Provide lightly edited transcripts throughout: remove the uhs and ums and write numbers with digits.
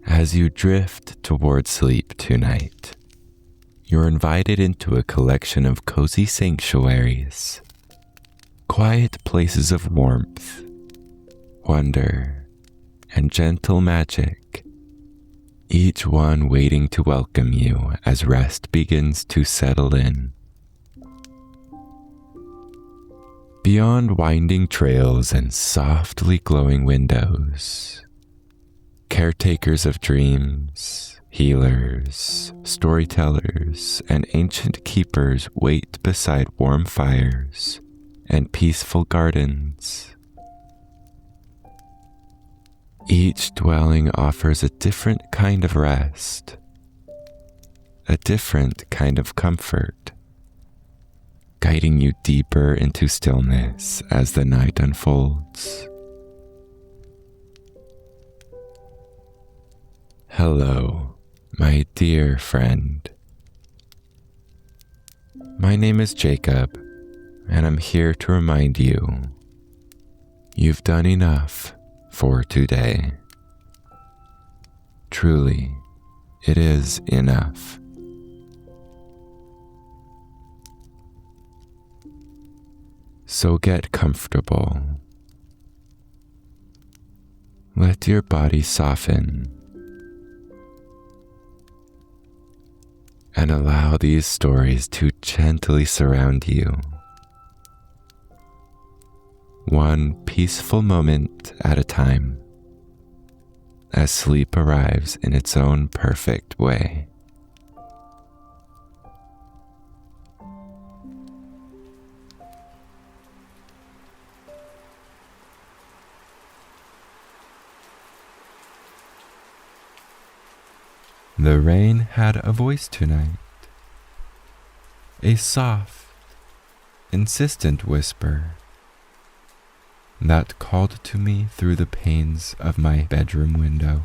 As you drift toward sleep tonight, you're invited into a collection of cozy sanctuaries, quiet places of warmth, wonder, and gentle magic, each one waiting to welcome you as rest begins to settle in. Beyond winding trails and softly glowing windows, caretakers of dreams, healers, storytellers, and ancient keepers wait beside warm fires and peaceful gardens. Each dwelling offers a different kind of rest, a different kind of comfort, guiding you deeper into stillness as the night unfolds. Hello, my dear friend. My name is Jacob, and I'm here to remind you, you've done enough for today. Truly, it is enough. So get comfortable. Let your body soften and allow these stories to gently surround you, one peaceful moment at a time, as sleep arrives in its own perfect way. The rain had a voice tonight, a soft, insistent whisper that called to me through the panes of my bedroom window.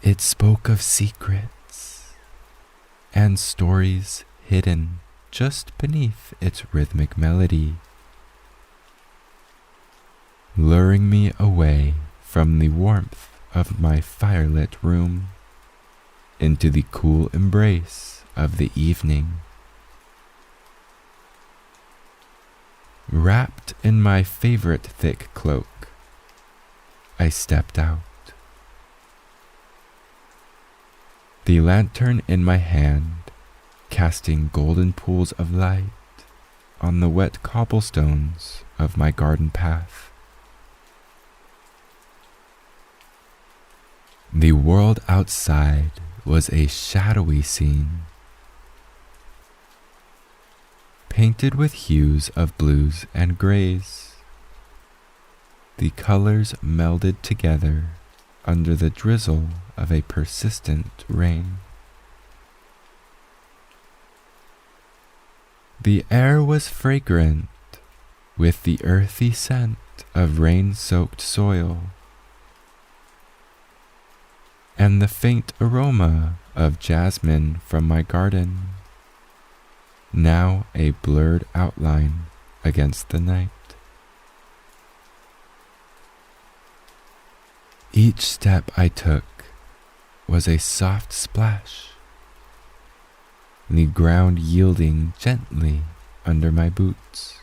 It spoke of secrets and stories hidden just beneath its rhythmic melody, luring me away from the warmth of my firelit room into the cool embrace of the evening. Wrapped in my favorite thick cloak, I stepped out. The lantern in my hand, casting golden pools of light on the wet cobblestones of my garden path. The world outside was a shadowy scene, painted with hues of blues and grays. The colors melded together under the drizzle of a persistent rain. The air was fragrant with the earthy scent of rain-soaked soil and the faint aroma of jasmine from my garden, now a blurred outline against the night. Each step I took was a soft splash, the ground yielding gently under my boots.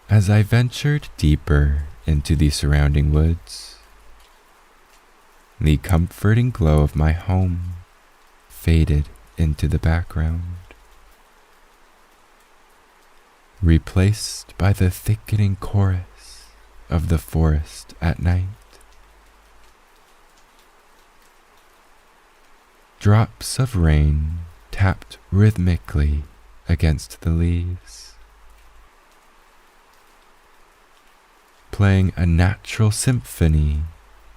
As I ventured deeper into the surrounding woods, the comforting glow of my home faded into the background, replaced by the thickening chorus of the forest at night. Drops of rain tapped rhythmically against the leaves, playing a natural symphony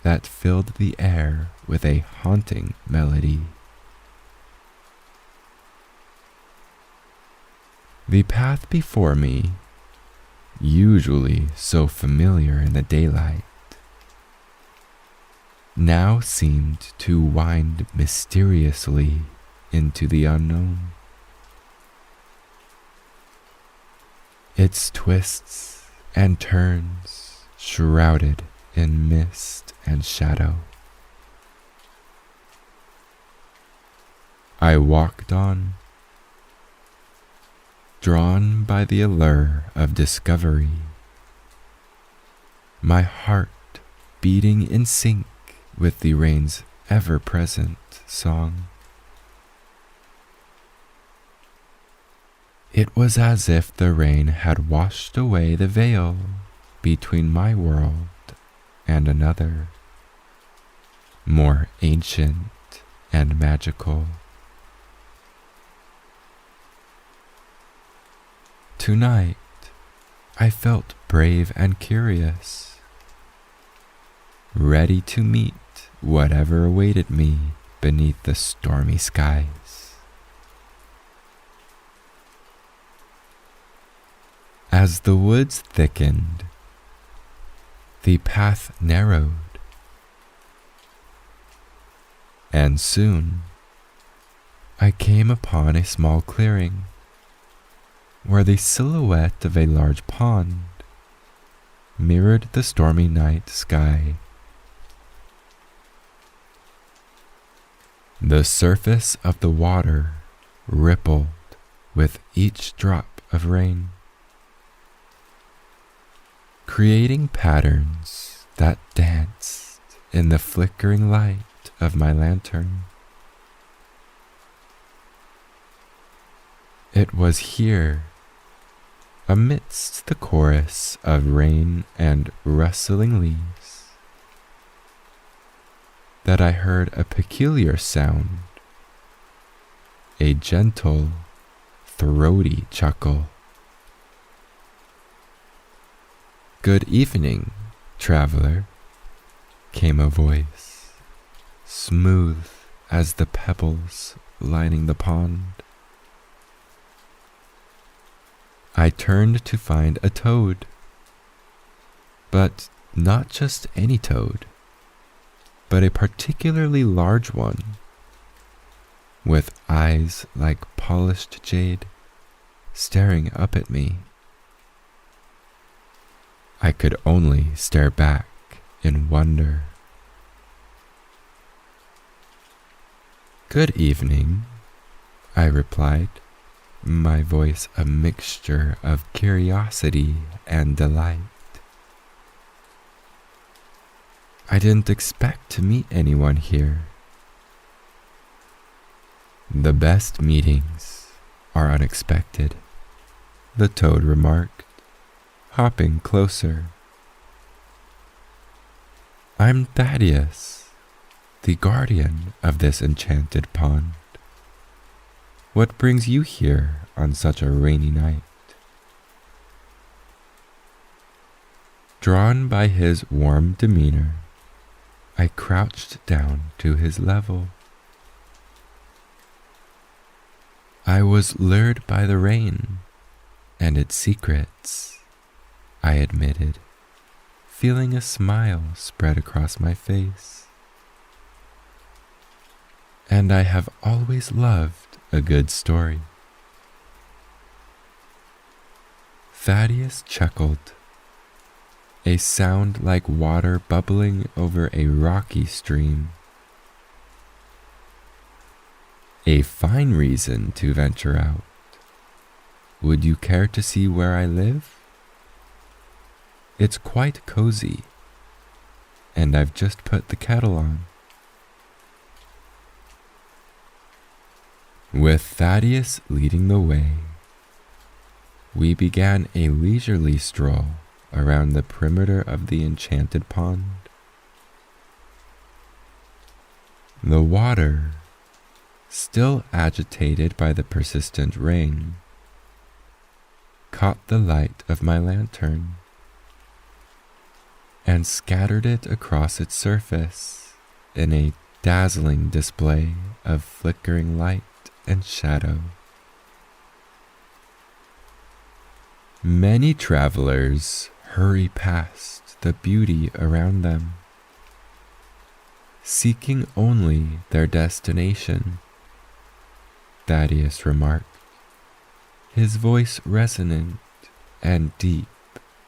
that filled the air with a haunting melody. The path before me, usually so familiar in the daylight, now seemed to wind mysteriously into the unknown. its twists and turns shrouded in mist and shadow. I walked on, drawn by the allure of discovery, my heart beating in sync with the rain's ever-present song. It was as if the rain had washed away the veil between my world and another, more ancient and magical. Tonight, I felt brave and curious, ready to meet whatever awaited me beneath the stormy skies. As the woods thickened, the path narrowed, and soon I came upon a small clearing where the silhouette of a large pond mirrored the stormy night sky. The surface of the water rippled with each drop of rain, creating patterns that danced in the flickering light of my lantern. It was here, amidst the chorus of rain and rustling leaves, that I heard a peculiar sound, a gentle, throaty chuckle. "Good evening, traveler," came a voice, smooth as the pebbles lining the pond. I turned to find a toad, but not just any toad, but a particularly large one, with eyes like polished jade, staring up at me. I could only stare back in wonder. "Good evening," I replied, my voice a mixture of curiosity and delight. I didn't expect to meet anyone here. "The best meetings are unexpected," the toad remarked, hopping closer. "I'm Thaddeus, the guardian of this enchanted pond. What brings you here on such a rainy night?" Drawn by his warm demeanor, I crouched down to his level. "I was lured by the rain and its secrets," I admitted, feeling a smile spread across my face. "And I have always loved a good story." Thaddeus chuckled, a sound like water bubbling over a rocky stream. "A fine reason to venture out. Would you care to see where I live? It's quite cozy, and I've just put the kettle on." With Thaddeus leading the way, we began a leisurely stroll around the perimeter of the enchanted pond. The water, still agitated by the persistent rain, caught the light of my lantern and scattered it across its surface in a dazzling display of flickering light and shadow. Many travelers hurry past the beauty around them, seeking only their destination, Thaddeus remarked, his voice resonant and deep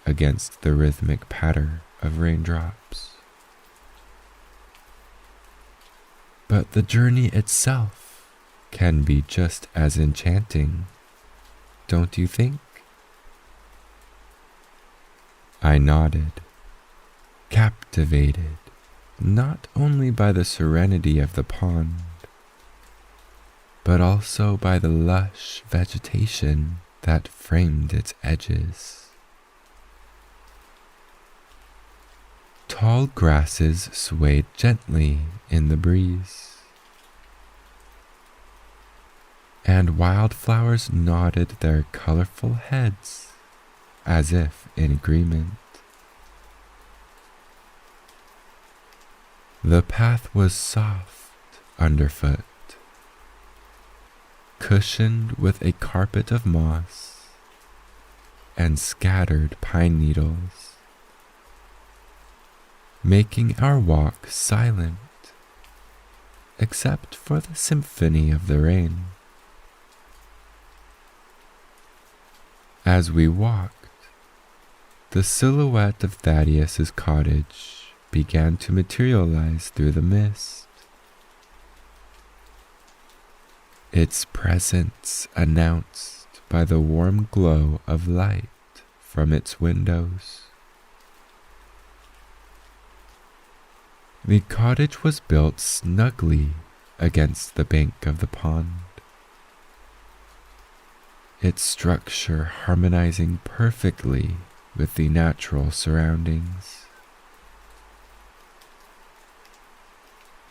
against the rhythmic patter of raindrops. But the journey itself can be just as enchanting, don't you think? I nodded, captivated not only by the serenity of the pond, but also by the lush vegetation that framed its edges. Tall grasses swayed gently in the breeze, and wildflowers nodded their colorful heads as if in agreement. The path was soft underfoot, cushioned with a carpet of moss and scattered pine needles, making our walk silent except for the symphony of the rain. As we walked, the silhouette of Thaddeus's cottage began to materialize through the mist. Its presence announced by the warm glow of light from its windows. The cottage was built snugly against the bank of the pond, its structure harmonizing perfectly with the natural surroundings.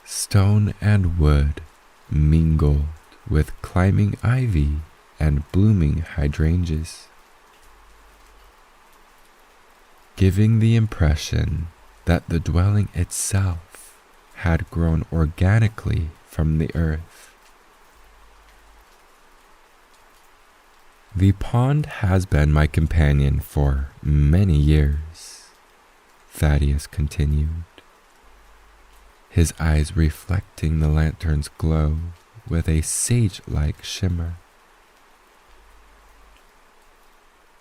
Stone and wood mingled with climbing ivy and blooming hydrangeas, giving the impression that the dwelling itself had grown organically from the earth. The pond has been my companion for many years, Thaddeus continued, his eyes reflecting the lantern's glow with a sage-like shimmer.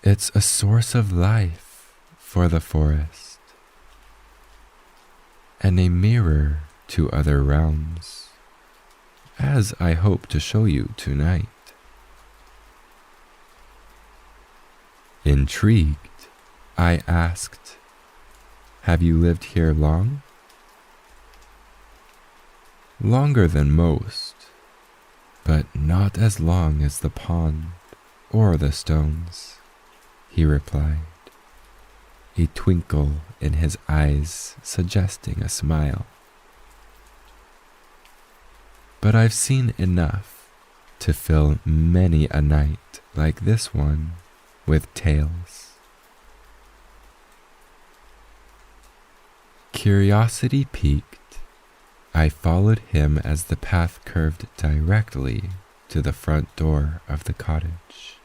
It's a source of life for the forest, and a mirror to other realms, as I hope to show you tonight. Intrigued, I asked, "Have you lived here long?" "Longer than most, but not as long as the pond or the stones," he replied, a twinkle in his eyes suggesting a smile. "But I've seen enough to fill many a night like this one with tales." Curiosity piqued, I followed him as the path curved directly to the front door of the cottage.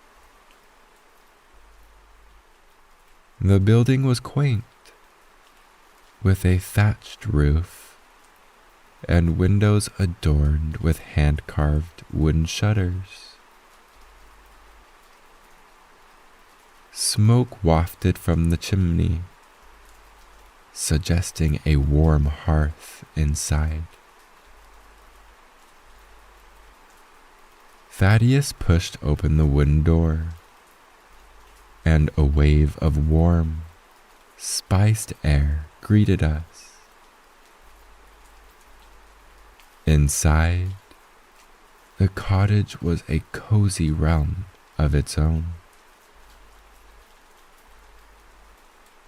The building was quaint, with a thatched roof and windows adorned with hand-carved wooden shutters. Smoke wafted from the chimney, suggesting a warm hearth inside. Thaddeus pushed open the wooden door, and a wave of warm, spiced air greeted us. Inside, the cottage was a cozy realm of its own.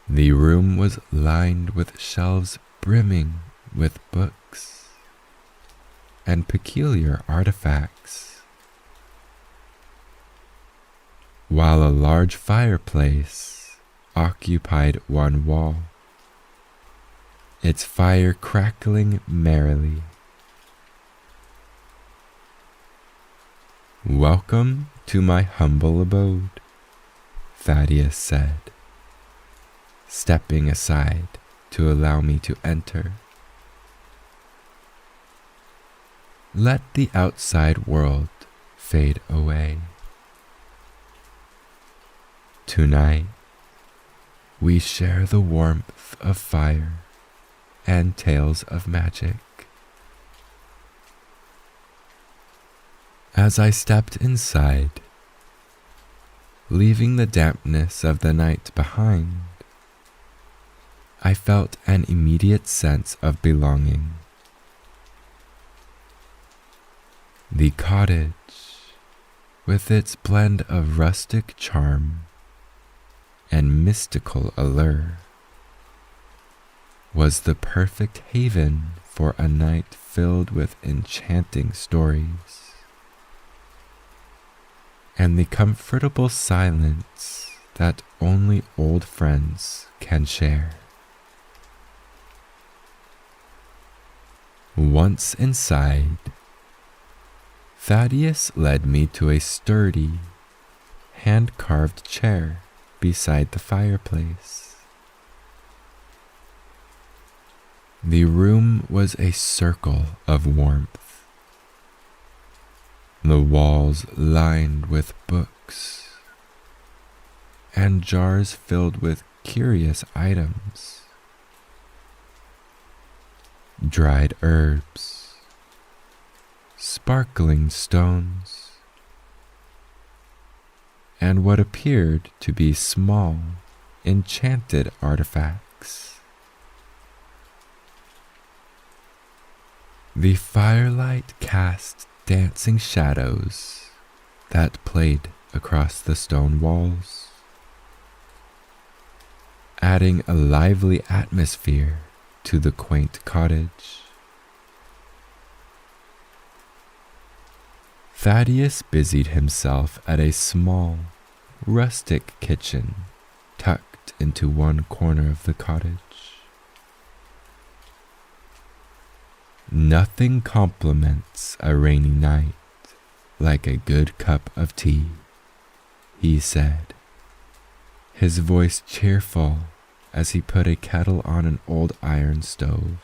The room was lined with shelves brimming with books and peculiar artifacts, while a large fireplace occupied one wall, its fire crackling merrily. "Welcome to my humble abode," Thaddeus said, stepping aside to allow me to enter. "Let the outside world fade away. Tonight, we share the warmth of fire and tales of magic. As I stepped inside, leaving the dampness of the night behind, I felt an immediate sense of belonging. The cottage, with its blend of rustic charm and mystical allure, was the perfect haven for a night filled with enchanting stories and the comfortable silence that only old friends can share. Once inside, Thaddeus led me to a sturdy, hand-carved chair beside the fireplace. The room was a circle of warmth, the walls lined with books, and jars filled with curious items, dried herbs, sparkling stones, and what appeared to be small, enchanted artifacts. The firelight cast dancing shadows that played across the stone walls, adding a lively atmosphere to the quaint cottage. Thaddeus busied himself at a small, rustic kitchen tucked into one corner of the cottage. Nothing compliments a rainy night like a good cup of tea, he said, his voice cheerful as he put a kettle on an old iron stove.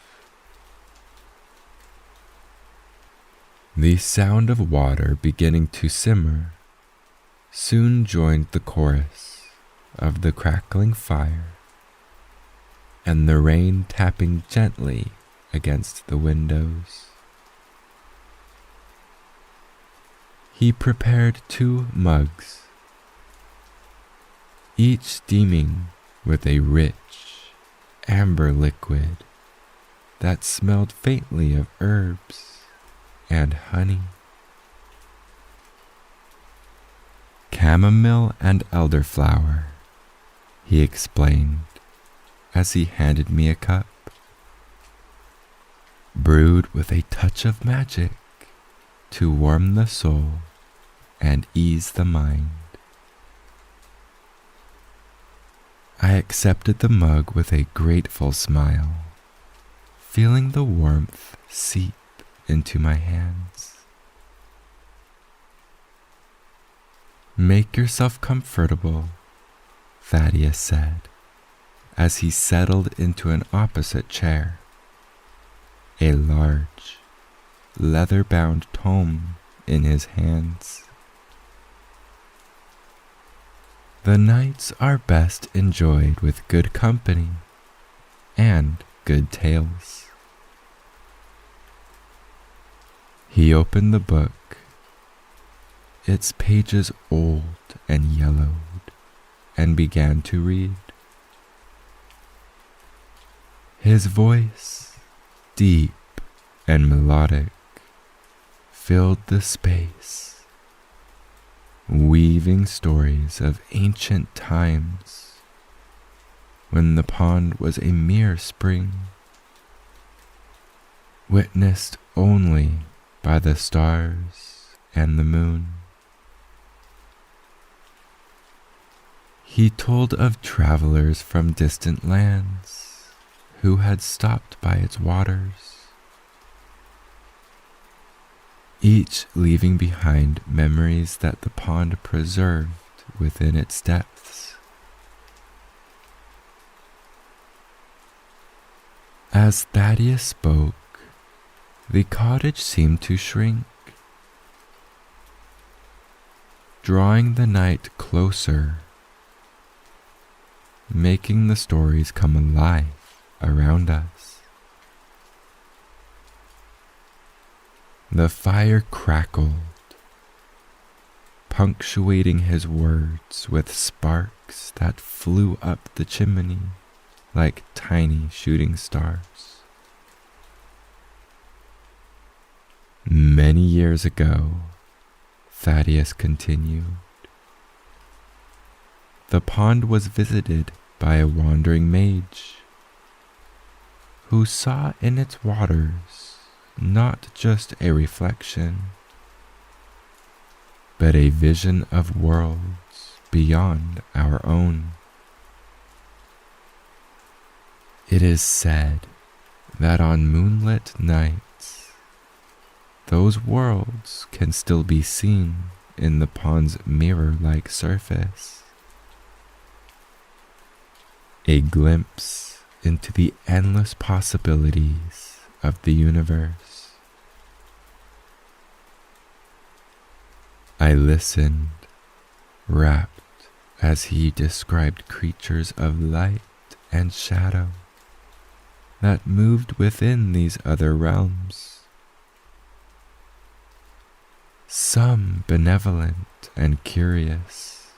The sound of water beginning to simmer soon joined the chorus of the crackling fire and the rain tapping gently against the windows. He prepared 2 mugs, each steaming with a rich, amber liquid that smelled faintly of herbs and honey. Chamomile and elderflower, he explained as he handed me a cup, brewed with a touch of magic to warm the soul and ease the mind. I accepted the mug with a grateful smile, feeling the warmth seep into my hands. Make yourself comfortable, Thaddeus said, as he settled into an opposite chair, a large, leather-bound tome in his hands. The nights are best enjoyed with good company and good tales. He opened the book, its pages old and yellowed, and began to read. His voice, deep and melodic, filled the space, weaving stories of ancient times when the pond was a mere spring, witnessed only by the stars and the moon. He told of travelers from distant lands who had stopped by its waters, each leaving behind memories that the pond preserved within its depths. As Thaddeus spoke, the cottage seemed to shrink, drawing the night closer making the stories come alive around us. The fire crackled, punctuating his words with sparks that flew up the chimney like tiny shooting stars. Many years ago, Thaddeus continued, the pond was visited by a wandering mage who saw in its waters not just a reflection, but a vision of worlds beyond our own. It is said that on moonlit nights, those worlds can still be seen in the pond's mirror-like surface. A glimpse into the endless possibilities of the universe. I listened, rapt, as he described creatures of light and shadow that moved within these other realms. Some benevolent and curious,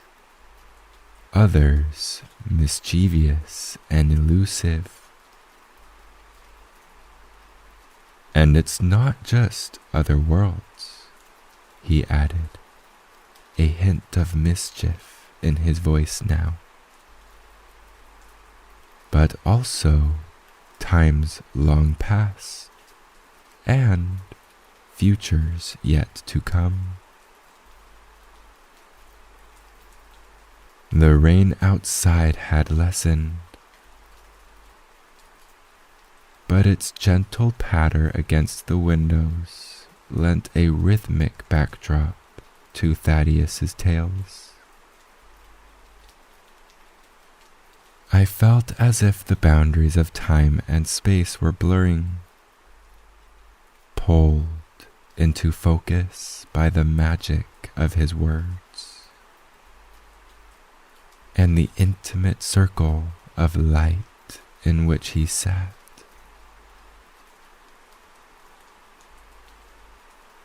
others mischievous and elusive. And it's not just other worlds, he added, a hint of mischief in his voice now, but also times long past and futures yet to come. The rain outside had lessened, but its gentle patter against the windows lent a rhythmic backdrop to Thaddeus's tales. I felt as if the boundaries of time and space were blurring, pulled into focus by the magic of his words and the intimate circle of light in which he sat.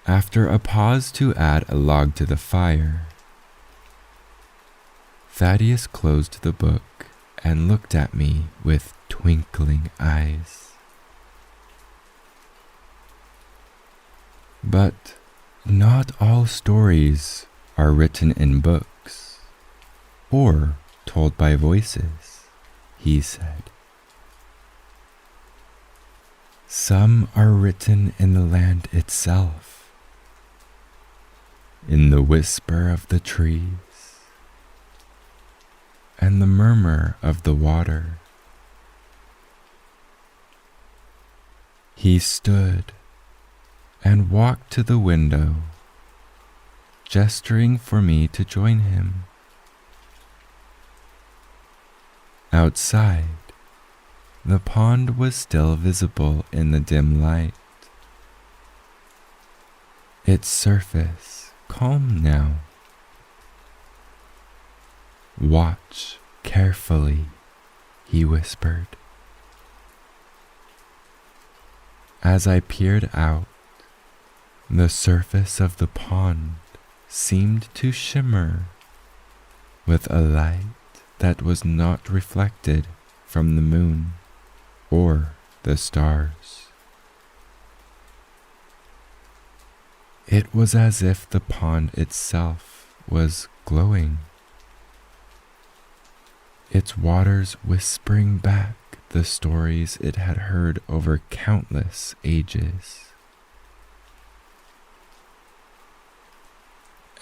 After a pause to add a log to the fire, Thaddeus closed the book and looked at me with twinkling eyes. But not all stories are written in books or told by voices, he said. Some are written in the land itself, in the whisper of the trees and the murmur of the water. He stood and walked to the window, gesturing for me to join him. Outside, the pond was still visible in the dim light, its surface calm now. Watch carefully, he whispered. As I peered out, the surface of the pond seemed to shimmer with a light that was not reflected from the moon or the stars. It was as if the pond itself was glowing, its waters whispering back the stories it had heard over countless ages.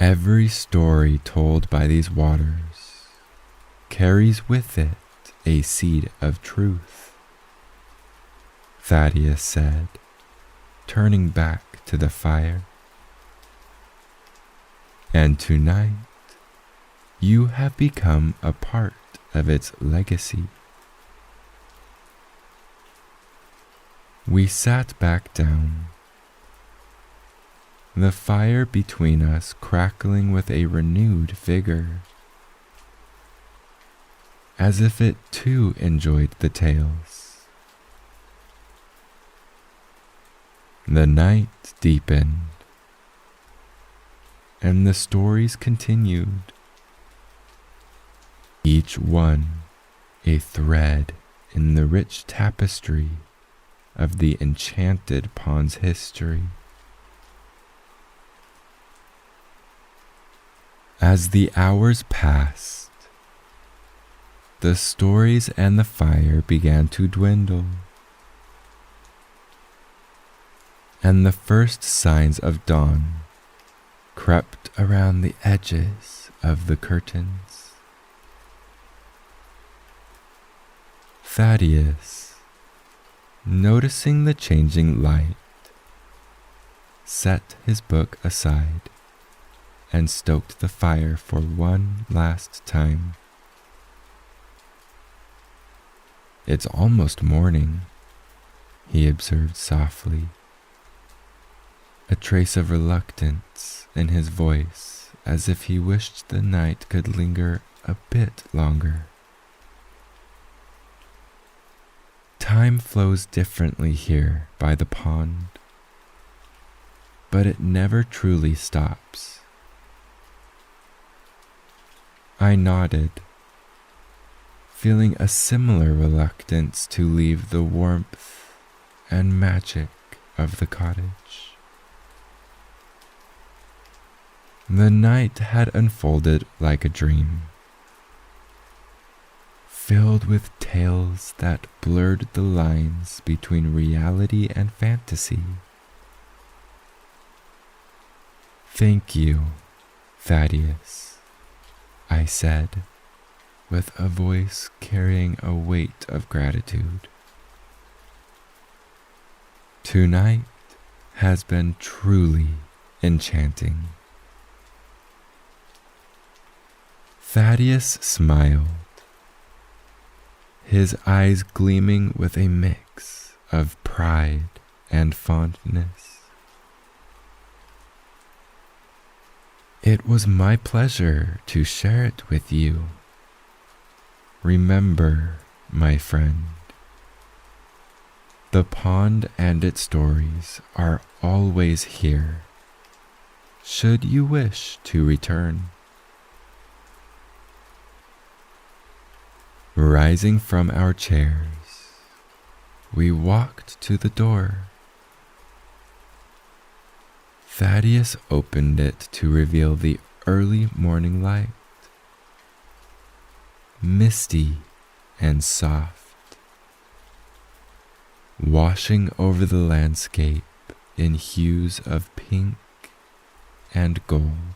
Every story told by these waters carries with it a seed of truth, Thaddeus said, turning back to the fire. And tonight, you have become a part of its legacy. We sat back down, the fire between us crackling with a renewed vigor. as if it too enjoyed the tales. The night deepened, and the stories continued, each one a thread in the rich tapestry of the enchanted pond's history. As the hours passed, the stories and the fire began to dwindle, and the first signs of dawn crept around the edges of the curtains. Thaddeus, noticing the changing light, set his book aside and stoked the fire for one last time. "It's almost morning," he observed softly, a trace of reluctance in his voice, as if he wished the night could linger a bit longer. Time flows differently here by the pond, but it never truly stops. I nodded, feeling a similar reluctance to leave the warmth and magic of the cottage. The night had unfolded like a dream, filled with tales that blurred the lines between reality and fantasy. "Thank you, Thaddeus," I said, with a voice carrying a weight of gratitude. "Tonight has been truly enchanting." Thaddeus smiled, his eyes gleaming with a mix of pride and fondness. "It was my pleasure to share it with you. Remember, my friend, the pond and its stories are always here, should you wish to return." Rising from our chairs, we walked to the door. Thaddeus opened it to reveal the early morning light, misty and soft, washing over the landscape in hues of pink and gold.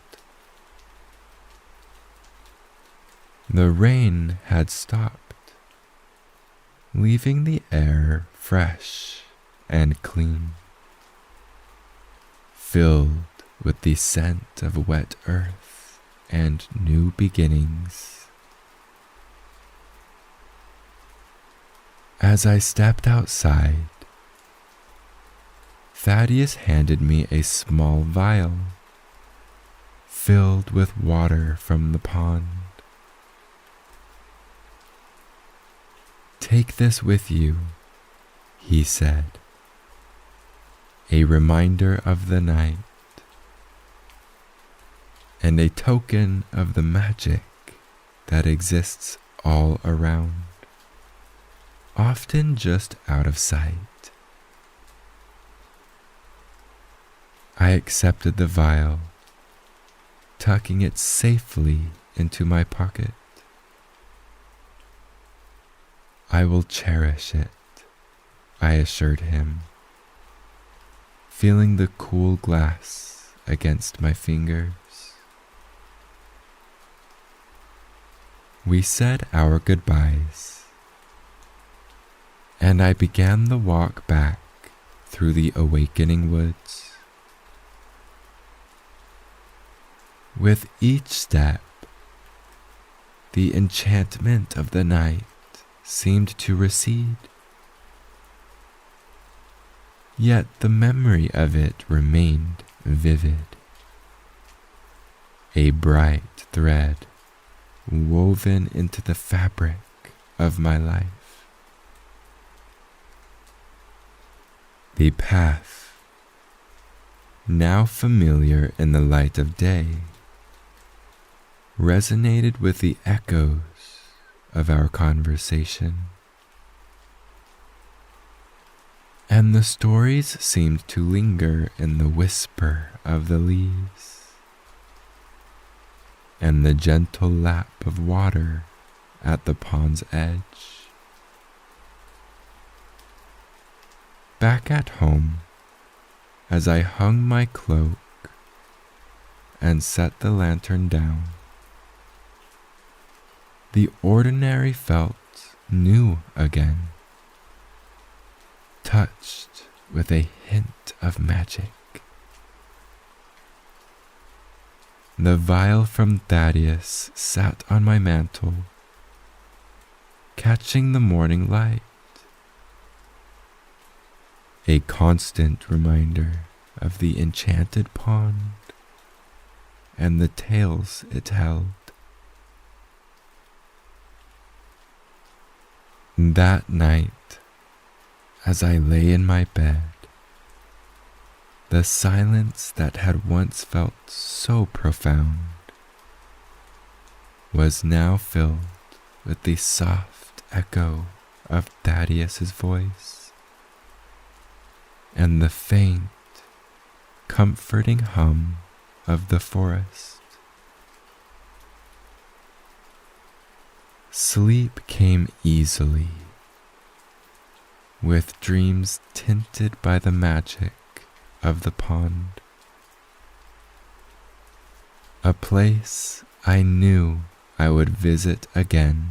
The rain had stopped, leaving the air fresh and clean, filled with the scent of wet earth and new beginnings. As I stepped outside, Thaddeus handed me a small vial filled with water from the pond. "Take this with you," he said, "a reminder of the night and a token of the magic that exists all around, often just out of sight." I accepted the vial, tucking it safely into my pocket. "I will cherish it," I assured him, feeling the cool glass against my fingers. We said our goodbyes, and I began the walk back through the awakening woods. With each step, the enchantment of the night seemed to recede, yet the memory of it remained vivid, a bright thread woven into the fabric of my life. The path, now familiar in the light of day, resonated with the echoes of our conversation, and the stories seemed to linger in the whisper of the leaves and the gentle lap of water at the pond's edge. Back at home, as I hung my cloak and set the lantern down, the ordinary felt new again, touched with a hint of magic. The vial from Thaddeus sat on my mantle, catching the morning light, a constant reminder of the enchanted pond and the tales it held. That night, as I lay in my bed, the silence that had once felt so profound was now filled with the soft echo of Thaddeus's voice and the faint, comforting hum of the forest. Sleep came easily, with dreams tinted by the magic of the pond, a place I knew I would visit again.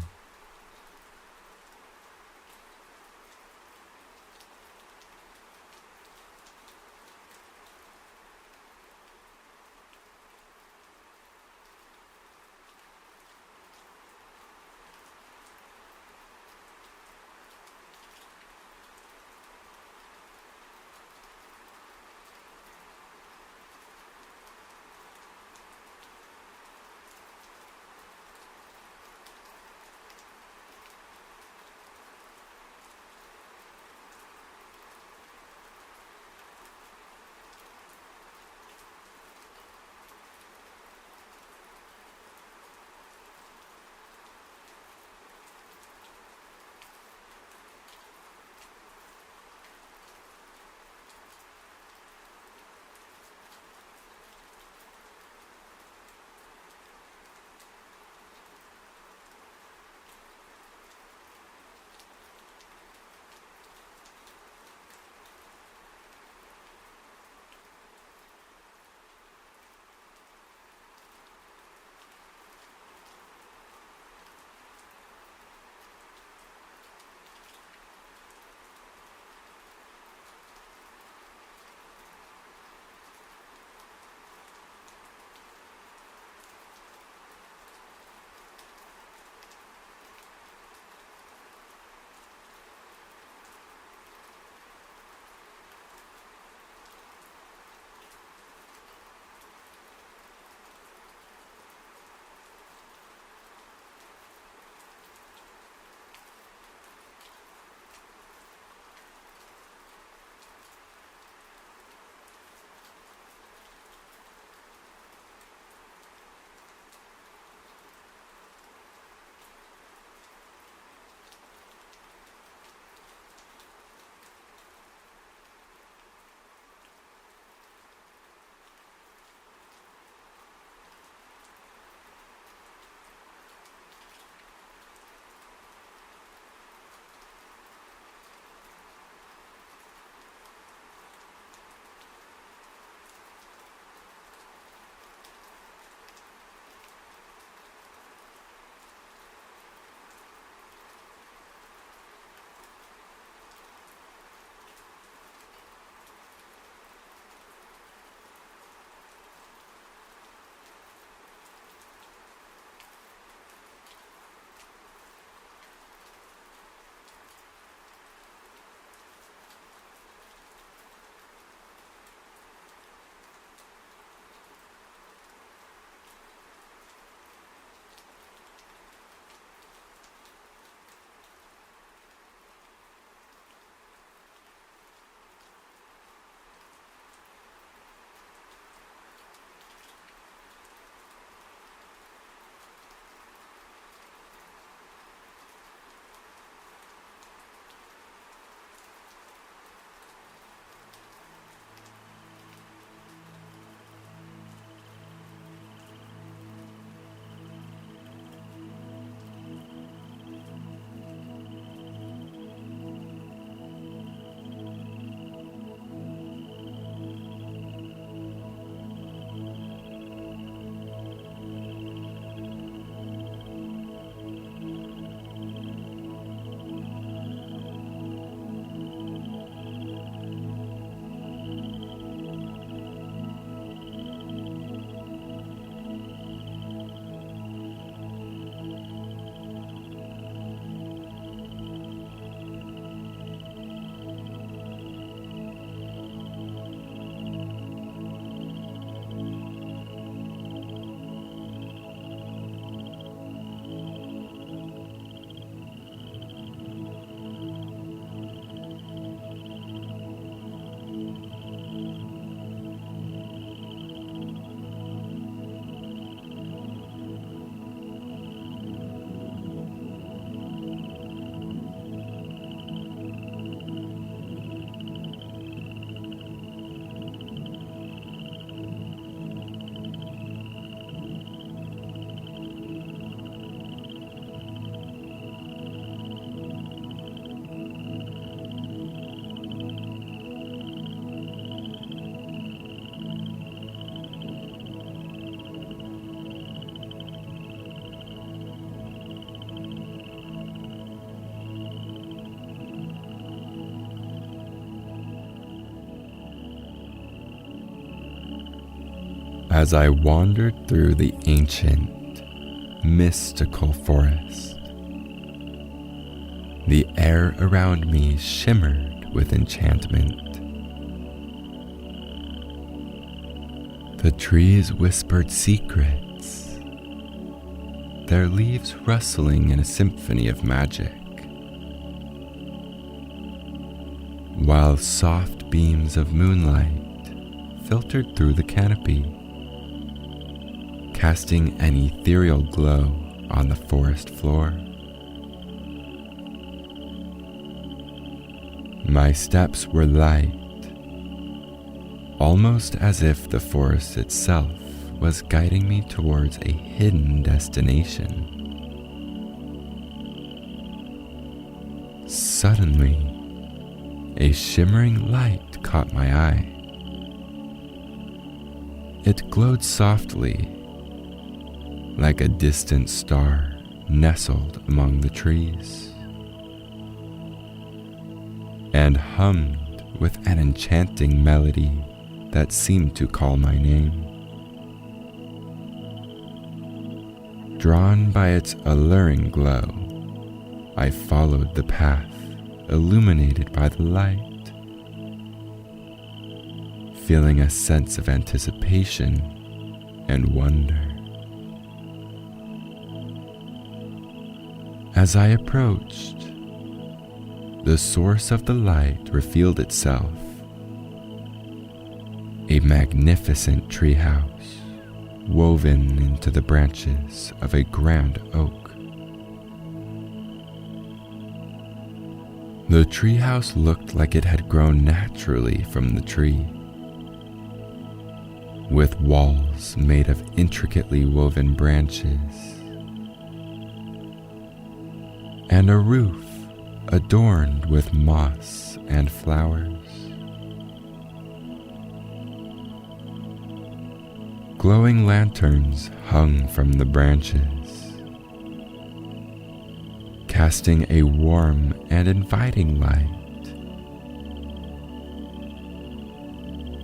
as I wandered through the ancient, mystical forest. The air around me shimmered with enchantment. The trees whispered secrets, their leaves rustling in a symphony of magic, while soft beams of moonlight filtered through the canopy, casting an ethereal glow on the forest floor. My steps were light, almost as if the forest itself was guiding me towards a hidden destination. Suddenly, a shimmering light caught my eye. It glowed softly, like a distant star nestled among the trees, and hummed with an enchanting melody that seemed to call my name. Drawn by its alluring glow, I followed the path illuminated by the light, feeling a sense of anticipation and wonder. As I approached, the source of the light revealed itself, a magnificent treehouse woven into the branches of a grand oak. The treehouse looked like it had grown naturally from the tree, with walls made of intricately woven branches and a roof adorned with moss and flowers. Glowing lanterns hung from the branches, casting a warm and inviting light,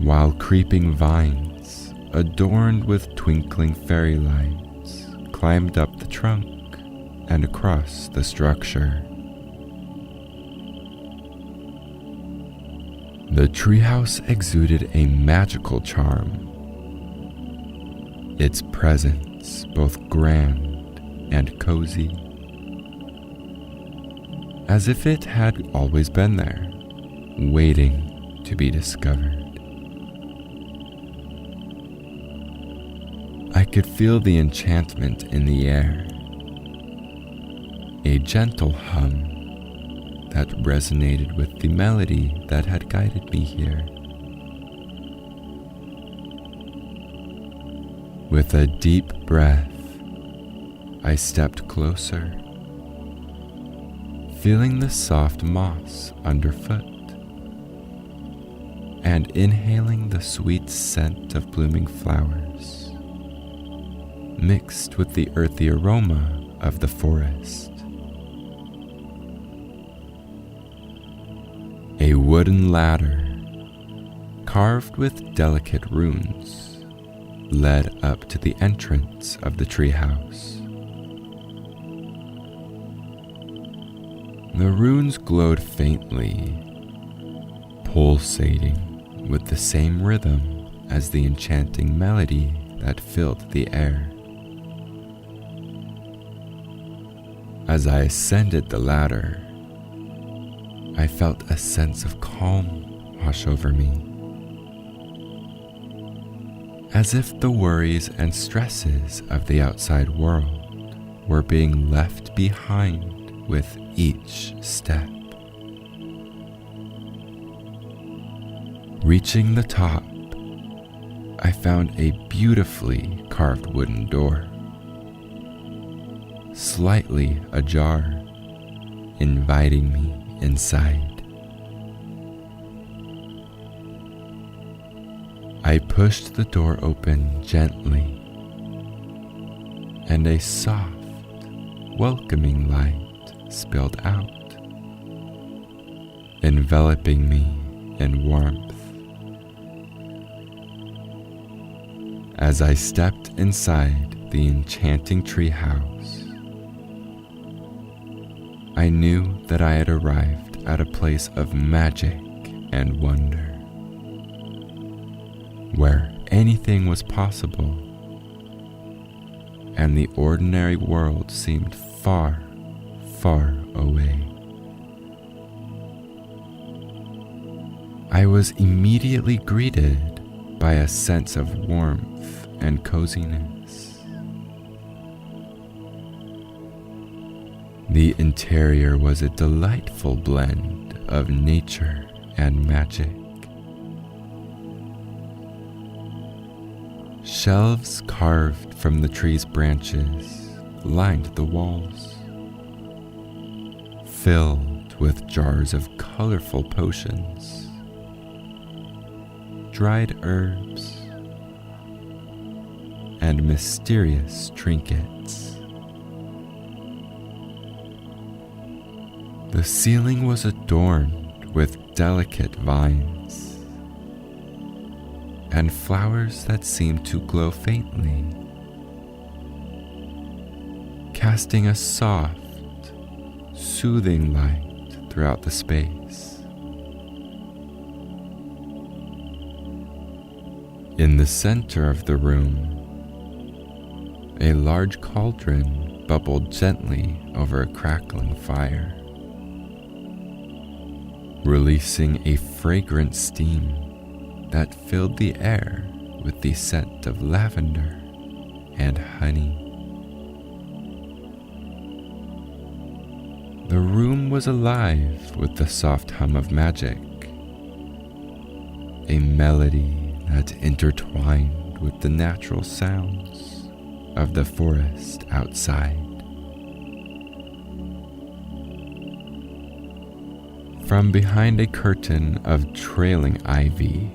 while creeping vines adorned with twinkling fairy lights climbed up the trunk and across the structure. The treehouse exuded a magical charm, its presence both grand and cozy, as if it had always been there, waiting to be discovered. I could feel the enchantment in the air, a gentle hum that resonated with the melody that had guided me here. With a deep breath, I stepped closer, feeling the soft moss underfoot and inhaling the sweet scent of blooming flowers, mixed with the earthy aroma of the forest. A wooden ladder, carved with delicate runes, led up to the entrance of the treehouse. The runes glowed faintly, pulsating with the same rhythm as the enchanting melody that filled the air. As I ascended the ladder, I felt a sense of calm wash over me, as if the worries and stresses of the outside world were being left behind with each step. Reaching the top, I found a beautifully carved wooden door, slightly ajar, inviting me inside. I pushed the door open gently, and a soft, welcoming light spilled out, enveloping me in warmth. As I stepped inside the enchanting treehouse, I knew that I had arrived at a place of magic and wonder, where anything was possible, and the ordinary world seemed far, far away. I was immediately greeted by a sense of warmth and coziness. The interior was a delightful blend of nature and magic. Shelves carved from the tree's branches lined the walls, filled with jars of colorful potions, dried herbs, and mysterious trinkets. The ceiling was adorned with delicate vines and flowers that seemed to glow faintly, casting a soft, soothing light throughout the space. In the center of the room, a large cauldron bubbled gently over a crackling fire, releasing a fragrant steam that filled the air with the scent of lavender and honey. The room was alive with the soft hum of magic, a melody that intertwined with the natural sounds of the forest outside. From behind a curtain of trailing ivy,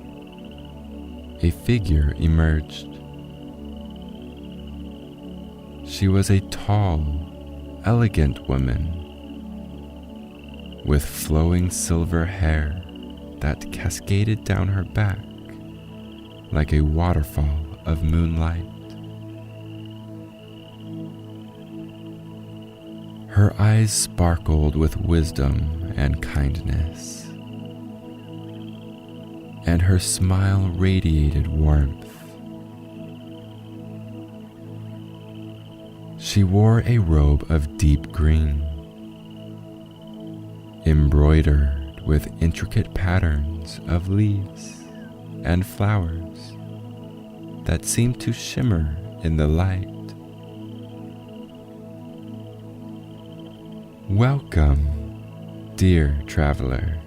a figure emerged. She was a tall, elegant woman with flowing silver hair that cascaded down her back like a waterfall of moonlight. Her eyes sparkled with wisdom and kindness, and her smile radiated warmth. She wore a robe of deep green, embroidered with intricate patterns of leaves and flowers that seemed to shimmer in the light. "Welcome, dear traveler,"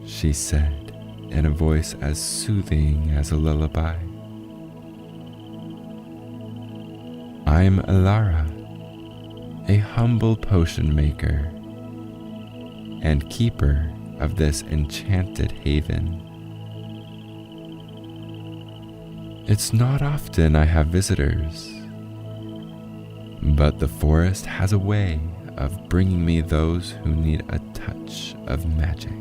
she said in a voice as soothing as a lullaby. "I'm Alara, a humble potion maker and keeper of this enchanted haven. It's not often I have visitors, but the forest has a way of bringing me those who need a touch of magic."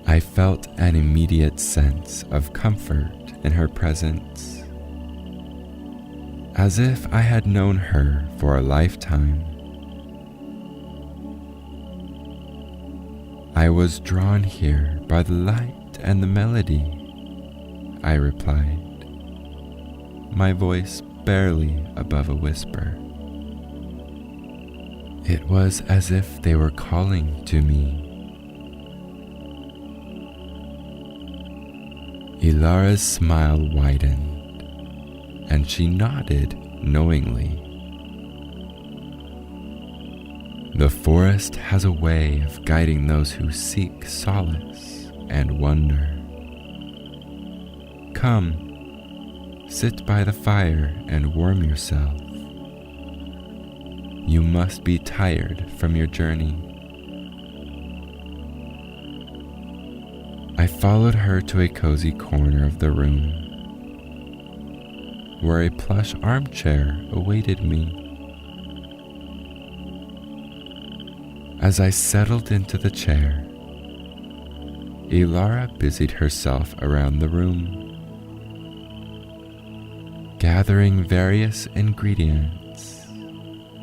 I felt an immediate sense of comfort in her presence, as if I had known her for a lifetime. "I was drawn here by the light and the melody," I replied, my voice barely above a whisper. It was as if they were calling to me. Ilara's smile widened, and she nodded knowingly. The forest has a way of guiding those who seek solace and wonder. Come, sit by the fire and warm yourself. You must be tired from your journey. I followed her to a cozy corner of the room, where a plush armchair awaited me. As I settled into the chair, Ilara busied herself around the room, gathering various ingredients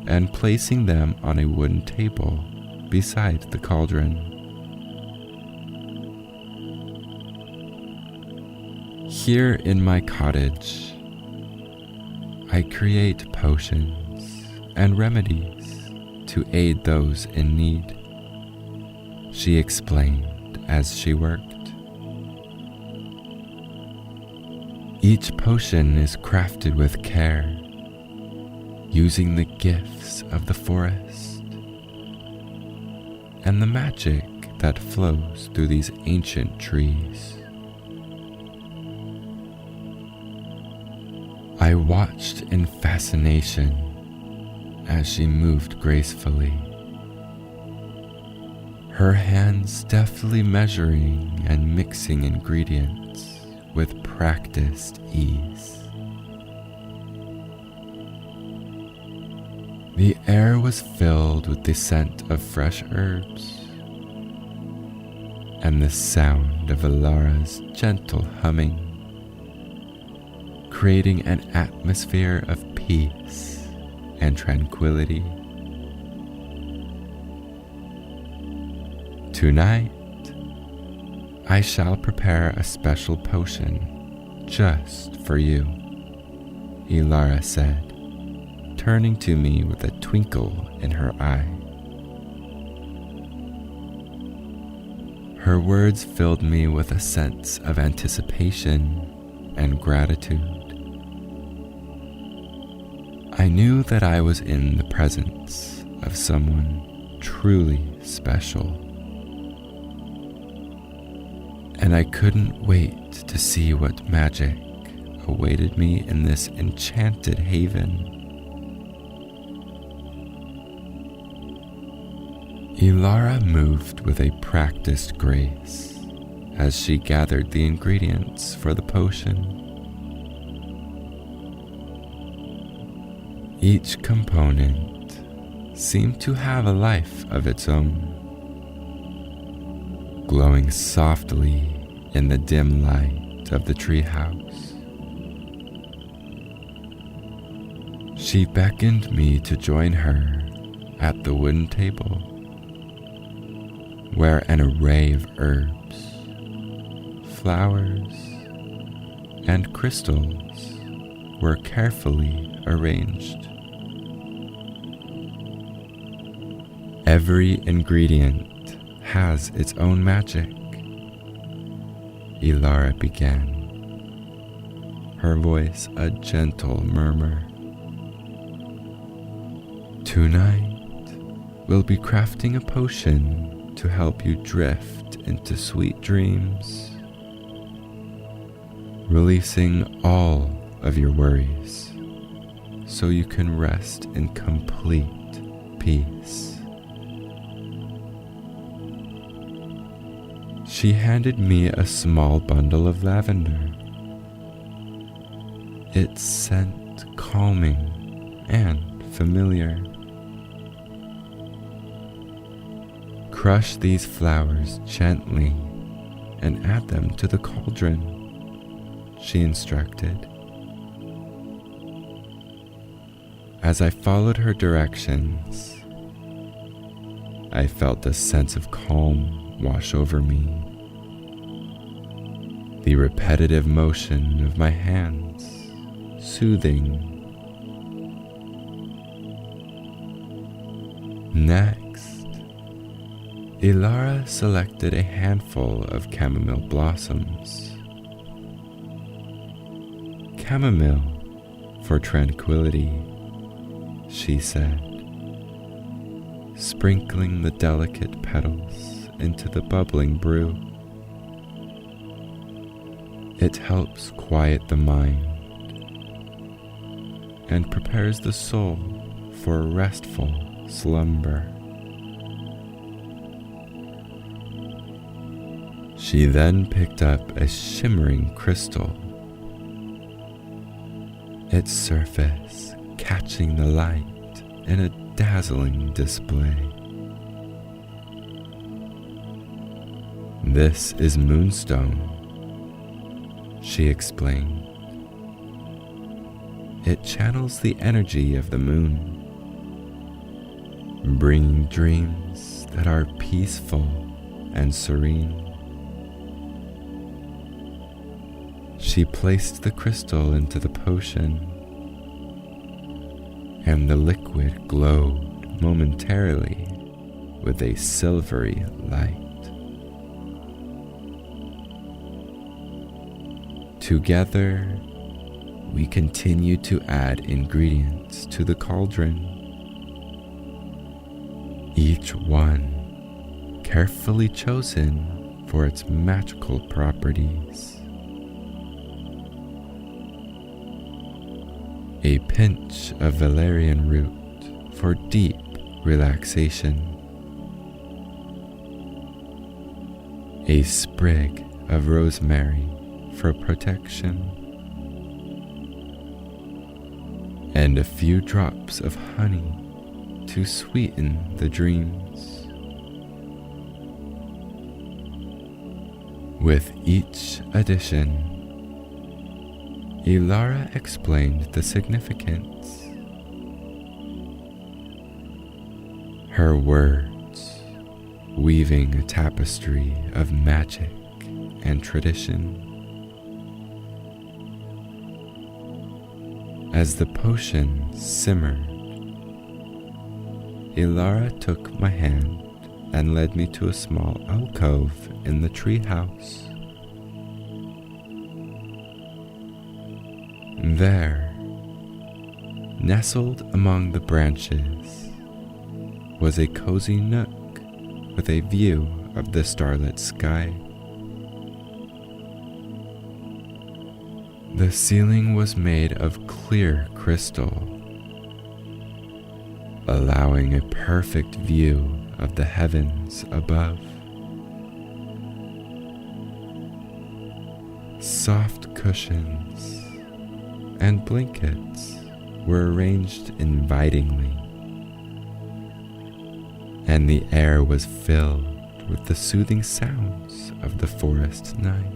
and placing them on a wooden table beside the cauldron. Here in my cottage, I create potions and remedies to aid those in need, she explained as she worked. Each potion is crafted with care, using the gifts of the forest and the magic that flows through these ancient trees. I watched in fascination as she moved gracefully, her hands deftly measuring and mixing ingredients with practiced ease. The air was filled with the scent of fresh herbs and the sound of Ilara's gentle humming, creating an atmosphere of peace and tranquility. Tonight, I shall prepare a special potion just for you, Ilara said, turning to me with a twinkle in her eye. Her words filled me with a sense of anticipation and gratitude. I knew that I was in the presence of someone truly special, and I couldn't wait to see what magic awaited me in this enchanted haven. Ilara moved with a practiced grace as she gathered the ingredients for the potion. Each component seemed to have a life of its own, glowing softly in the dim light of the treehouse. She beckoned me to join her at the wooden table, where an array of herbs, flowers, and crystals were carefully arranged. Every ingredient has its own magic, Ilara began, her voice a gentle murmur. Tonight, we'll be crafting a potion to help you drift into sweet dreams, releasing all of your worries so you can rest in complete peace. She handed me a small bundle of lavender, its scent calming and familiar. Crush these flowers gently and add them to the cauldron, she instructed. As I followed her directions, I felt a sense of calm wash over me. The repetitive motion of my hands, soothing. Next, Ilara selected a handful of chamomile blossoms. Chamomile for tranquility, she said, sprinkling the delicate petals into the bubbling brew. It helps quiet the mind and prepares the soul for a restful slumber. She then picked up a shimmering crystal, its surface catching the light in a dazzling display. "This is moonstone," she explained. "It channels the energy of the moon, bringing dreams that are peaceful and serene." She placed the crystal into the potion, and the liquid glowed momentarily with a silvery light. Together, we continued to add ingredients to the cauldron, each one carefully chosen for its magical properties. A pinch of valerian root for deep relaxation, a sprig of rosemary for protection, and a few drops of honey to sweeten the dreams. With each addition, Ilara explained the significance. Her words weaving a tapestry of magic and tradition. As the potion simmered, Ilara took my hand and led me to a small alcove in the treehouse. There, nestled among the branches, was a cozy nook with a view of the starlit sky. The ceiling was made of clear crystal, allowing a perfect view of the heavens above. Soft cushions and blankets were arranged invitingly, and the air was filled with the soothing sounds of the forest night.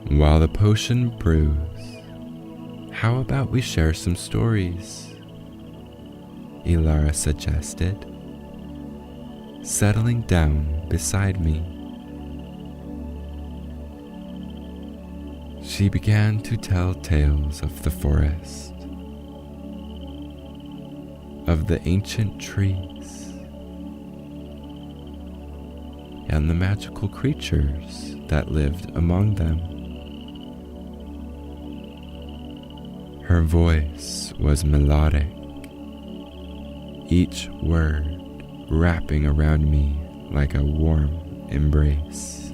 While the potion brews, how about we share some stories? Ilara suggested, settling down beside me. She began to tell tales of the forest, of the ancient trees, and the magical creatures that lived among them. Her voice was melodic, each word wrapping around me like a warm embrace.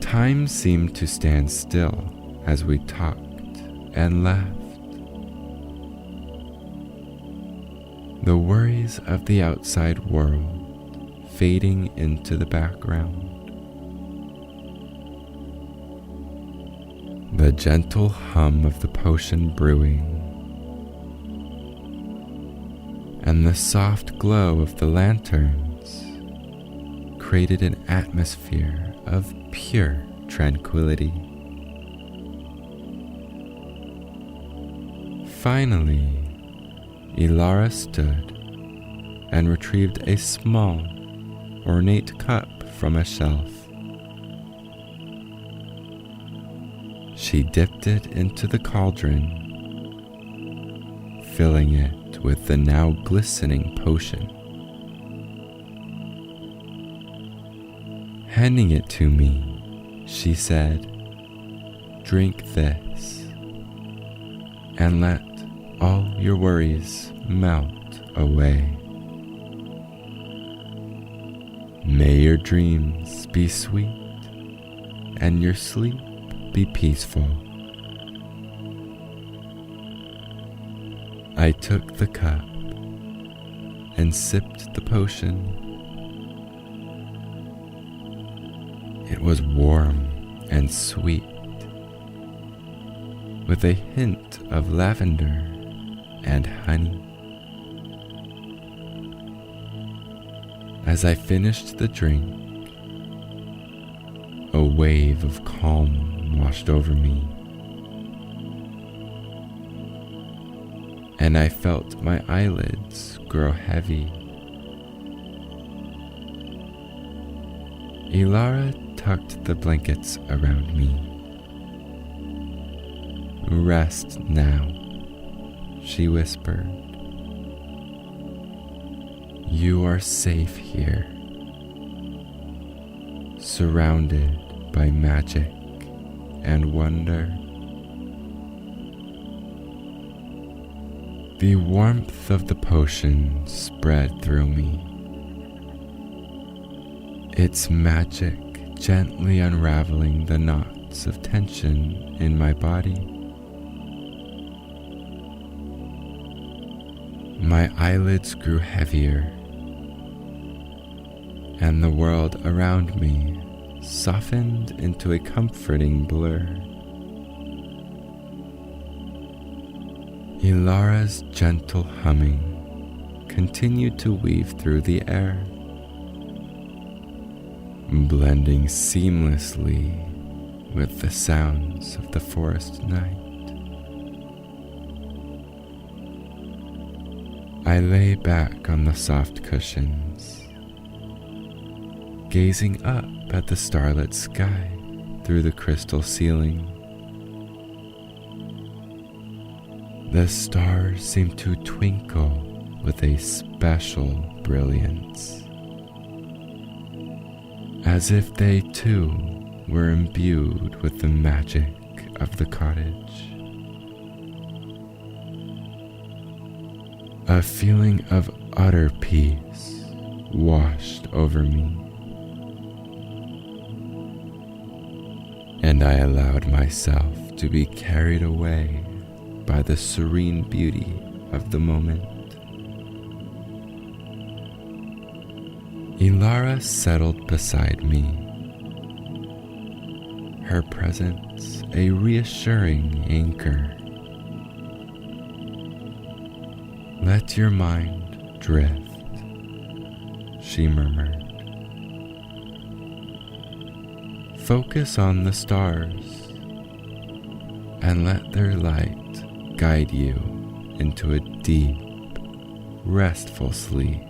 Time seemed to stand still as we talked and laughed. The worries of the outside world fading into the background. The gentle hum of the potion brewing, and the soft glow of the lanterns created an atmosphere of pure tranquility. Finally, Ilara stood and retrieved a small, ornate cup from a shelf. She dipped it into the cauldron, filling it with the now glistening potion. Handing it to me, she said, "Drink this, and let all your worries melt away. May your dreams be sweet, and your sleep be peaceful." I took the cup and sipped the potion. It was warm and sweet, with a hint of lavender and honey. As I finished the drink, a wave of calm washed over me, and I felt my eyelids grow heavy. Ilara tucked the blankets around me. "Rest now," she whispered. "You are safe here, surrounded by magic and wonder." The warmth of the potion spread through me, its magic gently unraveling the knots of tension in my body. My eyelids grew heavier, and the world around me softened into a comforting blur. Ilara's gentle humming continued to weave through the air, blending seamlessly with the sounds of the forest night. I lay back on the soft cushions, gazing up at the starlit sky through the crystal ceiling. The stars seemed to twinkle with a special brilliance, as if they too were imbued with the magic of the cottage. A feeling of utter peace washed over me, and I allowed myself to be carried away by the serene beauty of the moment. Ilara settled beside me, her presence a reassuring anchor. "Let your mind drift," she murmured. "Focus on the stars and let their light guide you into a deep, restful sleep."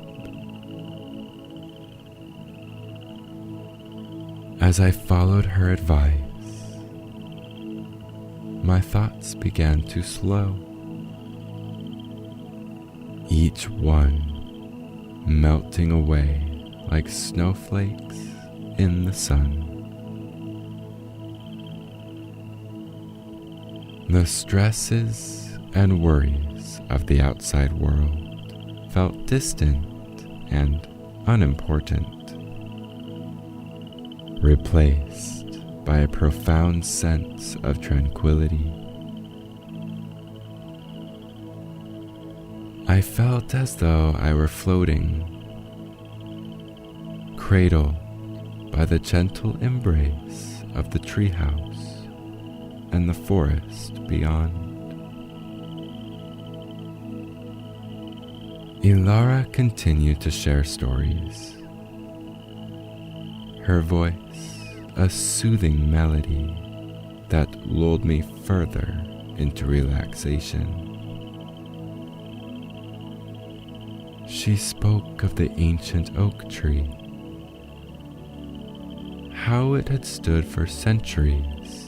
As I followed her advice, my thoughts began to slow, each one melting away like snowflakes in the sun. The stresses and worries of the outside world felt distant and unimportant, replaced by a profound sense of tranquility. I felt as though I were floating, cradled by the gentle embrace of the treehouse and the forest beyond. Ilara continued to share stories, her voice a soothing melody that lulled me further into relaxation. She spoke of the ancient oak tree, how it had stood for centuries,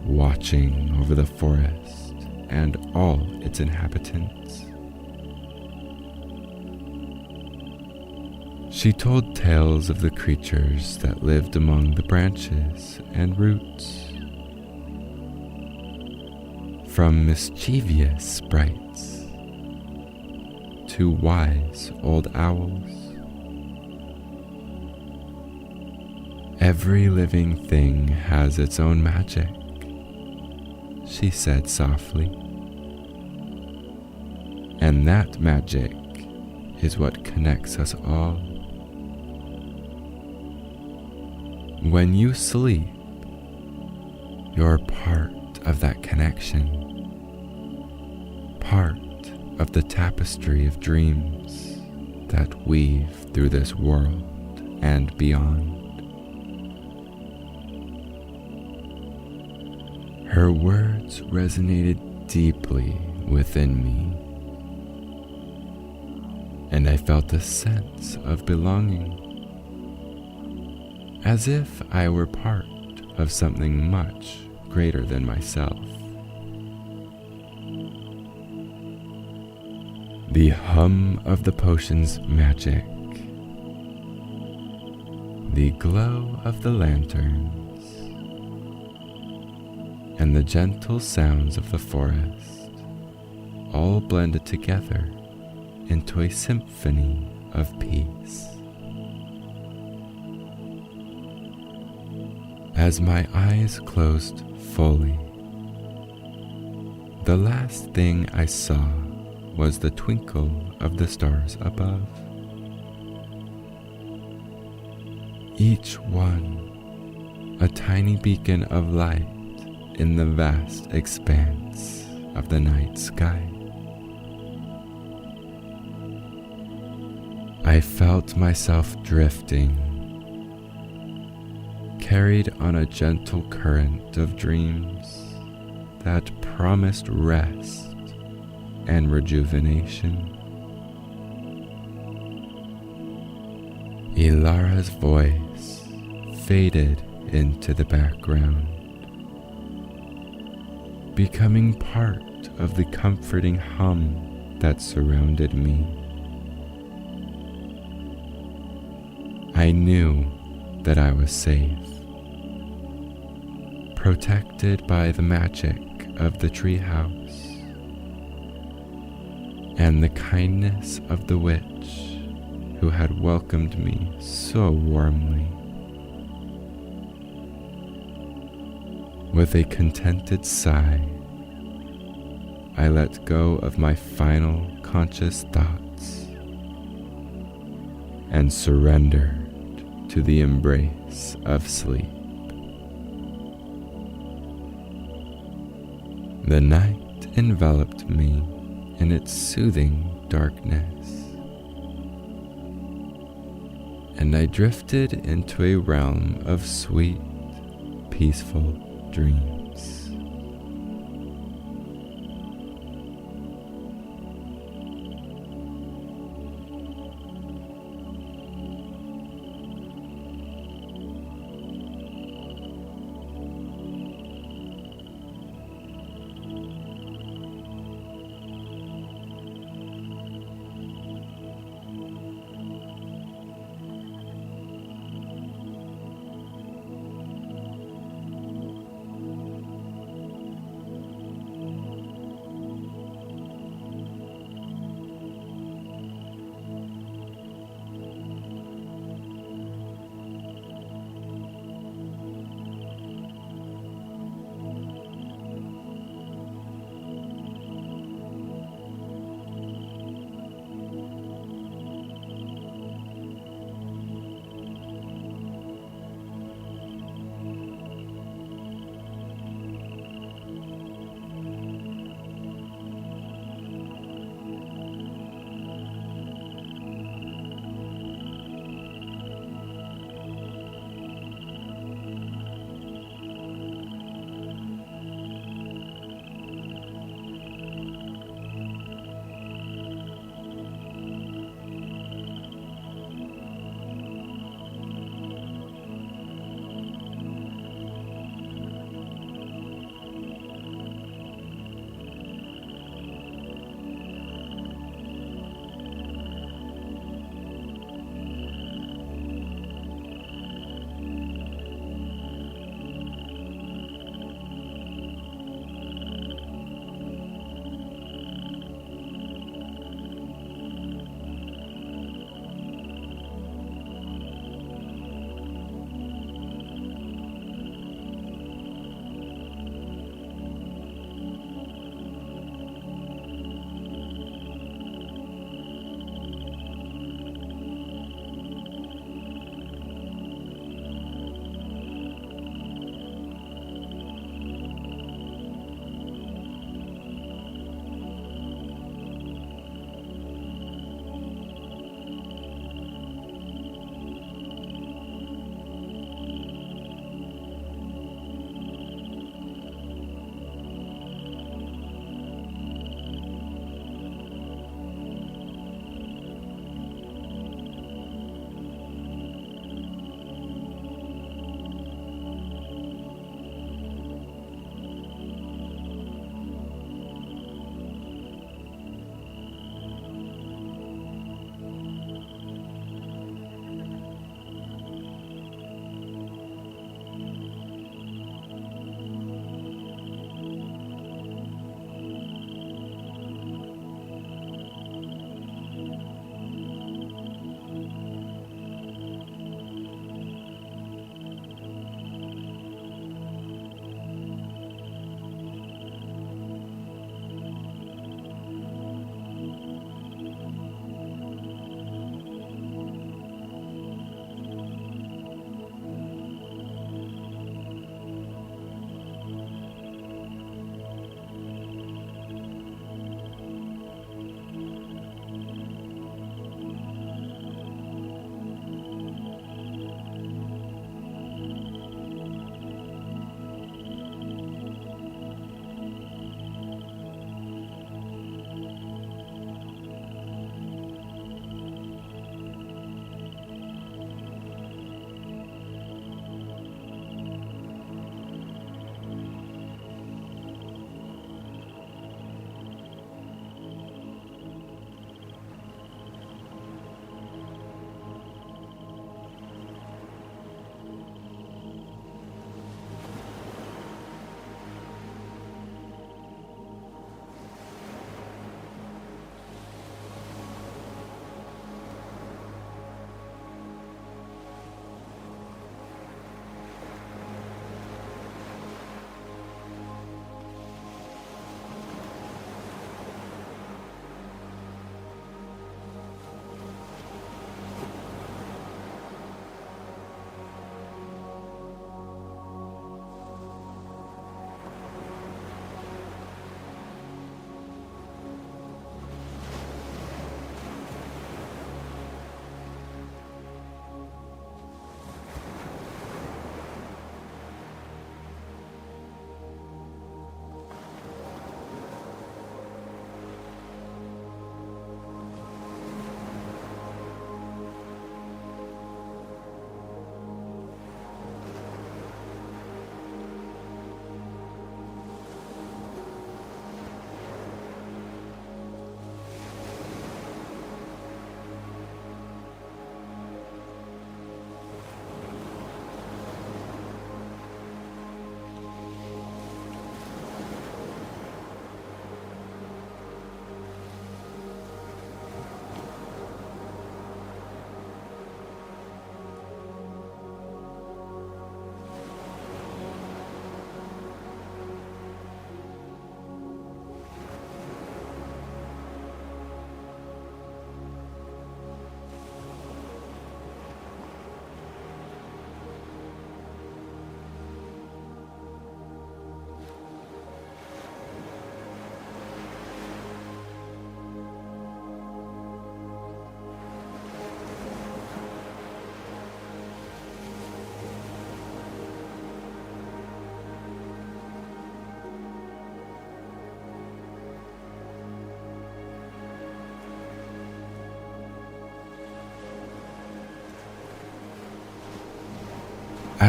watching over the forest and all its inhabitants. She told tales of the creatures that lived among the branches and roots, from mischievous sprites to wise old owls. "Every living thing has its own magic," she said softly, "and that magic is what connects us all. When you sleep, you're part of that connection, part of the tapestry of dreams that weave through this world and beyond. Her words resonated deeply within me, and I felt a sense of belonging, as if I were part of something much greater than myself. The hum of the potion's magic, the glow of the lanterns, and the gentle sounds of the forest all blended together into a symphony of peace. As my eyes closed fully, the last thing I saw was the twinkle of the stars above. Each one a tiny beacon of light in the vast expanse of the night sky. I felt myself drifting, carried on a gentle current of dreams that promised rest and rejuvenation. Ilara's voice faded into the background, becoming part of the comforting hum that surrounded me. I knew that I was safe, protected by the magic of the treehouse and the kindness of the witch who had welcomed me so warmly. With a contented sigh, I let go of my final conscious thoughts and surrendered to the embrace of sleep. The night enveloped me in its soothing darkness, and I drifted into a realm of sweet, peaceful dreams.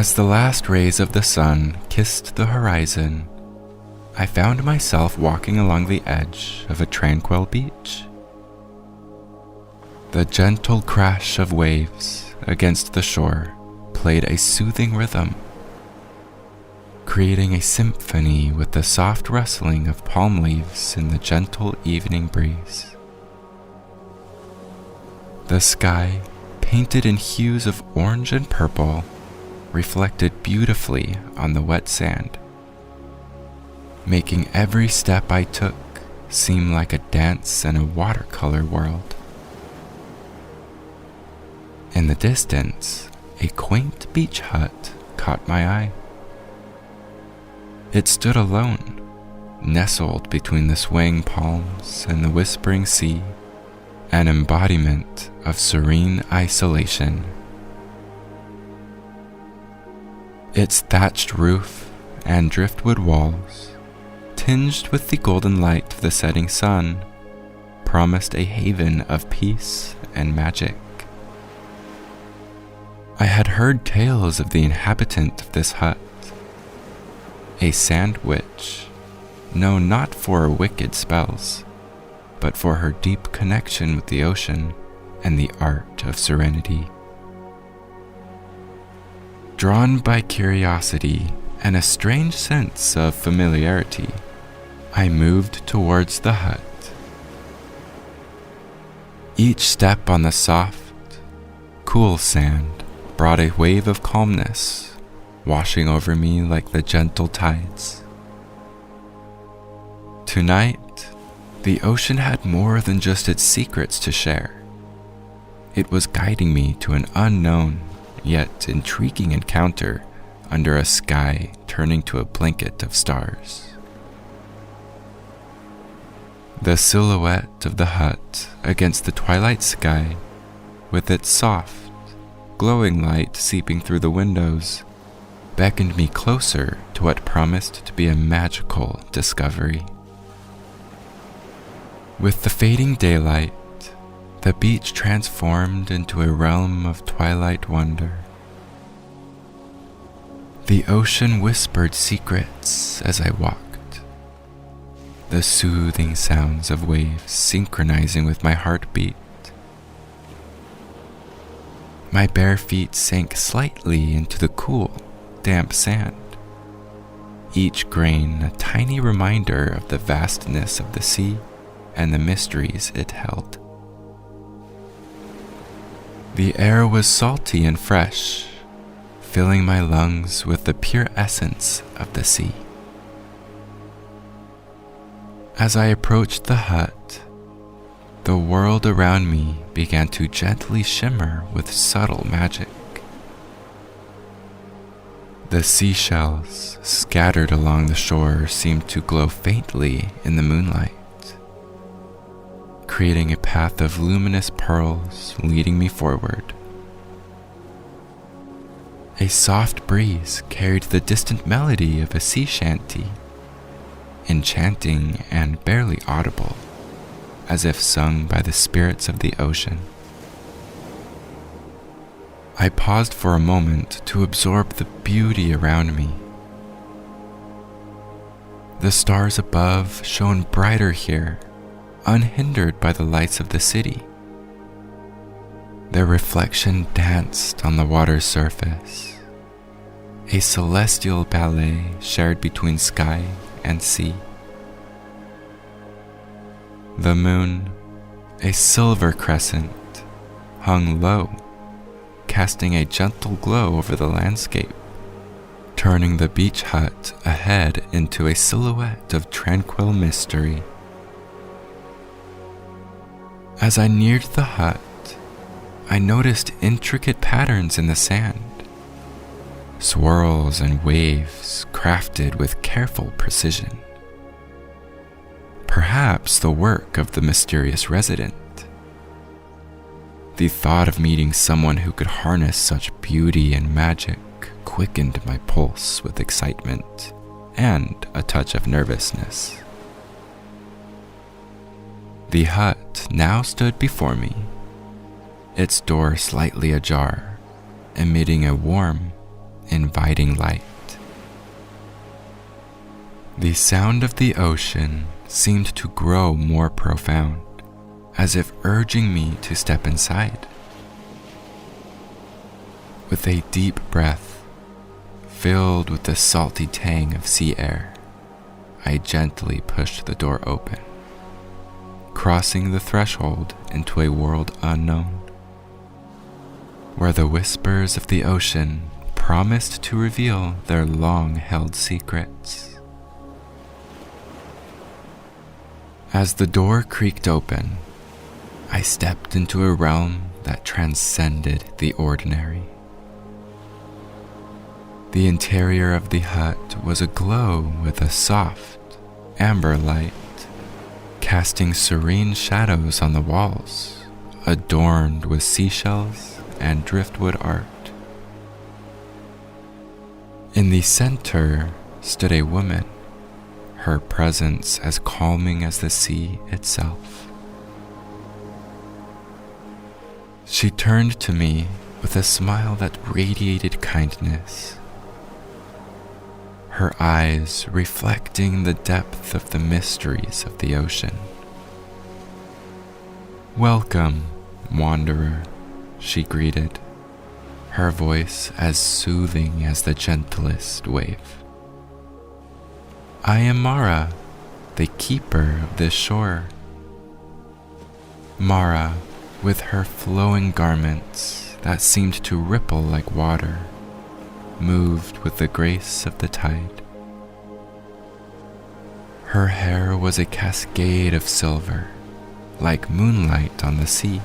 As the last rays of the sun kissed the horizon, I found myself walking along the edge of a tranquil beach. The gentle crash of waves against the shore played a soothing rhythm, creating a symphony with the soft rustling of palm leaves in the gentle evening breeze. The sky, painted in hues of orange and purple, reflected beautifully on the wet sand, making every step I took seem like a dance in a watercolor world. In the distance, a quaint beach hut caught my eye. It stood alone, nestled between the swaying palms and the whispering sea, an embodiment of serene isolation. Its thatched roof and driftwood walls, tinged with the golden light of the setting sun, promised a haven of peace and magic. I had heard tales of the inhabitant of this hut, a sand witch, known not for her wicked spells, but for her deep connection with the ocean and the art of serenity. Drawn by curiosity and a strange sense of familiarity, I moved towards the hut. Each step on the soft, cool sand brought a wave of calmness, washing over me like the gentle tides. Tonight, the ocean had more than just its secrets to share. It was guiding me to an unknown yet intriguing encounter under a sky turning to a blanket of stars. The silhouette of the hut against the twilight sky, with its soft, glowing light seeping through the windows, beckoned me closer to what promised to be a magical discovery. With the fading daylight, the beach transformed into a realm of twilight wonder. The ocean whispered secrets as I walked, the soothing sounds of waves synchronizing with my heartbeat. My bare feet sank slightly into the cool, damp sand, each grain a tiny reminder of the vastness of the sea and the mysteries it held. The air was salty and fresh, filling my lungs with the pure essence of the sea. As I approached the hut, the world around me began to gently shimmer with subtle magic. The seashells scattered along the shore seemed to glow faintly in the moonlight, creating a path of luminous pearls leading me forward. A soft breeze carried the distant melody of a sea shanty, enchanting and barely audible, as if sung by the spirits of the ocean. I paused for a moment to absorb the beauty around me. The stars above shone brighter here, unhindered by the lights of the city. Their reflection danced on the water's surface, a celestial ballet shared between sky and sea. The moon, a silver crescent, hung low, casting a gentle glow over the landscape, turning the beach hut ahead into a silhouette of tranquil mystery. As I neared the hut, I noticed intricate patterns in the sand, swirls and waves crafted with careful precision. Perhaps the work of the mysterious resident. The thought of meeting someone who could harness such beauty and magic quickened my pulse with excitement and a touch of nervousness. The hut now stood before me, its door slightly ajar, emitting a warm, inviting light. The sound of the ocean seemed to grow more profound, as if urging me to step inside. With a deep breath, filled with the salty tang of sea air, I gently pushed the door open, crossing the threshold into a world unknown, where the whispers of the ocean promised to reveal their long-held secrets. As the door creaked open, I stepped into a realm that transcended the ordinary. The interior of the hut was aglow with a soft, amber light, casting serene shadows on the walls, adorned with seashells and driftwood art. In the center stood a woman, her presence as calming as the sea itself. She turned to me with a smile that radiated kindness, her eyes reflecting the depth of the mysteries of the ocean. "Welcome, wanderer," she greeted, her voice as soothing as the gentlest wave. "I am Mara, the keeper of this shore." Mara, with her flowing garments that seemed to ripple like water, moved with the grace of the tide. Her hair was a cascade of silver, like moonlight on the sea.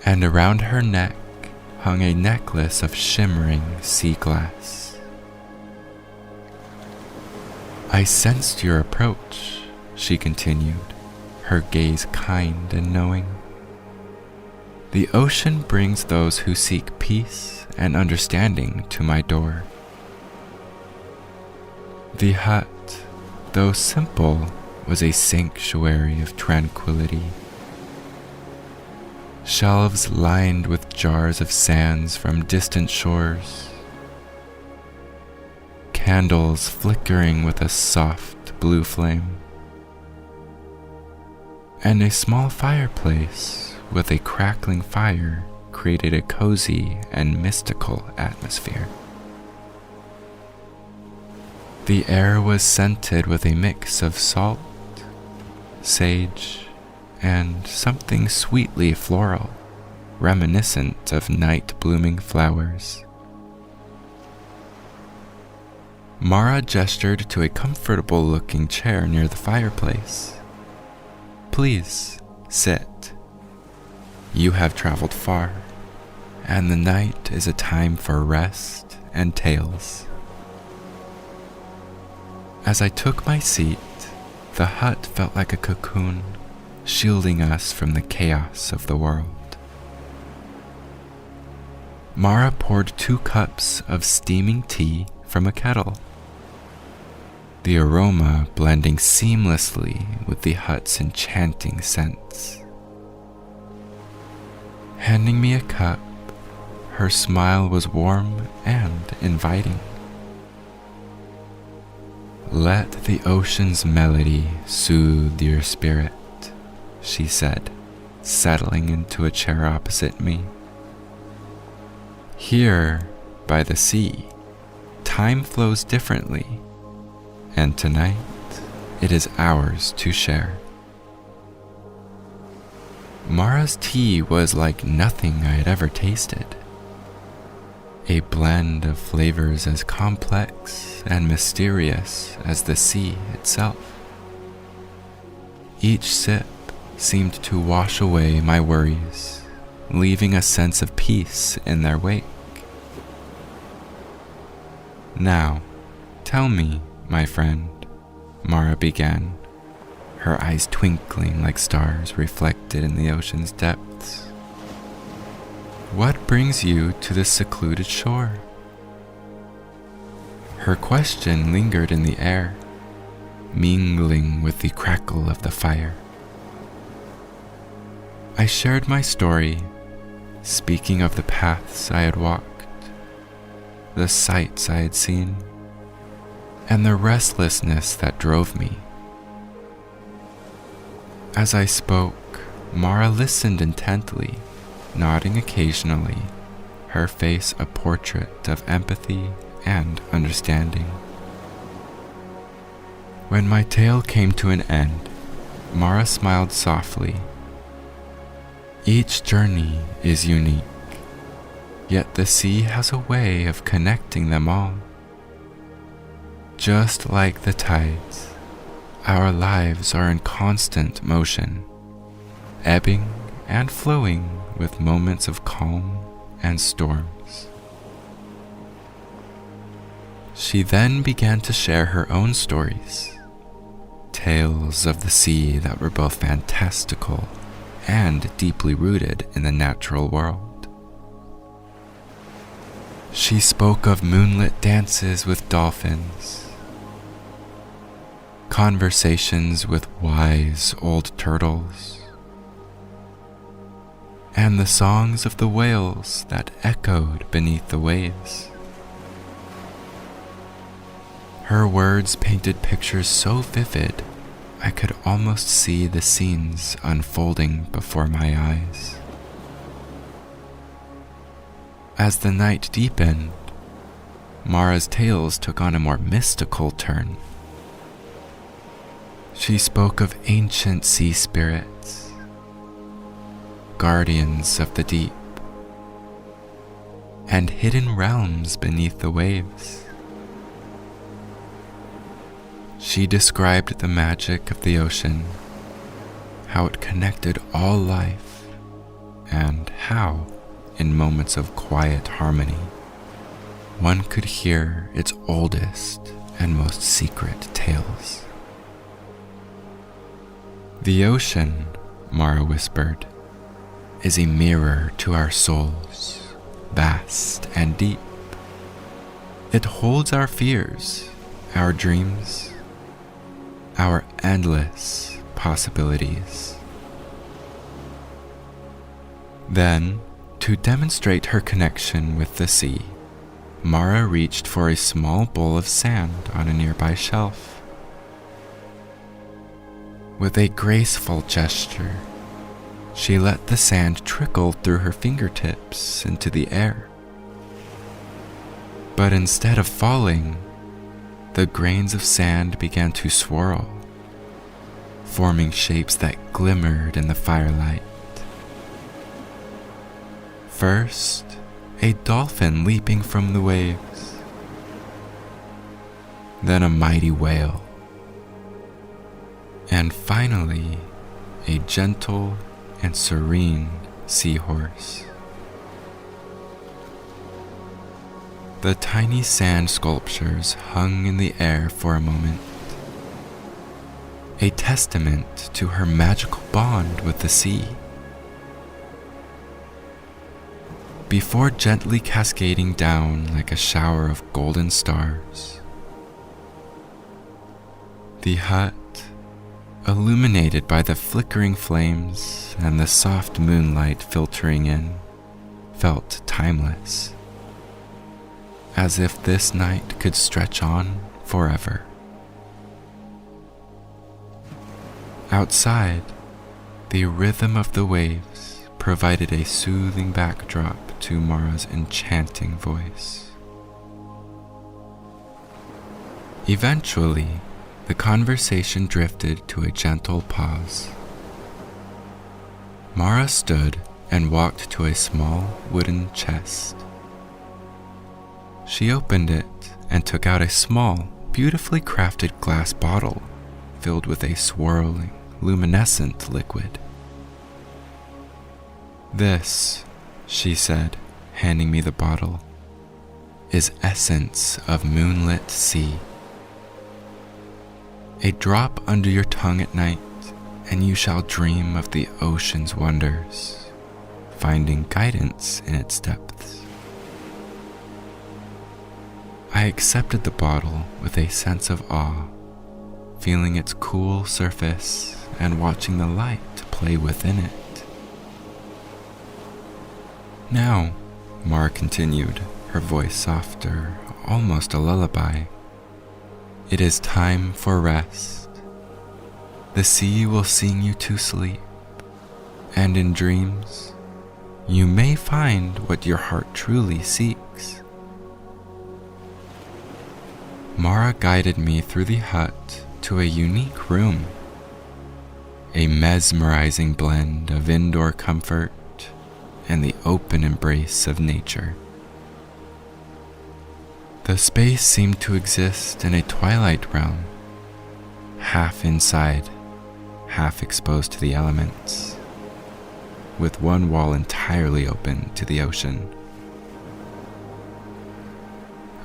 And around her neck hung a necklace of shimmering sea glass. "I sensed your approach," she continued, her gaze kind and knowing. "The ocean brings those who seek peace and understanding to my door." The hut, though simple, was a sanctuary of tranquility. Shelves lined with jars of sands from distant shores, candles flickering with a soft blue flame, and a small fireplace with a crackling fire created a cozy and mystical atmosphere. The air was scented with a mix of salt, sage, and something sweetly floral, reminiscent of night-blooming flowers. Mara gestured to a comfortable-looking chair near the fireplace. "Please, sit. You have traveled far, and the night is a time for rest and tales." As I took my seat, the hut felt like a cocoon, shielding us from the chaos of the world. Mara poured 2 cups of steaming tea from a kettle, the aroma blending seamlessly with the hut's enchanting scents. Handing me a cup, her smile was warm and inviting. "Let the ocean's melody soothe your spirit," she said, settling into a chair opposite me. "Here, by the sea, time flows differently, and tonight it is ours to share." Mara's tea was like nothing I had ever tasted, a blend of flavors as complex and mysterious as the sea itself. Each sip seemed to wash away my worries, leaving a sense of peace in their wake. "Now, tell me, my friend," Mara began, her eyes twinkling like stars reflected in the ocean's depths. "What brings you to this secluded shore?" Her question lingered in the air, mingling with the crackle of the fire. I shared my story, speaking of the paths I had walked the sights I had seen, and the restlessness that drove me. As I spoke, Mara listened intently, nodding occasionally, her face a portrait of empathy and understanding. When my tale came to an end, Mara smiled softly. Each journey is unique, yet the sea has a way of connecting them all. Just like the tides, our lives are in constant motion, ebbing and flowing with moments of calm and storms. She then began to share her own stories, tales of the sea that were both fantastical and deeply rooted in the natural world. She spoke of moonlit dances with dolphins, conversations with wise old turtles, and the songs of the whales that echoed beneath the waves. Her words painted pictures so vivid, I could almost see the scenes unfolding before my eyes. As the night deepened, Mara's tales took on a more mystical turn. She spoke of ancient sea spirits, guardians of the deep, and hidden realms beneath the waves. She described the magic of the ocean, how it connected all life, and how, in moments of quiet harmony, one could hear its oldest and most secret tales. The ocean, Mara whispered, is a mirror to our souls, vast and deep. It holds our fears, our dreams, our endless possibilities. Then, to demonstrate her connection with the sea, Mara reached for a small bowl of sand on a nearby shelf. With a graceful gesture, she let the sand trickle through her fingertips into the air. But instead of falling, the grains of sand began to swirl, forming shapes that glimmered in the firelight. First, a dolphin leaping from the waves, then a mighty whale, and finally, a gentle and serene seahorse. The tiny sand sculptures hung in the air for a moment, a testament to her magical bond with the sea. Before gently cascading down like a shower of golden stars, the hut, illuminated by the flickering flames and the soft moonlight filtering in, felt timeless, as if this night could stretch on forever. Outside, the rhythm of the waves provided a soothing backdrop to Mara's enchanting voice. Eventually, the conversation drifted to a gentle pause. Mara stood and walked to a small wooden chest. She opened it and took out a small, beautifully crafted glass bottle filled with a swirling, luminescent liquid. "This," she said, handing me the bottle, "is essence of moonlit sea. A drop under your tongue at night, and you shall dream of the ocean's wonders, finding guidance in its depths." I accepted the bottle with a sense of awe, feeling its cool surface and watching the light play within it. "Now," Mara continued, her voice softer, almost a lullaby. It is time for rest. The sea will sing you to sleep, and in dreams, you may find what your heart truly seeks. Mara guided me through the hut to a unique room, a mesmerizing blend of indoor comfort and the open embrace of nature. The space seemed to exist in a twilight realm, half inside, half exposed to the elements, with one wall entirely open to the ocean.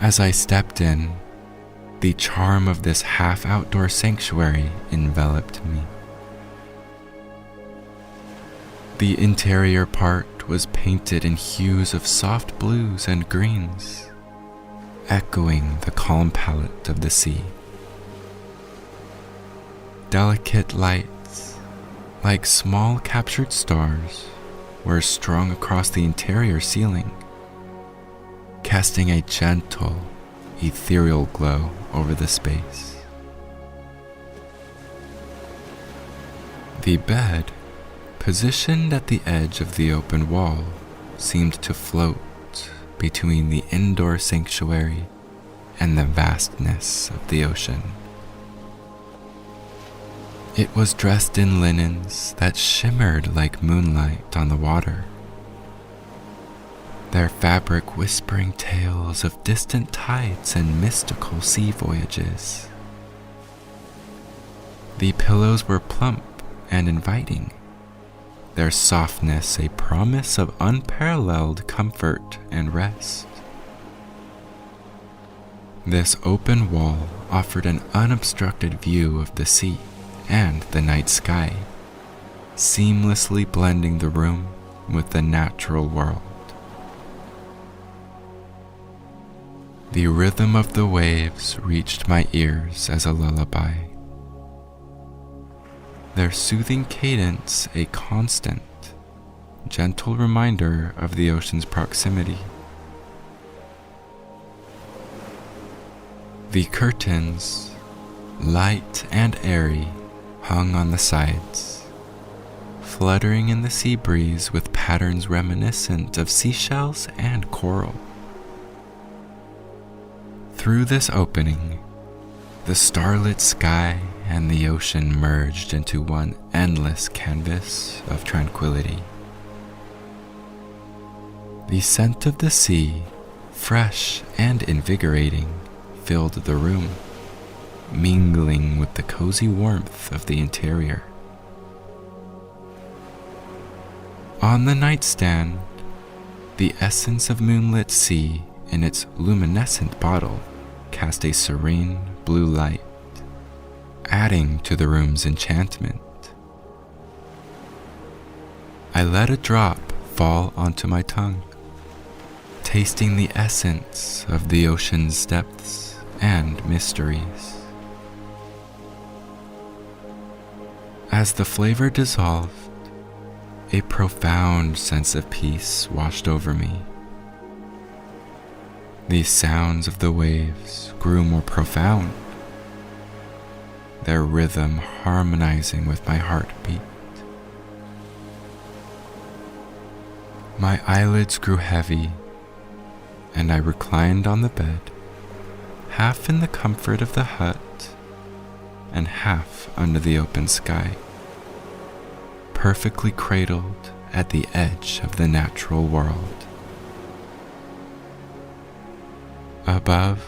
As I stepped in, the charm of this half-outdoor sanctuary enveloped me. The interior part was painted in hues of soft blues and greens, echoing the calm palette of the sea. Delicate lights, like small captured stars, were strung across the interior ceiling, casting a gentle, ethereal glow over the space. The bed, positioned at the edge of the open wall, seemed to float between the indoor sanctuary and the vastness of the ocean. It was dressed in linens that shimmered like moonlight on the water, their fabric whispering tales of distant tides and mystical sea voyages. The pillows were plump and inviting, their softness a promise of unparalleled comfort and rest. This open wall offered an unobstructed view of the sea and the night sky, seamlessly blending the room with the natural world. The rhythm of the waves reached my ears as a lullaby, their soothing cadence a constant, gentle reminder of the ocean's proximity. The curtains, light and airy, hung on the sides, fluttering in the sea breeze with patterns reminiscent of seashells and coral. Through this opening, the starlit sky and the ocean merged into one endless canvas of tranquility. The scent of the sea, fresh and invigorating, filled the room, mingling with the cozy warmth of the interior. On the nightstand, the essence of moonlit sea in its luminescent bottle cast a serene blue light, adding to the room's enchantment. I let a drop fall onto my tongue, tasting the essence of the ocean's depths and mysteries. As the flavor dissolved, a profound sense of peace washed over me. The sounds of the waves grew more profound, their rhythm harmonizing with my heartbeat. My eyelids grew heavy, and I reclined on the bed, half in the comfort of the hut and half under the open sky, perfectly cradled at the edge of the natural world. Above,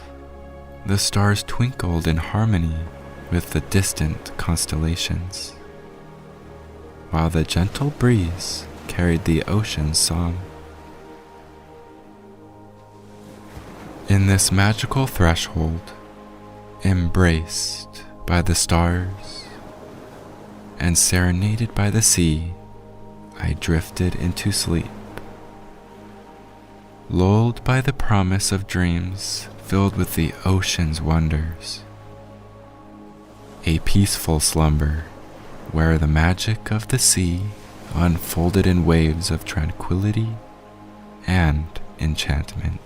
the stars twinkled in harmony with the distant constellations, while the gentle breeze carried the ocean's song. In this magical threshold, embraced by the stars and serenaded by the sea, I drifted into sleep, lulled by the promise of dreams filled with the ocean's wonders. A peaceful slumber where the magic of the sea unfolded in waves of tranquility and enchantment.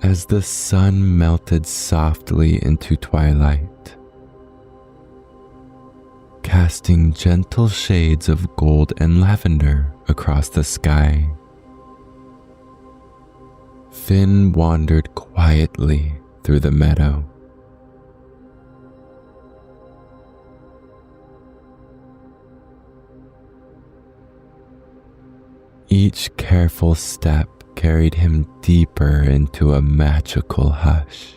As the sun melted softly into twilight, casting gentle shades of gold and lavender across the sky, Finn wandered quietly through the meadow. Each careful step carried him deeper into a magical hush.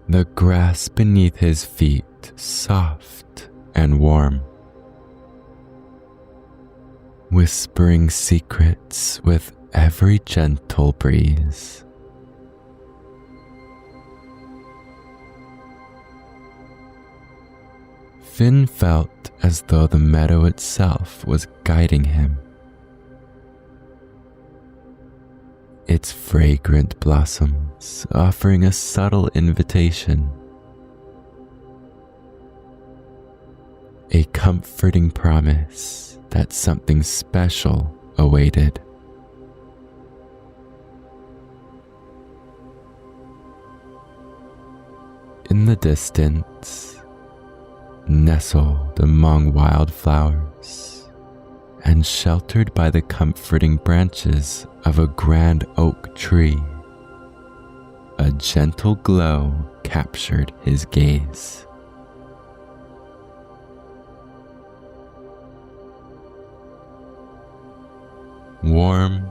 The grass beneath his feet soft and warm, whispering secrets with every gentle breeze. Finn felt as though the meadow itself was guiding him. Its fragrant blossoms offering a subtle invitation, a comforting promise that something special awaited. In the distance, nestled among wildflowers and sheltered by the comforting branches of a grand oak tree, a gentle glow captured his gaze. Warm,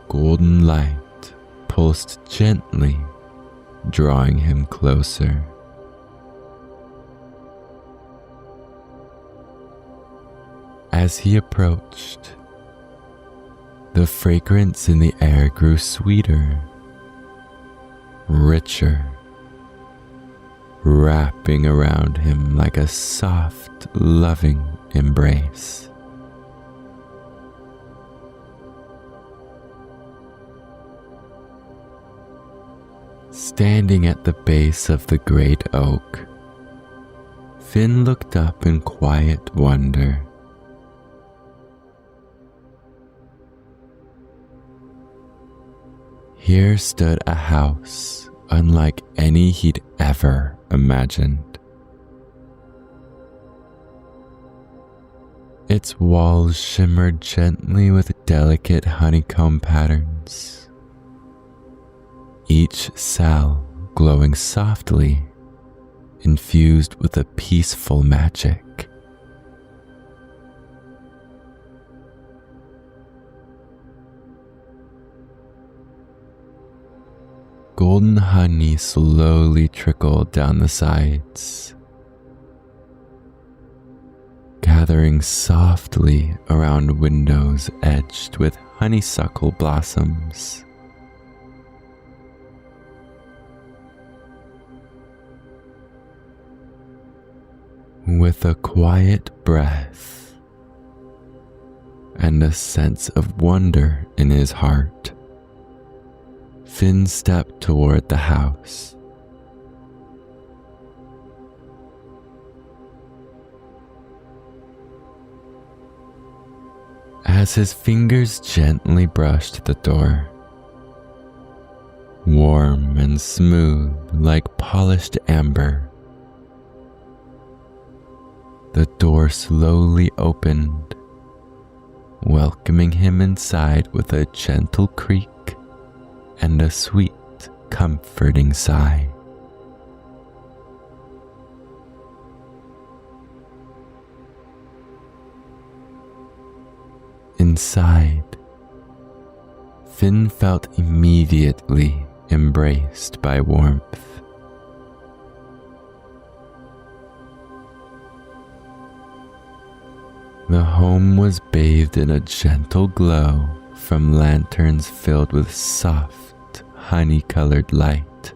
golden light pulsed gently, drawing him closer. As he approached, the fragrance in the air grew sweeter, richer, wrapping around him like a soft, loving embrace. Standing at the base of the great oak, Finn looked up in quiet wonder. Here stood a house unlike any he'd ever imagined. Its walls shimmered gently with delicate honeycomb patterns, each cell glowing softly, infused with a peaceful magic. Golden honey slowly trickled down the sides, gathering softly around windows edged with honeysuckle blossoms. With a quiet breath and a sense of wonder in his heart, Finn stepped toward the house. As his fingers gently brushed the door, warm and smooth like polished amber, the door slowly opened, welcoming him inside with a gentle creak and a sweet, comforting sigh. Inside, Finn felt immediately embraced by warmth. The home was bathed in a gentle glow from lanterns filled with soft, honey-colored light,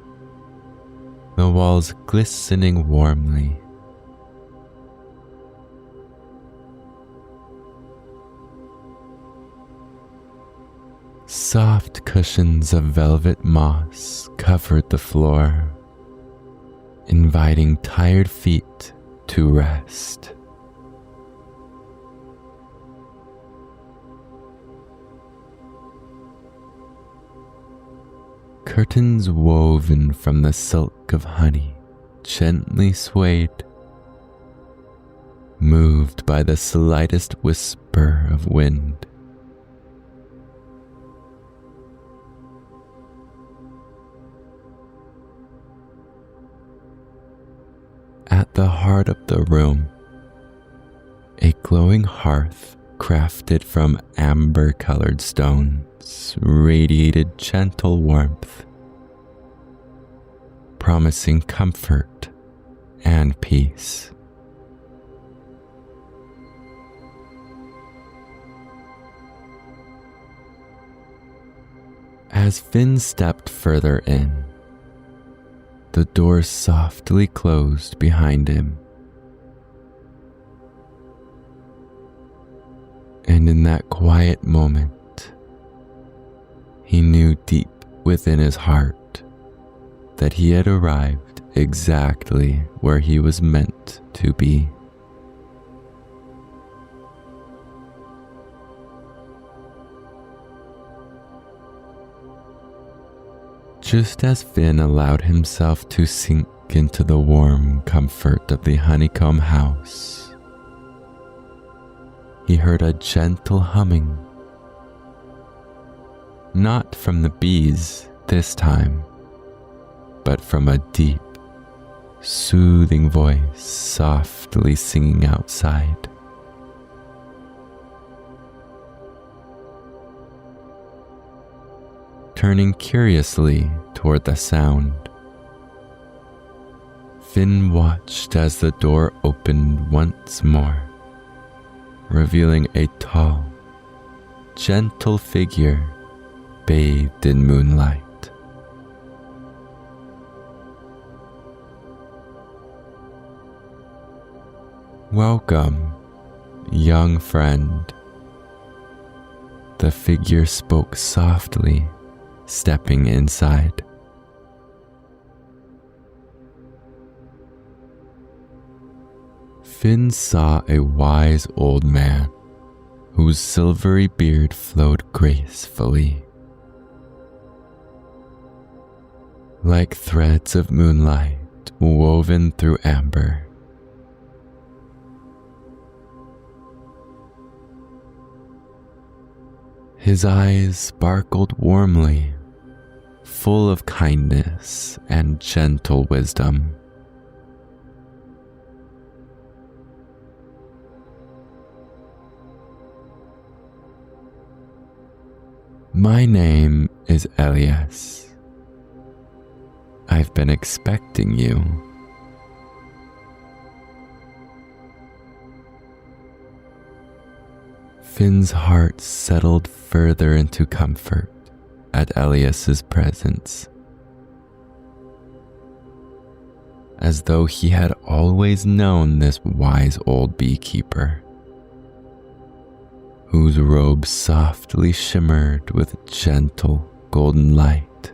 the walls glistening warmly. Soft cushions of velvet moss covered the floor, inviting tired feet to rest. Curtains woven from the silk of honey gently swayed, moved by the slightest whisper of wind. At the heart of the room, a glowing hearth crafted from amber-colored stones radiated gentle warmth, promising comfort and peace. As Finn stepped further in, the door softly closed behind him. And in that quiet moment, he knew deep within his heart that he had arrived exactly where he was meant to be. Just as Finn allowed himself to sink into the warm comfort of the honeycomb house, he heard a gentle humming. Not from the bees this time, but from a deep, soothing voice softly singing outside. Turning curiously toward the sound, Finn watched as the door opened once more, revealing a tall, gentle figure bathed in moonlight. "Welcome, young friend," the figure spoke softly, stepping inside. Finn saw a wise old man whose silvery beard flowed gracefully, like threads of moonlight woven through amber. His eyes sparkled warmly, full of kindness and gentle wisdom. "My name is Elias. I've been expecting you." Finn's heart settled further into comfort at Elias's presence, as though he had always known this wise old beekeeper, whose robe softly shimmered with gentle golden light.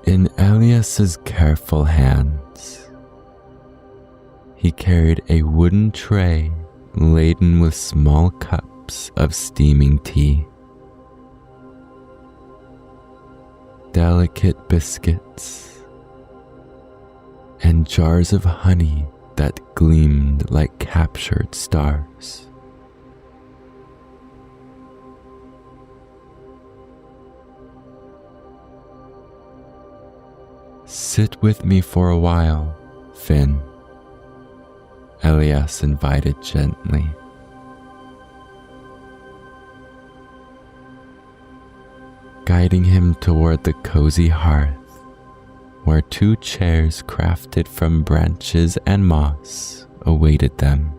In Elias's careful hands, he carried a wooden tray laden with small cups of steaming tea, delicate biscuits, and jars of honey that gleamed like captured stars. "Sit with me for a while, Finn," Elias invited gently. Guiding him toward the cozy hearth, where two chairs crafted from branches and moss awaited them.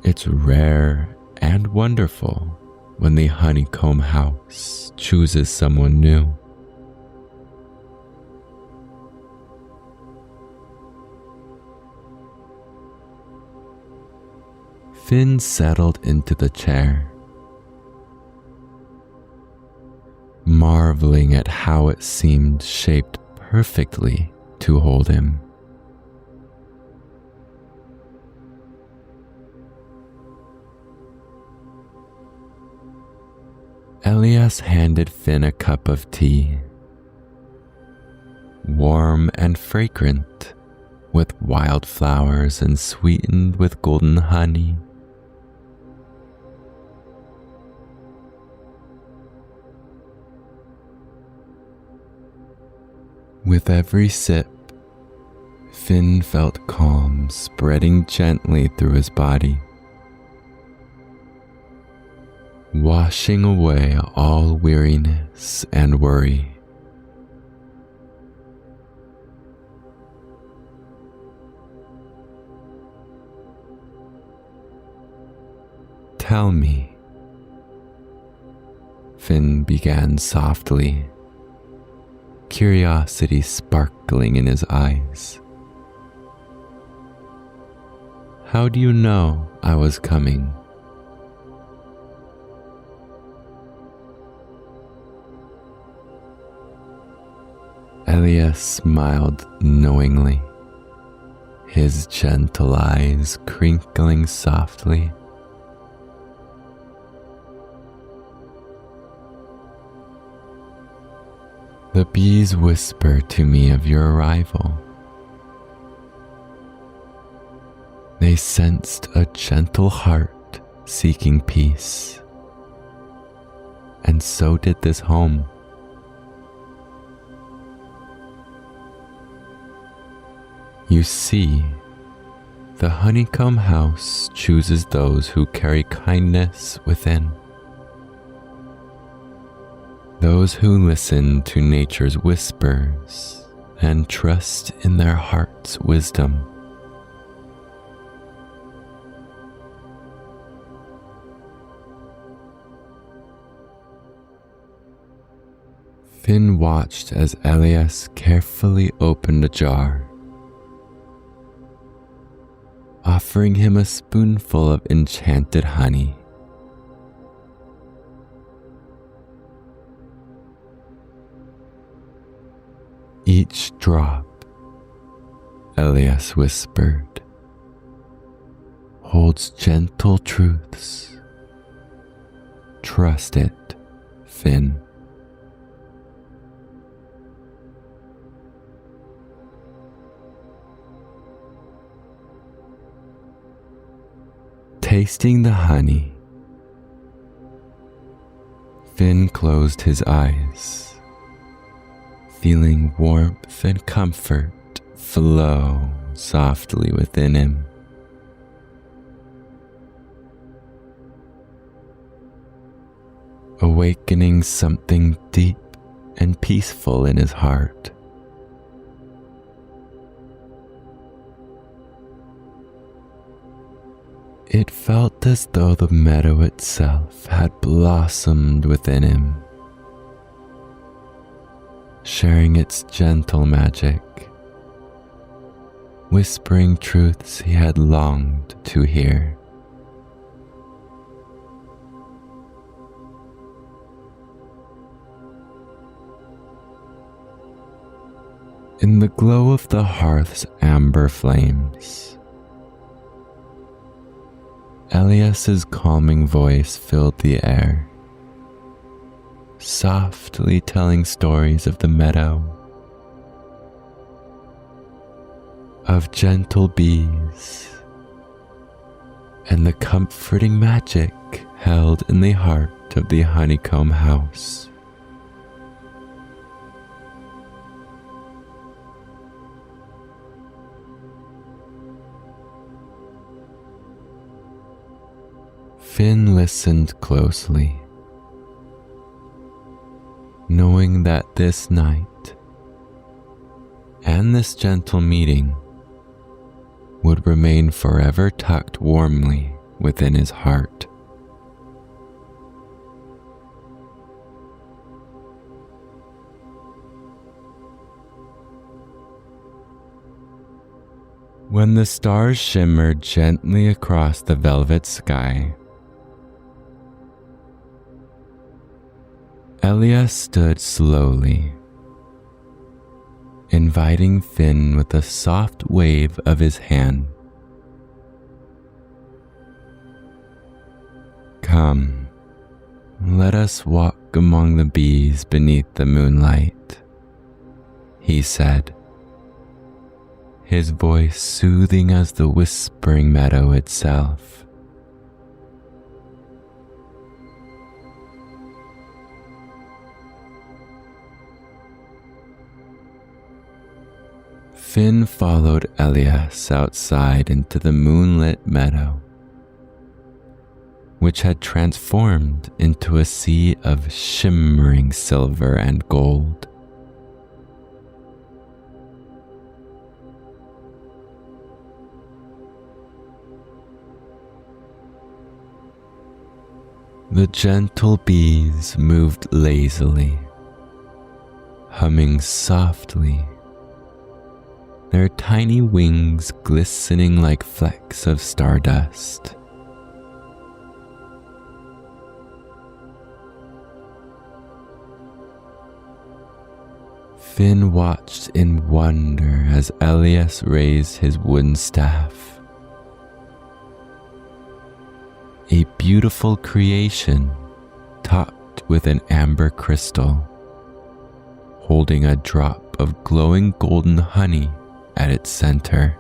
It's rare and wonderful when the honeycomb house chooses someone new. Finn settled into the chair, marveling at how it seemed shaped perfectly to hold him. Elias handed Finn a cup of tea, warm and fragrant, with wildflowers and sweetened with golden honey. With every sip, Finn felt calm spreading gently through his body, washing away all weariness and worry. "Tell me," Finn began softly, curiosity sparkling in his eyes. "How do you know I was coming?" Elias smiled knowingly, his gentle eyes crinkling softly. "The bees whisper to me of your arrival. They sensed a gentle heart seeking peace, and so did this home. You see, the honeycomb house chooses those who carry kindness within. Those who listen to nature's whispers and trust in their heart's wisdom. Finn watched as Elias carefully opened a jar, offering him a spoonful of enchanted honey. "Each drop," Elias whispered, "holds gentle truths. Trust it, Finn." Tasting the honey, Finn closed his eyes, feeling warmth and comfort flow softly within him. Awakening something deep and peaceful in his heart. It felt as though the meadow itself had blossomed within him, sharing its gentle magic, whispering truths he had longed to hear. In the glow of the hearth's amber flames, Elias's calming voice filled the air, softly telling stories of the meadow, of gentle bees, and the comforting magic held in the heart of the honeycomb house. Finn listened closely, knowing that this night and this gentle meeting would remain forever tucked warmly within his heart. When the stars shimmered gently across the velvet sky, Elias stood slowly, inviting Finn with a soft wave of his hand. "Come, let us walk among the bees beneath the moonlight, he said, his voice soothing as the whispering meadow itself. Finn followed Elias outside into the moonlit meadow, which had transformed into a sea of shimmering silver and gold. The gentle bees moved lazily, humming softly, their tiny wings glistening like flecks of stardust. Finn watched in wonder as Elias raised his wooden staff, a beautiful creation topped with an amber crystal, holding a drop of glowing golden honey at its center.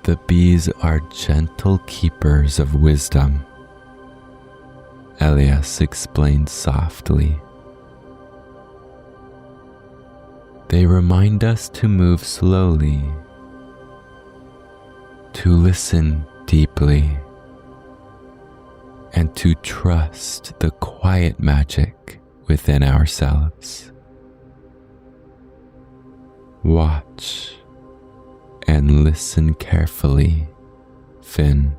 The bees are gentle keepers of wisdom, Elias explained softly. They remind us to move slowly, to listen deeply, and to trust the quiet magic within ourselves. Watch and listen carefully, Finn.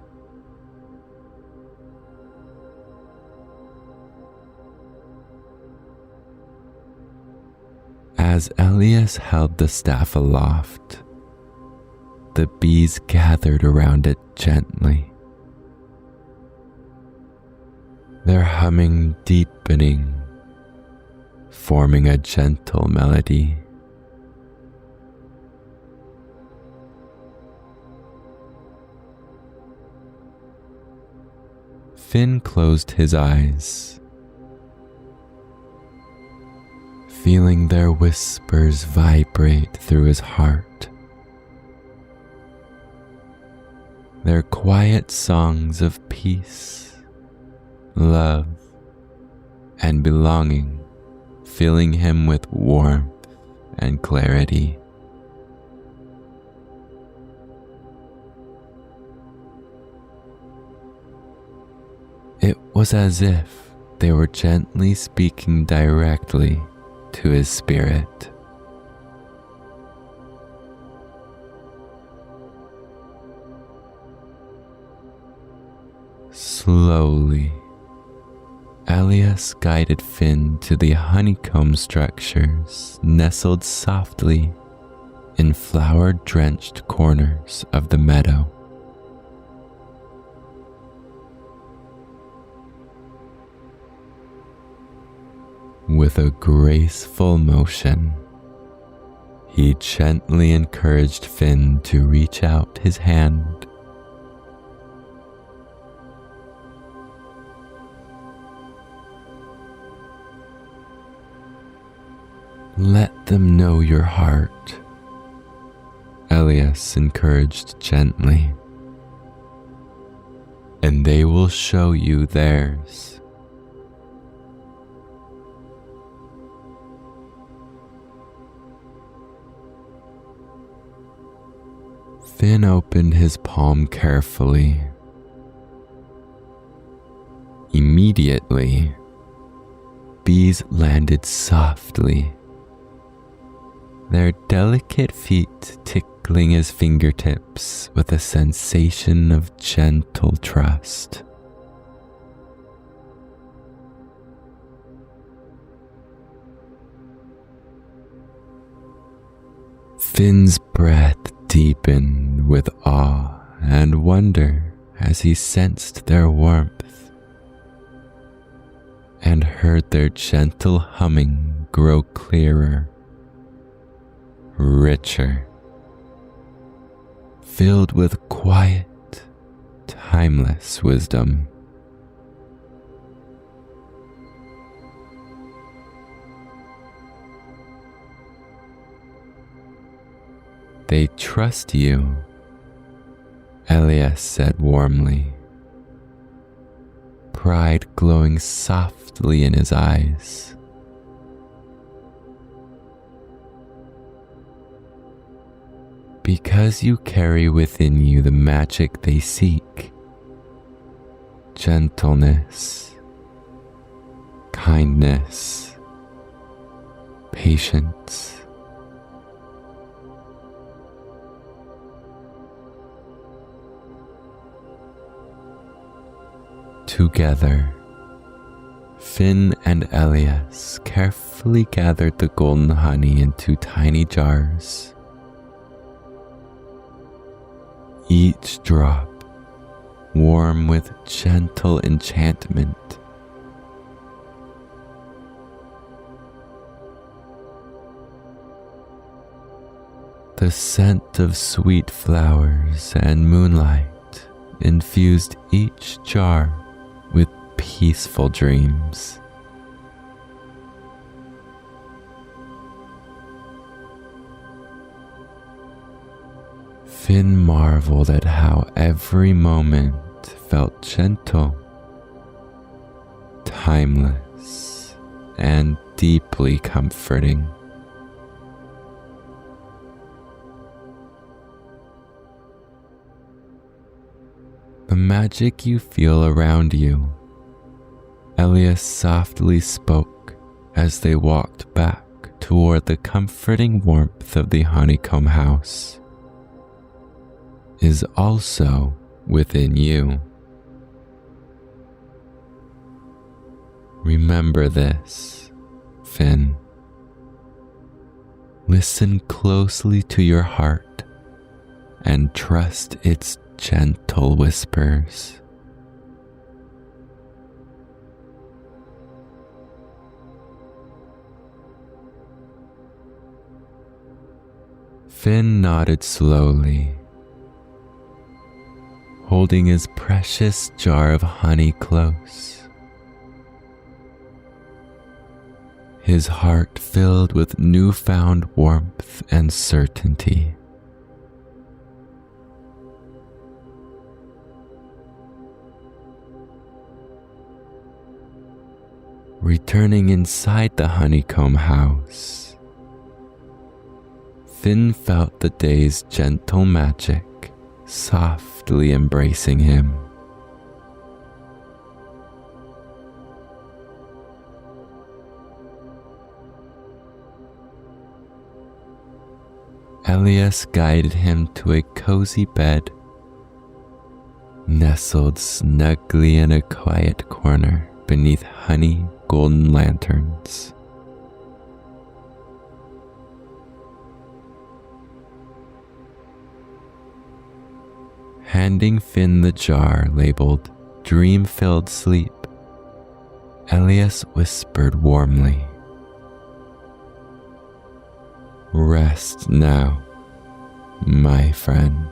As Elias held the staff aloft, the bees gathered around it gently, their humming deepening, forming a gentle melody. Finn closed his eyes, feeling their whispers vibrate through his heart, their quiet songs of peace, love, and belonging, filling him with warmth and clarity. It was as if they were gently speaking directly to his spirit. Slowly, Elias guided Finn to the honeycomb structures nestled softly in flower-drenched corners of the meadow. With a graceful motion, he gently encouraged Finn to reach out his hand. Let them know your heart, Elias encouraged gently, and they will show you theirs. Finn opened his palm carefully. Immediately, bees landed softly, their delicate feet tickling his fingertips with a sensation of gentle trust. Finn's breath deepened with awe and wonder as he sensed their warmth and heard their gentle humming grow clearer, richer, filled with quiet, timeless wisdom. They trust you, Elias said warmly, pride glowing softly in his eyes. Because you carry within you the magic they seek, gentleness, kindness, patience. Together, Finn and Elias carefully gathered the golden honey into tiny jars. Each drop warm with gentle enchantment. The scent of sweet flowers and moonlight infused each jar with peaceful dreams. Finn marveled at how every moment felt gentle, timeless, and deeply comforting. The magic you feel around you, Elias softly spoke as they walked back toward the comforting warmth of the honeycomb house, is also within you. Remember this, Finn. Listen closely to your heart and trust its gentle whispers. Finn nodded slowly, holding his precious jar of honey close, his heart filled with newfound warmth and certainty. Returning inside the honeycomb house, Finn felt the day's gentle magic softly embracing him. Elias guided him to a cozy bed, nestled snugly in a quiet corner beneath honey golden lanterns. Handing Finn the jar labeled Dream-Filled Sleep, Elias whispered warmly, "Rest now, my friend."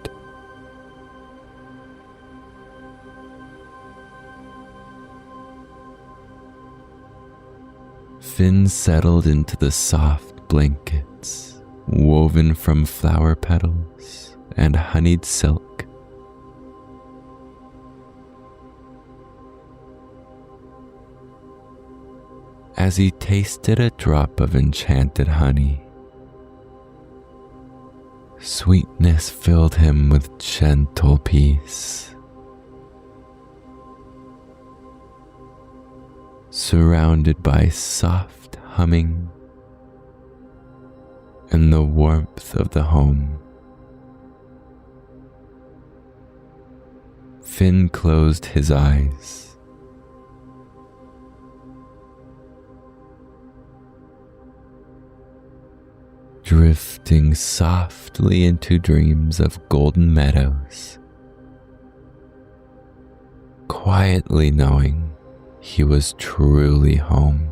Finn settled into the soft blankets woven from flower petals and honeyed silk. As he tasted a drop of enchanted honey, sweetness filled him with gentle peace. Surrounded by soft humming and the warmth of the home, Finn closed his eyes. Drifting softly into dreams of golden meadows, quietly knowing he was truly home.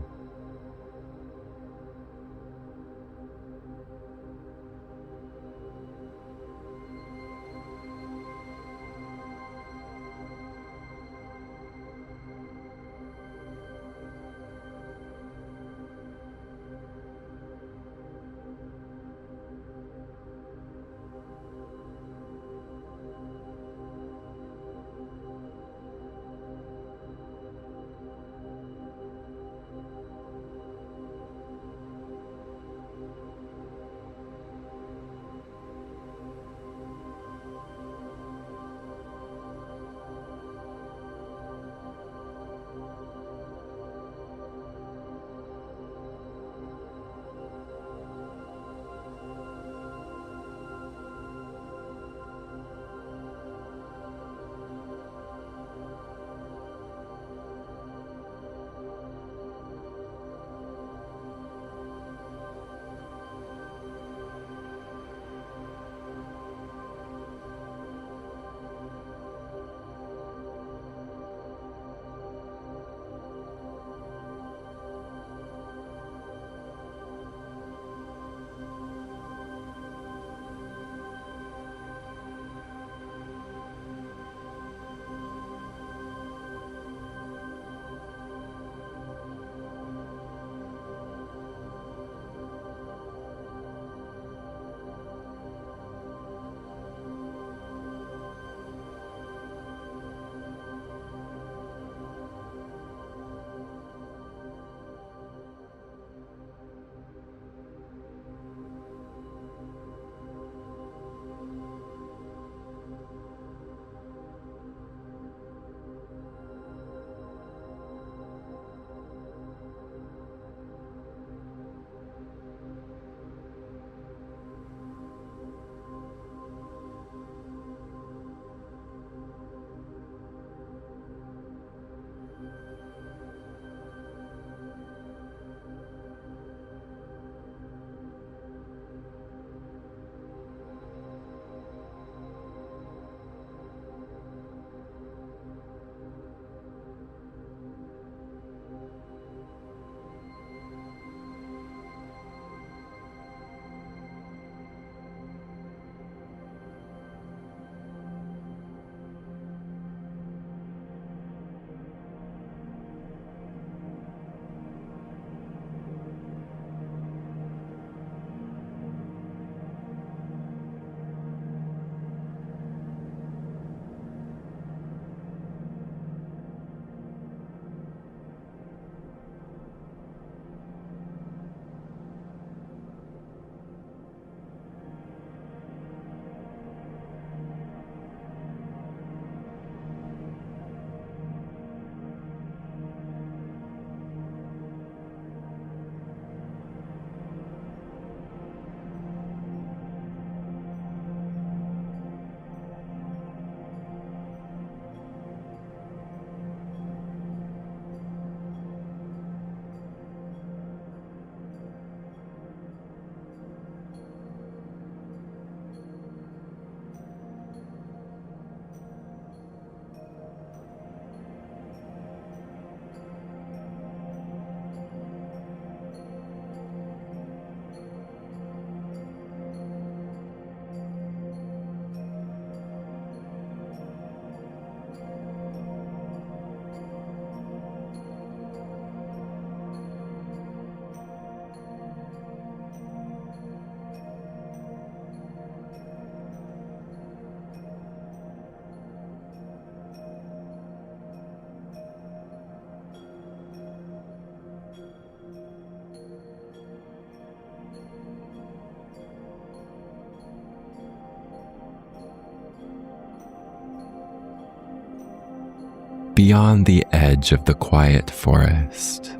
beyond the edge of the quiet forest,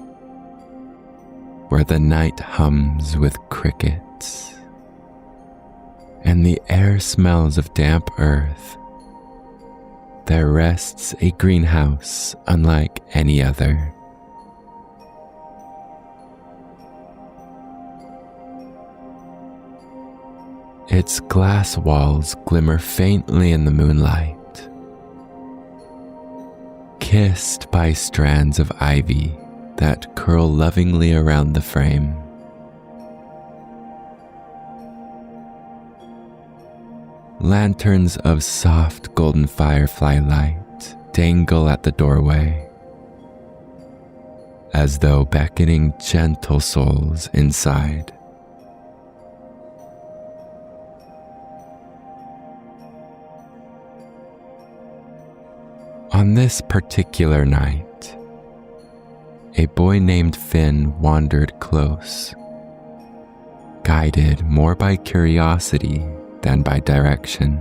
where the night hums with crickets and the air smells of damp earth, there rests a greenhouse unlike any other. Its glass walls glimmer faintly in the moonlight, kissed by strands of ivy that curl lovingly around the frame. Lanterns of soft golden firefly light dangle at the doorway, as though beckoning gentle souls inside. On this particular night, a boy named Finn wandered close, guided more by curiosity than by direction.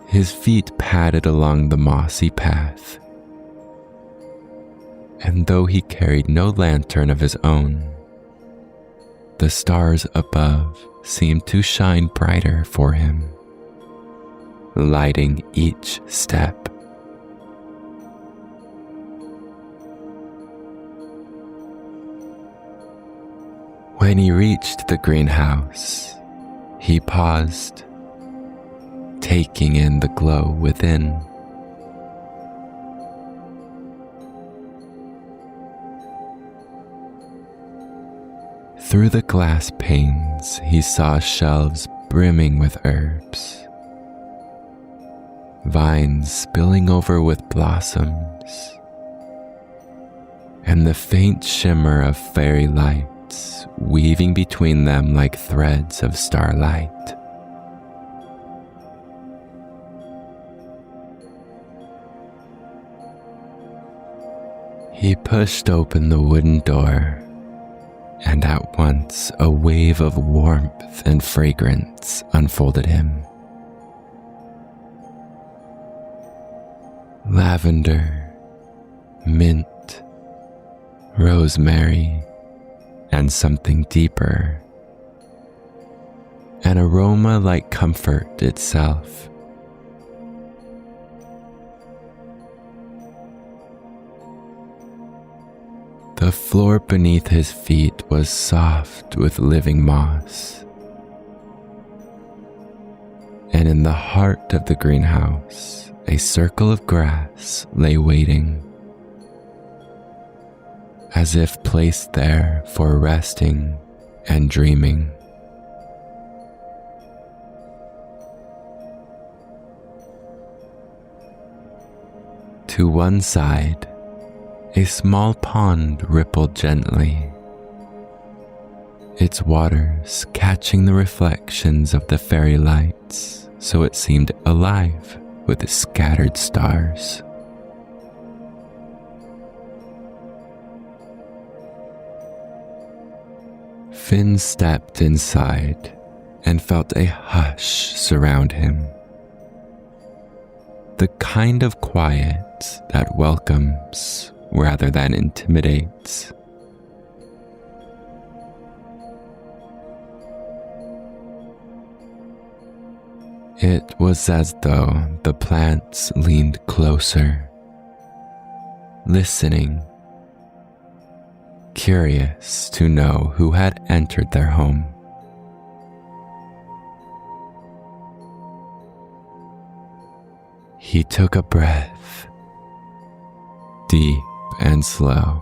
His feet padded along the mossy path, and though he carried no lantern of his own, the stars above seemed to shine brighter for him, lighting each step. When he reached the greenhouse, he paused, taking in the glow within. Through the glass panes, he saw shelves brimming with herbs, vines spilling over with blossoms, and the faint shimmer of fairy lights weaving between them like threads of starlight. He pushed open the wooden door, and at once a wave of warmth and fragrance unfolded him. Lavender, mint, rosemary, and something deeper, an aroma like comfort itself. The floor beneath his feet was soft with living moss, and in the heart of the greenhouse, a circle of grass lay waiting, as if placed there for resting and dreaming. To one side, a small pond rippled gently, its waters catching the reflections of the fairy lights so it seemed alive with the scattered stars. Finn stepped inside and felt a hush surround him, the kind of quiet that welcomes rather than intimidates. It was as though the plants leaned closer, listening, curious to know who had entered their home. He took a breath, deep and slow,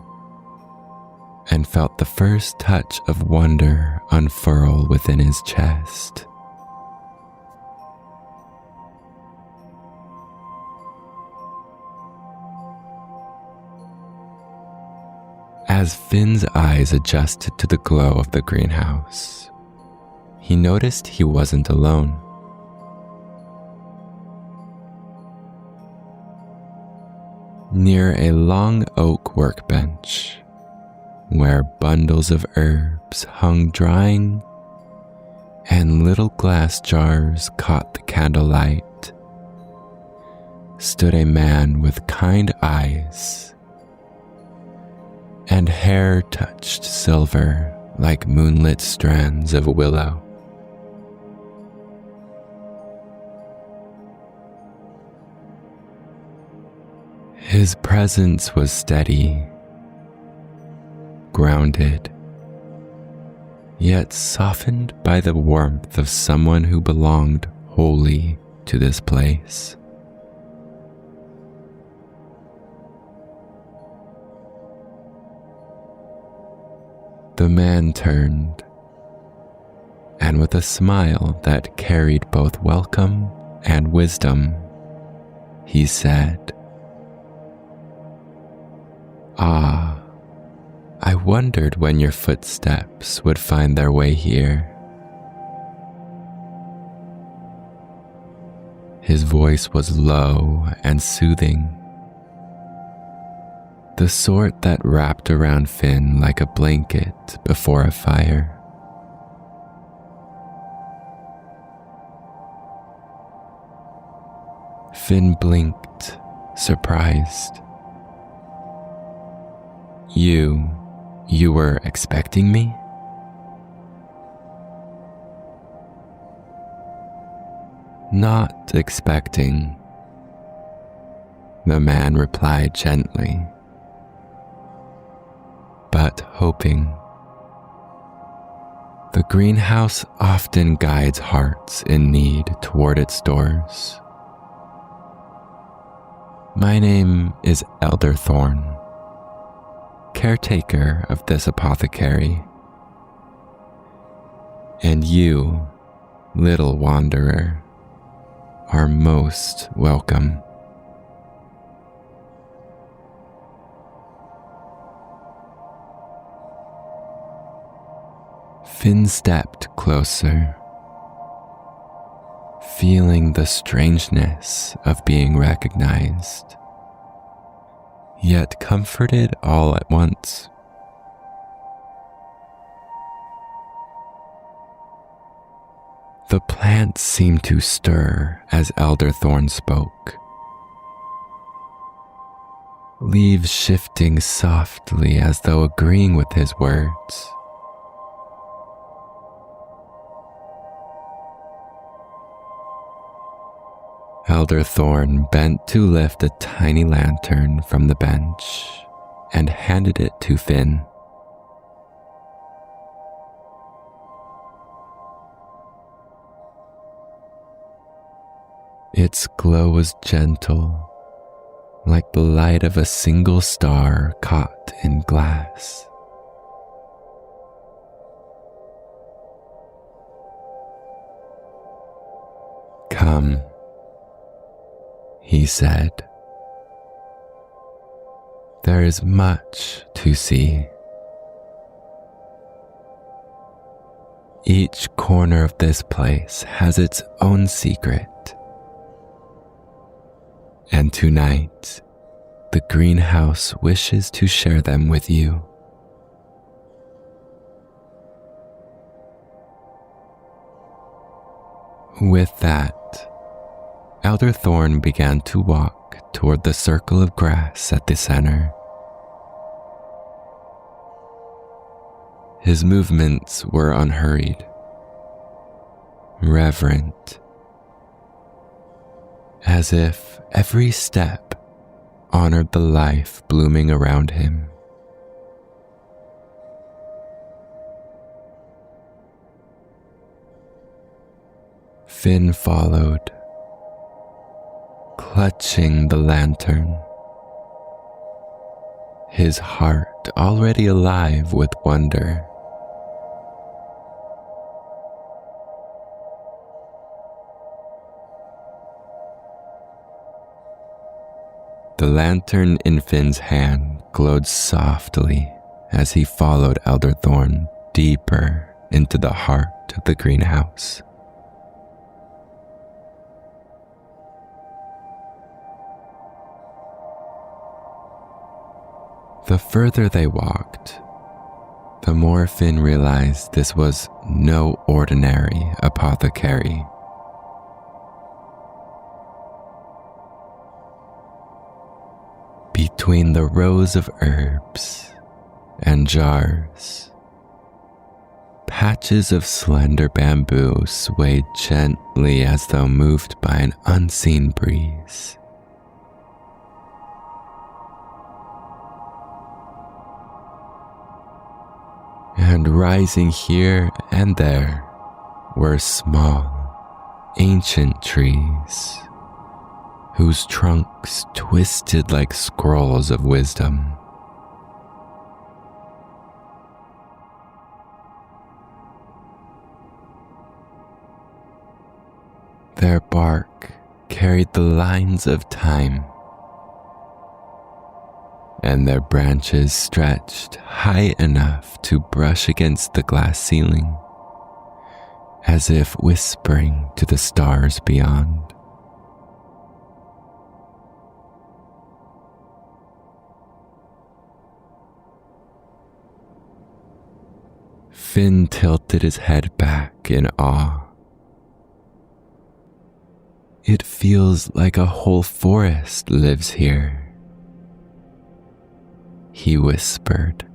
and felt the first touch of wonder unfurl within his chest. As Finn's eyes adjusted to the glow of the greenhouse, he noticed he wasn't alone. Near a long oak workbench, where bundles of herbs hung drying, and little glass jars caught the candlelight, stood a man with kind eyes and hair touched silver like moonlit strands of willow. His presence was steady, grounded, yet softened by the warmth of someone who belonged wholly to this place. The man turned, and with a smile that carried both welcome and wisdom, he said, "Ah, I wondered when your footsteps would find their way here." His voice was low and soothing, the sort that wrapped around Finn like a blanket before a fire. Finn blinked, surprised. You were expecting me?" "Not expecting," the man replied gently, "but hoping. The greenhouse often guides hearts in need toward its doors. My name is Elderthorn, caretaker of this apothecary. And you, little wanderer, are most welcome." Finn stepped closer, feeling the strangeness of being recognized, yet comforted all at once. The plants seemed to stir as Elderthorn spoke, leaves shifting softly as though agreeing with his words. Elderthorn bent to lift a tiny lantern from the bench and handed it to Finn. Its glow was gentle, like the light of a single star caught in glass. "Come," he said. "There is much to see. Each corner of this place has its own secret. And tonight, the greenhouse wishes to share them with you." With that, Elderthorn began to walk toward the circle of grass at the center. His movements were unhurried, reverent, as if every step honored the life blooming around him. Finn followed, clutching the lantern, his heart already alive with wonder. The lantern in Finn's hand glowed softly as he followed Elderthorn deeper into the heart of the greenhouse. The further they walked, the more Finn realized this was no ordinary apothecary. Between the rows of herbs and jars, patches of slender bamboo swayed gently as though moved by an unseen breeze. And rising here and there were small, ancient trees, whose trunks twisted like scrolls of wisdom. Their bark carried the lines of time, and their branches stretched high enough to brush against the glass ceiling, as if whispering to the stars beyond. Finn tilted his head back in awe. It feels like a whole forest lives here, he whispered.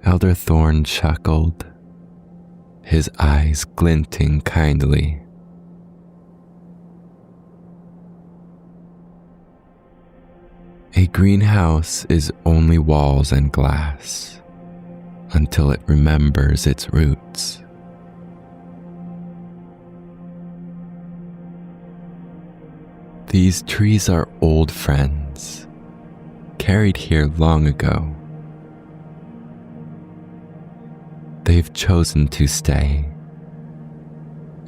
Elder Thorn chuckled, his eyes glinting kindly. A greenhouse is only walls and glass until it remembers its roots. These trees are old friends, carried here long ago. They've chosen to stay,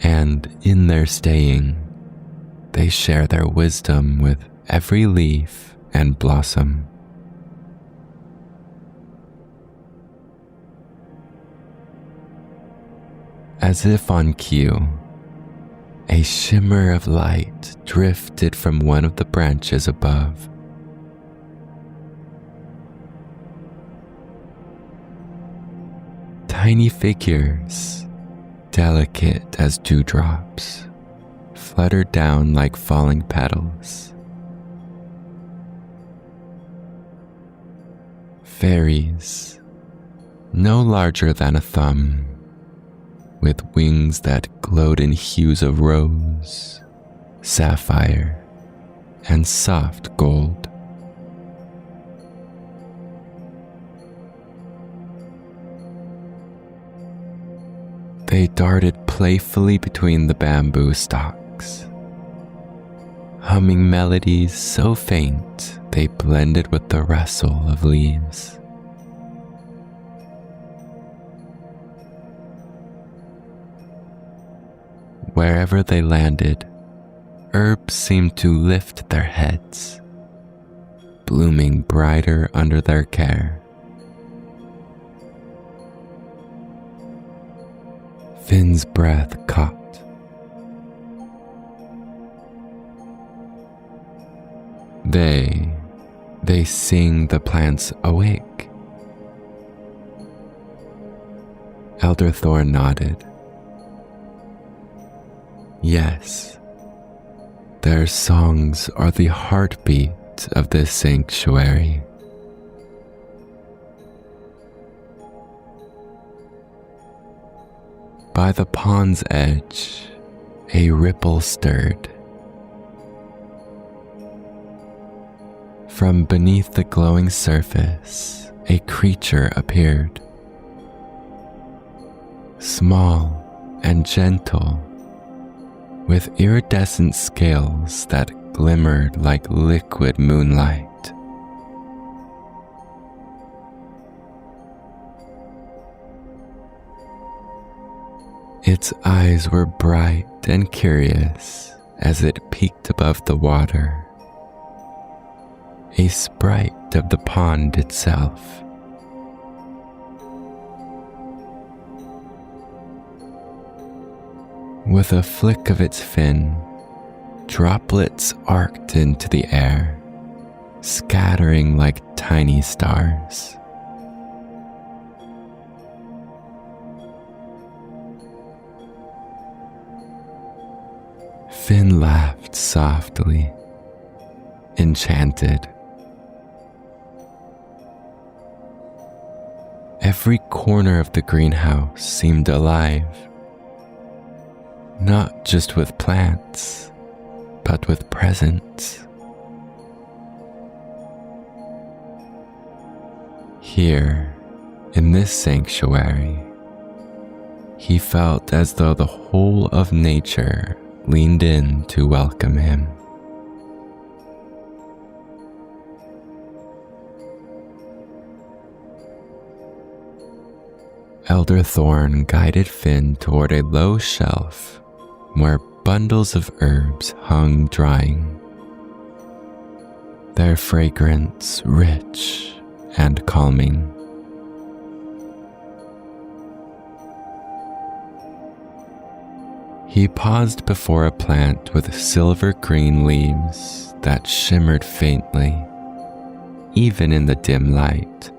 and in their staying, they share their wisdom with every leaf and blossom. As if on cue, a shimmer of light drifted from one of the branches above. Tiny figures, delicate as dewdrops, fluttered down like falling petals. Fairies, no larger than a thumb, with wings that glowed in hues of rose, sapphire, and soft gold. They darted playfully between the bamboo stalks, humming melodies so faint they blended with the rustle of leaves. Wherever they landed, herbs seemed to lift their heads, blooming brighter under their care. Finn's breath caught. They sing the plants awake. Elder Thorn nodded. Yes, their songs are the heartbeat of this sanctuary. By the pond's edge, a ripple stirred. From beneath the glowing surface, a creature appeared. Small and gentle, with iridescent scales that glimmered like liquid moonlight. Its eyes were bright and curious as it peeked above the water. A sprite of the pond itself. With a flick of its fin, droplets arced into the air, scattering like tiny stars. Finn laughed softly, enchanted. Every corner of the greenhouse seemed alive, not just with plants, but with presents. Here, in this sanctuary, he felt as though the whole of nature leaned in to welcome him. Elder Thorn guided Finn toward a low shelf where bundles of herbs hung drying, their fragrance rich and calming. He paused before a plant with silver green leaves that shimmered faintly, even in the dim light.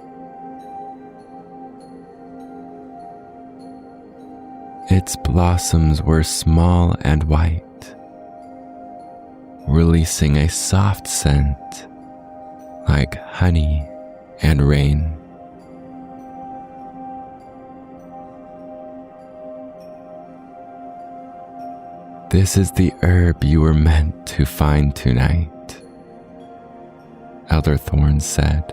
Its blossoms were small and white, releasing a soft scent like honey and rain. "This is the herb you were meant to find tonight," Elder Thorn said,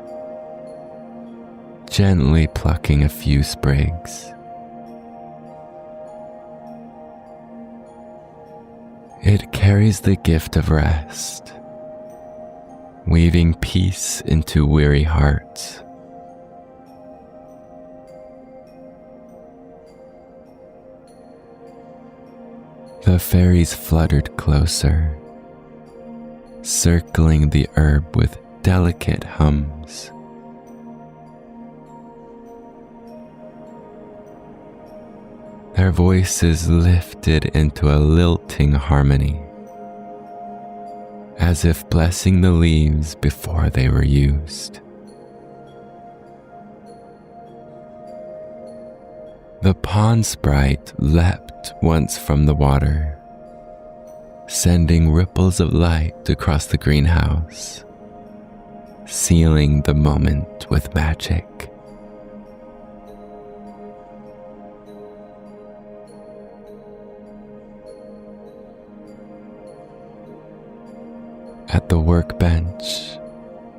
gently plucking a few sprigs. "It carries the gift of rest, weaving peace into weary hearts." The fairies fluttered closer, circling the herb with delicate hums. Their voices lifted into a lilting harmony, as if blessing the leaves before they were used. The pond sprite leapt once from the water, sending ripples of light across the greenhouse, sealing the moment with magic. At the workbench,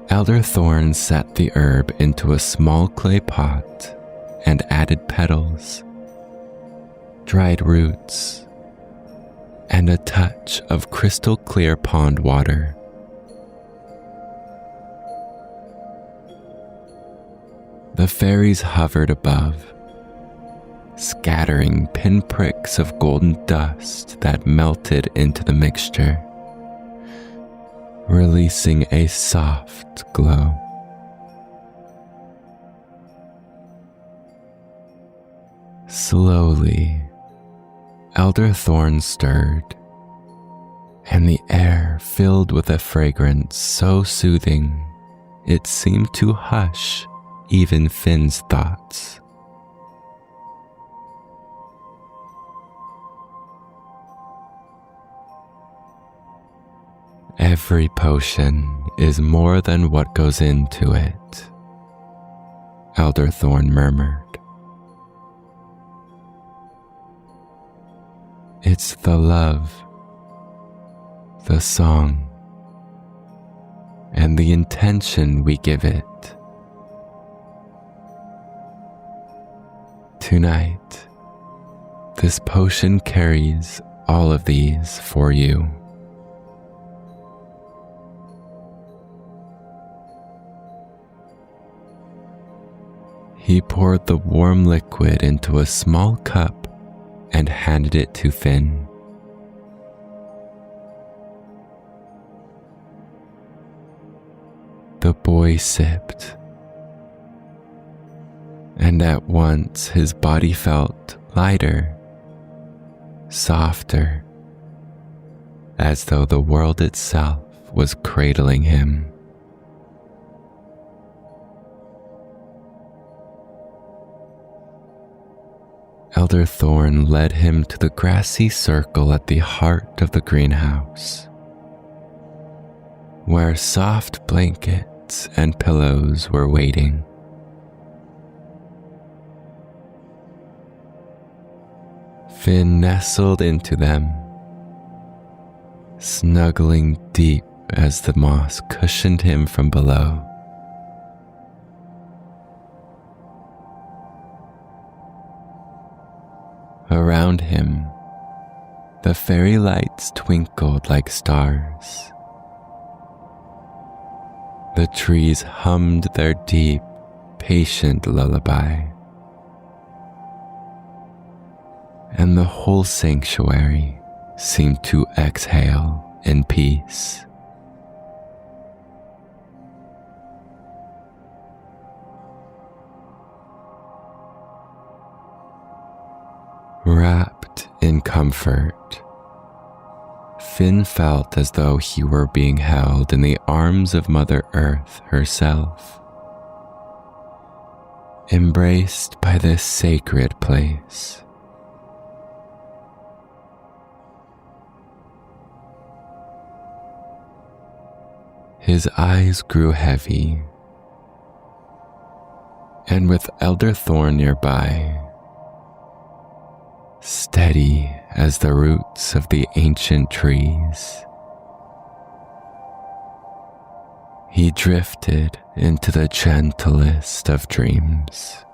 Elder Thorn set the herb into a small clay pot and added petals, dried roots, and a touch of crystal clear pond water. The fairies hovered above, scattering pinpricks of golden dust that melted into the mixture, releasing a soft glow. Slowly, Elder Thorn stirred, and the air filled with a fragrance so soothing it seemed to hush even Finn's thoughts. "Every potion is more than what goes into it," Elder Thorn murmured. "It's the love, the song, and the intention we give it. Tonight, this potion carries all of these for you." He poured the warm liquid into a small cup and handed it to Finn. The boy sipped, and at once his body felt lighter, softer, as though the world itself was cradling him. Elder Thorn led him to the grassy circle at the heart of the greenhouse, where soft blankets and pillows were waiting. Finn nestled into them, snuggling deep as the moss cushioned him from below. Around him, the fairy lights twinkled like stars. The trees hummed their deep, patient lullaby, and the whole sanctuary seemed to exhale in peace. Wrapped in comfort, Finn felt as though he were being held in the arms of Mother Earth herself, embraced by this sacred place. His eyes grew heavy, and with Elder Thorn nearby, steady as the roots of the ancient trees, he drifted into the gentlest of dreams.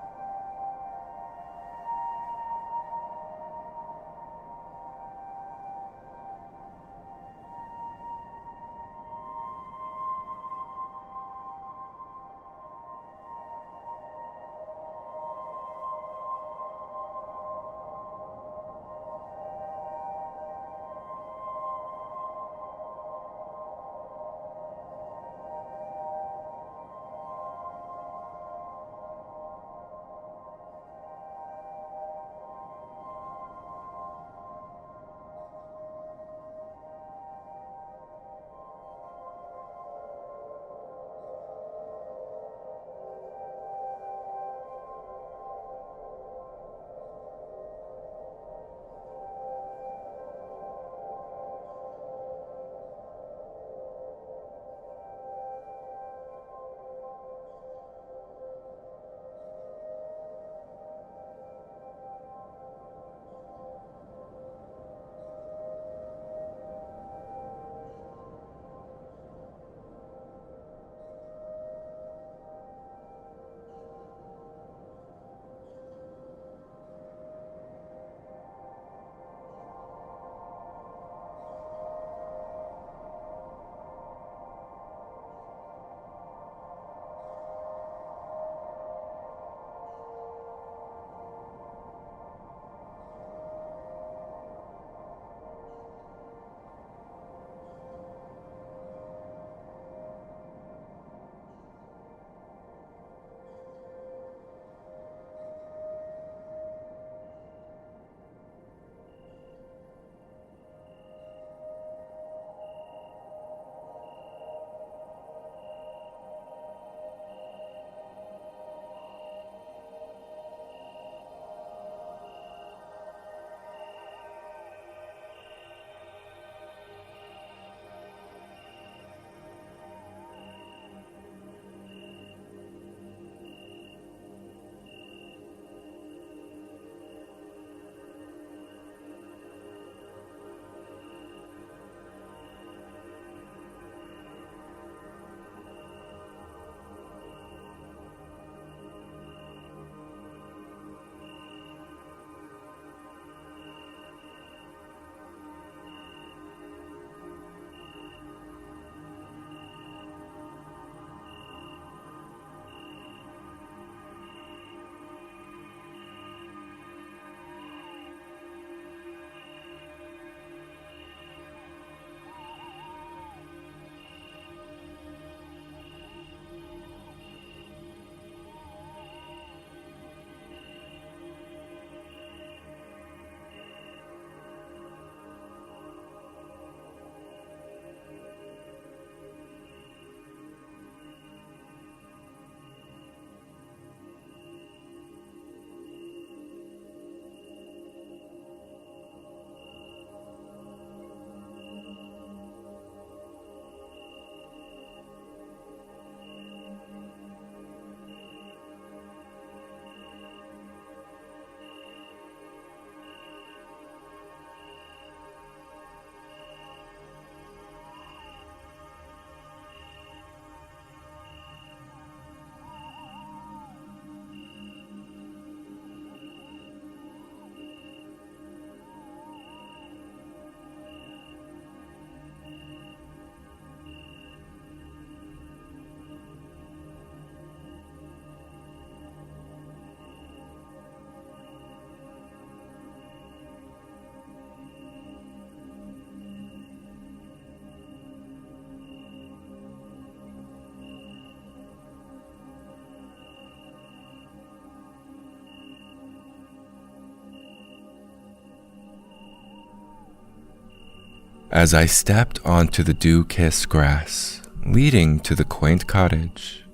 As I stepped onto the dew-kissed grass leading to the quaint cottage,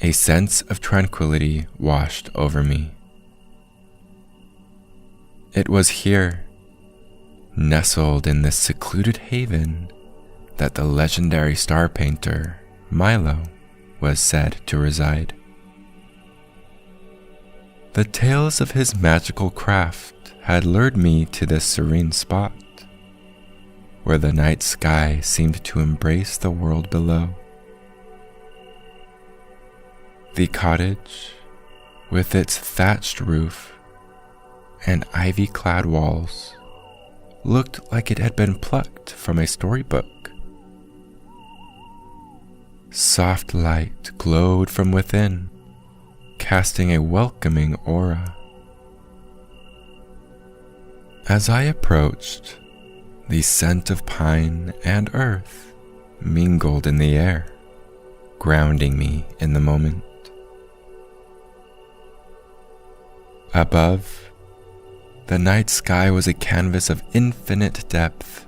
a sense of tranquility washed over me. It was here, nestled in this secluded haven, that the legendary star painter, Milo, was said to reside. The tales of his magical craft had lured me to this serene spot, where the night sky seemed to embrace the world below. The cottage, with its thatched roof and ivy-clad walls, looked like it had been plucked from a storybook. Soft light glowed from within, casting a welcoming aura. As I approached, the scent of pine and earth mingled in the air, grounding me in the moment. Above, the night sky was a canvas of infinite depth,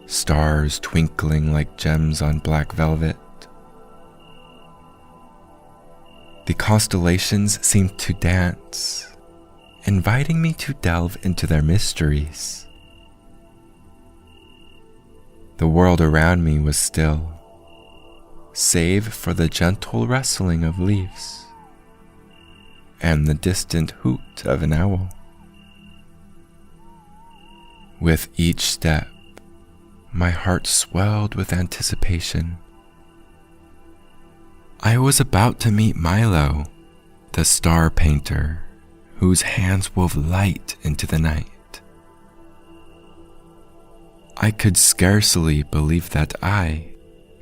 stars twinkling like gems on black velvet. The constellations seemed to dance, inviting me to delve into their mysteries. The world around me was still, save for the gentle rustling of leaves and the distant hoot of an owl. With each step, my heart swelled with anticipation. I was about to meet Milo, the star painter, whose hands wove light into the night. I could scarcely believe that I,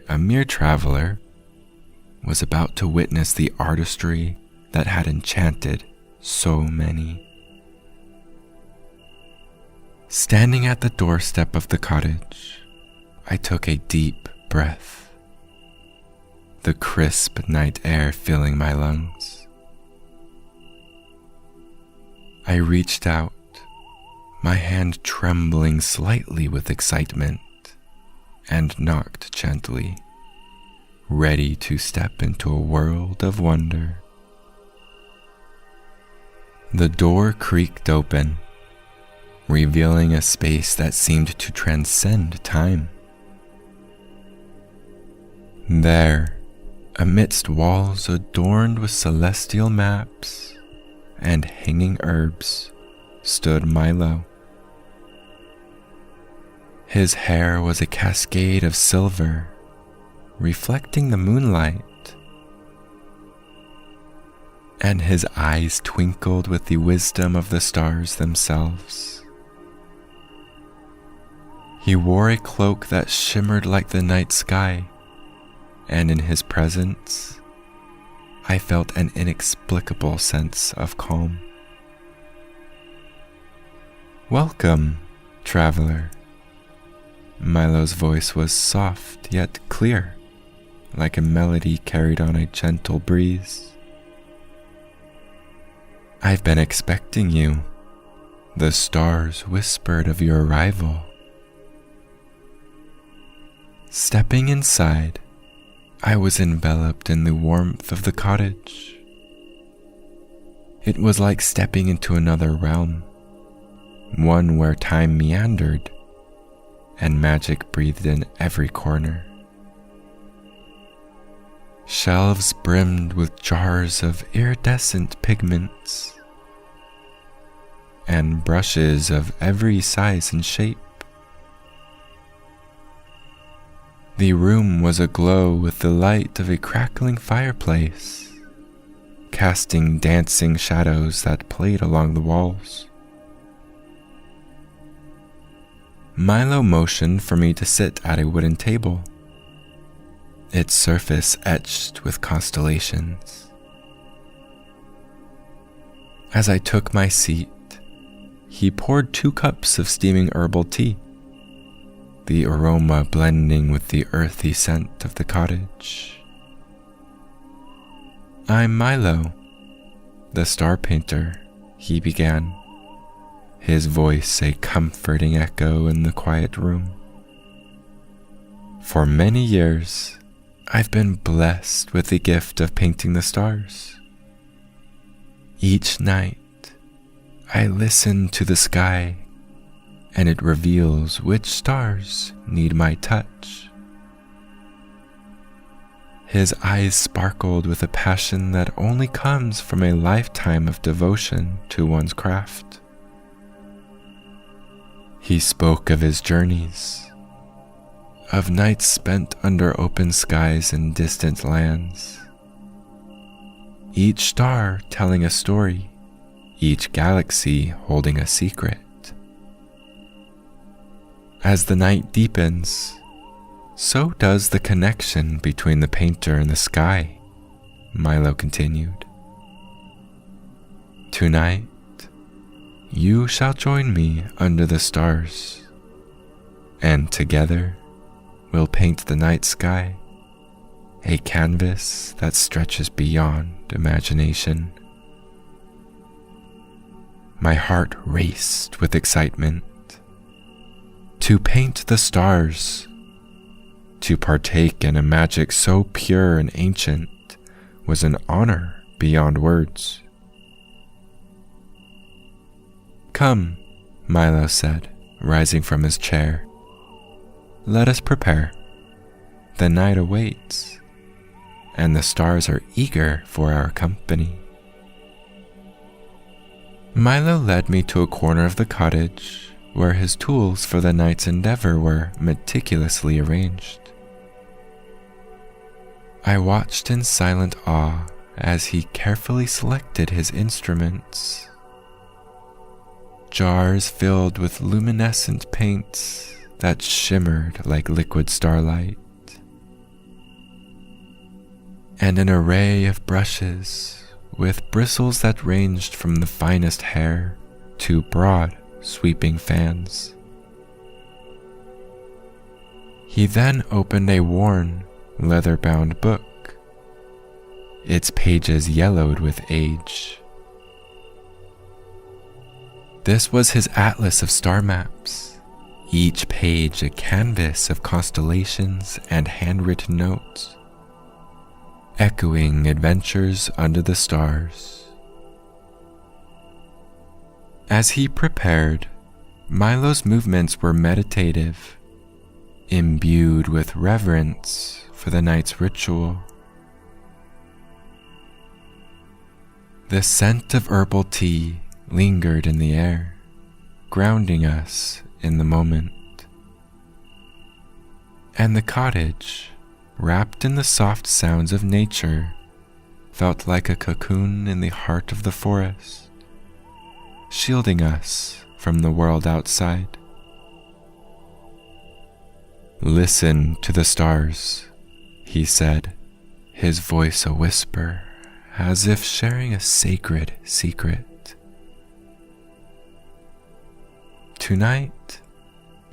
a mere traveler, was about to witness the artistry that had enchanted so many. Standing at the doorstep of the cottage, I took a deep breath, the crisp night air filling my lungs. I reached out, my hand trembling slightly with excitement, and knocked gently, ready to step into a world of wonder. The door creaked open, revealing a space that seemed to transcend time. There, amidst walls adorned with celestial maps and hanging herbs, stood Milo. His hair was a cascade of silver, reflecting the moonlight, and his eyes twinkled with the wisdom of the stars themselves. He wore a cloak that shimmered like the night sky, and in his presence, I felt an inexplicable sense of calm. "Welcome, traveler." Milo's voice was soft yet clear, like a melody carried on a gentle breeze. "I've been expecting you. The stars whispered of your arrival." Stepping inside, I was enveloped in the warmth of the cottage. It was like stepping into another realm, one where time meandered and magic breathed in every corner. Shelves brimmed with jars of iridescent pigments and brushes of every size and shape. The room was aglow with the light of a crackling fireplace, casting dancing shadows that played along the walls. Milo motioned for me to sit at a wooden table, its surface etched with constellations. As I took my seat, he poured 2 cups of steaming herbal tea, the aroma blending with the earthy scent of the cottage. "I'm Milo, the star painter," he began, his voice a comforting echo in the quiet room. For many years, I've been blessed with the gift of painting the stars. Each night, I listen to the sky, and it reveals which stars need my touch. His eyes sparkled with a passion that only comes from a lifetime of devotion to one's craft. He spoke of his journeys, of nights spent under open skies in distant lands, each star telling a story, each galaxy holding a secret. As the night deepens, so does the connection between the painter and the sky, Milo continued. Tonight, you shall join me under the stars, and together we'll paint the night sky, a canvas that stretches beyond imagination. My heart raced with excitement. To paint the stars, to partake in a magic so pure and ancient, was an honor beyond words. Come, Milo said, rising from his chair. Let us prepare. The night awaits, and the stars are eager for our company. Milo led me to a corner of the cottage where his tools for the night's endeavor were meticulously arranged. I watched in silent awe as he carefully selected his instruments. Jars filled with luminescent paints that shimmered like liquid starlight, and an array of brushes with bristles that ranged from the finest hair to broad, sweeping fans. He then opened a worn, leather-bound book, its pages yellowed with age. This was his atlas of star maps, each page a canvas of constellations and handwritten notes, echoing adventures under the stars. As he prepared, Milo's movements were meditative, imbued with reverence for the night's ritual. The scent of herbal tea lingered in the air, grounding us in the moment. And the cottage, wrapped in the soft sounds of nature, felt like a cocoon in the heart of the forest, shielding us from the world outside. Listen to the stars, he said, his voice a whisper, as if sharing a sacred secret. Tonight,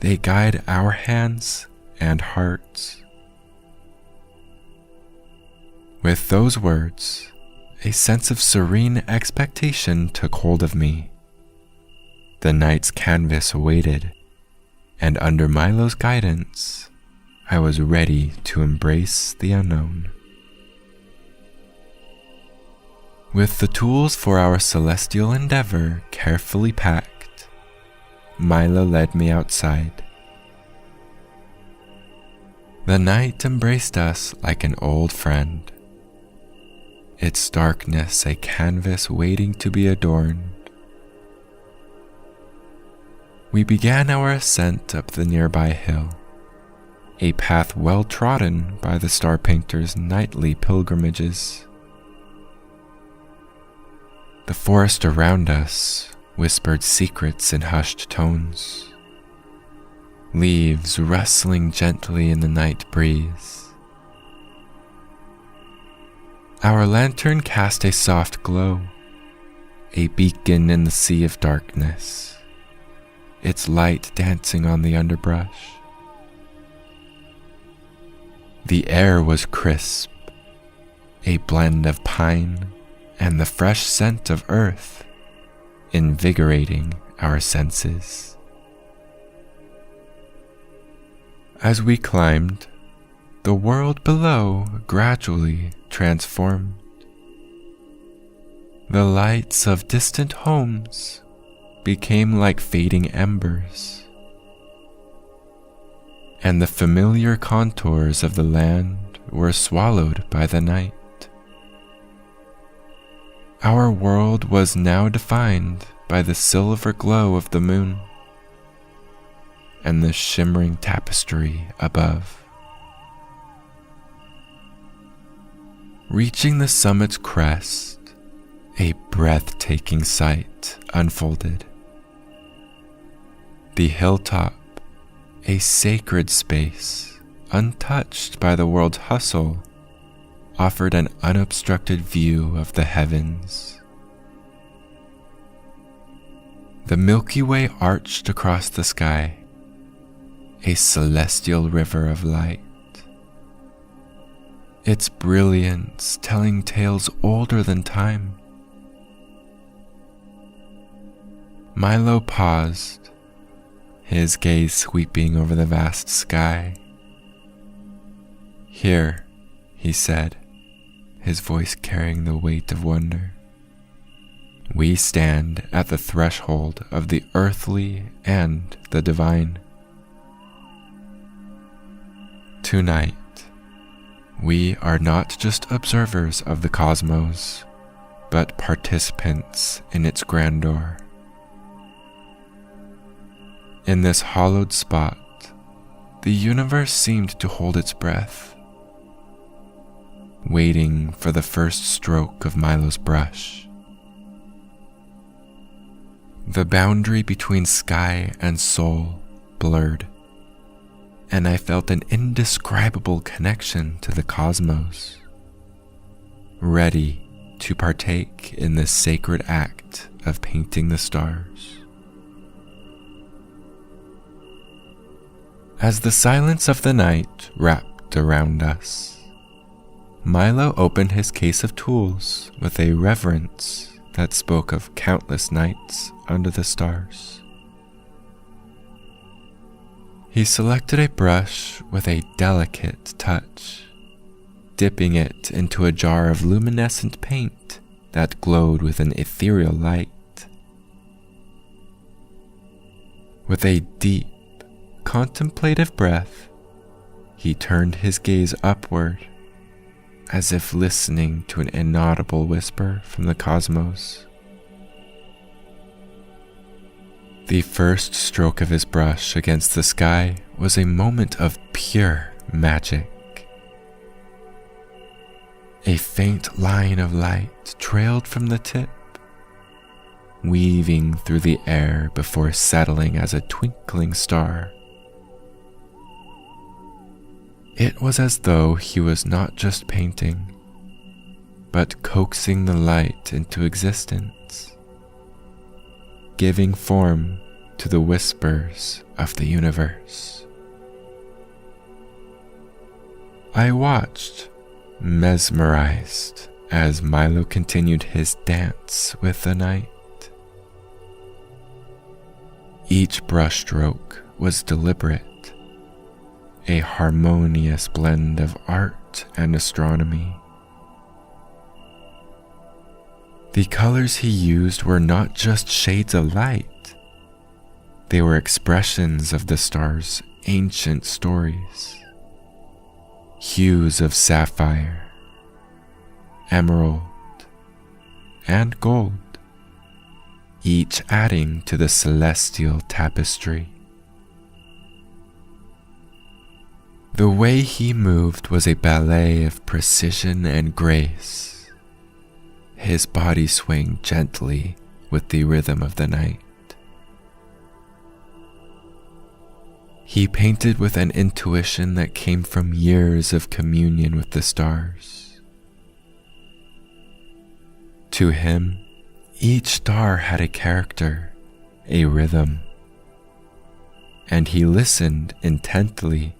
they guide our hands and hearts. With those words, a sense of serene expectation took hold of me. The night's canvas waited, and under Milo's guidance, I was ready to embrace the unknown. With the tools for our celestial endeavor carefully packed, Milo led me outside. The night embraced us like an old friend, its darkness a canvas waiting to be adorned. We began our ascent up the nearby hill, a path well trodden by the star painter's nightly pilgrimages. The forest around us whispered secrets in hushed tones, leaves rustling gently in the night breeze. Our lantern cast a soft glow, a beacon in the sea of darkness, its light dancing on the underbrush. The air was crisp, a blend of pine and the fresh scent of earth, invigorating our senses. As we climbed, the world below gradually transformed. The lights of distant homes became like fading embers, and the familiar contours of the land were swallowed by the night. Our world was now defined by the silver glow of the moon and the shimmering tapestry above. Reaching the summit's crest, a breathtaking sight unfolded. The hilltop, a sacred space untouched by the world's hustle, offered an unobstructed view of the heavens. The Milky Way arched across the sky, a celestial river of light, its brilliance telling tales older than time. Milo paused, his gaze sweeping over the vast sky. "Here," he said, his voice carrying the weight of wonder. "We stand at the threshold of the earthly and the divine. Tonight, we are not just observers of the cosmos, but participants in its grandeur. In this hollowed spot, the universe seemed to hold its breath, waiting for the first stroke of Milo's brush. The boundary between sky and soul blurred, and I felt an indescribable connection to the cosmos, ready to partake in this sacred act of painting the stars. As the silence of the night wrapped around us, Milo opened his case of tools with a reverence that spoke of countless nights under the stars. He selected a brush with a delicate touch, dipping it into a jar of luminescent paint that glowed with an ethereal light. With a deep, contemplative breath, he turned his gaze upward, as if listening to an inaudible whisper from the cosmos. The first stroke of his brush against the sky was a moment of pure magic. A faint line of light trailed from the tip, weaving through the air before settling as a twinkling star. It was as though he was not just painting, but coaxing the light into existence, giving form to the whispers of the universe. I watched, mesmerized, as Milo continued his dance with the night. Each brushstroke was deliberate, a harmonious blend of art and astronomy. The colors he used were not just shades of light, they were expressions of the stars' ancient stories. Hues of sapphire, emerald, and gold, each adding to the celestial tapestry. The way he moved was a ballet of precision and grace, his body swaying gently with the rhythm of the night. He painted with an intuition that came from years of communion with the stars. To him, each star had a character, a rhythm, and he listened intently,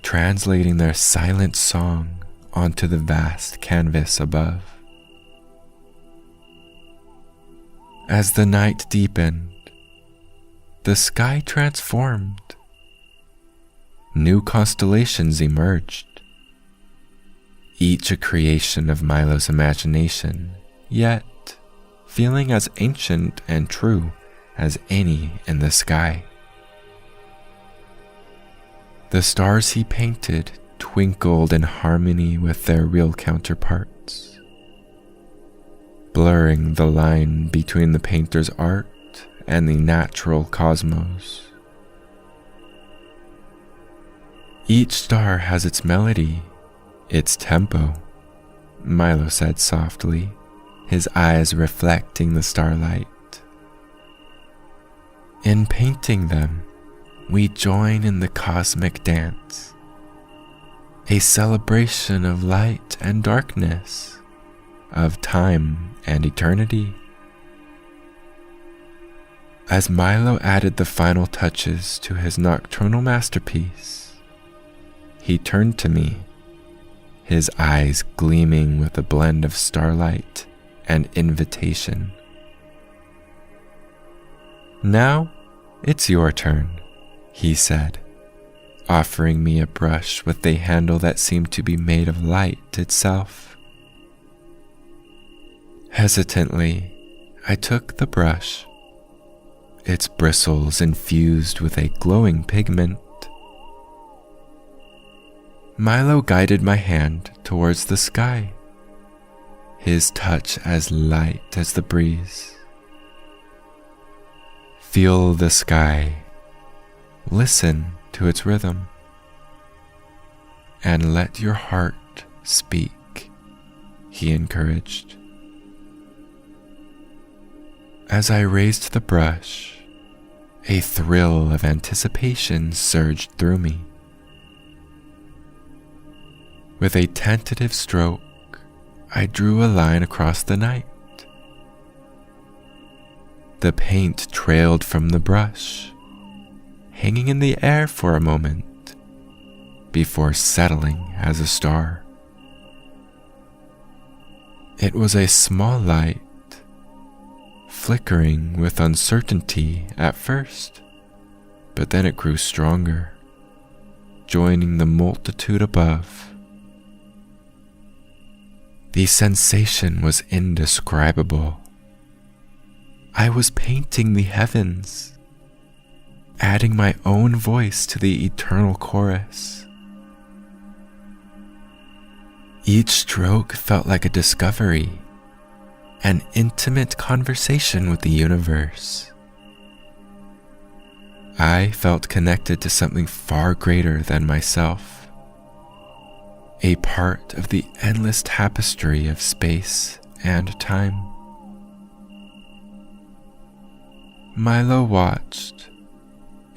translating their silent song onto the vast canvas above. As the night deepened, the sky transformed. New constellations emerged, each a creation of Milo's imagination, yet feeling as ancient and true as any in the sky. The stars he painted twinkled in harmony with their real counterparts, blurring the line between the painter's art and the natural cosmos. Each star has its melody, its tempo, Milo said softly, his eyes reflecting the starlight. In painting them, we join in the cosmic dance, a celebration of light and darkness, of time and eternity. As Milo added the final touches to his nocturnal masterpiece, he turned to me, his eyes gleaming with a blend of starlight and invitation. "Now it's your turn," he said, offering me a brush with a handle that seemed to be made of light itself. Hesitantly, I took the brush, its bristles infused with a glowing pigment. Milo guided my hand towards the sky, his touch as light as the breeze. Feel the sky, listen to its rhythm, and let your heart speak, he encouraged. As I raised the brush, a thrill of anticipation surged through me. With a tentative stroke, I drew a line across the night. The paint trailed from the brush, hanging in the air for a moment, before settling as a star. It was a small light, flickering with uncertainty at first, but then it grew stronger, joining the multitude above. The sensation was indescribable. I was painting the heavens, adding my own voice to the eternal chorus. Each stroke felt like a discovery, an intimate conversation with the universe. I felt connected to something far greater than myself, a part of the endless tapestry of space and time. Milo watched,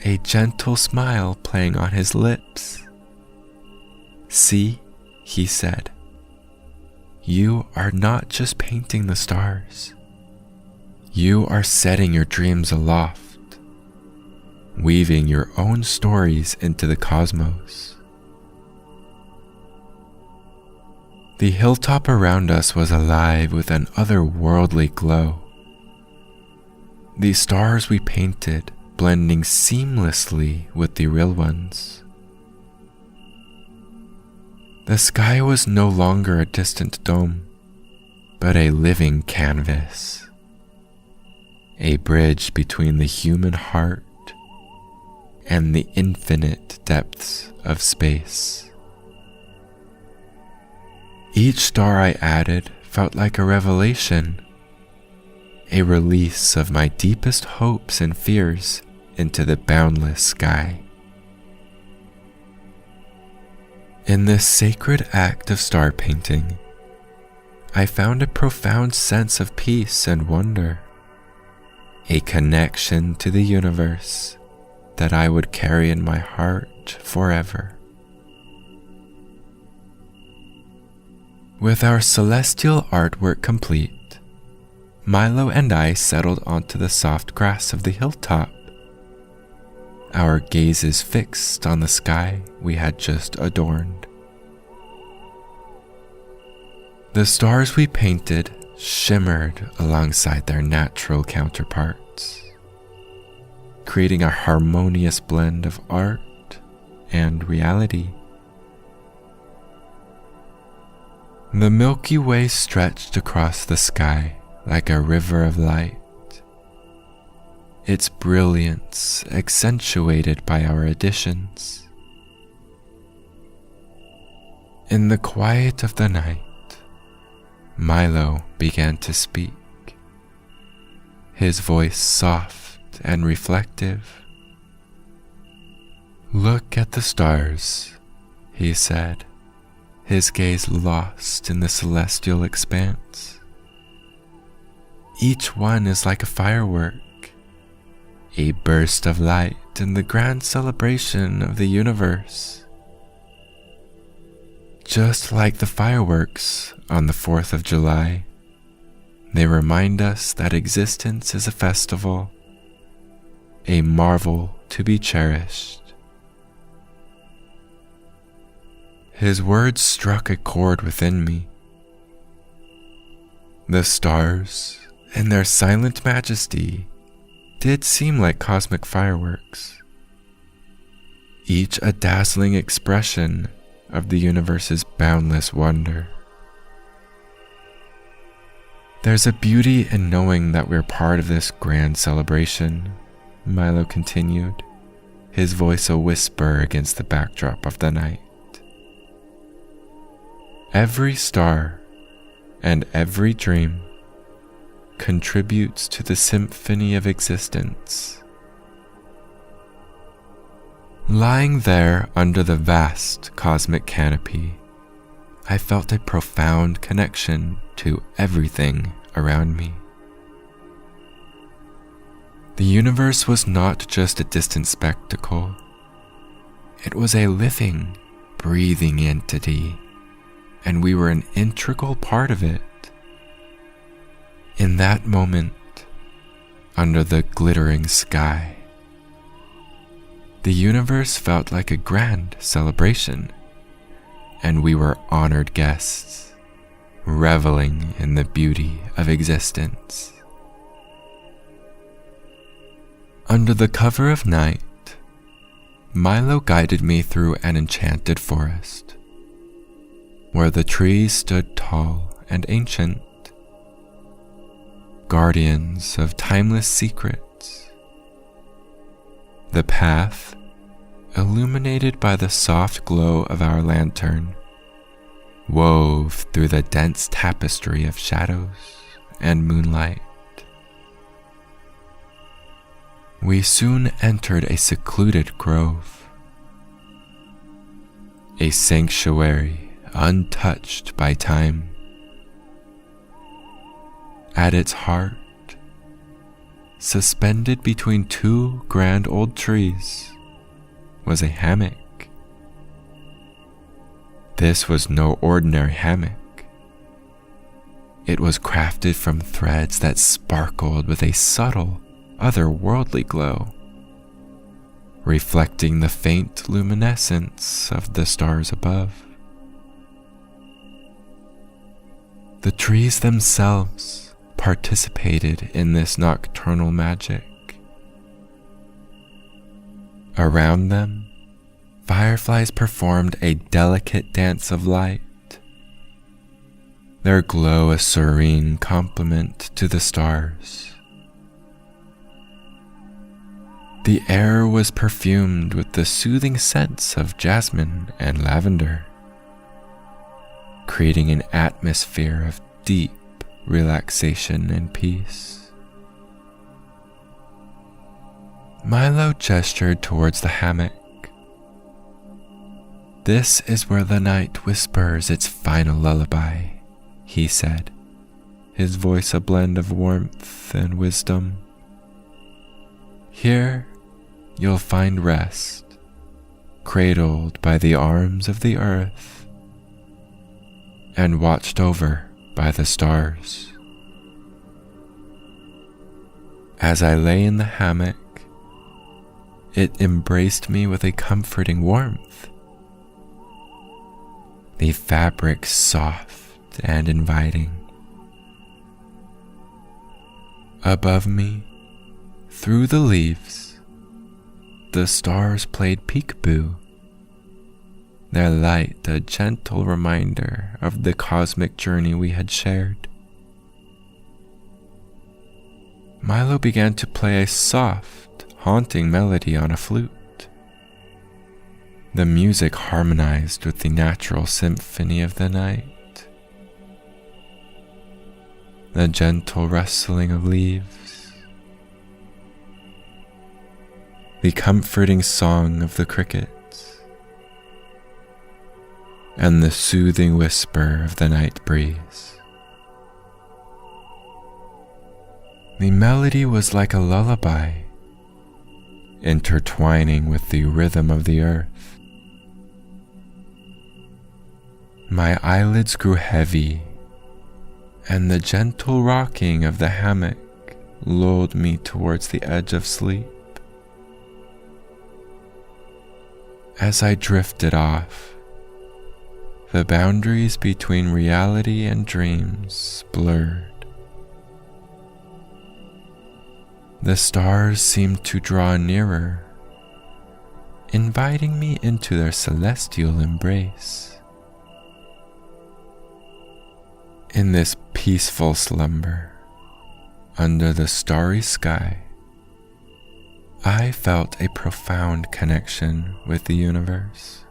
a gentle smile playing on his lips. "See," he said, "you are not just painting the stars. You are setting your dreams aloft, weaving your own stories into the cosmos." The hilltop around us was alive with an otherworldly glow. The stars we painted blending seamlessly with the real ones. The sky was no longer a distant dome, but a living canvas, a bridge between the human heart and the infinite depths of space. Each star I added felt like a revelation, a release of my deepest hopes and fears into the boundless sky. In this sacred act of star painting, I found a profound sense of peace and wonder, a connection to the universe that I would carry in my heart forever. With our celestial artwork complete, Milo and I settled onto the soft grass of the hilltop, our gazes fixed on the sky we had just adorned. The stars we painted shimmered alongside their natural counterparts, creating a harmonious blend of art and reality. The Milky Way stretched across the sky like a river of light, its brilliance accentuated by our additions. In the quiet of the night, Milo began to speak, his voice soft and reflective. "Look at the stars," he said, his gaze lost in the celestial expanse. "Each one is like a firework, a burst of light in the grand celebration of the universe. Just like the fireworks on the 4th of July, they remind us that existence is a festival, a marvel to be cherished." His words struck a chord within me. The stars, in their silent majesty, did seem like cosmic fireworks, each a dazzling expression of the universe's boundless wonder. "There's a beauty in knowing that we're part of this grand celebration," Milo continued, his voice a whisper against the backdrop of the night. "Every star and every dream contributes to the symphony of existence." Lying there under the vast cosmic canopy, I felt a profound connection to everything around me. The universe was not just a distant spectacle. It was a living, breathing entity, and we were an integral part of it. In that moment, under the glittering sky, the universe felt like a grand celebration, and we were honored guests, reveling in the beauty of existence. Under the cover of night, Milo guided me through an enchanted forest, where the trees stood tall and ancient, guardians of timeless secrets. The path, illuminated by the soft glow of our lantern, wove through the dense tapestry of shadows and moonlight. We soon entered a secluded grove, a sanctuary untouched by time. At its heart, suspended between two grand old trees, was a hammock. This was no ordinary hammock. It was crafted from threads that sparkled with a subtle, otherworldly glow, reflecting the faint luminescence of the stars above. The trees themselves participated in this nocturnal magic. Around them, fireflies performed a delicate dance of light, their glow a serene complement to the stars. The air was perfumed with the soothing scents of jasmine and lavender, creating an atmosphere of deep relaxation and peace. Milo gestured towards the hammock. "This is where the night whispers its final lullaby," he said, his voice a blend of warmth and wisdom. "Here, you'll find rest, cradled by the arms of the earth and watched over by the stars." As I lay in the hammock, it embraced me with a comforting warmth, the fabric soft and inviting, Above me, through the leaves, the stars played peekaboo, their light a gentle reminder of the cosmic journey we had shared. Milo began to play a soft, haunting melody on a flute. The music harmonized with the natural symphony of the night. The gentle rustling of leaves, the comforting song of the crickets, and the soothing whisper of the night breeze. The melody was like a lullaby, intertwining with the rhythm of the earth. My eyelids grew heavy, and the gentle rocking of the hammock lulled me towards the edge of sleep. As I drifted off, the boundaries between reality and dreams blurred. The stars seemed to draw nearer, inviting me into their celestial embrace. In this peaceful slumber, under the starry sky, I felt a profound connection with the universe.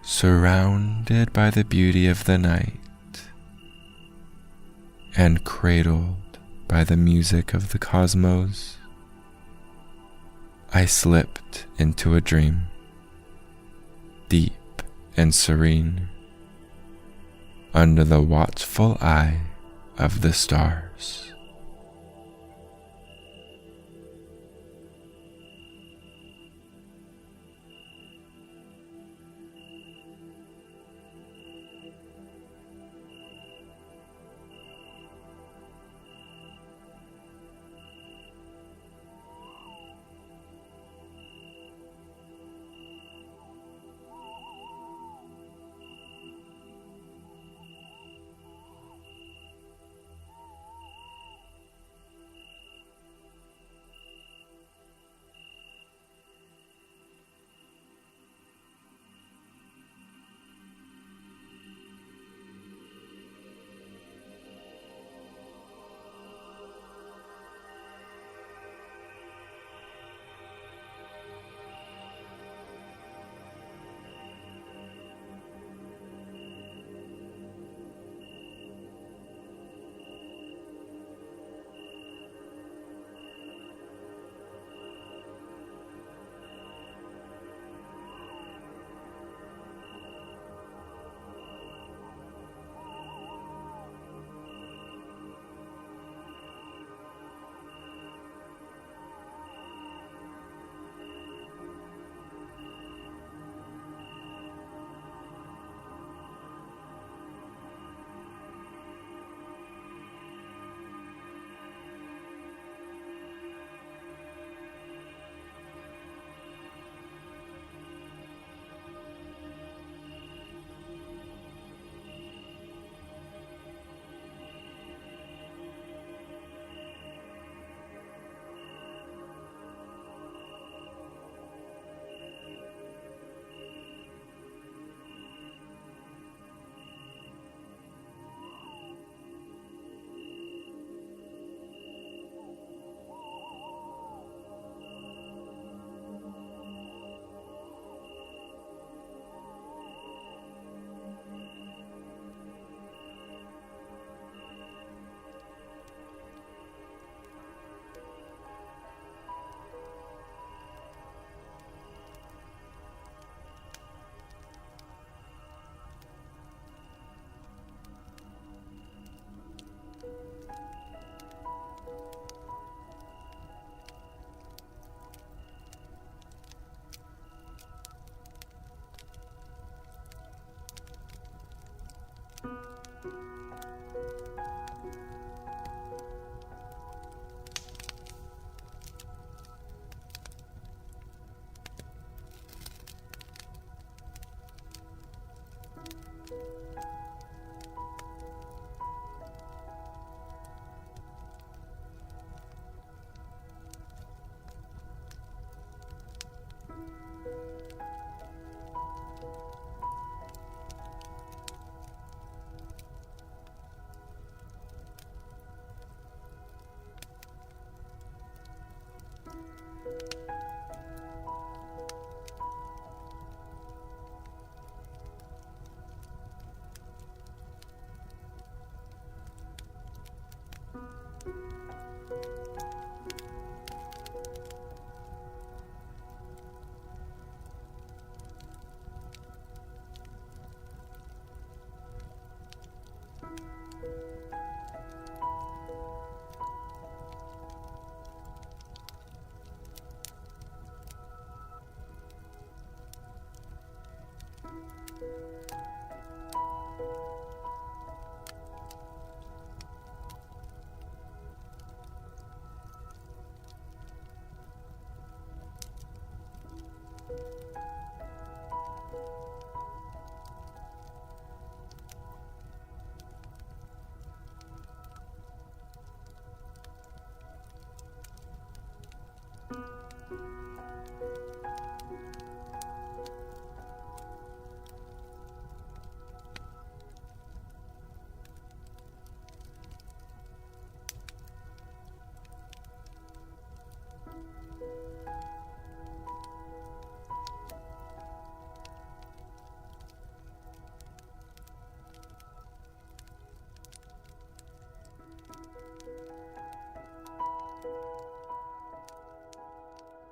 Surrounded by the beauty of the night and cradled by the music of the cosmos, I slipped into a dream, deep and serene, under the watchful eye of the stars.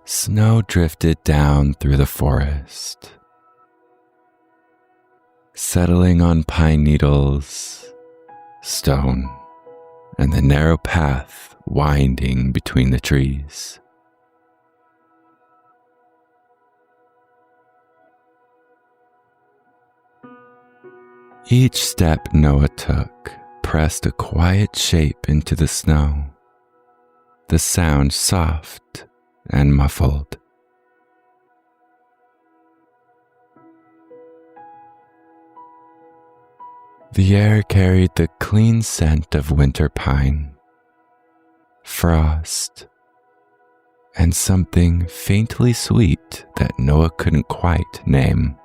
Snow drifted down through the forest, settling on pine needles, stone, and the narrow path winding between the trees. Each step Noah took pressed a quiet shape into the snow, the sound soft and muffled. The air carried the clean scent of winter pine, frost, and something faintly sweet that Noah couldn't quite name.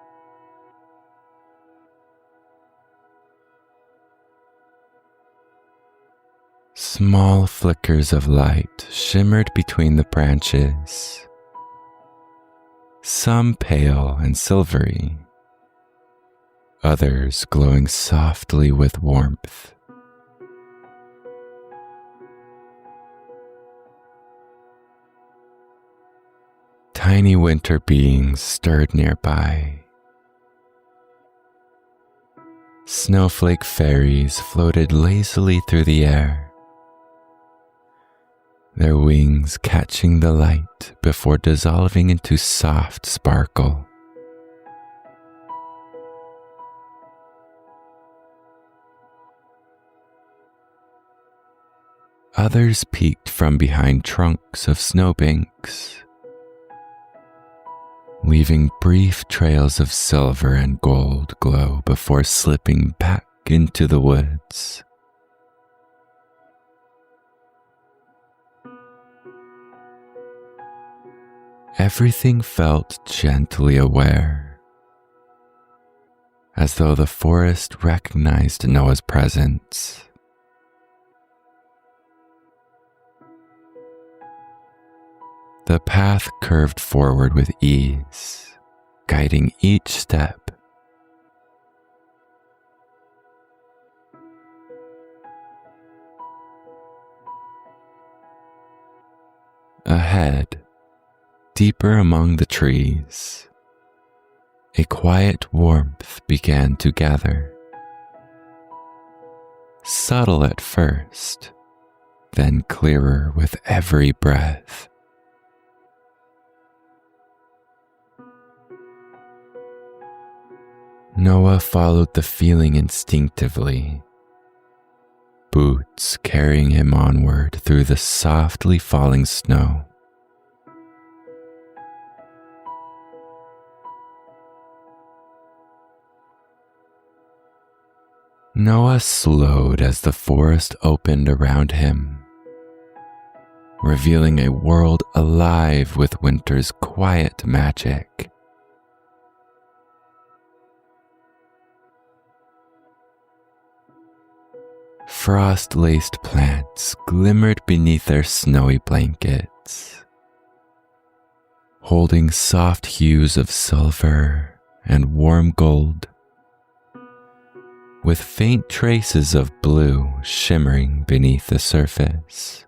Small flickers of light shimmered between the branches, some pale and silvery, others glowing softly with warmth. Tiny winter beings stirred nearby. Snowflake fairies floated lazily through the air, their wings catching the light before dissolving into soft sparkle. Others peeked from behind trunks of snowbanks, leaving brief trails of silver and gold glow before slipping back into the woods. Everything felt gently aware, as though the forest recognized Noah's presence. The path curved forward with ease, guiding each step. Ahead, deeper among the trees, a quiet warmth began to gather. Subtle at first, then clearer with every breath. Noah followed the feeling instinctively, boots carrying him onward through the softly falling snow. Noah slowed as the forest opened around him, revealing a world alive with winter's quiet magic. Frost-laced plants glimmered beneath their snowy blankets, holding soft hues of silver and warm gold, with faint traces of blue shimmering beneath the surface.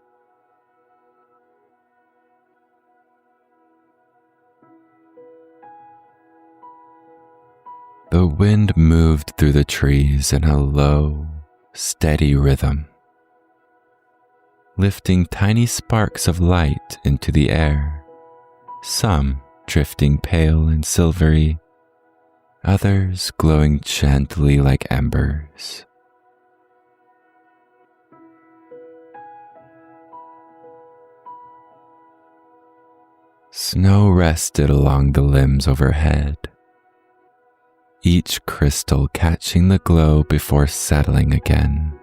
The wind moved through the trees in a low, steady rhythm, lifting tiny sparks of light into the air, some drifting pale and silvery, others glowing gently like embers. Snow rested along the limbs overhead, each crystal catching the glow before settling again.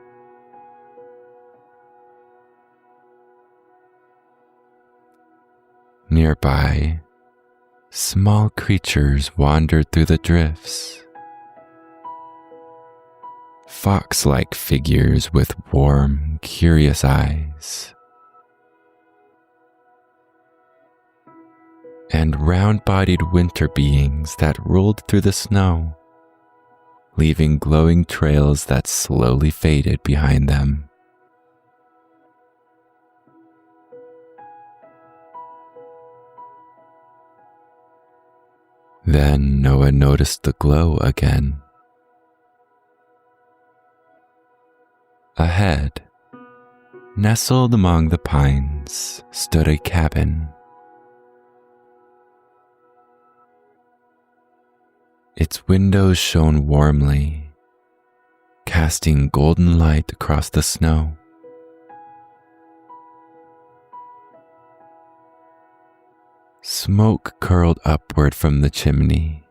Nearby, small creatures wandered through the drifts. Fox-like figures with warm, curious eyes. And round-bodied winter beings that rolled through the snow, leaving glowing trails that slowly faded behind them. Then Noah noticed the glow again. Ahead, nestled among the pines, stood a cabin. Its windows shone warmly, casting golden light across the snow. Smoke curled upward from the chimney,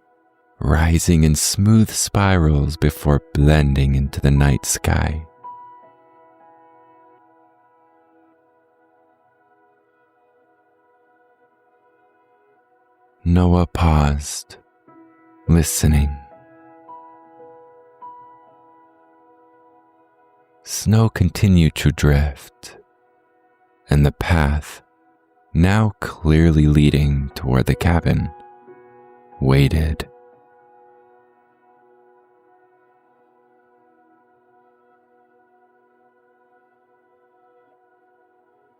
rising in smooth spirals before blending into the night sky. Noah paused, listening. Snow continued to drift, and the path, now clearly leading toward the cabin, waited.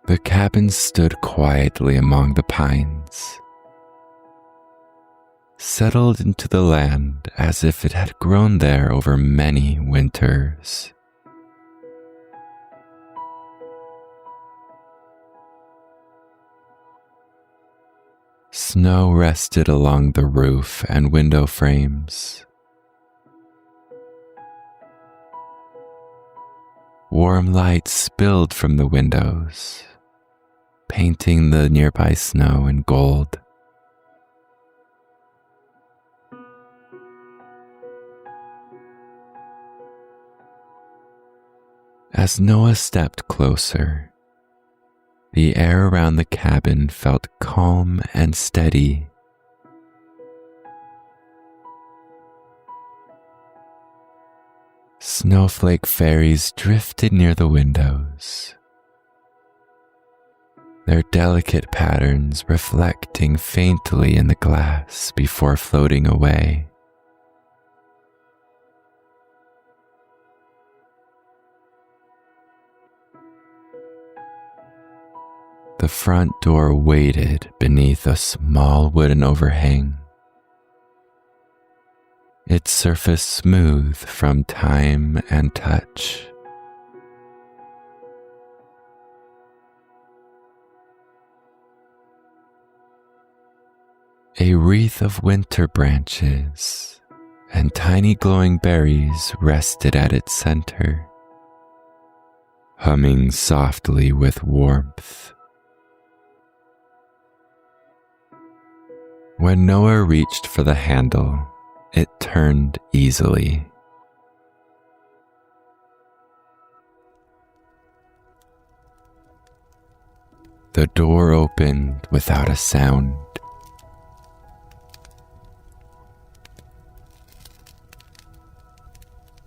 The cabin stood quietly among the pines, settled into the land as if it had grown there over many winters. Snow rested along the roof and window frames. Warm light spilled from the windows, painting the nearby snow in gold. As Noah stepped closer, the air around the cabin felt calm and steady. Snowflake fairies drifted near the windows, their delicate patterns reflecting faintly in the glass before floating away. The front door waited beneath a small wooden overhang, its surface smooth from time and touch. A wreath of winter branches and tiny glowing berries rested at its center, humming softly with warmth. When Noah reached for the handle, it turned easily. The door opened without a sound.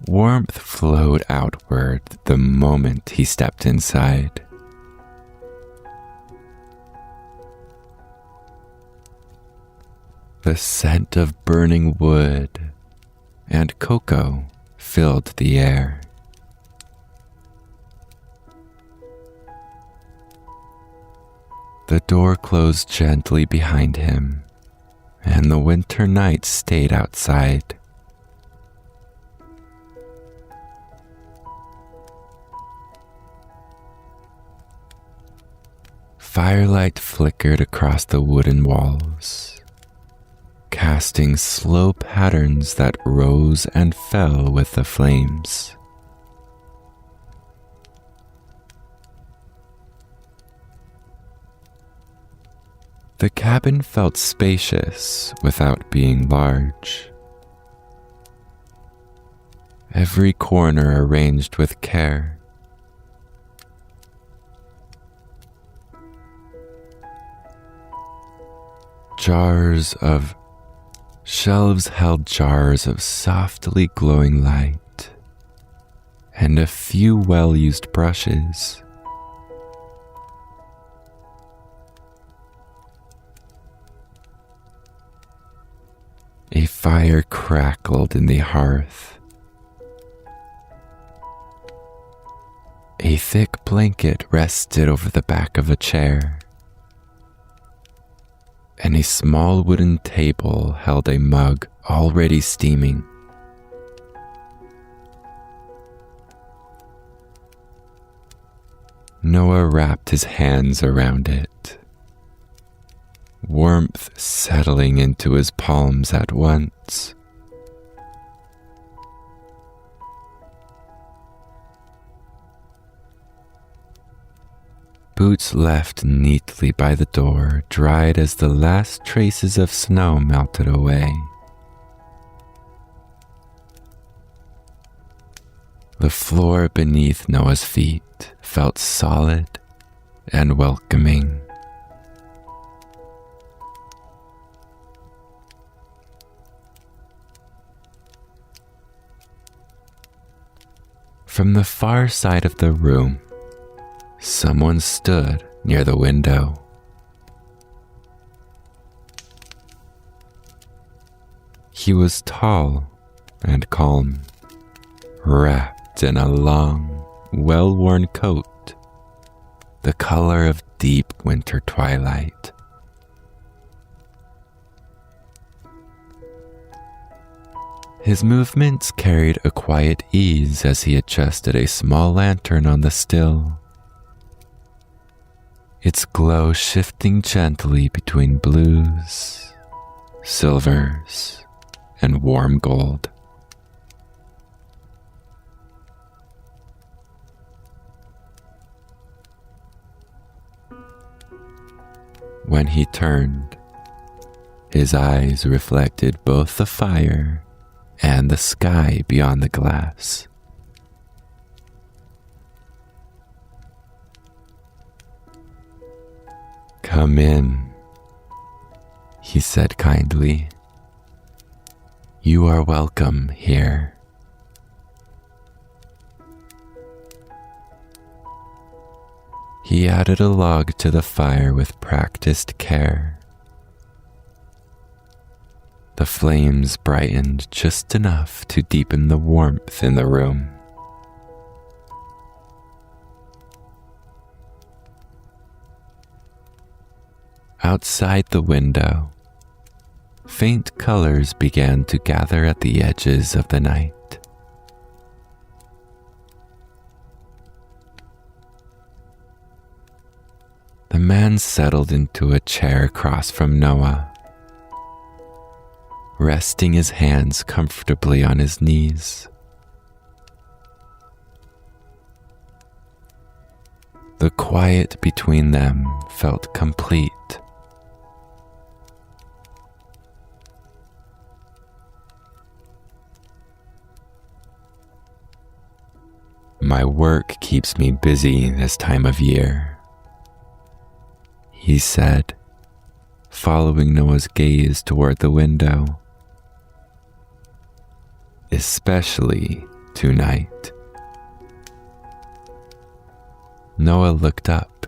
Warmth flowed outward the moment he stepped inside. The scent of burning wood and cocoa filled the air. The door closed gently behind him, and the winter night stayed outside. Firelight flickered across the wooden walls, casting slow patterns that rose and fell with the flames. The cabin felt spacious without being large. Every corner arranged with care. Shelves held jars of softly glowing light and a few well-used brushes. A fire crackled in the hearth. A thick blanket rested over the back of a chair, and a small wooden table held a mug already steaming. Noah wrapped his hands around it, warmth settling into his palms at once. Boots left neatly by the door dried as the last traces of snow melted away. The floor beneath Noah's feet felt solid and welcoming. From the far side of the room, someone stood near the window. He was tall and calm, wrapped in a long, well-worn coat, the color of deep winter twilight. His movements carried a quiet ease as he adjusted a small lantern on the still, its glow shifting gently between blues, silvers, and warm gold. When he turned, his eyes reflected both the fire and the sky beyond the glass. "Come in," he said kindly. "You are welcome here." He added a log to the fire with practiced care. The flames brightened just enough to deepen the warmth in the room. Outside the window, faint colors began to gather at the edges of the night. The man settled into a chair across from Noah, resting his hands comfortably on his knees. The quiet between them felt complete. "My work keeps me busy this time of year," he said, following Noah's gaze toward the window. "Especially tonight." Noah looked up,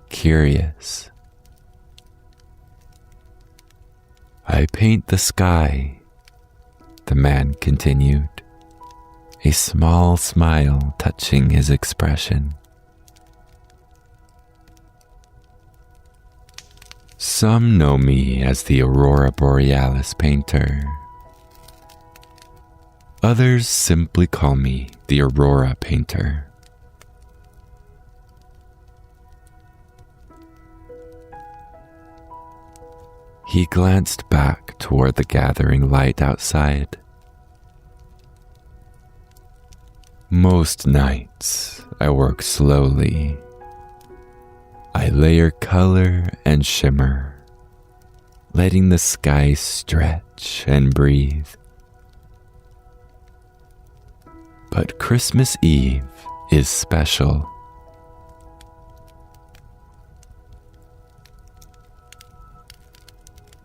curious. "I paint the sky," the man continued, a small smile touching his expression. "Some know me as the Aurora Borealis painter. Others simply call me the Aurora Painter." He glanced back toward the gathering light outside. "Most nights I work slowly. I layer color and shimmer letting the sky stretch and breathe. But Christmas Eve is special.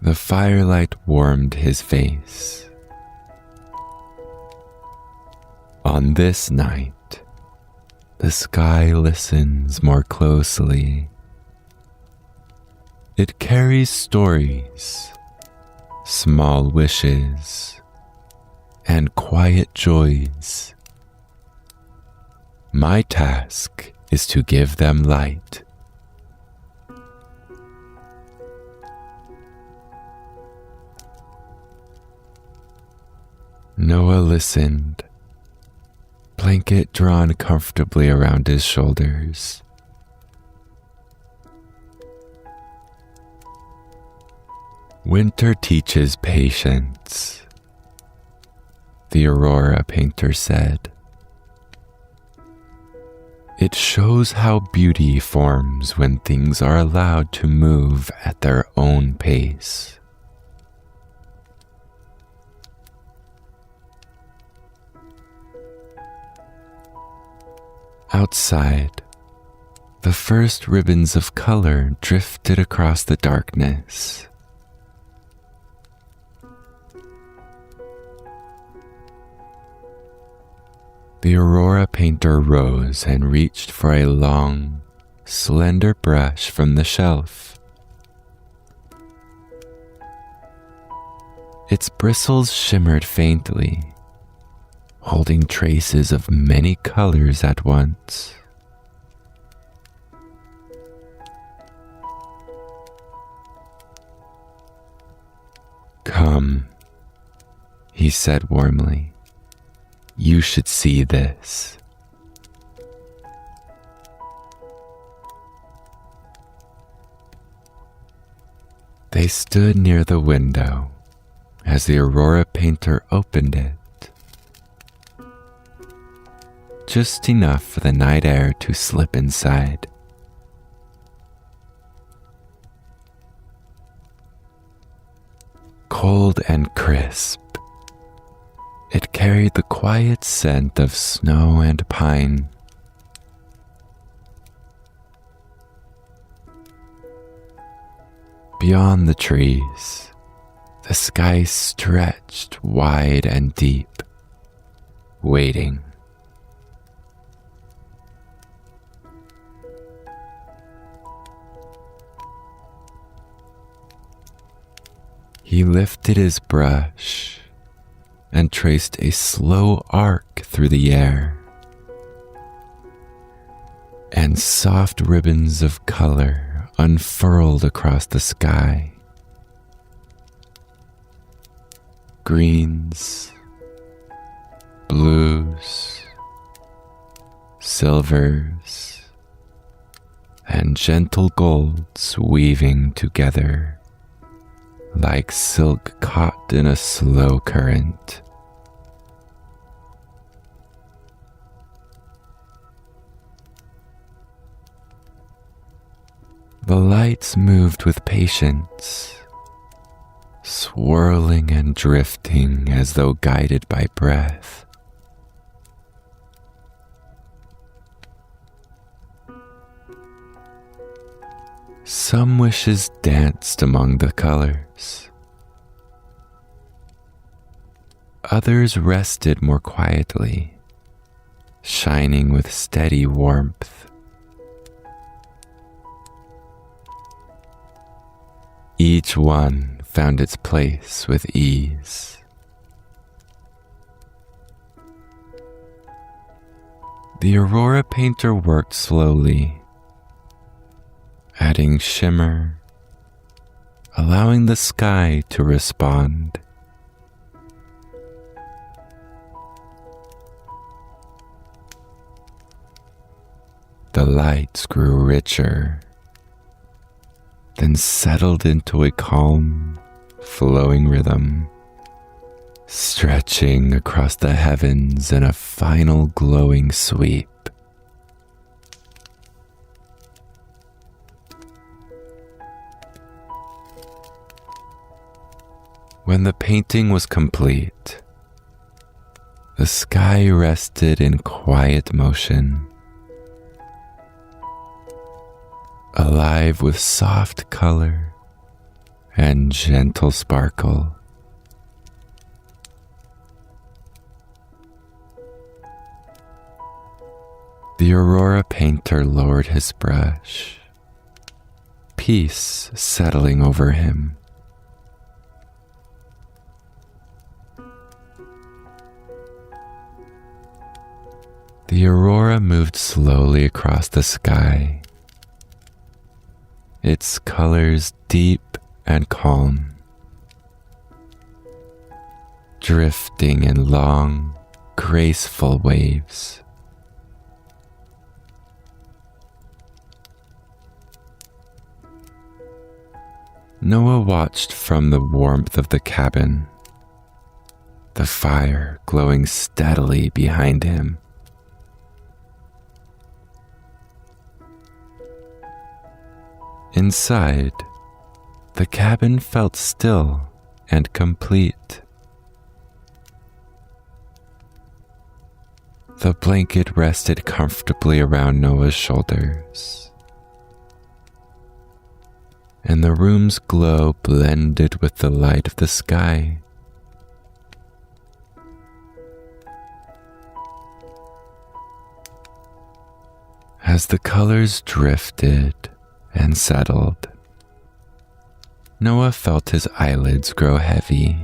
The firelight warmed his face. On this night, the sky listens more closely. It carries stories, small wishes, and quiet joys. My task is to give them light. Noah listened, blanket drawn comfortably around his shoulders. Winter teaches patience, the Aurora painter said. It shows how beauty forms when things are allowed to move at their own pace. Outside, the first ribbons of color drifted across the darkness. The Aurora painter rose and reached for a long, slender brush from the shelf. Its bristles shimmered faintly, holding traces of many colors at once. "Come," he said warmly. "You should see this." They stood near the window as the Aurora painter opened it, just enough for the night air to slip inside. Cold and crisp, it carried the quiet scent of snow and pine. Beyond the trees, the sky stretched wide and deep, waiting. He lifted his brush and traced a slow arc through the air, and soft ribbons of color unfurled across the sky. Greens, blues, silvers, and gentle golds weaving together like silk caught in a slow current. The lights moved with patience, swirling and drifting as though guided by breath. Some wishes danced among the colors. Others rested more quietly, shining with steady warmth. Each one found its place with ease. The Aurora painter worked slowly, adding shimmer, allowing the sky to respond. The lights grew richer, then settled into a calm, flowing rhythm, stretching across the heavens in a final glowing sweep. When the painting was complete, the sky rested in quiet motion, alive with soft color and gentle sparkle. The Aurora painter lowered his brush, peace settling over him. The aurora moved slowly across the sky, its colors deep and calm, drifting in long, graceful waves. Noah watched from the warmth of the cabin, the fire glowing steadily behind him. Inside, the cabin felt still and complete. The blanket rested comfortably around Noah's shoulders, and the room's glow blended with the light of the sky. As the colors drifted and settled, Noah felt his eyelids grow heavy.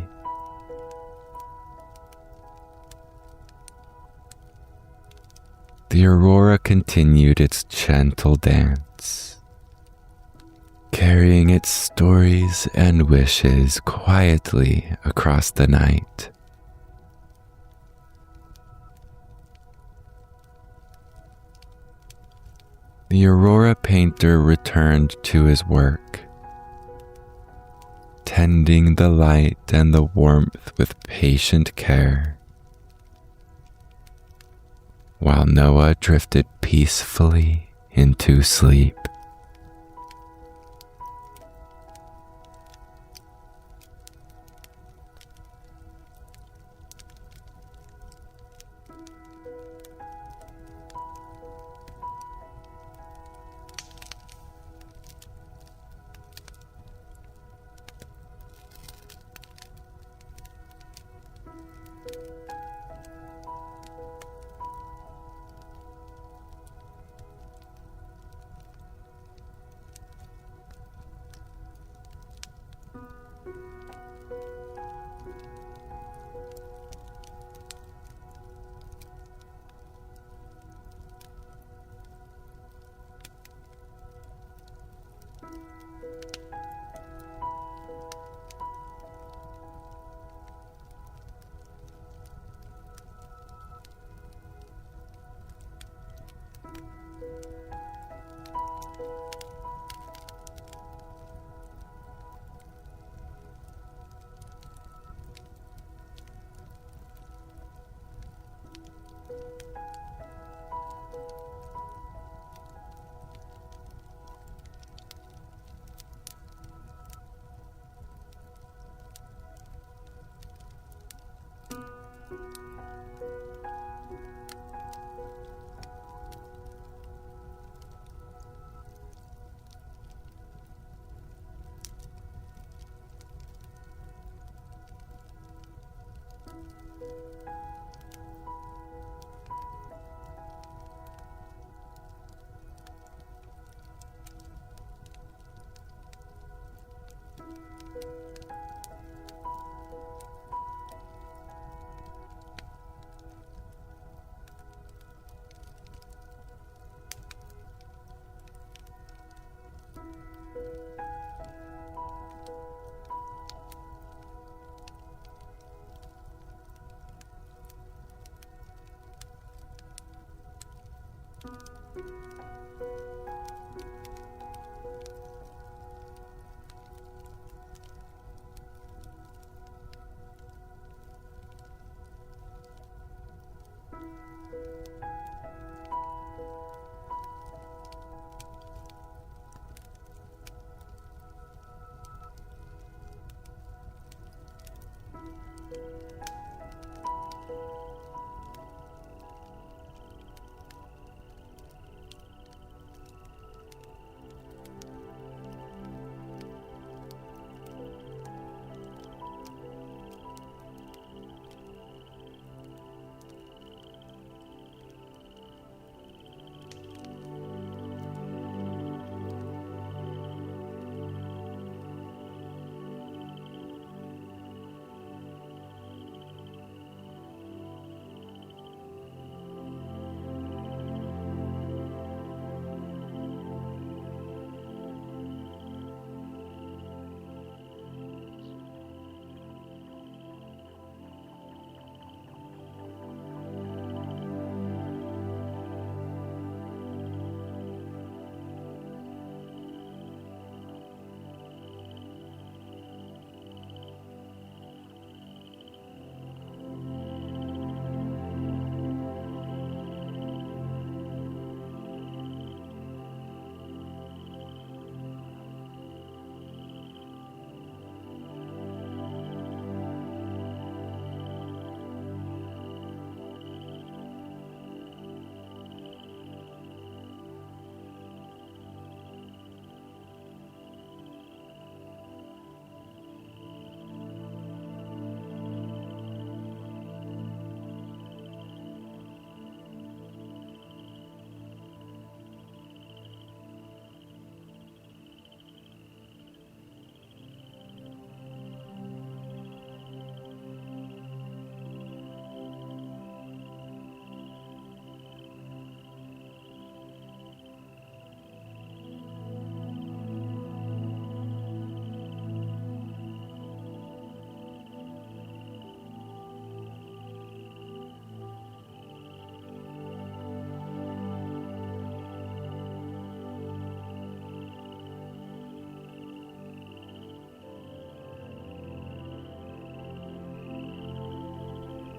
The aurora continued its gentle dance, carrying its stories and wishes quietly across the night. The aurora painter returned to his work, tending the light and the warmth with patient care, while Noah drifted peacefully into sleep.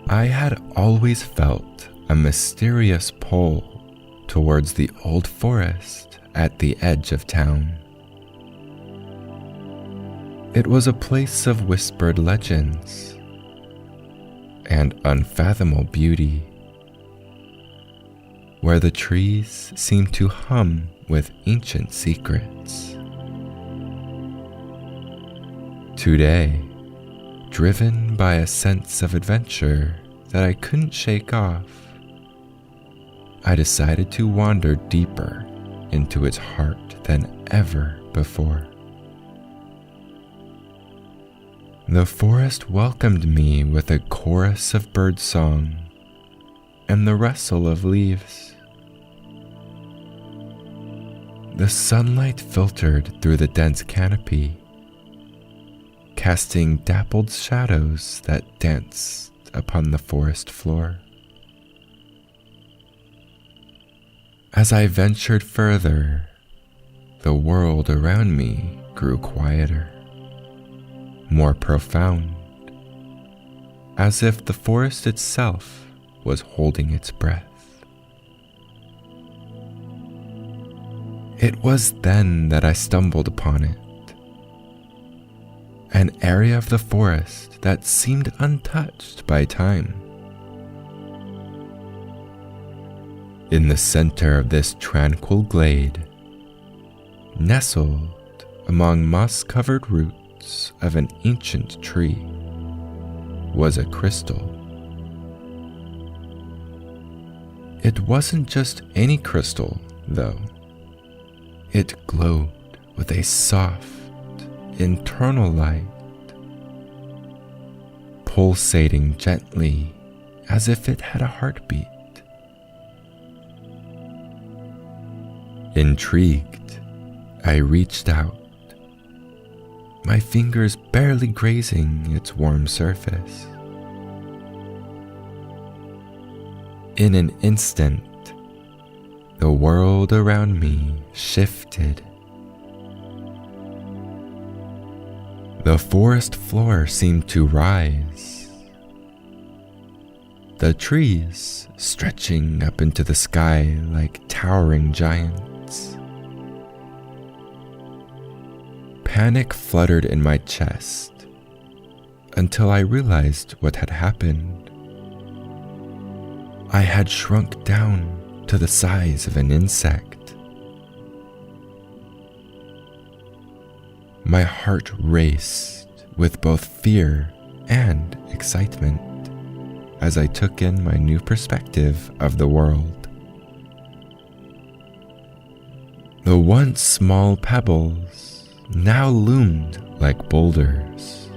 I had always felt a mysterious pull towards the old forest at the edge of town. It was a place of whispered legends and unfathomable beauty, where the trees seemed to hum with ancient secrets. Today, driven by a sense of adventure that I couldn't shake off, I decided to wander deeper into its heart than ever before. The forest welcomed me with a chorus of birdsong and the rustle of leaves. The sunlight filtered through the dense canopy, casting dappled shadows that danced upon the forest floor. As I ventured further, the world around me grew quieter, more profound, as if the forest itself was holding its breath. It was then that I stumbled upon it, an area of the forest that seemed untouched by time. In the center of this tranquil glade, nestled among moss-covered roots of an ancient tree, was a crystal. It wasn't just any crystal, though. It glowed with a soft, internal light, pulsating gently as if it had a heartbeat. Intrigued, I reached out, my fingers barely grazing its warm surface. In an instant, the world around me shifted. The forest floor seemed to rise, the trees stretching up into the sky like towering giants. Panic fluttered in my chest until I realized what had happened. I had shrunk down to the size of an insect. My heart raced with both fear and excitement as I took in my new perspective of the world. The once small pebbles now loomed like boulders,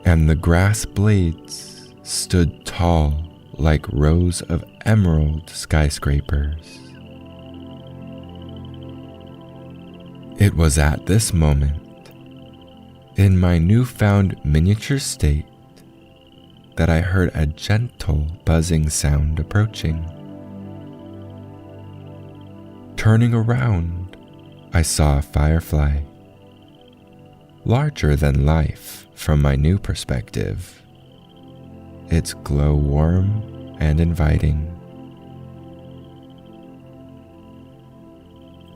and the grass blades stood tall like rows of emerald skyscrapers. It was at this moment, in my newfound miniature state, that I heard a gentle buzzing sound approaching. Turning around, I saw a firefly, larger than life from my new perspective, its glow warm and inviting.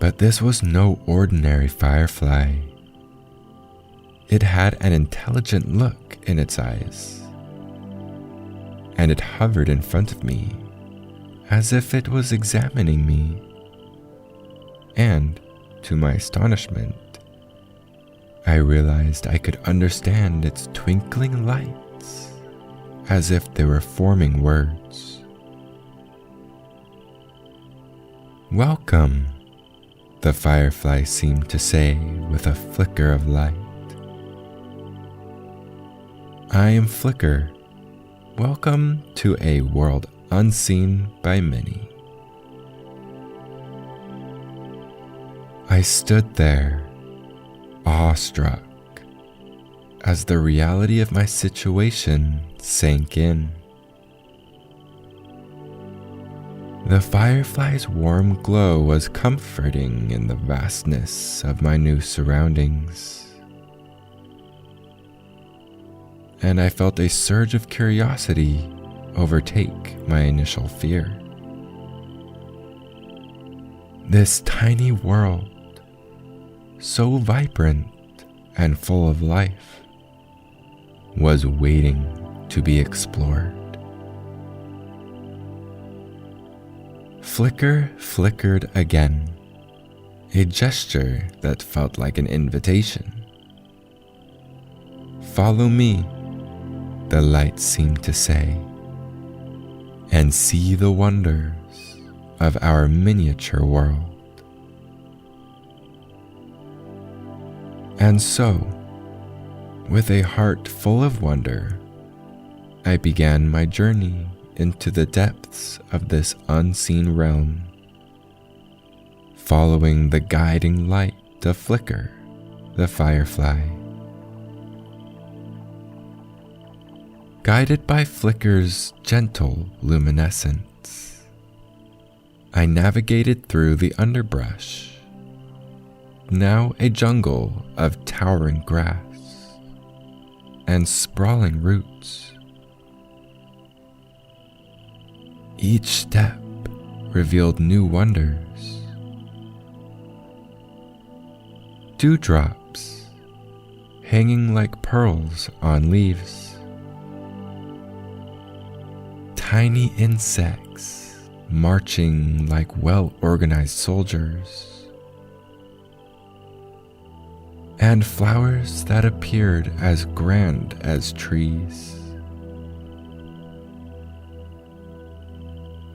But this was no ordinary firefly. It had an intelligent look in its eyes, and it hovered in front of me as if it was examining me. And, to my astonishment, I realized I could understand its twinkling lights as if they were forming words. "Welcome," the firefly seemed to say with a flicker of light. "I am Flicker. Welcome to a world unseen by many." I stood there, awestruck, as the reality of my situation sank in. The firefly's warm glow was comforting in the vastness of my new surroundings. and I felt a surge of curiosity overtake my initial fear. This tiny world, so vibrant and full of life, was waiting to be explored. Flicker flickered again, a gesture that felt like an invitation. "Follow me," the light seemed to say, "and see the wonders of our miniature world." And so, with a heart full of wonder, I began my journey into the depths of this unseen realm, following the guiding light of Flicker, the firefly. Guided by Flicker's gentle luminescence, I navigated through the underbrush, now a jungle of towering grass and sprawling roots. Each step revealed new wonders. Dewdrops hanging like pearls on leaves. Tiny insects marching like well-organized soldiers. And flowers that appeared as grand as trees.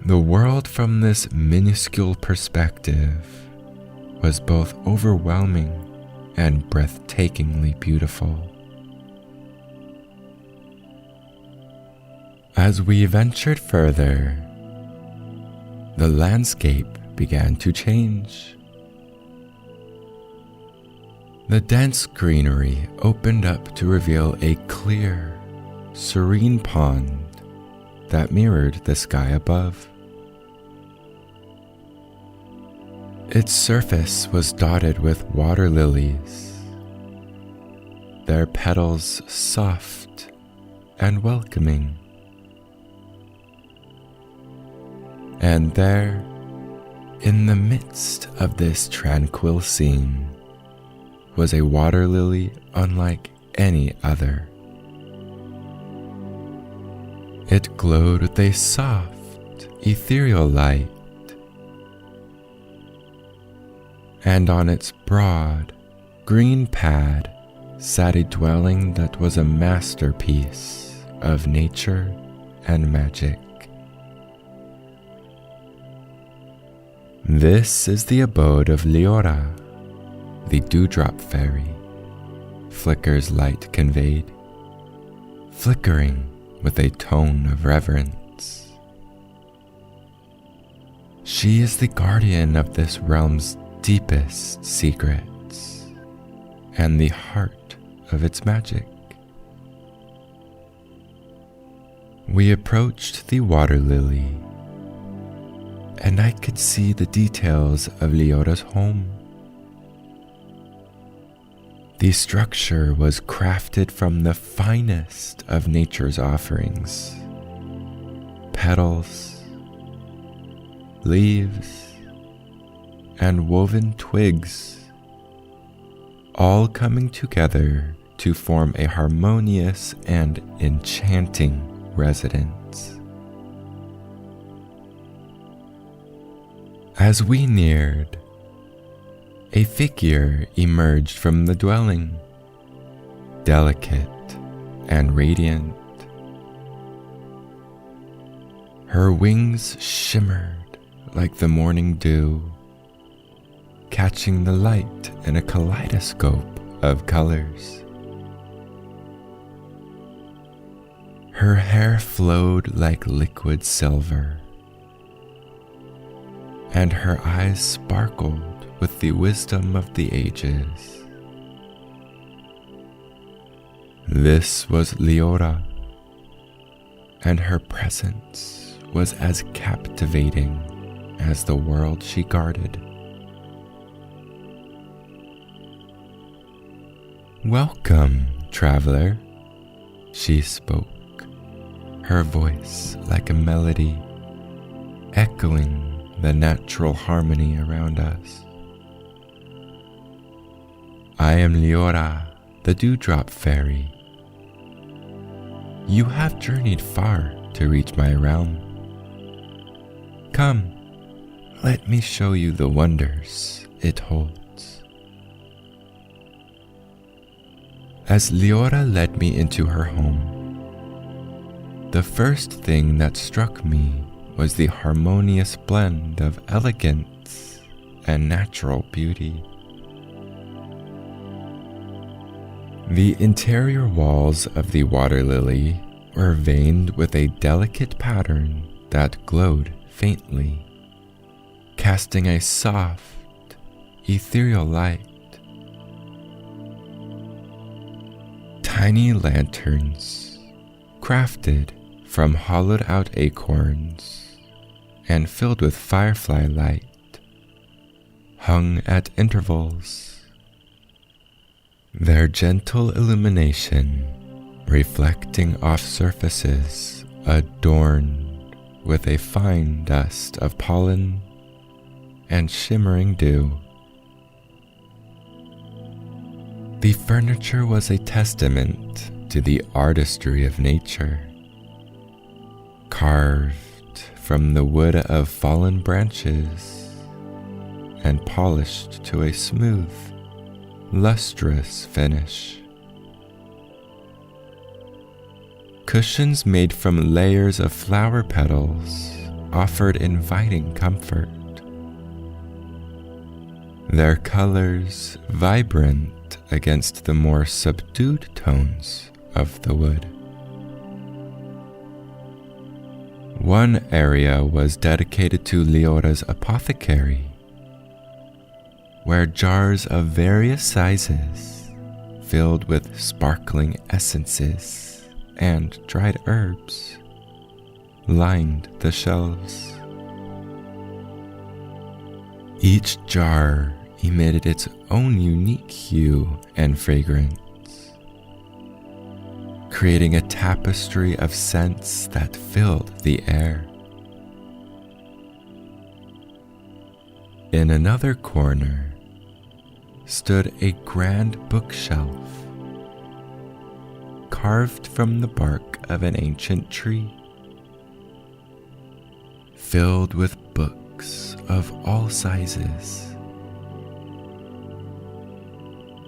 The world from this minuscule perspective was both overwhelming and breathtakingly beautiful. As we ventured further, the landscape began to change. The dense greenery opened up to reveal a clear, serene pond that mirrored the sky above. Its surface was dotted with water lilies, their petals soft and welcoming. And there, in the midst of this tranquil scene, was a water lily unlike any other. It glowed with a soft, ethereal light, and on its broad, green pad sat a dwelling that was a masterpiece of nature and magic. This is the abode of Leora, the dewdrop fairy, Flicker's light conveyed, flickering with a tone of reverence. She is the guardian of this realm's deepest secrets and the heart of its magic. We approached the water lily, and I could see the details of Leora's home. The structure was crafted from the finest of nature's offerings: petals, leaves, and woven twigs, all coming together to form a harmonious and enchanting residence. As we neared, a figure emerged from the dwelling, delicate and radiant. Her wings shimmered like the morning dew, catching the light in a kaleidoscope of colors. Her hair flowed like liquid silver, and her eyes sparkled with the wisdom of the ages. This was Leora, and her presence was as captivating as the world she guarded. "Welcome, traveler," She spoke, her voice like a melody, echoing the natural harmony around us. I am Leora, the dewdrop fairy. You have journeyed far to reach my realm. Come, let me show you the wonders it holds. As Leora led me into her home, the first thing that struck me was the harmonious blend of elegance and natural beauty. The interior walls of the water lily were veined with a delicate pattern that glowed faintly, casting a soft, ethereal light. Tiny lanterns, crafted from hollowed-out acorns and filled with firefly light, hung at intervals. Their gentle illumination reflecting off surfaces adorned with a fine dust of pollen and shimmering dew. The furniture was a testament to the artistry of nature, carved from the wood of fallen branches and polished to a smooth, lustrous finish. Cushions made from layers of flower petals offered inviting comfort, their colors vibrant against the more subdued tones of the wood. One area was dedicated to Leora's apothecary, where jars of various sizes, filled with sparkling essences and dried herbs, lined the shelves. Each jar emitted its own unique hue and fragrance, creating a tapestry of scents that filled the air. In another corner stood a grand bookshelf, carved from the bark of an ancient tree, filled with books of all sizes.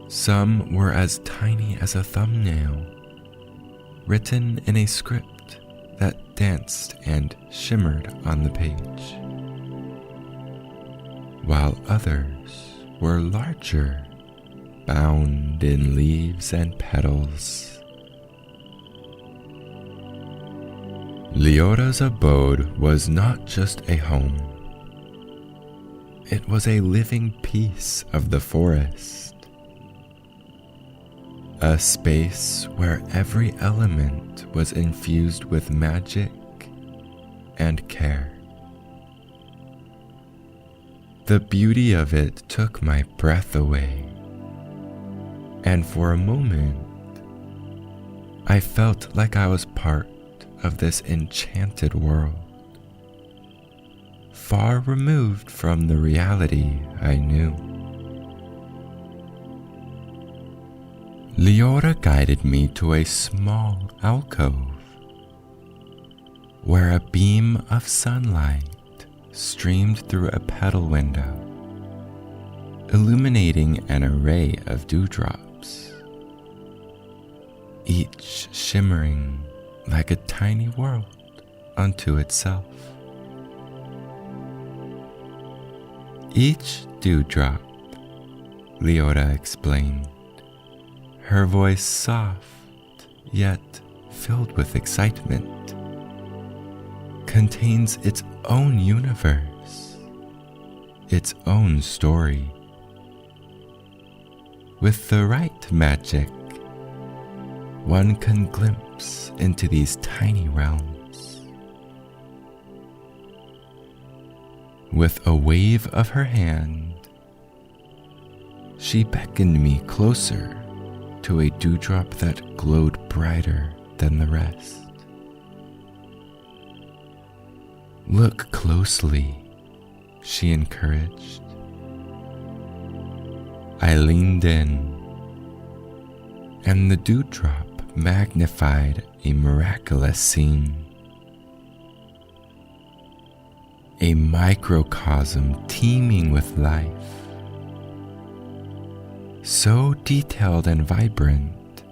Some were as tiny as a thumbnail, written in a script that danced and shimmered on the page, while others were larger, bound in leaves and petals. Leora's abode was not just a home. It was a living piece of the forest, a space where every element was infused with magic and care. The beauty of it took my breath away, and for a moment, I felt like I was part of this enchanted world, far removed from the reality I knew. Leora guided me to a small alcove, where a beam of sunlight streamed through a petal window, illuminating an array of dewdrops, each shimmering like a tiny world unto itself. Each dewdrop, Leora explained, her voice soft yet filled with excitement, contains its own universe, its own story. With the right magic, one can glimpse into these tiny realms. With a wave of her hand, she beckoned me closer to a dewdrop that glowed brighter than the rest. "Look closely," she encouraged. I leaned in, and the dewdrop magnified a miraculous scene. A microcosm teeming with life, so detailed and vibrant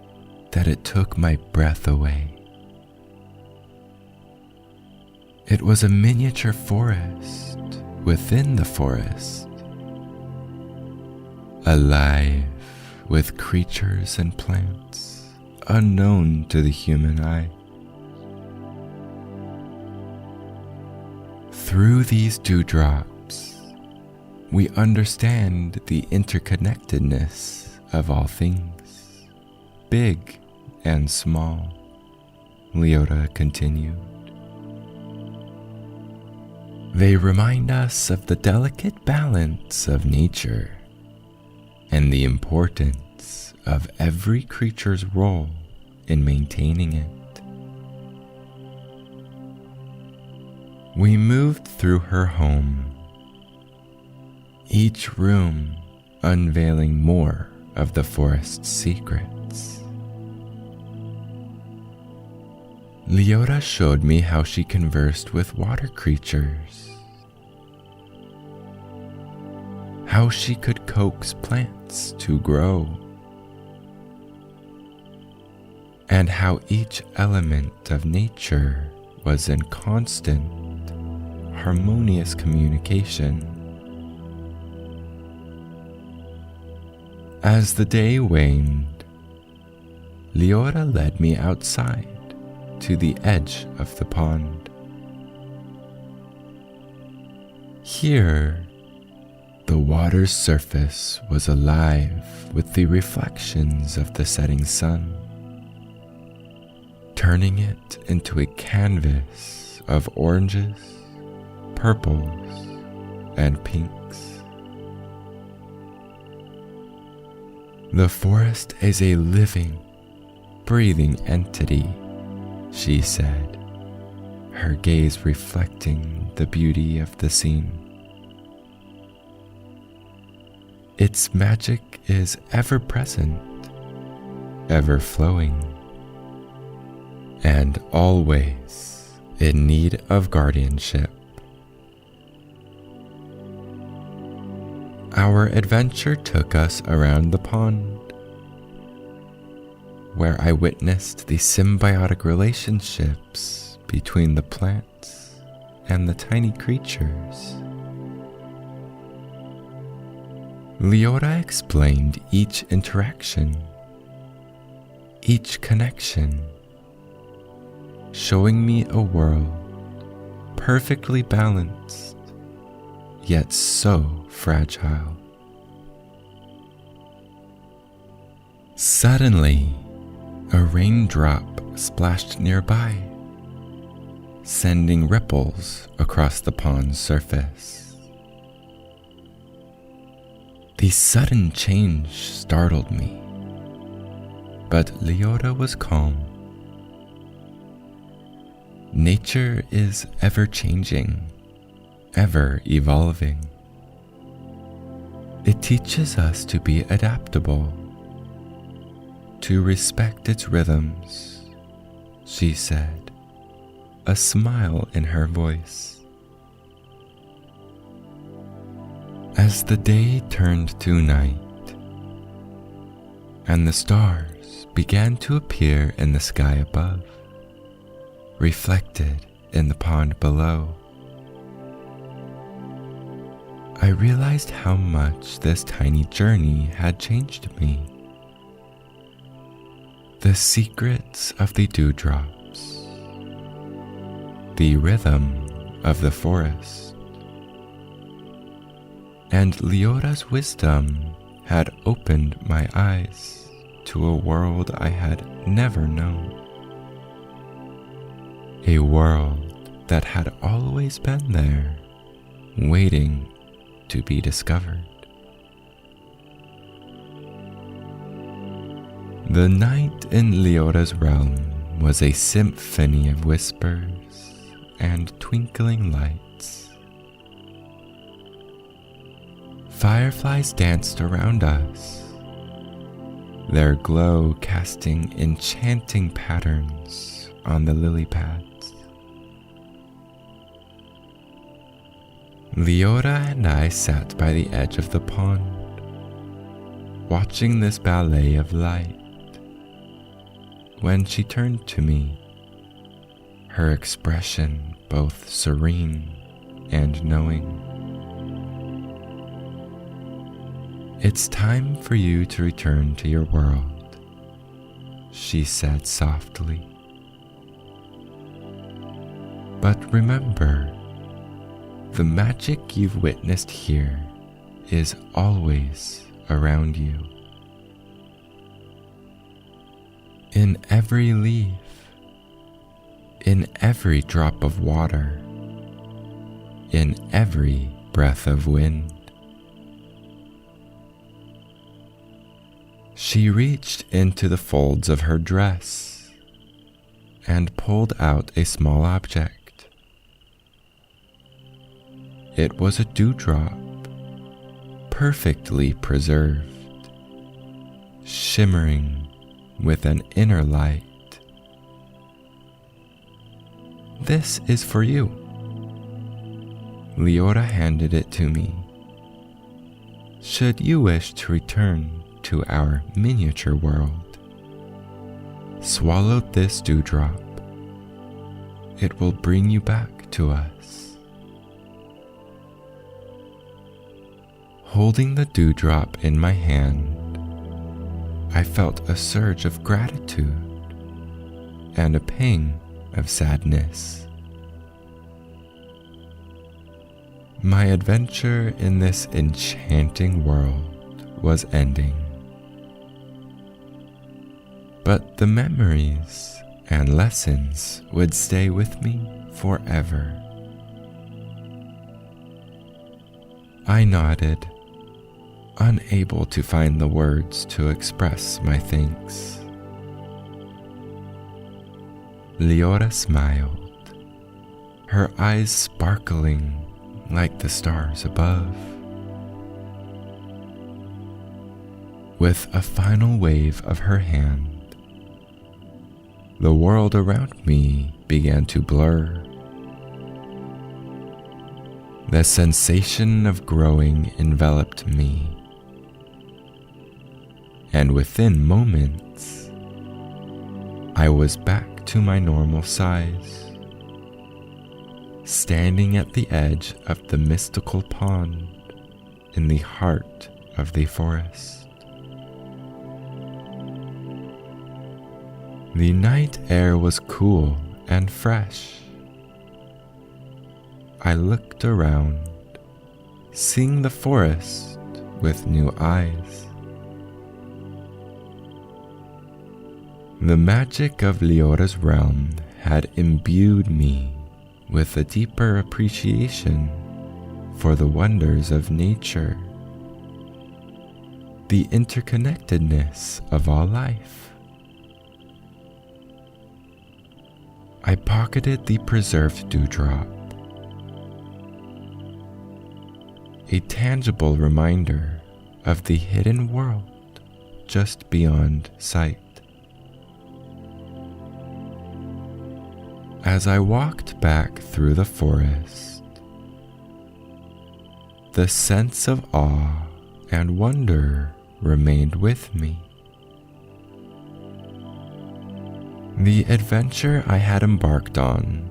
that it took my breath away. It was a miniature forest within the forest, alive with creatures and plants unknown to the human eye. Through these dewdrops, we understand the interconnectedness of all things, big and small, Leota continued. They remind us of the delicate balance of nature and the importance of every creature's role in maintaining it. We moved through her home, each room unveiling more of the forest's secrets. Leota showed me how she conversed with water creatures, how she could coax plants to grow, and how each element of nature was in constant, harmonious communication. As the day waned, Leota led me outside to the edge of the pond. Here, the water's surface was alive with the reflections of the setting sun, turning it into a canvas of oranges, purples, and pinks. The forest is a living, breathing entity, she said, her gaze reflecting the beauty of the scene. Its magic is ever present, ever flowing, and always in need of guardianship. Our adventure took us around the pond, where I witnessed the symbiotic relationships between the plants and the tiny creatures. Leota explained each interaction, each connection, showing me a world perfectly balanced, yet so fragile. Suddenly, a raindrop splashed nearby, sending ripples across the pond's surface. The sudden change startled me, but Leota was calm. Nature is ever changing, ever evolving. It teaches us to be adaptable, to respect its rhythms, she said, a smile in her voice. As the day turned to night, and the stars began to appear in the sky above, reflected in the pond below, I realized how much this tiny journey had changed me. The secrets of the dewdrops, the rhythm of the forest, and Leota's wisdom had opened my eyes to a world I had never known. A world that had always been there, waiting to be discovered. The night in Leota's realm was a symphony of whispers and twinkling lights. Fireflies danced around us, their glow casting enchanting patterns on the lily pads. Leora and I sat by the edge of the pond, watching this ballet of light, when she turned to me, her expression both serene and knowing. "It's time for you to return to your world," she said softly. "But remember, the magic you've witnessed here is always around you. In every leaf, in every drop of water, in every breath of wind." She reached into the folds of her dress and pulled out a small object. It was a dewdrop, perfectly preserved, shimmering with an inner light. "This is for you." Leora handed it to me. "Should you wish to return to our miniature world, swallow this dewdrop. It will bring you back to us." Holding the dewdrop in my hand, I felt a surge of gratitude and a pang of sadness. My adventure in this enchanting world was ending, but the memories and lessons would stay with me forever. I nodded, unable to find the words to express my thanks. Leora smiled, her eyes sparkling like the stars above. With a final wave of her hand, the world around me began to blur. The sensation of growing enveloped me, and within moments, I was back to my normal size, standing at the edge of the mystical pond in the heart of the forest. The night air was cool and fresh. I looked around, seeing the forest with new eyes. The magic of Leora's realm had imbued me with a deeper appreciation for the wonders of nature, the interconnectedness of all life. I pocketed the preserved dewdrop, a tangible reminder of the hidden world just beyond sight. As I walked back through the forest, the sense of awe and wonder remained with me. The adventure I had embarked on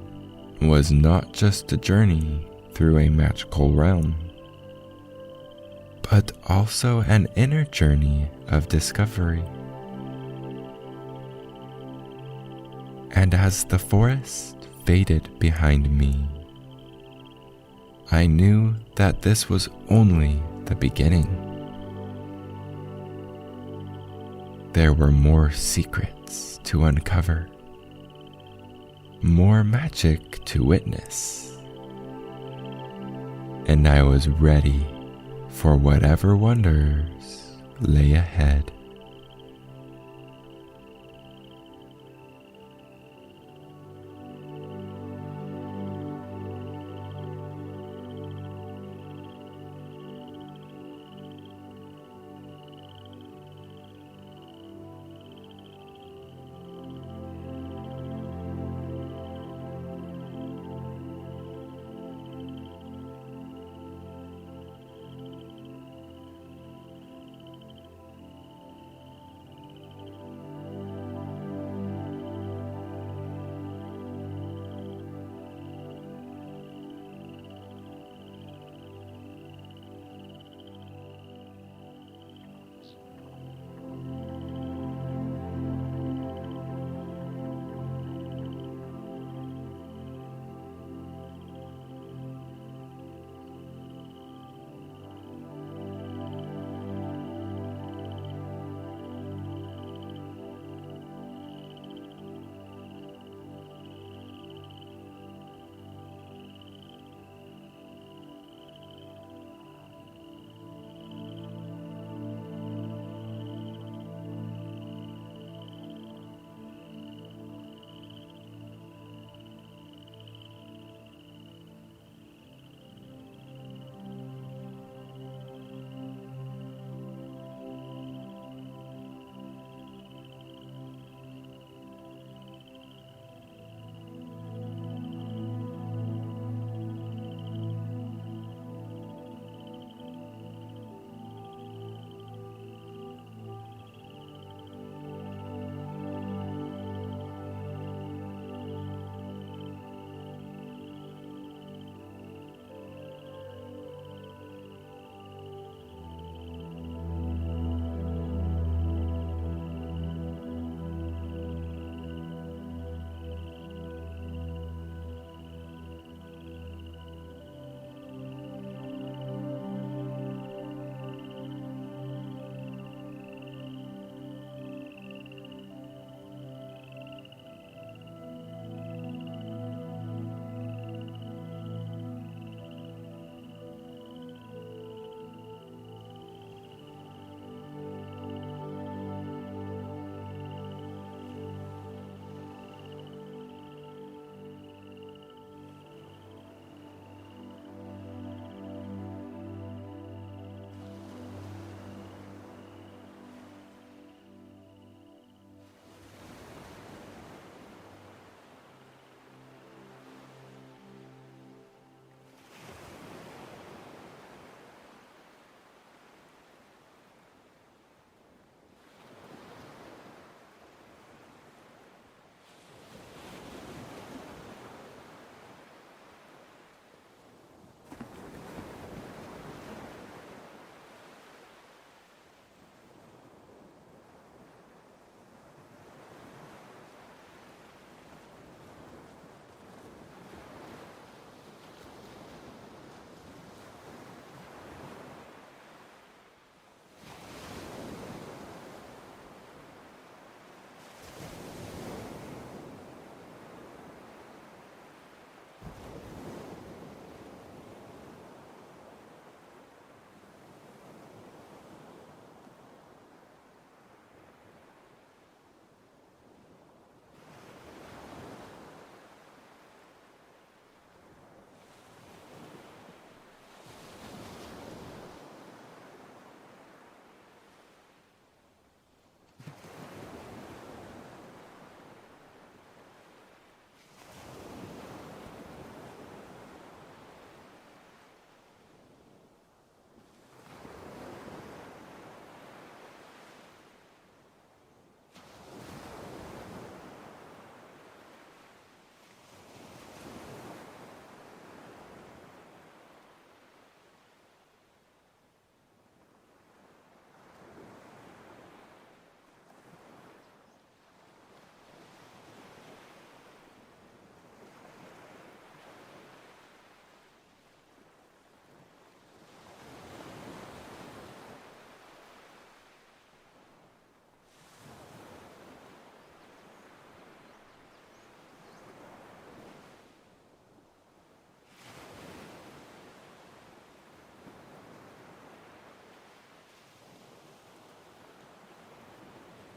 was not just a journey through a magical realm, but also an inner journey of discovery. And as the forest faded behind me, I knew that this was only the beginning. There were more secrets to uncover, more magic to witness, and I was ready for whatever wonders lay ahead.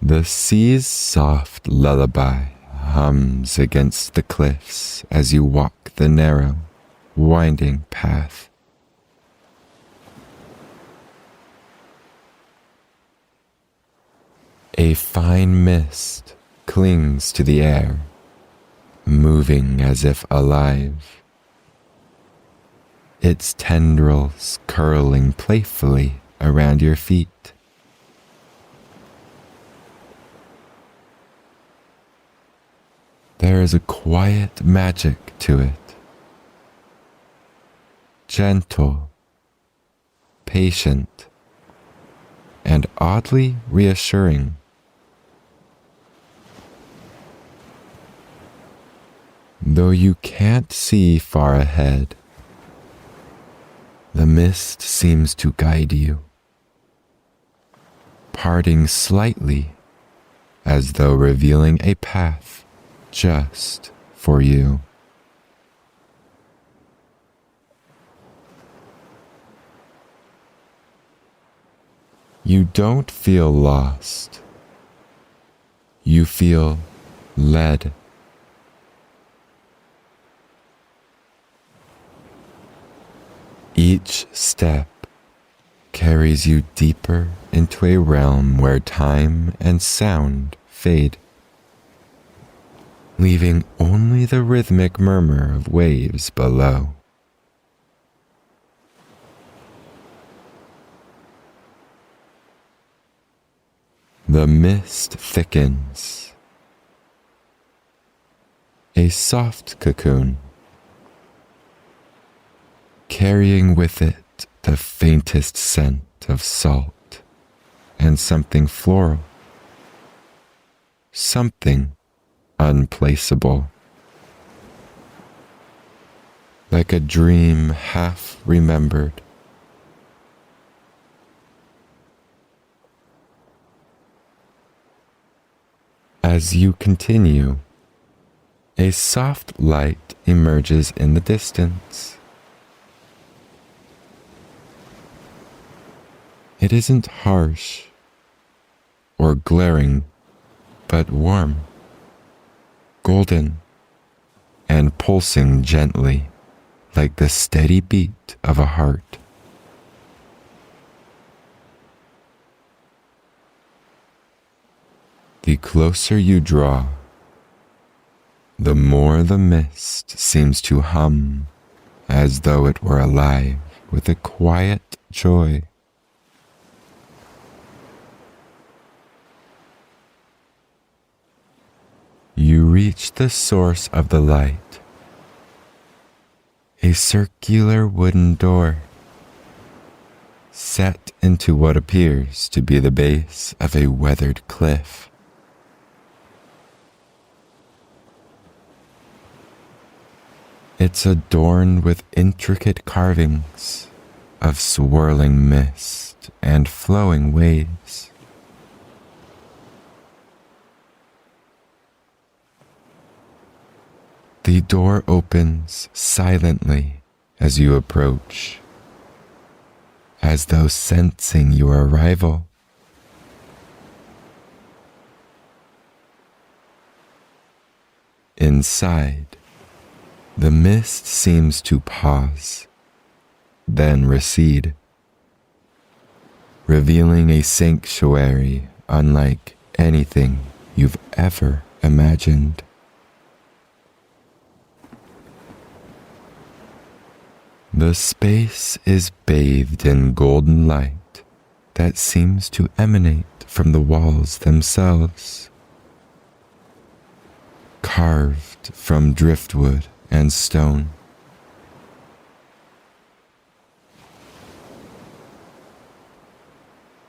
The sea's soft lullaby hums against the cliffs as you walk the narrow, winding path. A fine mist clings to the air, moving as if alive, its tendrils curling playfully around your feet. There is a quiet magic to it, gentle, patient, and oddly reassuring. Though you can't see far ahead, the mist seems to guide you, parting slightly as though revealing a path just for you. You don't feel lost. You feel led. Each step carries you deeper into a realm where time and sound fade, leaving only the rhythmic murmur of waves below. The mist thickens, a soft cocoon, carrying with it the faintest scent of salt and something floral, something unplaceable, like a dream half remembered. As you continue, a soft light emerges in the distance. It isn't harsh or glaring, but warm, golden, and pulsing gently like the steady beat of a heart. The closer you draw, the more the mist seems to hum as though it were alive with a quiet joy. You reach the source of the light, a circular wooden door set into what appears to be the base of a weathered cliff. It's adorned with intricate carvings of swirling mist and flowing waves. The door opens silently as you approach, as though sensing your arrival. Inside, the mist seems to pause, then recede, revealing a sanctuary unlike anything you've ever imagined. The space is bathed in golden light that seems to emanate from the walls themselves, carved from driftwood and stone.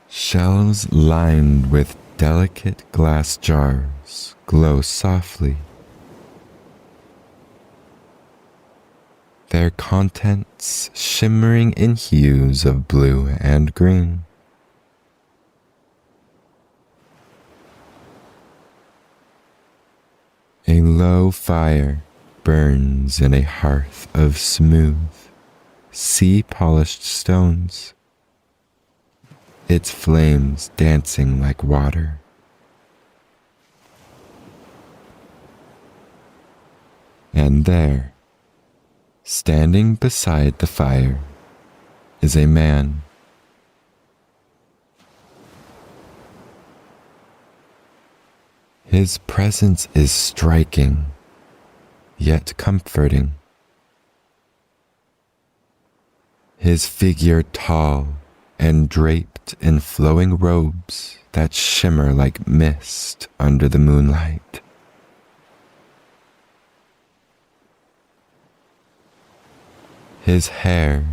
Shelves lined with delicate glass jars glow softly, their contents shimmering in hues of blue and green. A low fire burns in a hearth of smooth, sea-polished stones, its flames dancing like water And there, standing beside the fire, is a man. His presence is striking, yet comforting. His figure tall and draped in flowing robes that shimmer like mist under the moonlight. His hair,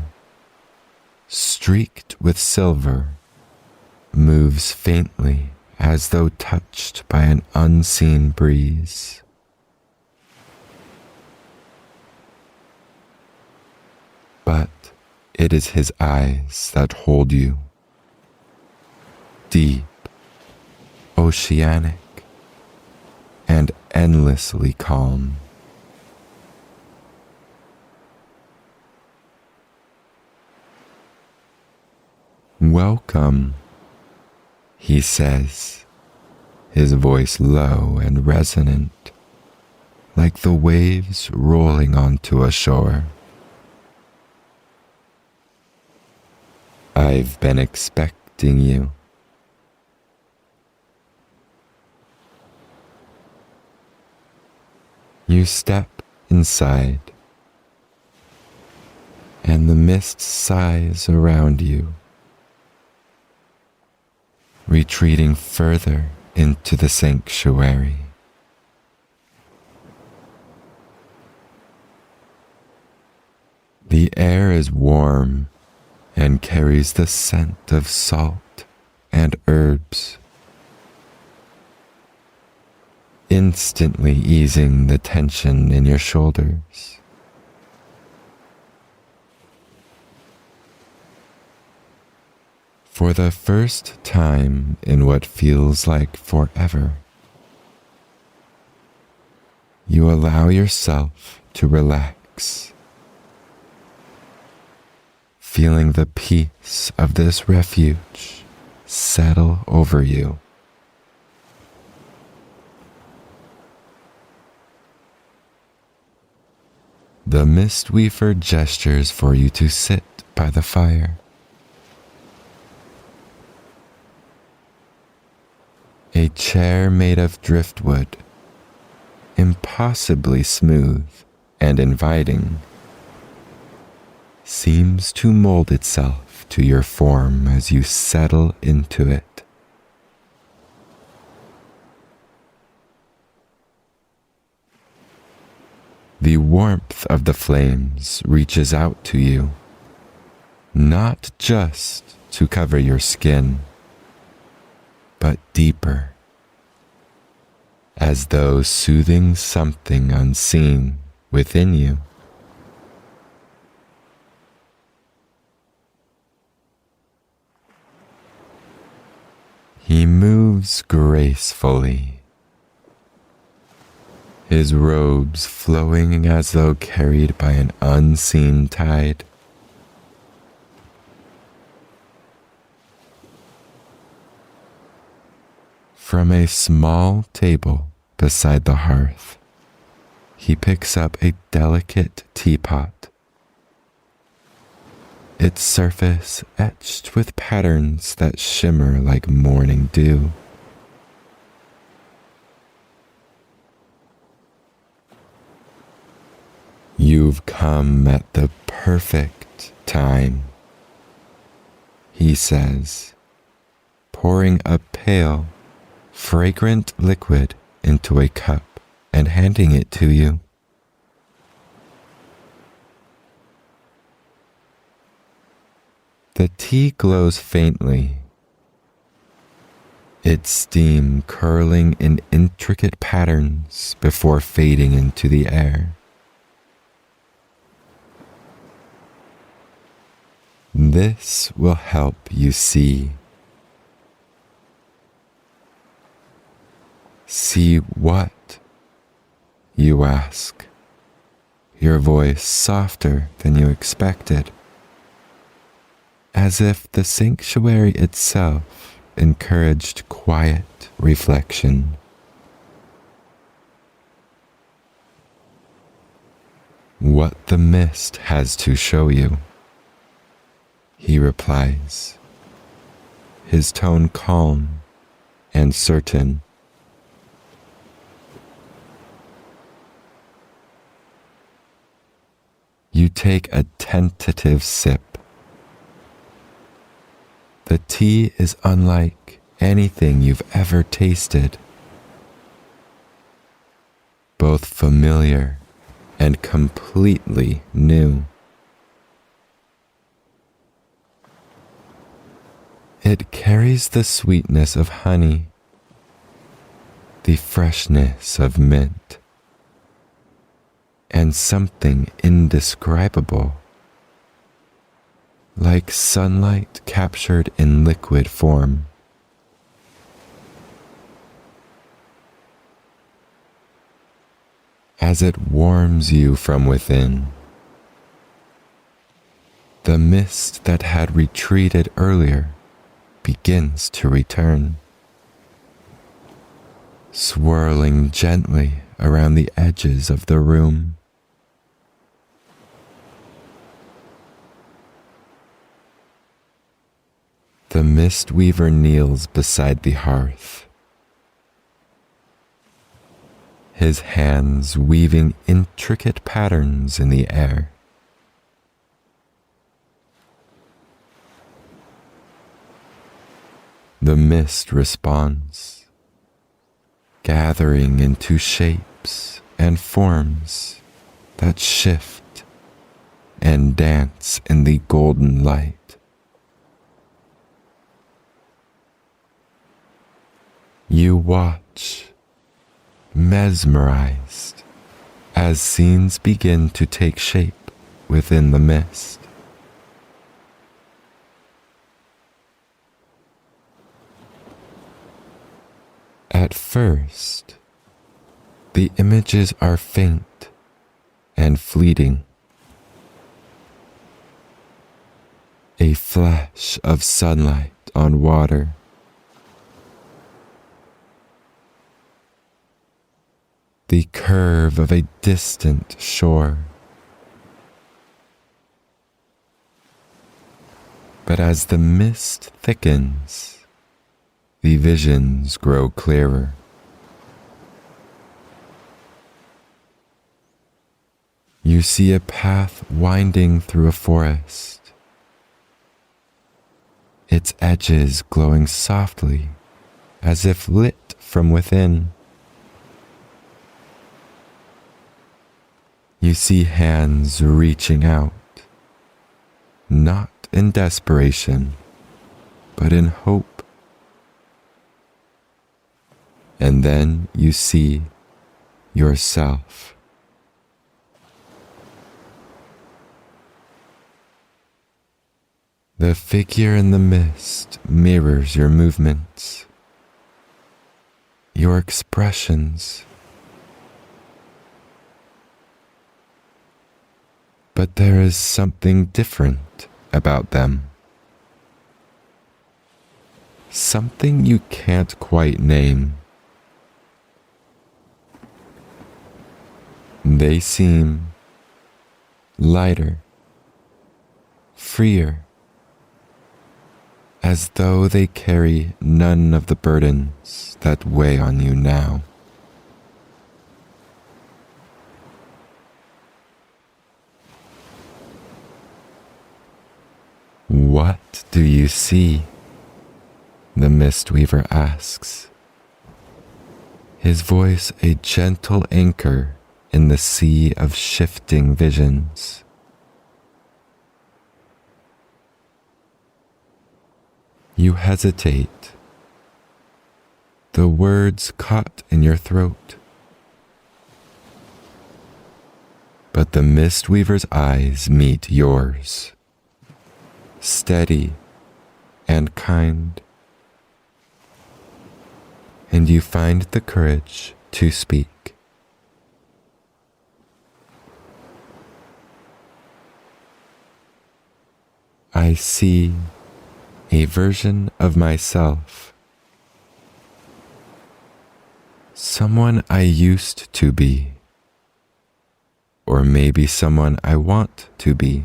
streaked with silver, moves faintly as though touched by an unseen breeze. But it is his eyes that hold you, deep, oceanic, and endlessly calm. "Welcome," he says, his voice low and resonant, like the waves rolling onto a shore. "I've been expecting you." You step inside, and the mist sighs around you, retreating further into the sanctuary. The air is warm and carries the scent of salt and herbs, instantly easing the tension in your shoulders. For the first time in what feels like forever, you allow yourself to relax, feeling the peace of this refuge settle over you. The Mistweaver gestures for you to sit by the fire. A chair made of driftwood, impossibly smooth and inviting, seems to mold itself to your form as you settle into it. The warmth of the flames reaches out to you, not just to cover your skin, but deeper, as though soothing something unseen within you. He moves gracefully, his robes flowing as though carried by an unseen tide. From a small table beside the hearth, he picks up a delicate teapot, its surface etched with patterns that shimmer like morning dew. "You've come at the perfect time," he says, pouring a pale, fragrant liquid into a cup and handing it to you. The tea glows faintly, its steam curling in intricate patterns before fading into the air. This will help you see. "See what?" you ask, your voice softer than you expected, as if the sanctuary itself encouraged quiet reflection. what the mist has to show you, he replies, his tone calm and certain. You take a tentative sip. The tea is unlike anything you've ever tasted, both familiar and completely new. It carries the sweetness of honey, the freshness of mint, and something indescribable, like sunlight captured in liquid form. As it warms you from within, the mist that had retreated earlier begins to return, swirling gently around the edges of the room. The mist weaver kneels beside the hearth, his hands weaving intricate patterns in the air. The mist responds, gathering into shapes and forms that shift and dance in the golden light. You watch, mesmerized, as scenes begin to take shape within the mist. At first, the images are faint and fleeting. A flash of sunlight on water, the curve of a distant shore. But as the mist thickens, the visions grow clearer. You see a path winding through a forest, its edges glowing softly as if lit from within. You see hands reaching out, not in desperation, but in hope. And then you see yourself. The figure in the mist mirrors your movements, your expressions. But there is something different about them. Something you can't quite name. They seem lighter, freer, as though they carry none of the burdens that weigh on you now. What do you see? The Mistweaver asks, his voice a gentle anchor in the sea of shifting visions. You hesitate, the words caught in your throat. But the Mistweaver's eyes meet yours, steady and kind, and you find the courage to speak. I see a version of myself, someone I used to be, or maybe someone I want to be.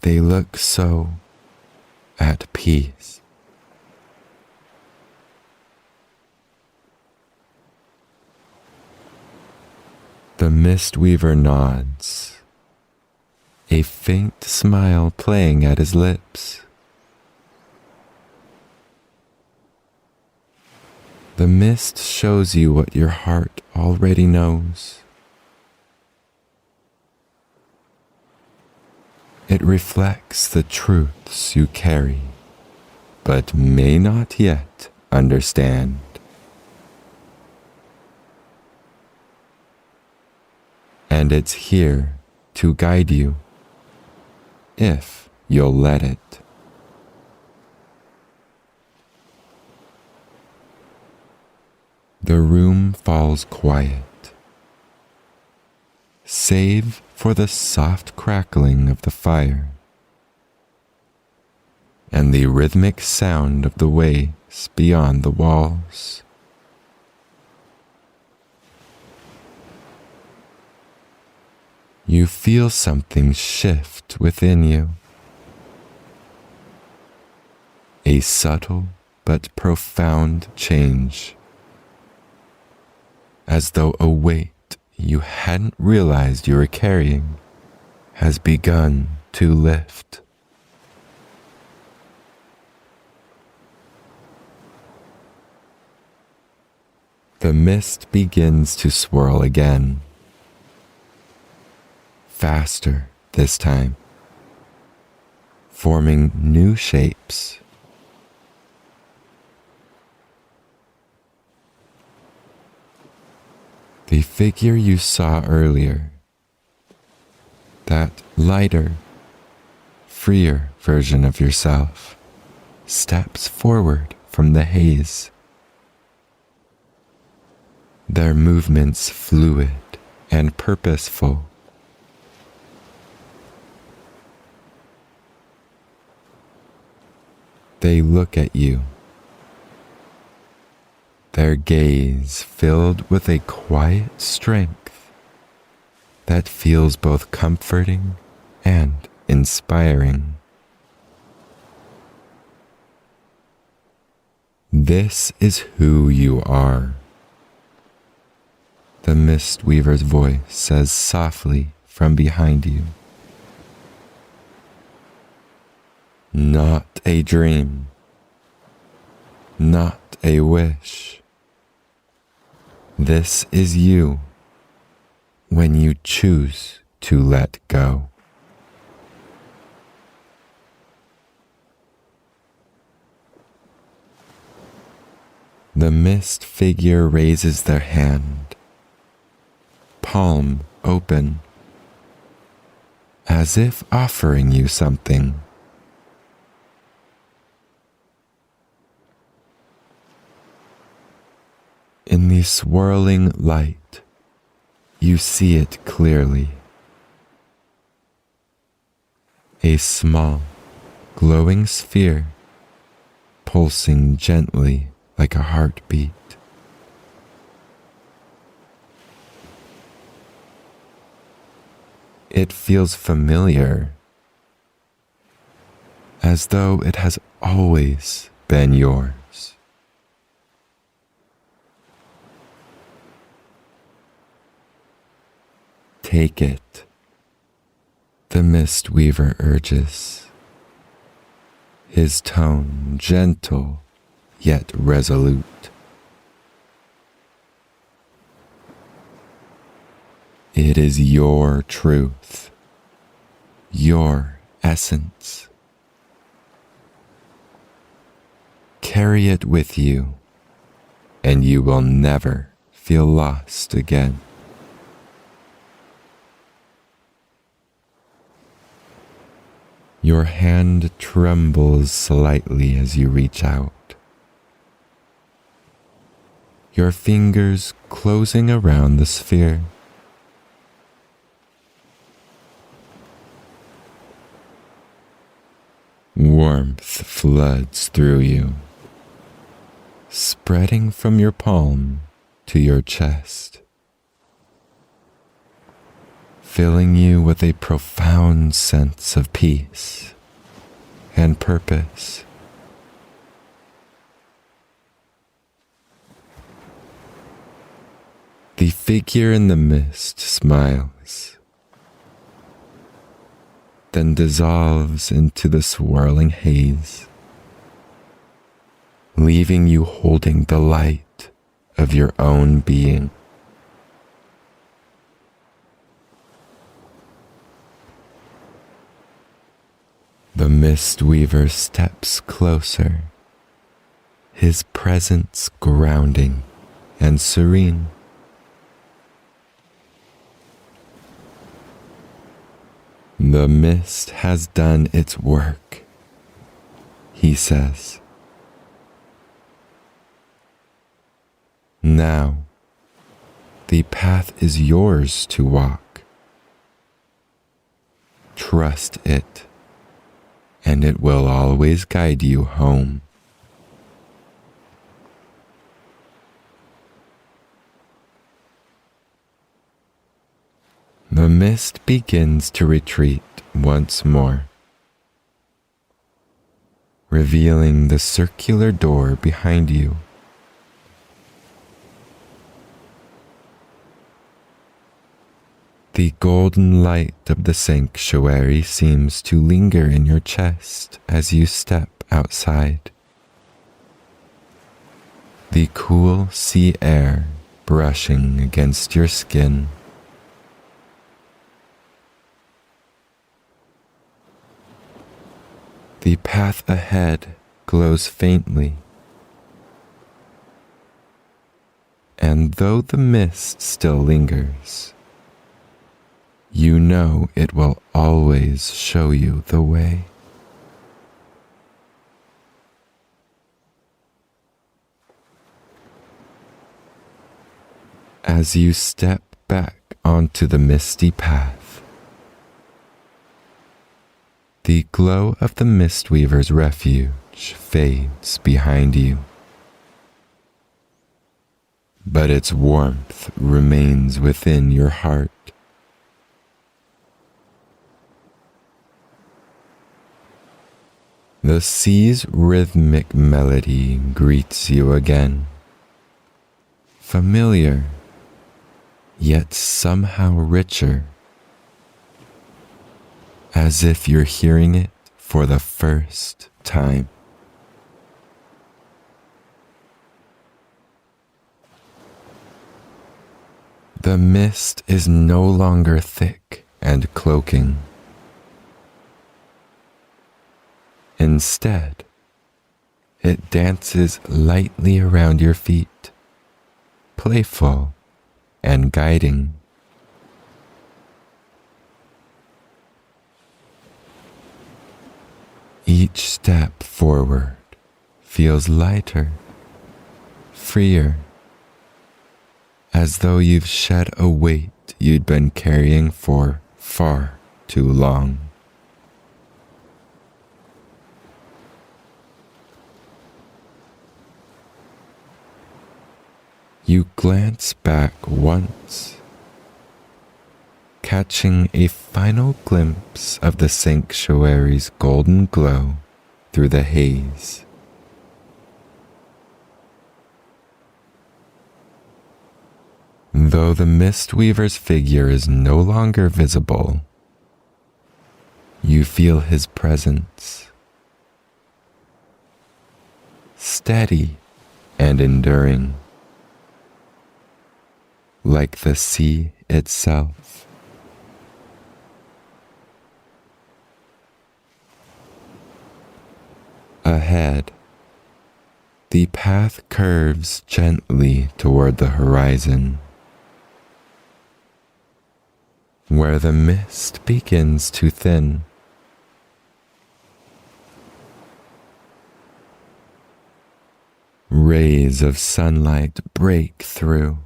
They look so at peace. The Mistweaver nods, a faint smile playing at his lips. The mist shows you what your heart already knows. It reflects the truths you carry, but may not yet understand. And it's here to guide you, if you'll let it. The room falls quiet, save for the soft crackling of the fire and the rhythmic sound of the waves beyond the walls. You feel something shift within you, a subtle but profound change, as though a weight you hadn't realized you were carrying has begun to lift. The mist begins to swirl again, faster this time, forming new shapes. The figure you saw earlier, that lighter, freer version of yourself, steps forward from the haze. Their movements fluid and purposeful. They look at you, their gaze filled with a quiet strength that feels both comforting and inspiring. This is who you are, the Mistweaver's voice says softly from behind you. Not a dream, not a wish. This is you when you choose to let go. The mist figure raises their hand, palm open, as if offering you something. In the swirling light, you see it clearly. A small, glowing sphere, pulsing gently like a heartbeat. It feels familiar, as though it has always been yours. Take it, the Mistweaver urges, his tone gentle yet resolute. It is your truth, your essence. Carry it with you, and you will never feel lost again. Your hand trembles slightly as you reach out, your fingers closing around the sphere. Warmth floods through you, spreading from your palm to your chest. filling you with a profound sense of peace and purpose. The figure in the mist smiles, then dissolves into the swirling haze, leaving you holding the light of your own being. The mist weaver steps closer, his presence grounding and serene. The mist has done its work, he says. Now, the path is yours to walk. Trust it, and it will always guide you home. The mist begins to retreat once more, revealing the circular door behind you. The golden light of the sanctuary seems to linger in your chest as you step outside. The cool sea air brushing against your skin. The path ahead glows faintly, and though the mist still lingers, you know it will always show you the way. As you step back onto the misty path, the glow of the Mistweaver's refuge fades behind you, but its warmth remains within your heart. The sea's rhythmic melody greets you again, familiar, yet somehow richer, as if you're hearing it for the first time. The mist is no longer thick and cloaking. Instead, it dances lightly around your feet, playful and guiding. Each step forward feels lighter, freer, as though you've shed a weight you'd been carrying for far too long. You glance back once, catching a final glimpse of the sanctuary's golden glow through the haze. Though the Mistweaver's figure is no longer visible, you feel his presence, steady and enduring, like the sea itself. Ahead, the path curves gently toward the horizon, where the mist begins to thin. Rays of sunlight break through,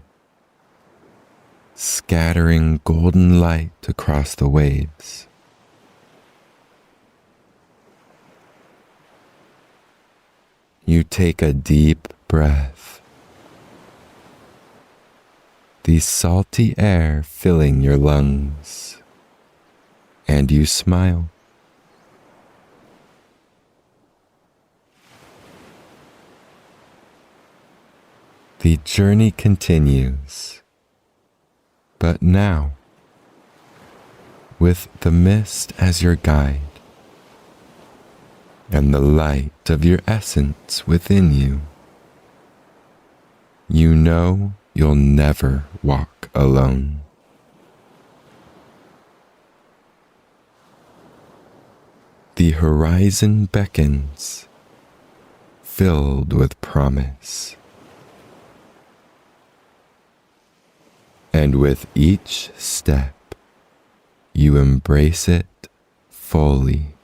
scattering golden light across the waves. You take a deep breath, the salty air filling your lungs, and you smile. The journey continues, but now, with the mist as your guide and the light of your essence within you, you know you'll never walk alone. The horizon beckons, filled with promise. And with each step, you embrace it fully.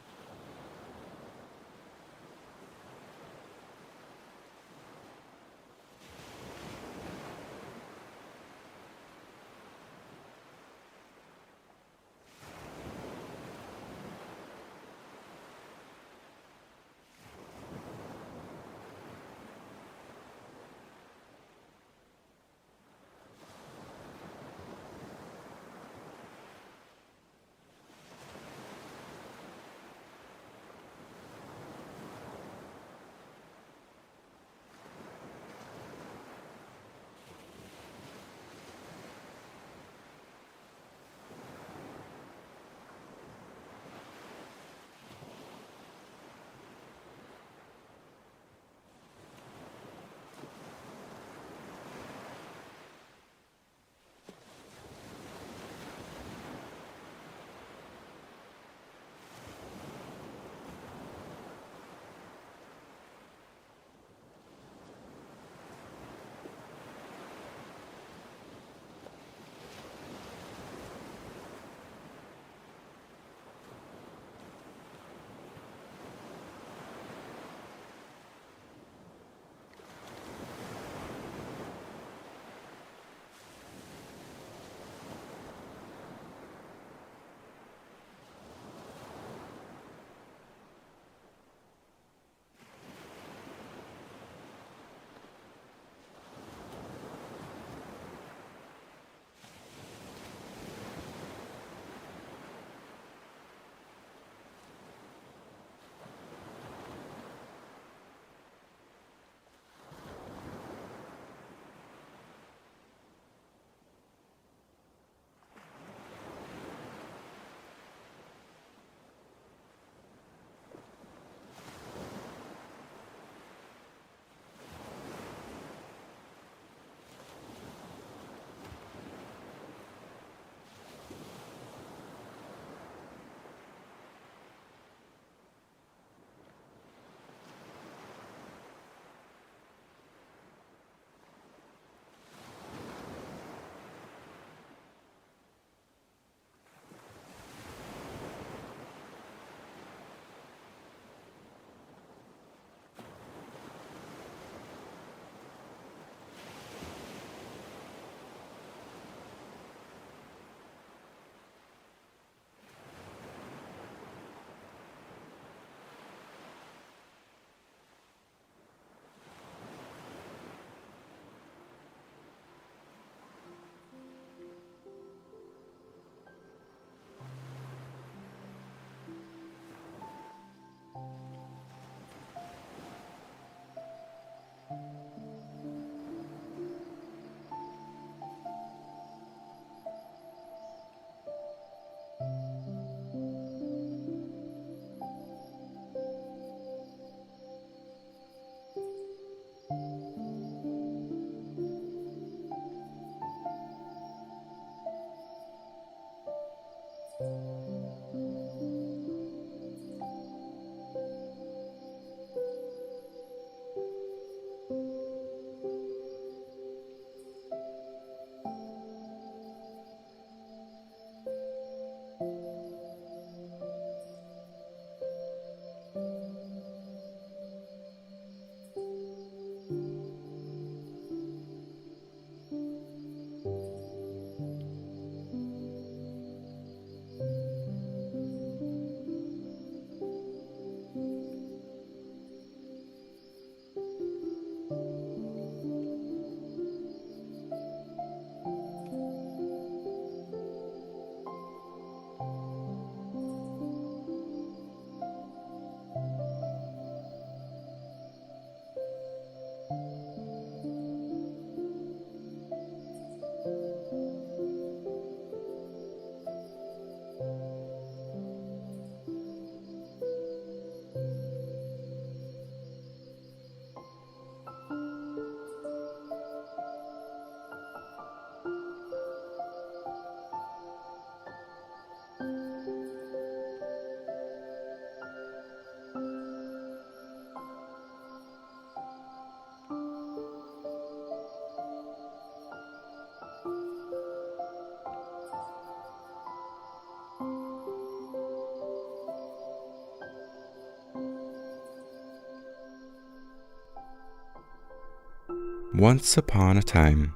Once upon a time,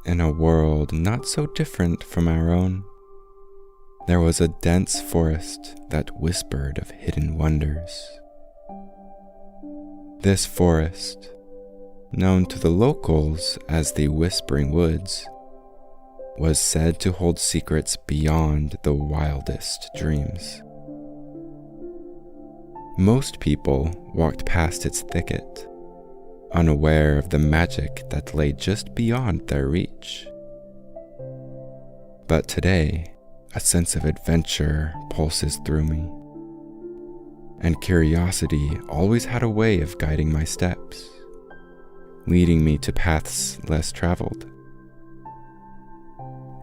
in a world not so different from our own, there was a dense forest that whispered of hidden wonders. This forest, known to the locals as the Whispering Woods, was said to hold secrets beyond the wildest dreams. Most people walked past its thicket, unaware of the magic that lay just beyond their reach. But today, a sense of adventure pulses through me, and curiosity always had a way of guiding my steps, leading me to paths less traveled.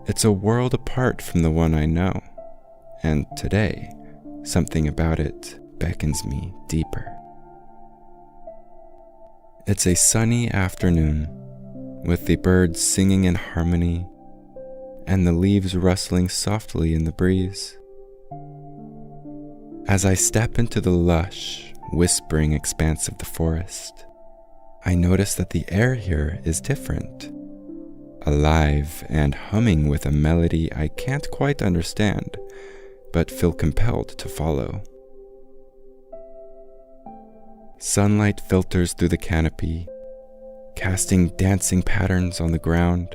It's a world apart from the one I know, and today, something about it beckons me deeper. It's a sunny afternoon, with the birds singing in harmony and the leaves rustling softly in the breeze. As I step into the lush, whispering expanse of the forest, I notice that the air here is different, alive and humming with a melody I can't quite understand, but feel compelled to follow. Sunlight filters through the canopy, casting dancing patterns on the ground.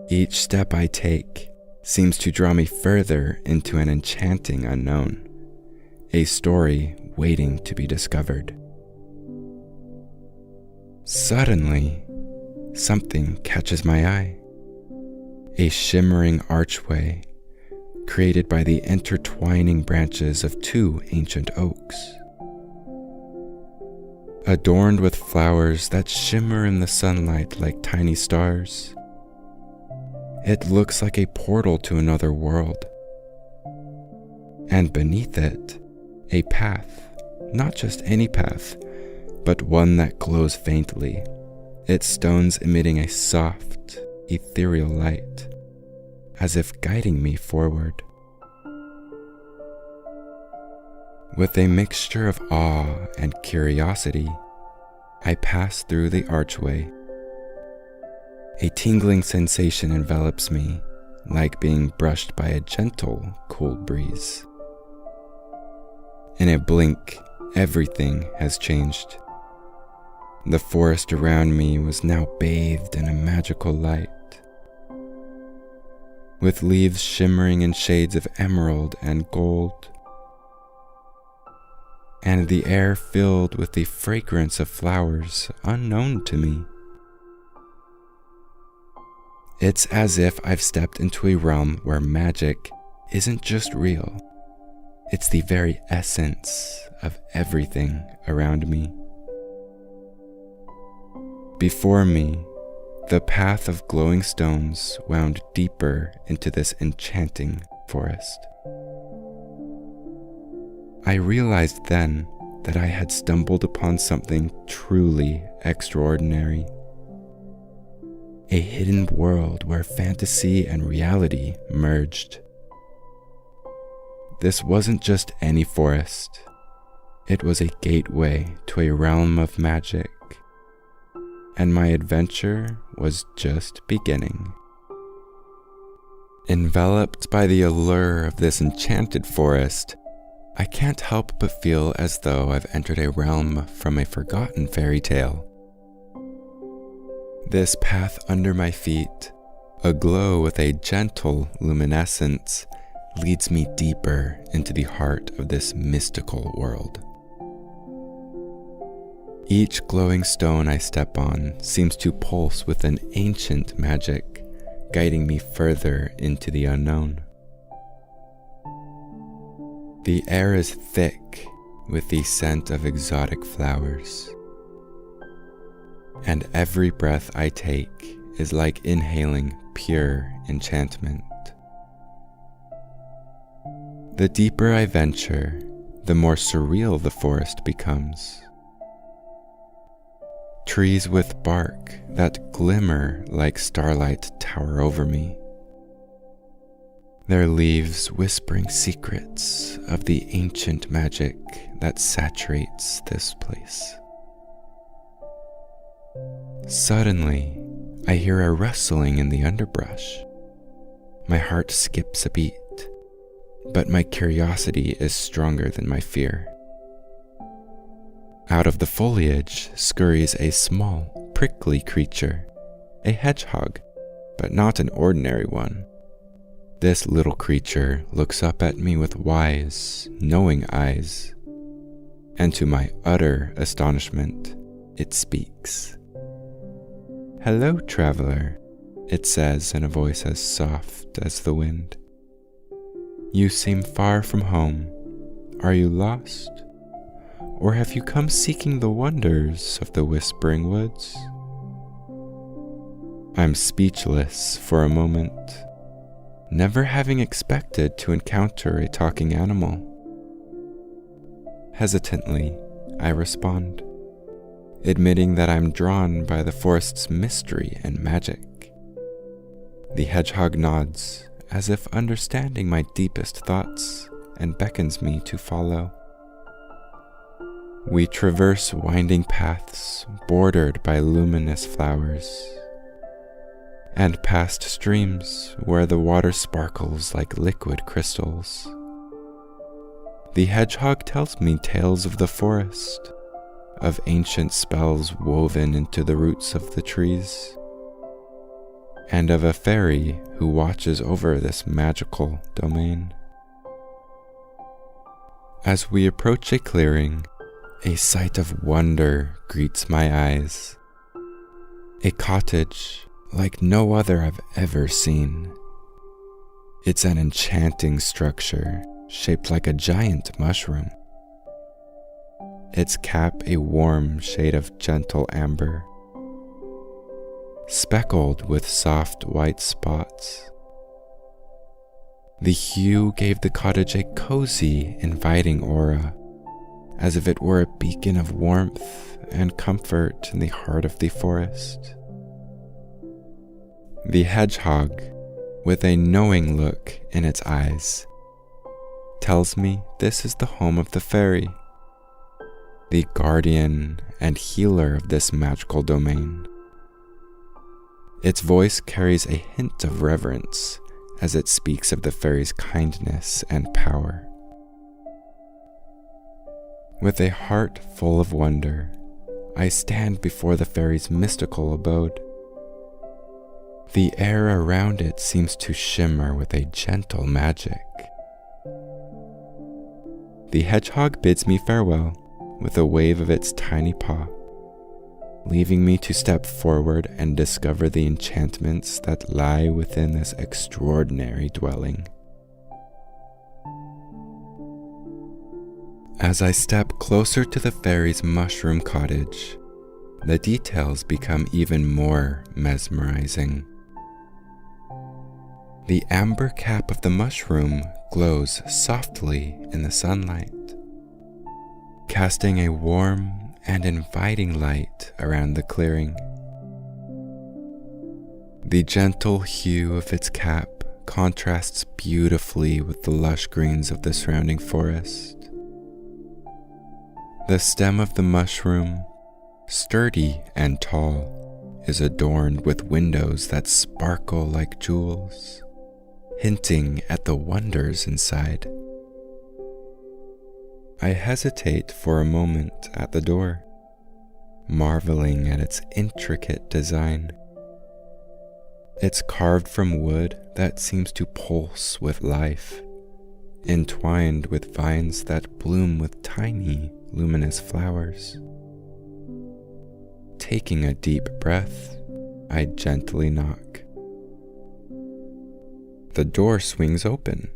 Each step I take seems to draw me further into an enchanting unknown, a story waiting to be discovered. Suddenly, something catches my eye. A shimmering archway created by the intertwining branches of two ancient oaks. Adorned with flowers that shimmer in the sunlight like tiny stars, it looks like a portal to another world. And beneath it, a path, not just any path, but one that glows faintly, its stones emitting a soft, ethereal light, as if guiding me forward. With a mixture of awe and curiosity, I pass through the archway. A tingling sensation envelops me, like being brushed by a gentle, cool breeze. In a blink, everything has changed. The forest around me was now bathed in a magical light, with leaves shimmering in shades of emerald and gold, and the air filled with the fragrance of flowers unknown to me. It's as if I've stepped into a realm where magic isn't just real, it's the very essence of everything around me. Before me, the path of glowing stones wound deeper into this enchanting forest. I realized then that I had stumbled upon something truly extraordinary. A hidden world where fantasy and reality merged. This wasn't just any forest. It was a gateway to a realm of magic. And my adventure was just beginning. Enveloped by the allure of this enchanted forest, I can't help but feel as though I've entered a realm from a forgotten fairy tale. This path under my feet, aglow with a gentle luminescence, leads me deeper into the heart of this mystical world. Each glowing stone I step on seems to pulse with an ancient magic, guiding me further into the unknown. The air is thick with the scent of exotic flowers, and every breath I take is like inhaling pure enchantment. The deeper I venture, the more surreal the forest becomes. Trees with bark that glimmer like starlight tower over me, their leaves whispering secrets of the ancient magic that saturates this place. Suddenly, I hear a rustling in the underbrush. My heart skips a beat, but my curiosity is stronger than my fear. Out of the foliage scurries a small, prickly creature, a hedgehog, but not an ordinary one. This little creature looks up at me with wise, knowing eyes, and to my utter astonishment, it speaks. "Hello, traveler," it says in a voice as soft as the wind. "You seem far from home. Are you lost? Or have you come seeking the wonders of the Whispering Woods?" I'm speechless for a moment, never having expected to encounter a talking animal. Hesitantly, I respond, admitting that I'm drawn by the forest's mystery and magic. The hedgehog nods, as if understanding my deepest thoughts, and beckons me to follow. We traverse winding paths bordered by luminous flowers, and past streams where the water sparkles like liquid crystals. The hedgehog tells me tales of the forest, of ancient spells woven into the roots of the trees, and of a fairy who watches over this magical domain. As we approach a clearing, a sight of wonder greets my eyes. A cottage like no other I've ever seen. It's an enchanting structure shaped like a giant mushroom. Its cap a warm shade of gentle amber, speckled with soft white spots. The hue gave the cottage a cozy, inviting aura, as if it were a beacon of warmth and comfort in the heart of the forest. The hedgehog, with a knowing look in its eyes, tells me this is the home of the fairy, the guardian and healer of this magical domain. Its voice carries a hint of reverence as it speaks of the fairy's kindness and power. With a heart full of wonder, I stand before the fairy's mystical abode. The air around it seems to shimmer with a gentle magic. The hedgehog bids me farewell with a wave of its tiny paw, leaving me to step forward and discover the enchantments that lie within this extraordinary dwelling. As I step closer to the fairy's mushroom cottage, the details become even more mesmerizing. The amber cap of the mushroom glows softly in the sunlight, casting a warm and inviting light around the clearing. The gentle hue of its cap contrasts beautifully with the lush greens of the surrounding forest. The stem of the mushroom, sturdy and tall, is adorned with windows that sparkle like jewels, hinting at the wonders inside. I hesitate for a moment at the door, marveling at its intricate design. It's carved from wood that seems to pulse with life, entwined with vines that bloom with tiny, luminous flowers. Taking a deep breath, I gently knock. The door swings open,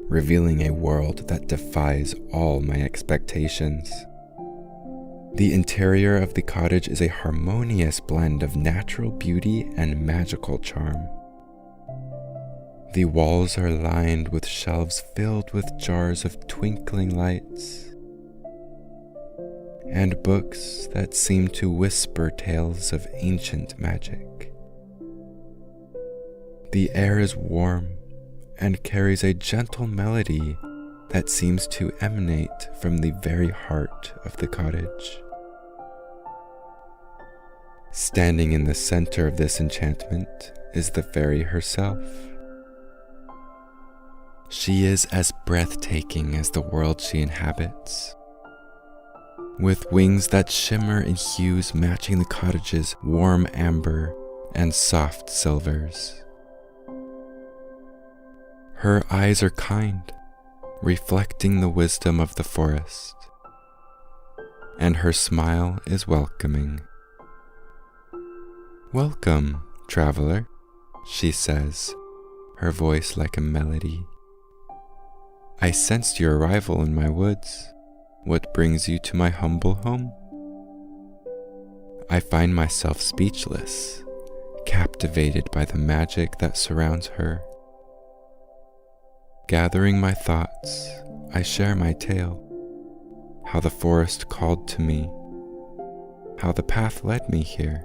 revealing a world that defies all my expectations. The interior of the cottage is a harmonious blend of natural beauty and magical charm. The walls are lined with shelves filled with jars of twinkling lights, and books that seem to whisper tales of ancient magic. The air is warm and carries a gentle melody that seems to emanate from the very heart of the cottage. Standing in the center of this enchantment is the fairy herself. She is as breathtaking as the world she inhabits, with wings that shimmer in hues matching the cottage's warm amber and soft silvers. Her eyes are kind, reflecting the wisdom of the forest, and her smile is welcoming. "Welcome, traveler," she says, her voice like a melody. "I sensed your arrival in my woods. What brings you to my humble home?" I find myself speechless, captivated by the magic that surrounds her. Gathering my thoughts, I share my tale, how the forest called to me, how the path led me here.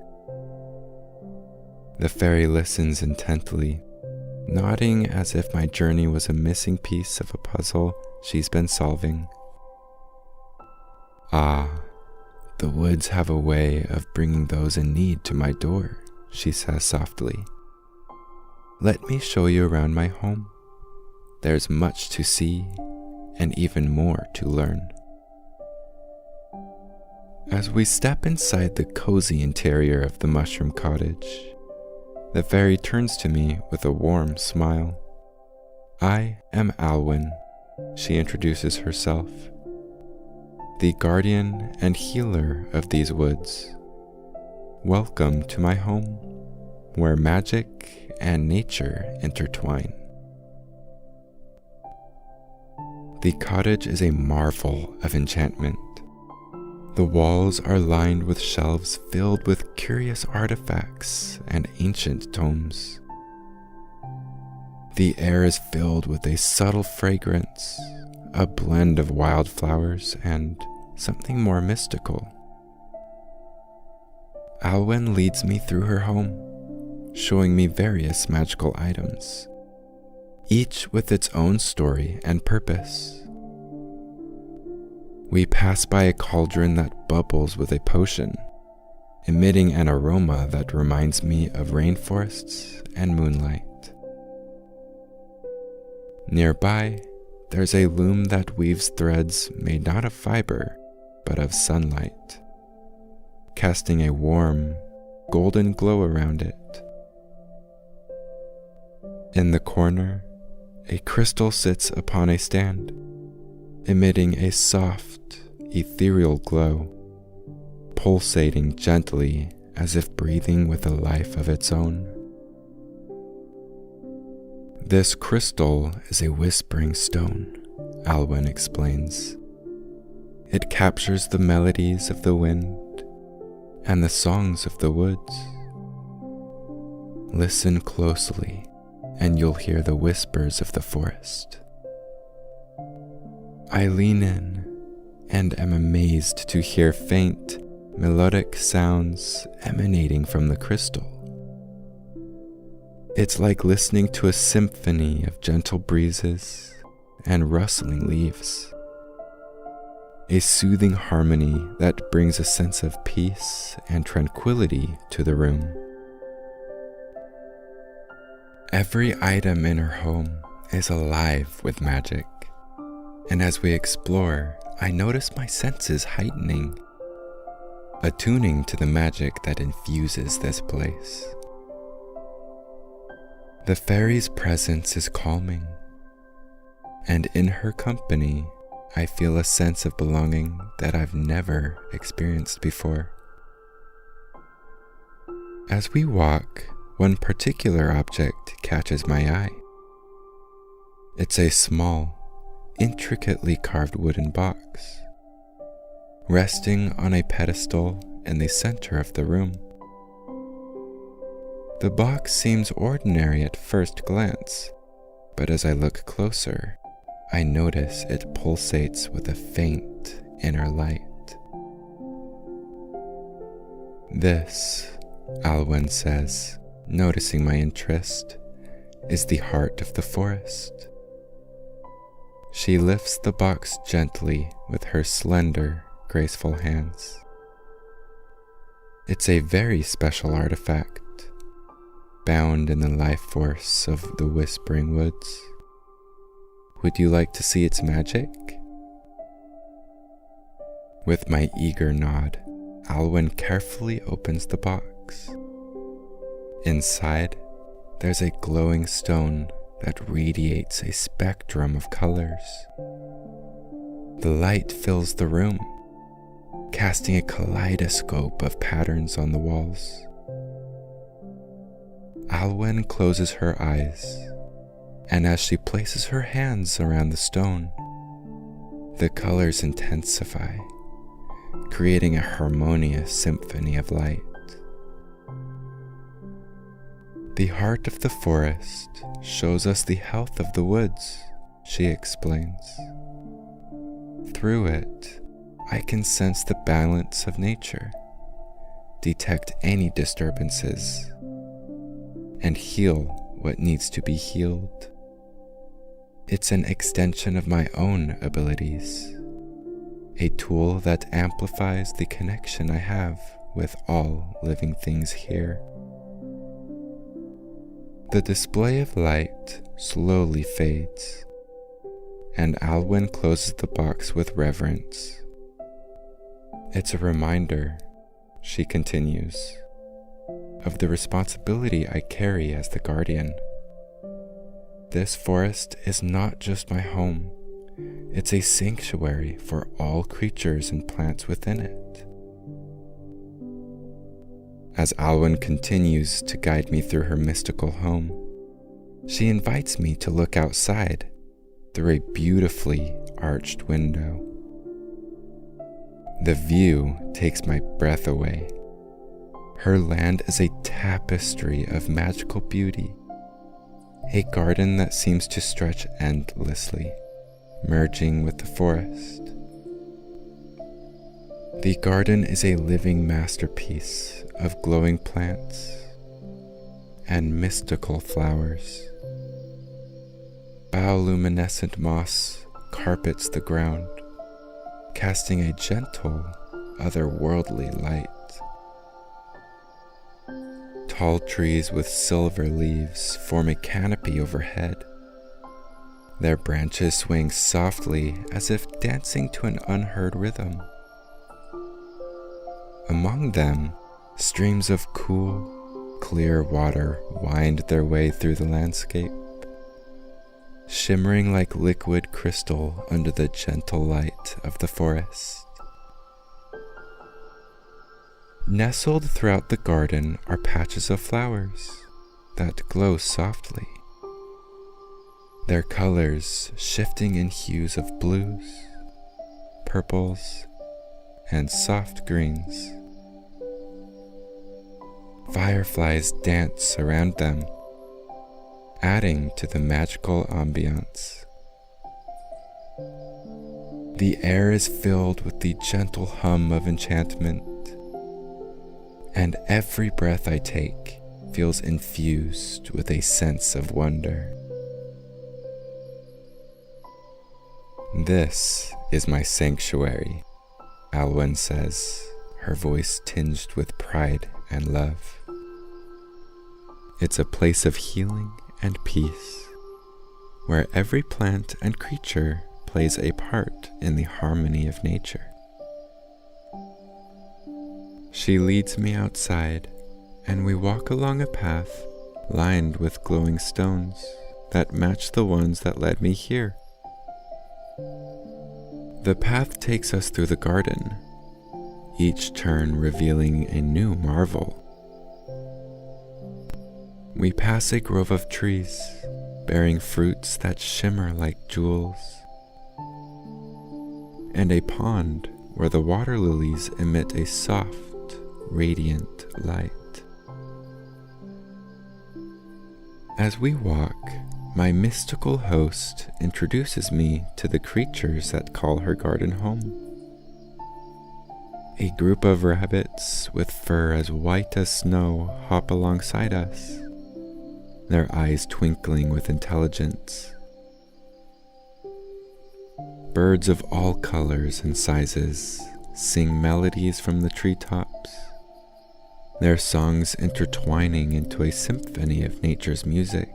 The fairy listens intently, nodding as if my journey was a missing piece of a puzzle she's been solving. "Ah, the woods have a way of bringing those in need to my door," she says softly. "Let me show you around my home. There's much to see and even more to learn." As we step inside the cozy interior of the mushroom cottage, the fairy turns to me with a warm smile. "I am Alwyn," she introduces herself, "the guardian and healer of these woods. Welcome to my home, where magic and nature intertwine." The cottage is a marvel of enchantment. The walls are lined with shelves filled with curious artifacts and ancient tomes. The air is filled with a subtle fragrance, a blend of wildflowers and something more mystical. Alwyn leads me through her home, showing me various magical items, each with its own story and purpose. We pass by a cauldron that bubbles with a potion, emitting an aroma that reminds me of rainforests and moonlight. Nearby, there's a loom that weaves threads made not of fiber, but of sunlight, casting a warm, golden glow around it. In the corner, a crystal sits upon a stand, emitting a soft, ethereal glow, pulsating gently as if breathing with a life of its own. "This crystal is a whispering stone," Alwyn explains. "It captures the melodies of the wind and the songs of the woods. Listen closely, and you'll hear the whispers of the forest." I lean in and am amazed to hear faint, melodic sounds emanating from the crystal. It's like listening to a symphony of gentle breezes and rustling leaves, a soothing harmony that brings a sense of peace and tranquility to the room. Every item in her home is alive with magic, and as we explore, I notice my senses heightening, attuning to the magic that infuses this place. The fairy's presence is calming, and in her company, I feel a sense of belonging that I've never experienced before. As we walk, one particular object catches my eye. It's a small, intricately carved wooden box, resting on a pedestal in the center of the room. The box seems ordinary at first glance, but as I look closer, I notice it pulsates with a faint inner light. "This," Alwyn says, noticing my interest, "is the heart of the forest." She lifts the box gently with her slender, graceful hands. It's a very special artifact, bound in the life force of the Whispering Woods. Would you like to see its magic? With my eager nod, Alwyn carefully opens the box. Inside, there's a glowing stone that radiates a spectrum of colors. The light fills the room, casting a kaleidoscope of patterns on the walls. Alwyn closes her eyes, and as she places her hands around the stone, the colors intensify, creating a harmonious symphony of light. The heart of the forest shows us the health of the woods, she explains. Through it, I can sense the balance of nature, detect any disturbances, and heal what needs to be healed. It's an extension of my own abilities, a tool that amplifies the connection I have with all living things here. The display of light slowly fades, and Alwyn closes the box with reverence. It's a reminder, she continues, of the responsibility I carry as the guardian. This forest is not just my home, it's a sanctuary for all creatures and plants within it. As Alwyn continues to guide me through her mystical home, she invites me to look outside through a beautifully arched window. The view takes my breath away. Her land is a tapestry of magical beauty, a garden that seems to stretch endlessly, merging with the forest. The garden is a living masterpiece of glowing plants and mystical flowers. Bioluminescent moss carpets the ground, casting a gentle, otherworldly light. Tall trees with silver leaves form a canopy overhead. Their branches swing softly as if dancing to an unheard rhythm. Among them, streams of cool, clear water wind their way through the landscape, shimmering like liquid crystal under the gentle light of the forest. Nestled throughout the garden are patches of flowers that glow softly, their colors shifting in hues of blues, purples, and soft greens. Fireflies dance around them, adding to the magical ambiance. The air is filled with the gentle hum of enchantment, and every breath I take feels infused with a sense of wonder. This is my sanctuary, Alwyn says, her voice tinged with pride and love. It's a place of healing and peace, where every plant and creature plays a part in the harmony of nature. She leads me outside, and we walk along a path lined with glowing stones that match the ones that led me here. The path takes us through the garden, each turn revealing a new marvel. We pass a grove of trees, bearing fruits that shimmer like jewels, and a pond where the water lilies emit a soft, radiant light. As we walk, my mystical host introduces me to the creatures that call her garden home. A group of rabbits with fur as white as snow hop alongside us, their eyes twinkling with intelligence. Birds of all colors and sizes sing melodies from the treetops, their songs intertwining into a symphony of nature's music.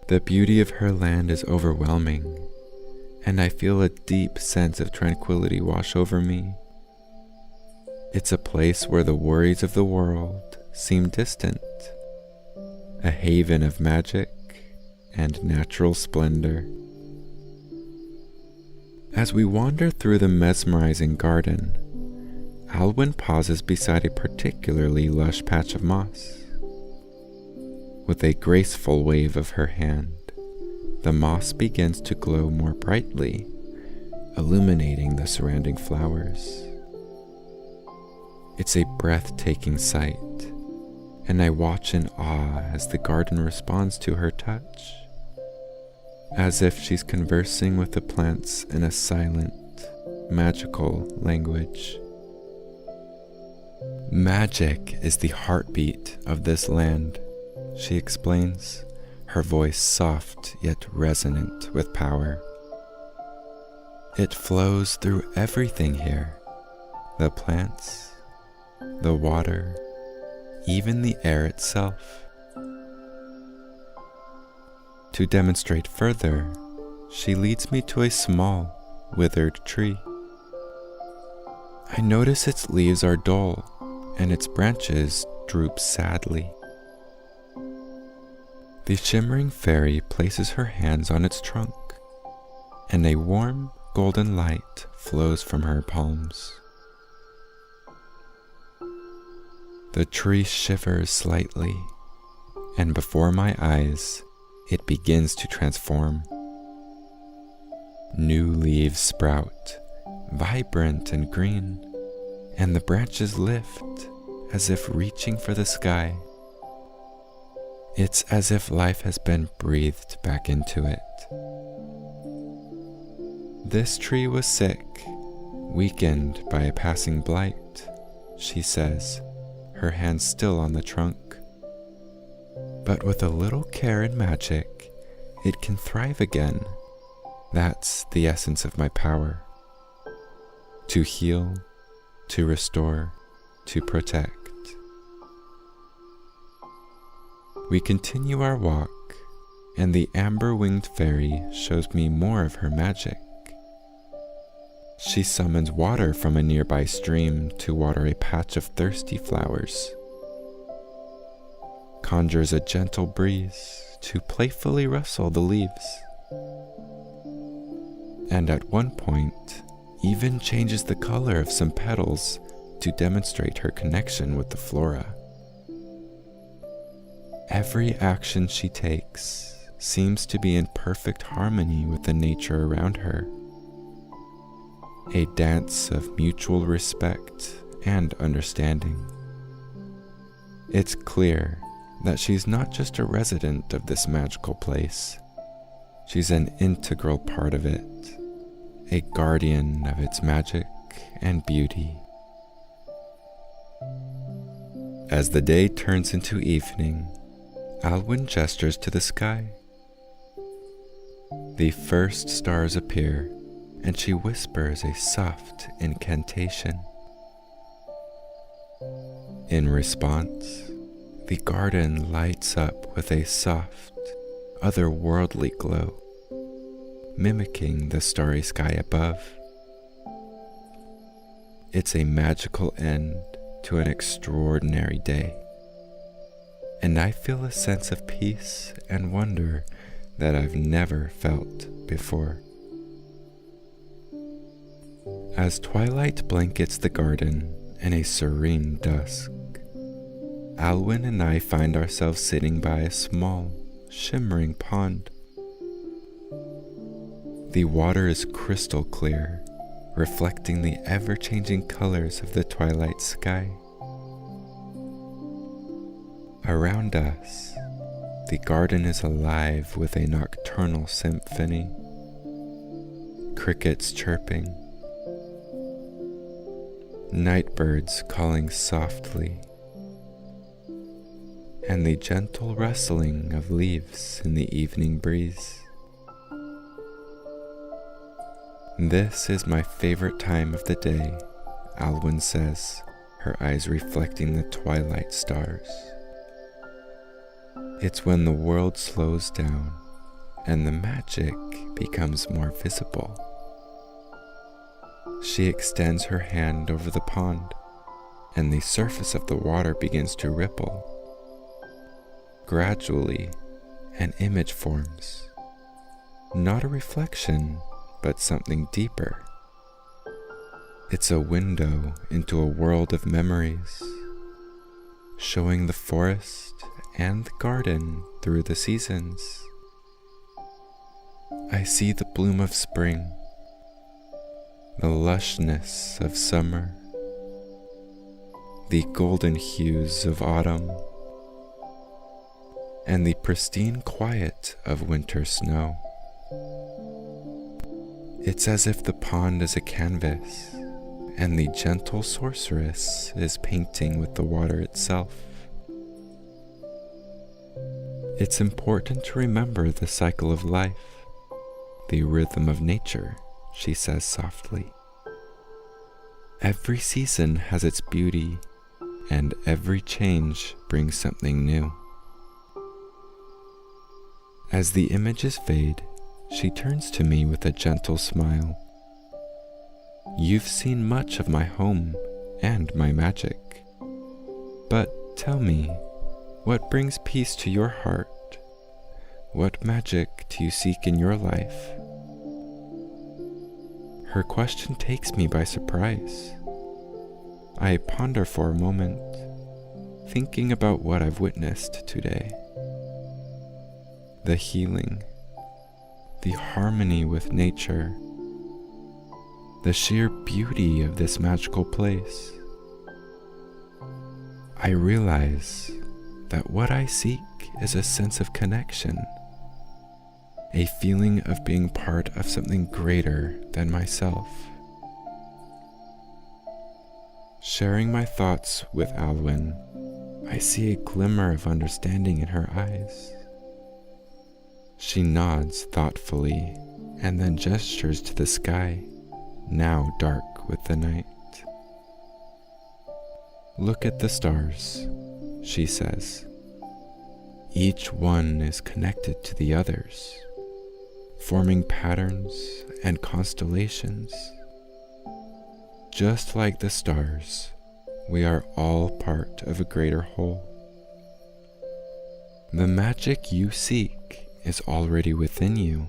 The beauty of her land is overwhelming, and I feel a deep sense of tranquility wash over me. It's a place where the worries of the world seem distant, a haven of magic and natural splendor. As we wander through the mesmerizing garden, Alwyn pauses beside a particularly lush patch of moss. With a graceful wave of her hand, the moss begins to glow more brightly, illuminating the surrounding flowers. It's a breathtaking sight, and I watch in awe as the garden responds to her touch, as if she's conversing with the plants in a silent, magical language. Magic is the heartbeat of this land, she explains, her voice soft yet resonant with power. It flows through everything here, the plants, the water, even the air itself. To demonstrate further, she leads me to a small, withered tree. I notice its leaves are dull, and its branches droop sadly. The shimmering fairy places her hands on its trunk, and a warm, golden light flows from her palms. The tree shivers slightly, and before my eyes, it begins to transform. New leaves sprout, vibrant and green, and the branches lift as if reaching for the sky. It's as if life has been breathed back into it. This tree was sick, weakened by a passing blight, she says, her hand still on the trunk. But with a little care and magic, it can thrive again. That's the essence of my power. To heal, to restore, to protect. We continue our walk, and the amber-winged fairy shows me more of her magic. She summons water from a nearby stream to water a patch of thirsty flowers, conjures a gentle breeze to playfully rustle the leaves, and at one point even changes the color of some petals to demonstrate her connection with the flora. Every action she takes seems to be in perfect harmony with the nature around her, a dance of mutual respect and understanding. It's clear that she's not just a resident of this magical place, she's an integral part of it, a guardian of its magic and beauty. As the day turns into evening, Alwyn gestures to the sky. The first stars appear, and she whispers a soft incantation. In response, the garden lights up with a soft, otherworldly glow, mimicking the starry sky above. It's a magical end to an extraordinary day, and I feel a sense of peace and wonder that I've never felt before. As twilight blankets the garden in a serene dusk, Alwyn and I find ourselves sitting by a small, shimmering pond. The water is crystal clear, reflecting the ever-changing colors of the twilight sky. Around us, the garden is alive with a nocturnal symphony, crickets chirping, nightbirds calling softly, and the gentle rustling of leaves in the evening breeze. This is my favorite time of the day, Alwyn says, her eyes reflecting the twilight stars. It's when the world slows down and the magic becomes more visible. She extends her hand over the pond, and the surface of the water begins to ripple. Gradually, an image forms. Not a reflection, but something deeper. It's a window into a world of memories, showing the forest and the garden through the seasons. I see the bloom of spring, the lushness of summer, the golden hues of autumn, and the pristine quiet of winter snow. It's as if the pond is a canvas, and the gentle sorceress is painting with the water itself. It's important to remember the cycle of life, the rhythm of nature, she says softly. Every season has its beauty, and every change brings something new. As the images fade, she turns to me with a gentle smile. You've seen much of my home and my magic, but tell me, what brings peace to your heart? What magic do you seek in your life? Her question takes me by surprise. I ponder for a moment, thinking about what I've witnessed today. The healing, the harmony with nature, the sheer beauty of this magical place. I realize that what I seek is a sense of connection, a feeling of being part of something greater than myself. Sharing my thoughts with Alwyn, I see a glimmer of understanding in her eyes. She nods thoughtfully and then gestures to the sky, now dark with the night. Look at the stars, she says. Each one is connected to the others, forming patterns and constellations. Just like the stars, we are all part of a greater whole. The magic you seek is already within you.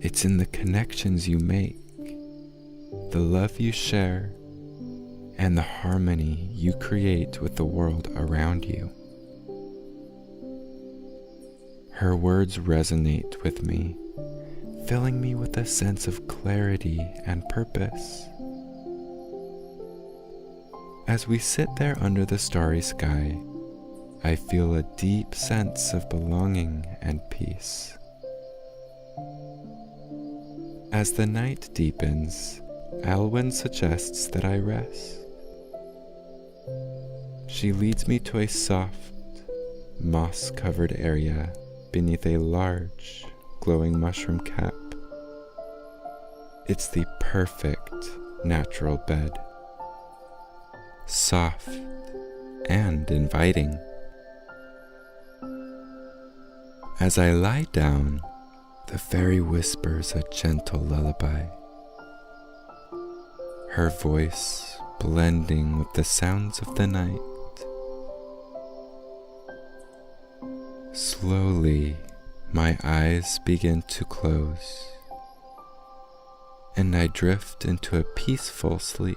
It's in the connections you make, the love you share, and the harmony you create with the world around you. Her words resonate with me, filling me with a sense of clarity and purpose. As we sit there under the starry sky, I feel a deep sense of belonging and peace. As the night deepens, Alwyn suggests that I rest. She leads me to a soft, moss-covered area beneath a large, glowing mushroom cap. It's the perfect natural bed, soft and inviting. As I lie down, the fairy whispers a gentle lullaby, her voice blending with the sounds of the night. Slowly, my eyes begin to close, and I drift into a peaceful sleep,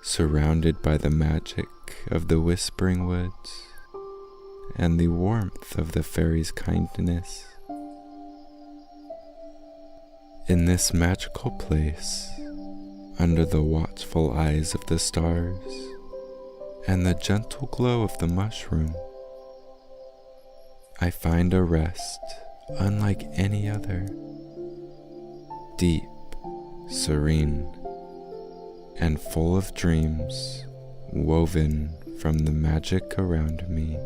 surrounded by the magic of the whispering woods and the warmth of the fairy's kindness. In this magical place, under the watchful eyes of the stars and the gentle glow of the mushroom, I find a rest unlike any other, deep, serene, and full of dreams woven from the magic around me.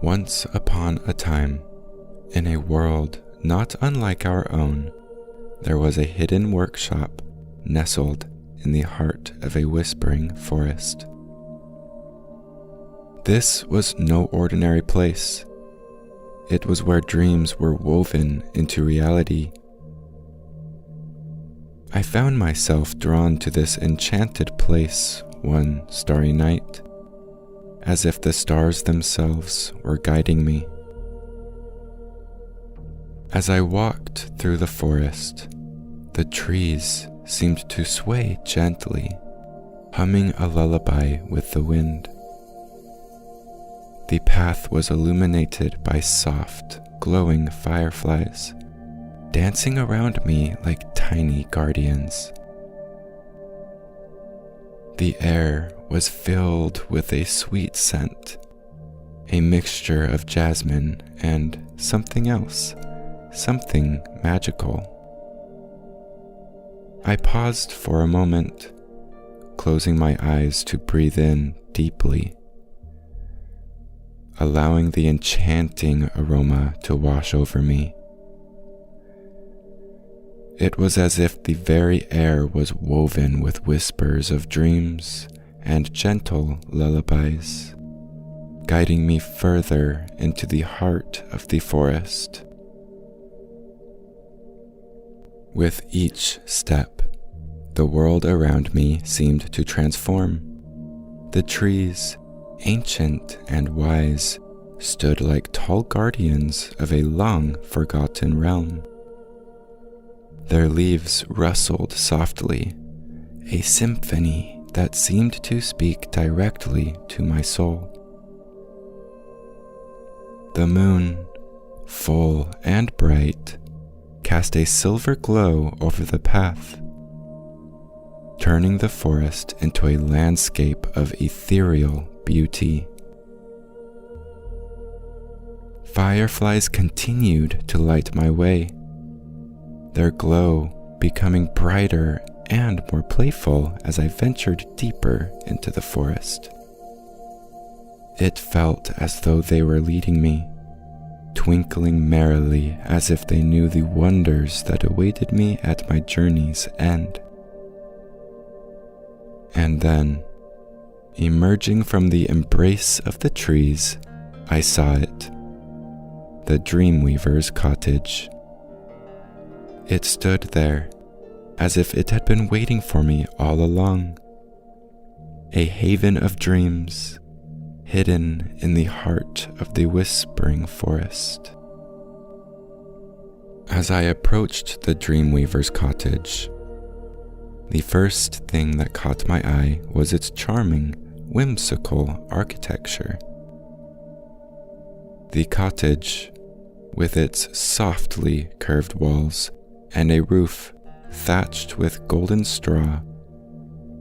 Once upon a time, in a world not unlike our own, there was a hidden workshop nestled in the heart of a whispering forest. This was no ordinary place. It was where dreams were woven into reality. I found myself drawn to this enchanted place one starry night, as if the stars themselves were guiding me. As I walked through the forest, the trees seemed to sway gently, humming a lullaby with the wind. The path was illuminated by soft, glowing fireflies, dancing around me like tiny guardians. The air was filled with a sweet scent, a mixture of jasmine and something else, something magical. I paused for a moment, closing my eyes to breathe in deeply, allowing the enchanting aroma to wash over me. It was as if the very air was woven with whispers of dreams and gentle lullabies, guiding me further into the heart of the forest. With each step, the world around me seemed to transform. The trees, ancient and wise, stood like tall guardians of a long-forgotten realm. Their leaves rustled softly, a symphony that seemed to speak directly to my soul. The moon, full and bright, cast a silver glow over the path, turning the forest into a landscape of ethereal beauty. Fireflies continued to light my way, their glow becoming brighter and more playful as I ventured deeper into the forest. It felt as though they were leading me, twinkling merrily as if they knew the wonders that awaited me at my journey's end. And then, emerging from the embrace of the trees, I saw it, the Dreamweaver's cottage. It stood there, as if it had been waiting for me all along, a haven of dreams, hidden in the heart of the whispering forest. As I approached the Dreamweaver's cottage, the first thing that caught my eye was its charming, whimsical architecture. The cottage, with its softly curved walls and a roof thatched with golden straw,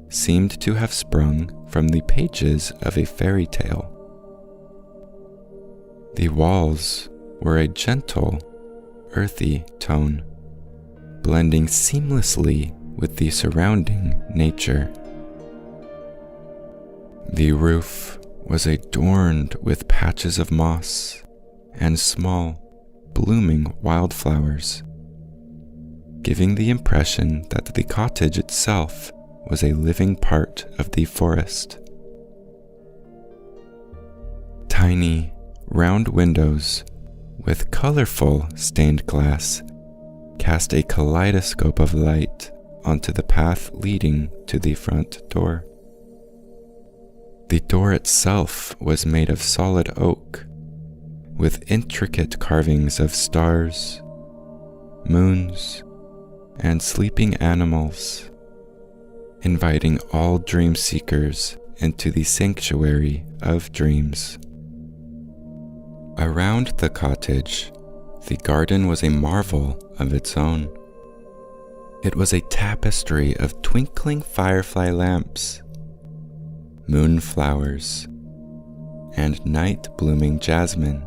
seemed to have sprung from the pages of a fairy tale. The walls were a gentle, earthy tone, blending seamlessly with the surrounding nature. The roof was adorned with patches of moss and small, blooming wildflowers, giving the impression that the cottage itself was a living part of the forest. Tiny, round windows with colorful stained glass cast a kaleidoscope of light onto the path leading to the front door. The door itself was made of solid oak, with intricate carvings of stars, moons, and sleeping animals, inviting all dream seekers into the sanctuary of dreams. Around the cottage, the garden was a marvel of its own. It was a tapestry of twinkling firefly lamps, moonflowers, and night-blooming jasmine,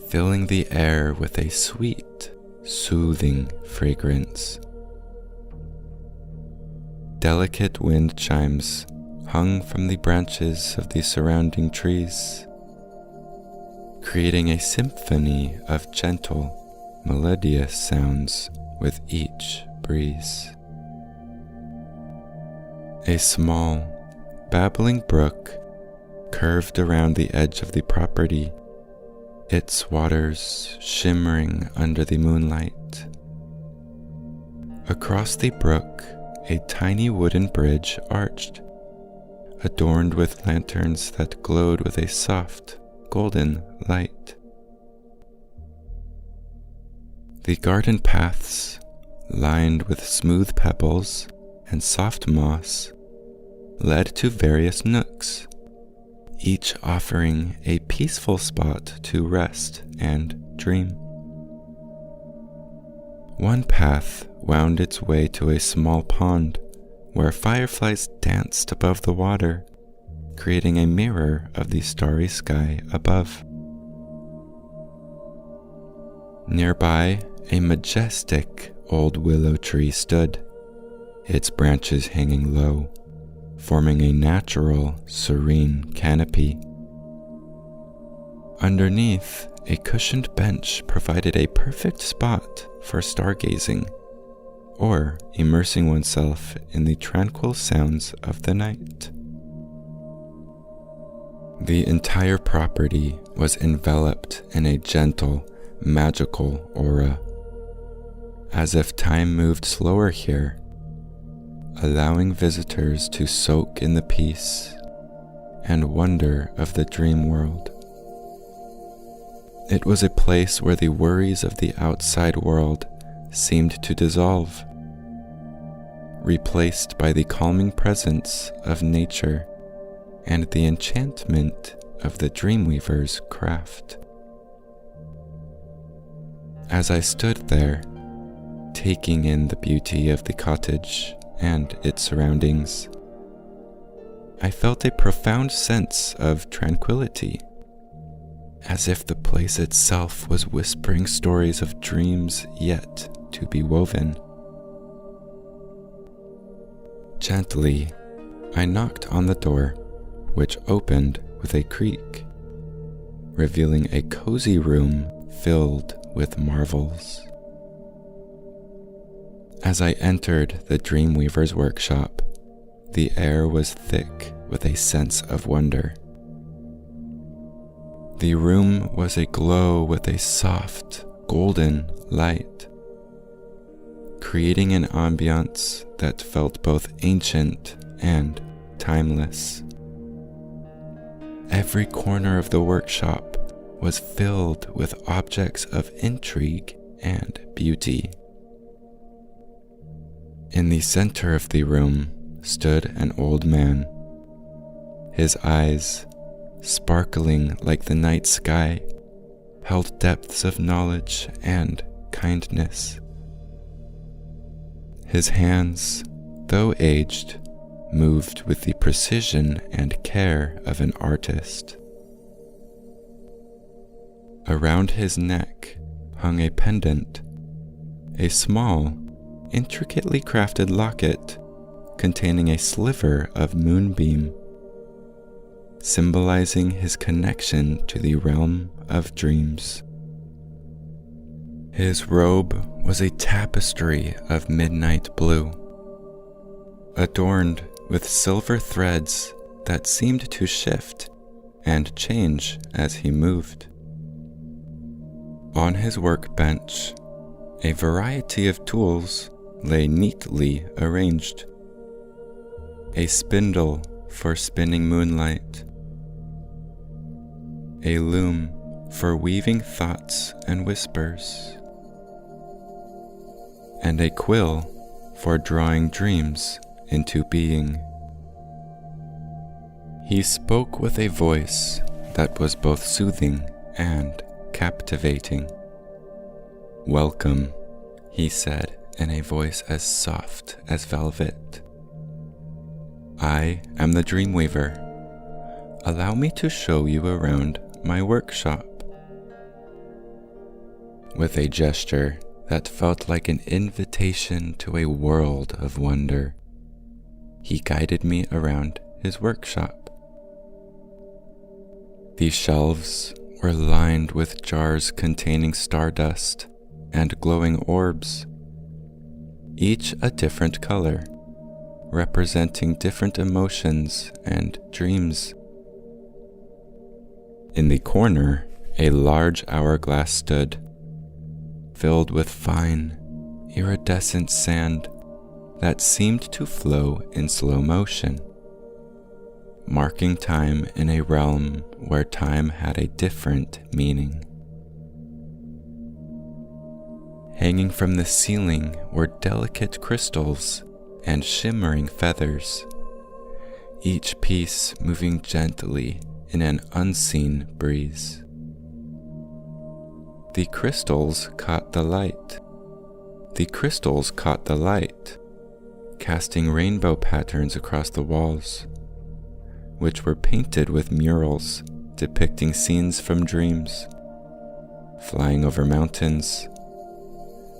filling the air with a sweet, soothing fragrance. Delicate wind chimes hung from the branches of the surrounding trees, creating a symphony of gentle, melodious sounds with each breeze. A small, babbling brook curved around the edge of the property, its waters shimmering under the moonlight. Across the brook, a tiny wooden bridge arched, adorned with lanterns that glowed with a soft, golden light. The garden paths, lined with smooth pebbles and soft moss, led to various nooks, each offering a peaceful spot to rest and dream. One path wound its way to a small pond where fireflies danced above the water, creating a mirror of the starry sky above. Nearby, a majestic old willow tree stood, its branches hanging low, forming a natural, serene canopy. Underneath, a cushioned bench provided a perfect spot for stargazing or immersing oneself in the tranquil sounds of the night. The entire property was enveloped in a gentle, magical aura, as if time moved slower here, allowing visitors to soak in the peace and wonder of the dream world. It was a place where the worries of the outside world seemed to dissolve, replaced by the calming presence of nature and the enchantment of the dreamweaver's craft. As I stood there, taking in the beauty of the cottage and its surroundings, I felt a profound sense of tranquility, as if the place itself was whispering stories of dreams yet to be woven. Gently, I knocked on the door, which opened with a creak, revealing a cozy room filled with marvels. As I entered the Dreamweaver's workshop, the air was thick with a sense of wonder. The room was aglow with a soft, golden light, creating an ambiance that felt both ancient and timeless. Every corner of the workshop was filled with objects of intrigue and beauty. In the center of the room stood an old man, his eyes, sparkling like the night sky, held depths of knowledge and kindness. His hands, though aged, moved with the precision and care of an artist. Around his neck hung a pendant, a small, intricately crafted locket containing a sliver of moonbeam, symbolizing his connection to the realm of dreams. His robe was a tapestry of midnight blue, adorned with silver threads that seemed to shift and change as he moved. On his workbench, a variety of tools lay neatly arranged. A spindle for spinning moonlight, a loom for weaving thoughts and whispers, and a quill for drawing dreams into being. He spoke with a voice that was both soothing and captivating. "Welcome," he said in a voice as soft as velvet. "I am the Dreamweaver. Allow me to show you around my workshop." With a gesture that felt like an invitation to a world of wonder, he guided me around his workshop. The shelves were lined with jars containing stardust and glowing orbs, each a different color, representing different emotions and dreams. In the corner, a large hourglass stood, filled with fine, iridescent sand that seemed to flow in slow motion, marking time in a realm where time had a different meaning. Hanging from the ceiling were delicate crystals and shimmering feathers, each piece moving gently in an unseen breeze. The crystals caught the light. Casting rainbow patterns across the walls, which were painted with murals depicting scenes from dreams, flying over mountains,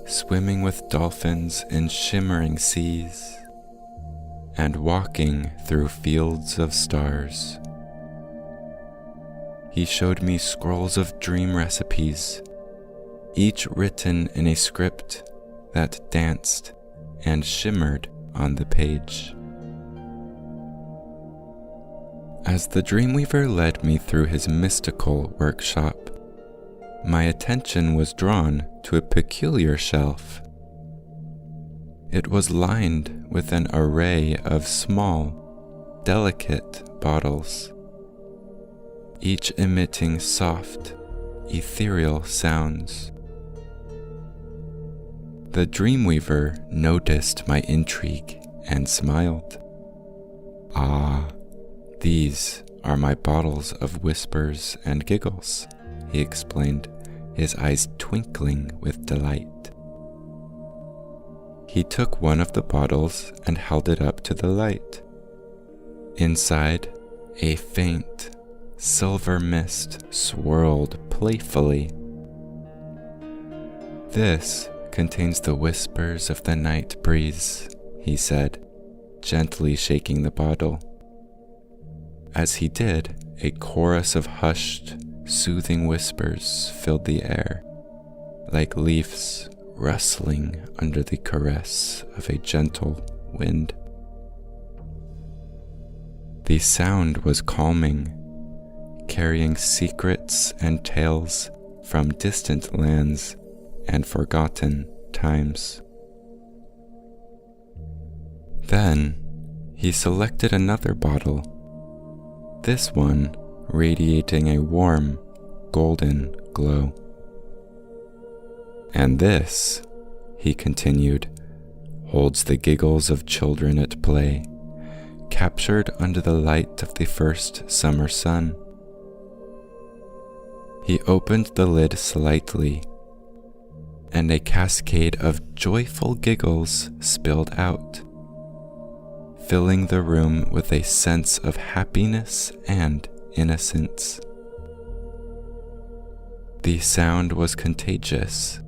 swimming with dolphins in shimmering seas, and walking through fields of stars. He showed me scrolls of dream recipes, each written in a script that danced and shimmered on the page. As the Dreamweaver led me through his mystical workshop, my attention was drawn to a peculiar shelf It was lined with an array of small, delicate bottles, each emitting soft, ethereal sounds. The Dreamweaver noticed my intrigue and smiled. "Ah, these are my bottles of whispers and giggles," he explained, his eyes twinkling with delight. He took one of the bottles and held it up to the light. Inside, a faint, silver mist swirled playfully. "This contains the whispers of the night breeze," he said, gently shaking the bottle. As he did, a chorus of hushed, soothing whispers filled the air, like leaves rustling under the caress of a gentle wind. The sound was calming, carrying secrets and tales from distant lands and forgotten times. Then he selected another bottle, this one radiating a warm, golden glow. "And this," he continued, "holds the giggles of children at play, captured under the light of the first summer sun." He opened the lid slightly, and a cascade of joyful giggles spilled out, filling the room with a sense of happiness and innocence. The sound was contagious,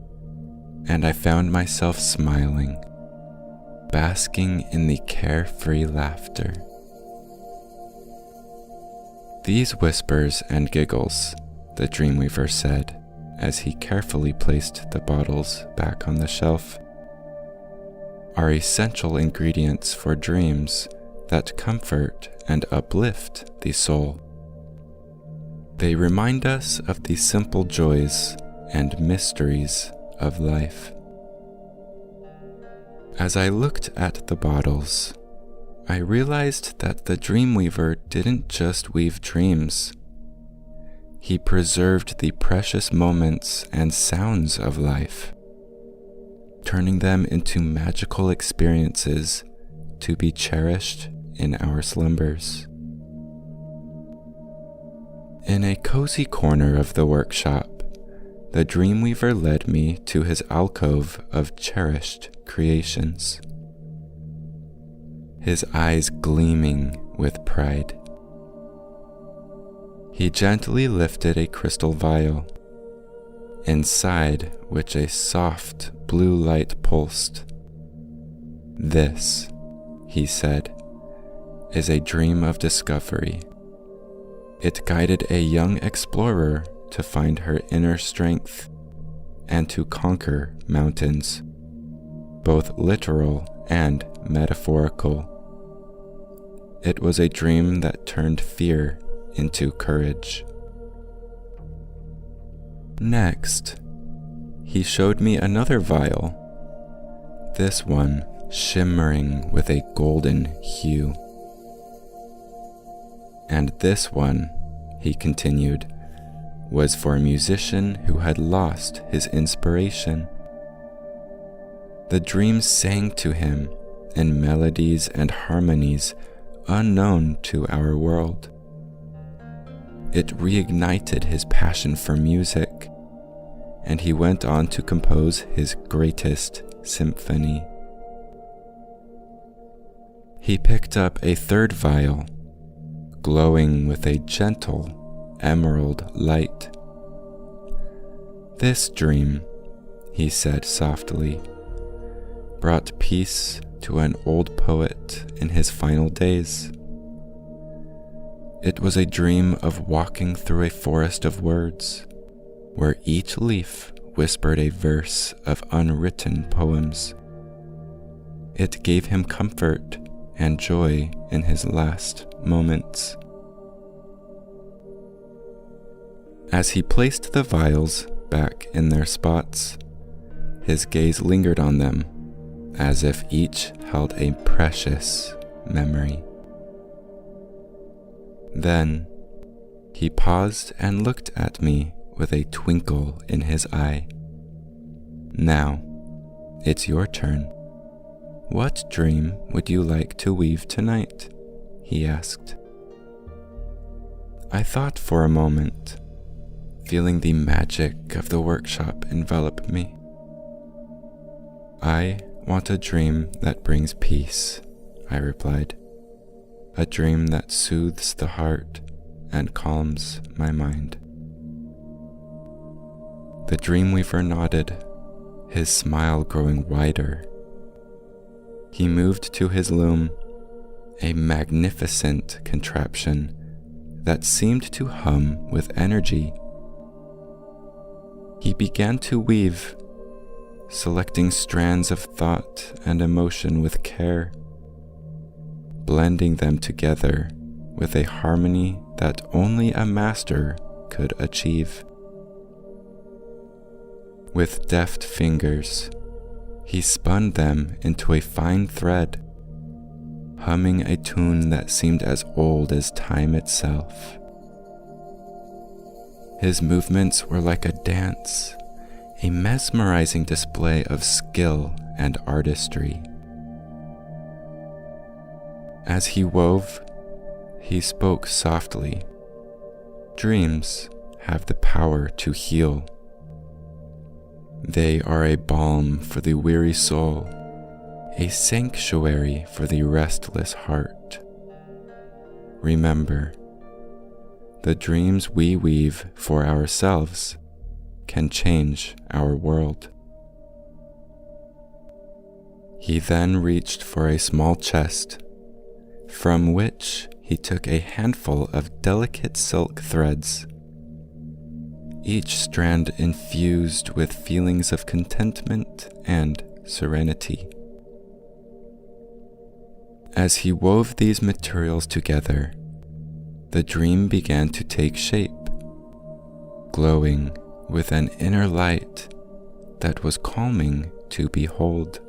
and I found myself smiling, basking in the carefree laughter. "These whispers and giggles," the Dreamweaver said, as he carefully placed the bottles back on the shelf, "are essential ingredients for dreams that comfort and uplift the soul. They remind us of the simple joys and mysteries of life." As I looked at the bottles, I realized that the Dreamweaver didn't just weave dreams. He preserved the precious moments and sounds of life, turning them into magical experiences to be cherished in our slumbers. In a cozy corner of the workshop, the Dreamweaver led me to his alcove of cherished creations, his eyes gleaming with pride. He gently lifted a crystal vial, inside which a soft blue light pulsed. "This," he said, "is a dream of discovery. It guided a young explorer to find her inner strength and to conquer mountains, both literal and metaphorical. It was a dream that turned fear into courage." Next, he showed me another vial, this one shimmering with a golden hue. "And this one," he continued, "was for a musician who had lost his inspiration. The dream sang to him in melodies and harmonies unknown to our world. It reignited his passion for music, and he went on to compose his greatest symphony." He picked up a third vial, glowing with a gentle emerald light. "This dream," he said softly, "brought peace to an old poet in his final days. It was a dream of walking through a forest of words, where each leaf whispered a verse of unwritten poems. It gave him comfort and joy in his last moments." As he placed the vials back in their spots, his gaze lingered on them as if each held a precious memory. Then he paused and looked at me with a twinkle in his eye. "Now, it's your turn. What dream would you like to weave tonight?" he asked. I thought for a moment, feeling the magic of the workshop envelop me. "I want a dream that brings peace," I replied. "A dream that soothes the heart and calms my mind." The dreamweaver nodded, his smile growing wider. He moved to his loom, a magnificent contraption that seemed to hum with energy. He began to weave, selecting strands of thought and emotion with care, blending them together with a harmony that only a master could achieve. With deft fingers, he spun them into a fine thread, humming a tune that seemed as old as time itself. His movements were like a dance, a mesmerizing display of skill and artistry. As he wove, he spoke softly. "Dreams have the power to heal. They are a balm for the weary soul, a sanctuary for the restless heart. Remember, the dreams we weave for ourselves can change our world." He then reached for a small chest, from which he took a handful of delicate silk threads, each strand infused with feelings of contentment and serenity. As he wove these materials together, the dream began to take shape, glowing with an inner light that was calming to behold.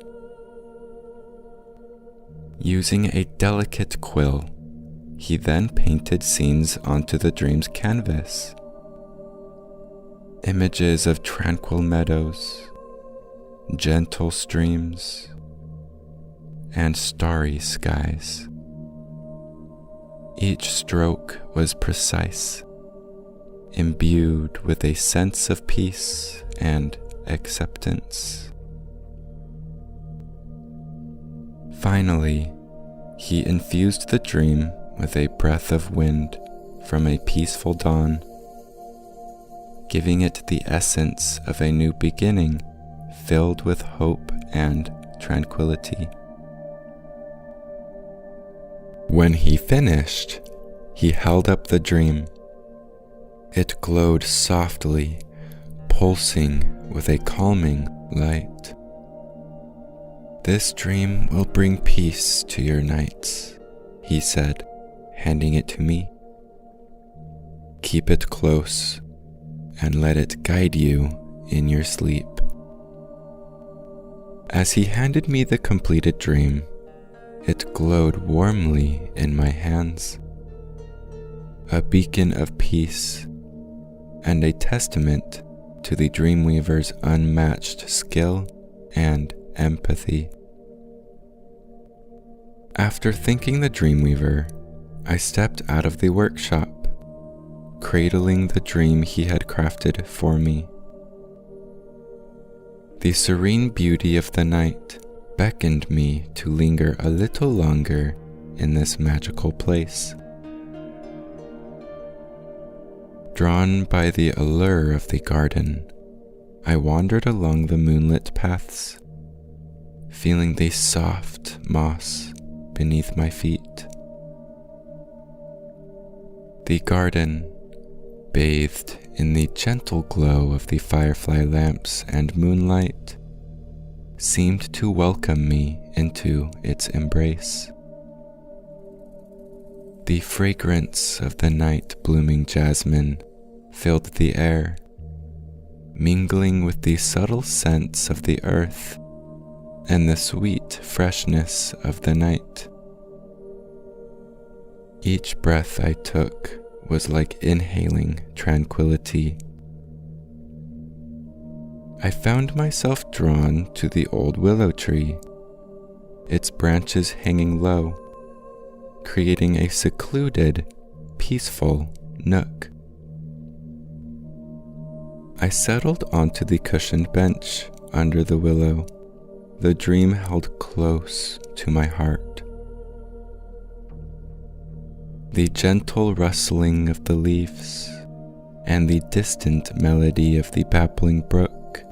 Using a delicate quill, he then painted scenes onto the dream's canvas. Images of tranquil meadows, gentle streams, and starry skies. Each stroke was precise, imbued with a sense of peace and acceptance. Finally, he infused the dream with a breath of wind from a peaceful dawn, giving it the essence of a new beginning filled with hope and tranquility. When he finished, he held up the dream. It glowed softly, pulsing with a calming light. "This dream will bring peace to your nights," he said, handing it to me. "Keep it close and let it guide you in your sleep." As he handed me the completed dream, it glowed warmly in my hands, a beacon of peace and a testament to the dreamweaver's unmatched skill and empathy. After thanking the dreamweaver, I stepped out of the workshop, cradling the dream he had crafted for me. The serene beauty of the night beckoned me to linger a little longer in this magical place. Drawn by the allure of the garden, I wandered along the moonlit paths, feeling the soft moss beneath my feet. The garden, bathed in the gentle glow of the firefly lamps and moonlight, seemed to welcome me into its embrace. The fragrance of the night-blooming jasmine filled the air, mingling with the subtle scents of the earth and the sweet freshness of the night. Each breath I took was like inhaling tranquility. I found myself drawn to the old willow tree, its branches hanging low, creating a secluded, peaceful nook. I settled onto the cushioned bench under the willow, the dream held close to my heart. The gentle rustling of the leaves and the distant melody of the babbling brook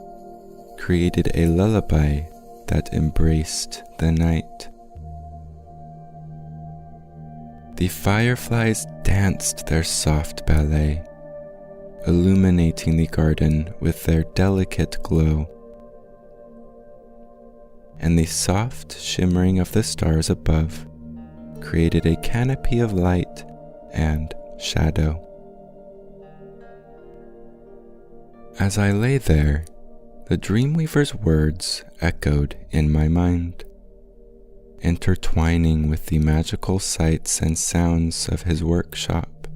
created a lullaby that embraced the night. The fireflies danced their soft ballet, illuminating the garden with their delicate glow, and the soft shimmering of the stars above created a canopy of light and shadow. As I lay there, the Dreamweaver's words echoed in my mind, intertwining with the magical sights and sounds of his workshop.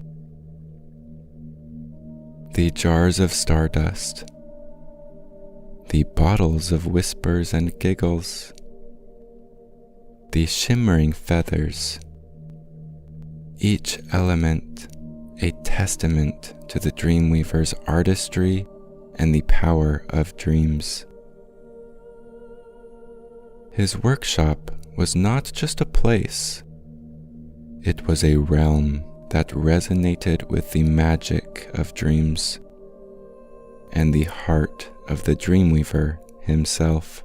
The jars of stardust, the bottles of whispers and giggles, the shimmering feathers, each element a testament to the Dreamweaver's artistry and the power of dreams. His workshop was not just a place, it was a realm that resonated with the magic of dreams and the heart of the Dreamweaver himself.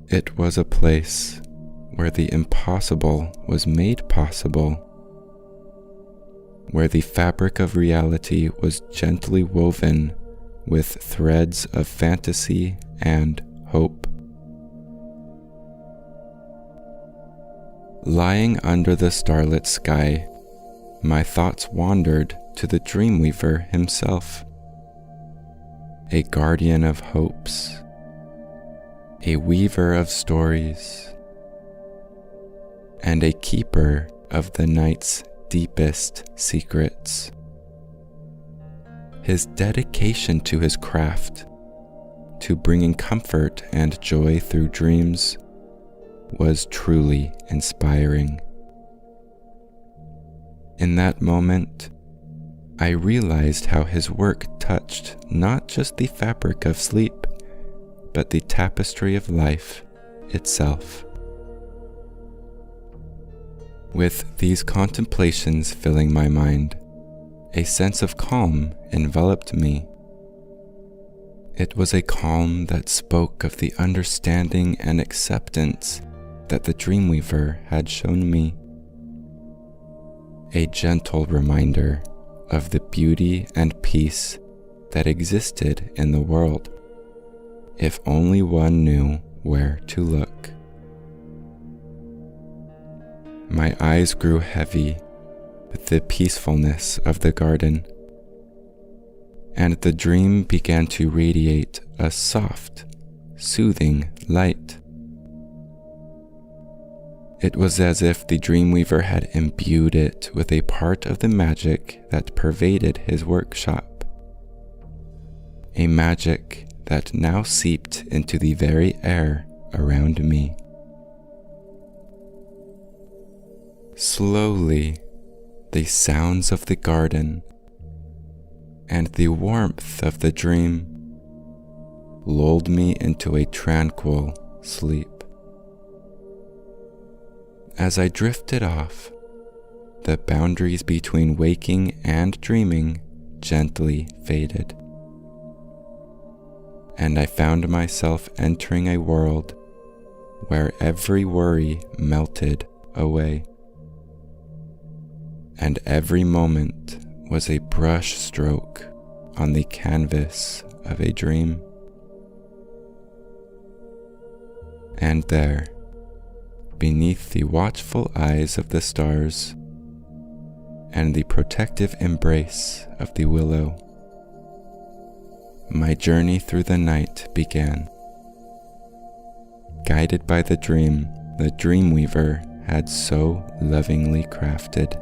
It was a place where the impossible was made possible, where the fabric of reality was gently woven with threads of fantasy and hope. Lying under the starlit sky, my thoughts wandered to the Dreamweaver himself, a guardian of hopes, a weaver of stories, and a keeper of the night's deepest secrets. His dedication to his craft, to bringing comfort and joy through dreams, was truly inspiring. In that moment, I realized how his work touched not just the fabric of sleep, but the tapestry of life itself. With these contemplations filling my mind, a sense of calm enveloped me. It was a calm that spoke of the understanding and acceptance that the Dreamweaver had shown me. A gentle reminder of the beauty and peace that existed in the world, if only one knew where to look. My eyes grew heavy with the peacefulness of the garden, and the dream began to radiate a soft, soothing light. It was as if the Dreamweaver had imbued it with a part of the magic that pervaded his workshop, a magic that now seeped into the very air around me. Slowly, the sounds of the garden and the warmth of the dream lulled me into a tranquil sleep. As I drifted off, the boundaries between waking and dreaming gently faded, and I found myself entering a world where every worry melted away, and every moment was a brush stroke on the canvas of a dream. And there, beneath the watchful eyes of the stars and the protective embrace of the willow, my journey through the night began. guided by the dream the dreamweaver had so lovingly crafted.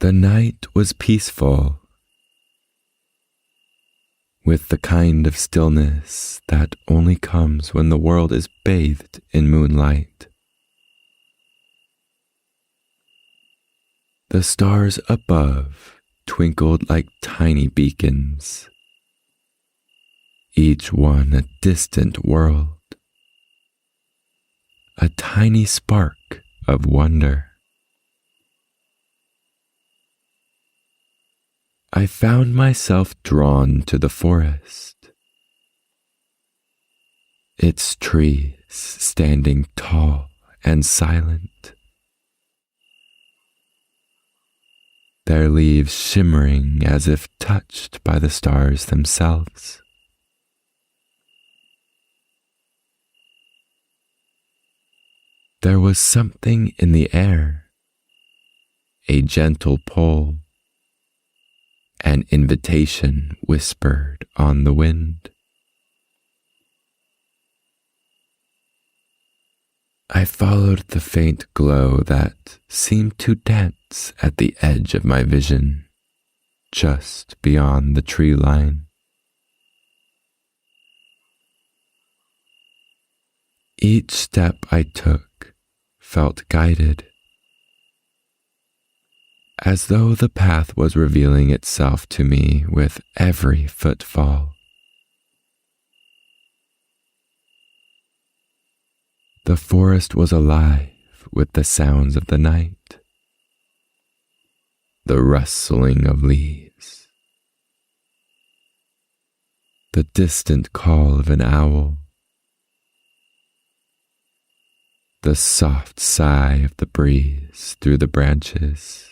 The night was peaceful, with the kind of stillness that only comes when the world is bathed in moonlight. The stars above twinkled like tiny beacons, each one a distant world, a tiny spark of wonder. I found myself drawn to the forest, its trees standing tall and silent, their leaves shimmering as if touched by the stars themselves. There was something in the air, a gentle pull, an invitation whispered on the wind. I followed the faint glow that seemed to dance at the edge of my vision, just beyond the tree line. Each step I took felt guided, as though the path was revealing itself to me with every footfall. The forest was alive with the sounds of the night, the rustling of leaves, the distant call of an owl, the soft sigh of the breeze through the branches.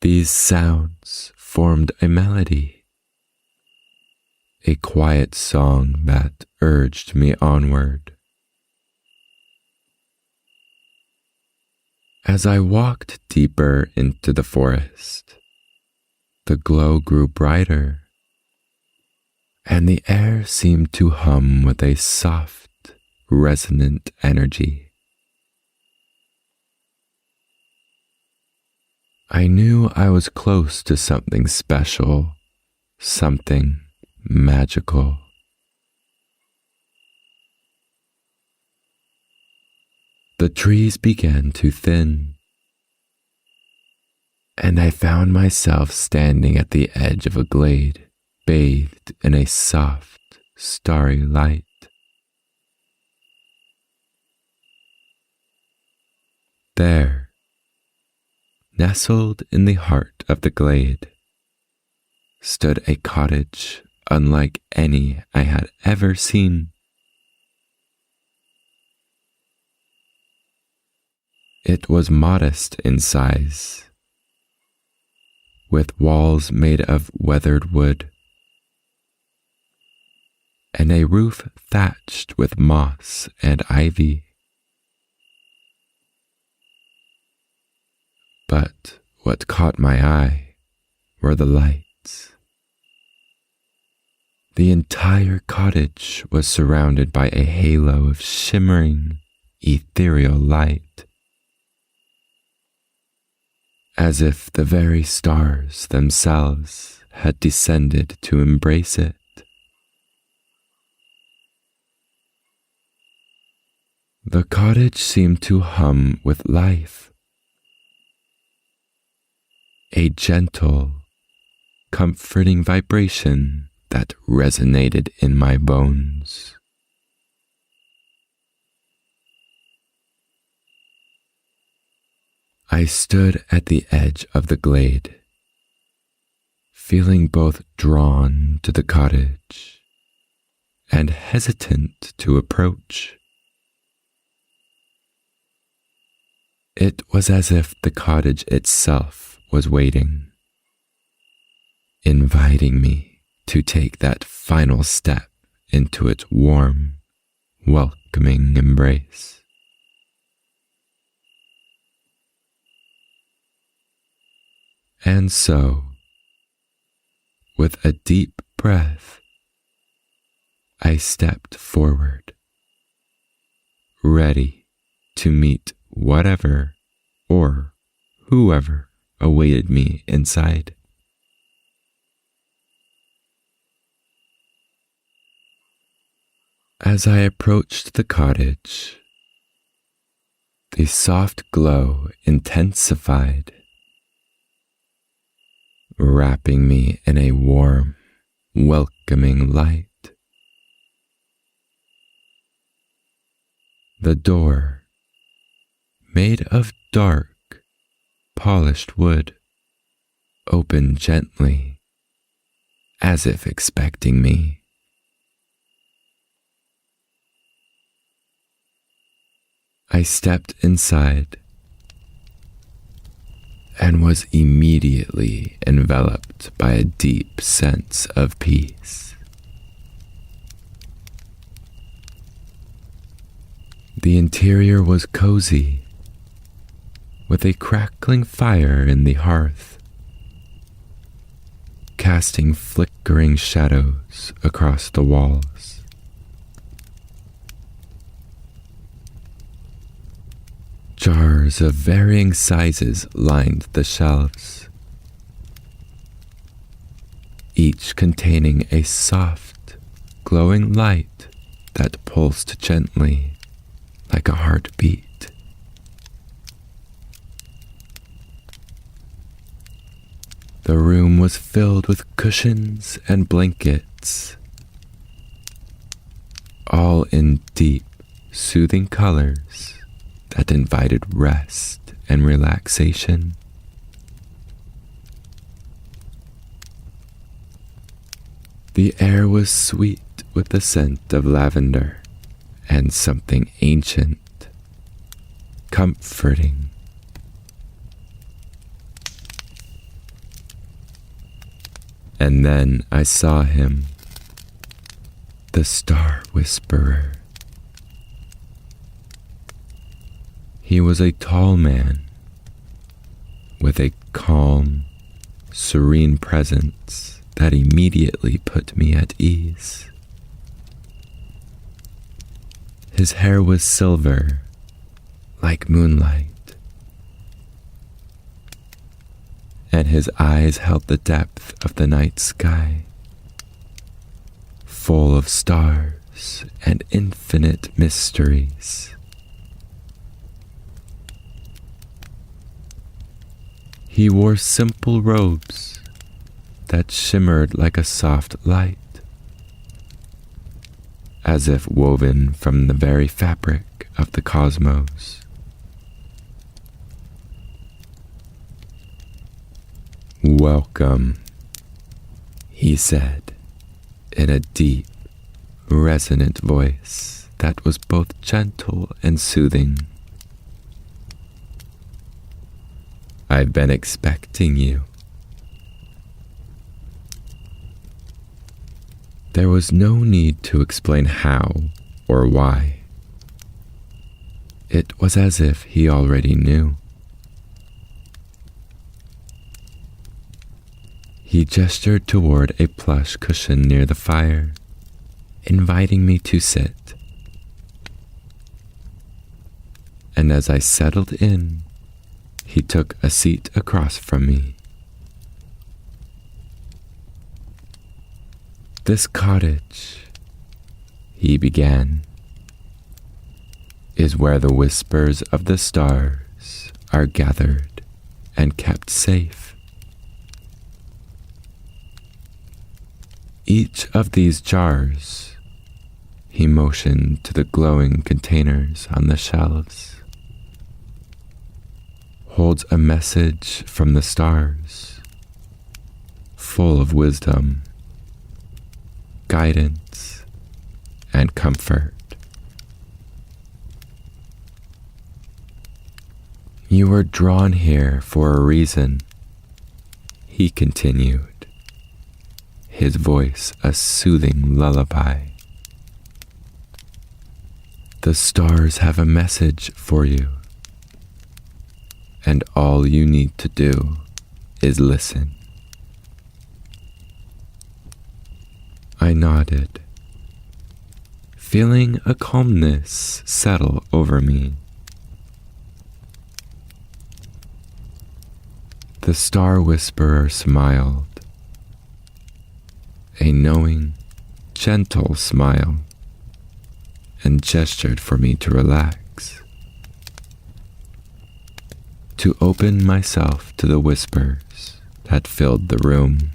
These sounds formed a melody, a quiet song that urged me onward. As I walked deeper into the forest, the glow grew brighter, and the air seemed to hum with a soft, resonant energy. I knew I was close to something special, something magical. The trees began to thin, and I found myself standing at the edge of a glade, bathed in a soft, starry light. There, nestled in the heart of the glade, stood a cottage unlike any I had ever seen. It was modest in size, with walls made of weathered wood, and a roof thatched with moss and ivy. But what caught my eye were the lights. The entire cottage was surrounded by a halo of shimmering, ethereal light, as if the very stars themselves had descended to embrace it. The cottage seemed to hum with life, a gentle, comforting vibration that resonated in my bones. I stood at the edge of the glade, feeling both drawn to the cottage and hesitant to approach. It was as if the cottage itself was waiting, inviting me to take that final step into its warm, welcoming embrace. And so, with a deep breath, I stepped forward, ready to meet whatever or whoever awaited me inside. As I approached the cottage, the soft glow intensified, wrapping me in a warm, welcoming light. The door, made of dark, polished wood, opened gently, as if expecting me. I stepped inside and was immediately enveloped by a deep sense of peace. The interior was cozy, with a crackling fire in the hearth, casting flickering shadows across the walls. Jars of varying sizes lined the shelves, each containing a soft, glowing light that pulsed gently like a heartbeat. The room was filled with cushions and blankets, all in deep, soothing colors that invited rest and relaxation. The air was sweet with the scent of lavender and something ancient, comforting. And then I saw him, the Star Whisperer. He was a tall man with a calm, serene presence that immediately put me at ease. His hair was silver, like moonlight, and his eyes held the depth of the night sky, full of stars and infinite mysteries. He wore simple robes that shimmered like a soft light, as if woven from the very fabric of the cosmos. "Welcome," he said in a deep, resonant voice that was both gentle and soothing. "I've been expecting you." There was no need to explain how or why. It was as if he already knew. He gestured toward a plush cushion near the fire, inviting me to sit. And as I settled in, he took a seat across from me. "This cottage," he began, "is where the whispers of the stars are gathered and kept safe. Each of these jars," he motioned to the glowing containers on the shelves, "holds a message from the stars, full of wisdom, guidance, and comfort. You were drawn here for a reason," he continued, his voice a soothing lullaby. "The stars have a message for you, and all you need to do is listen." I nodded, feeling a calmness settle over me. The star whisperer smiled, a knowing, gentle smile, and gestured for me to relax, to open myself to the whispers that filled the room.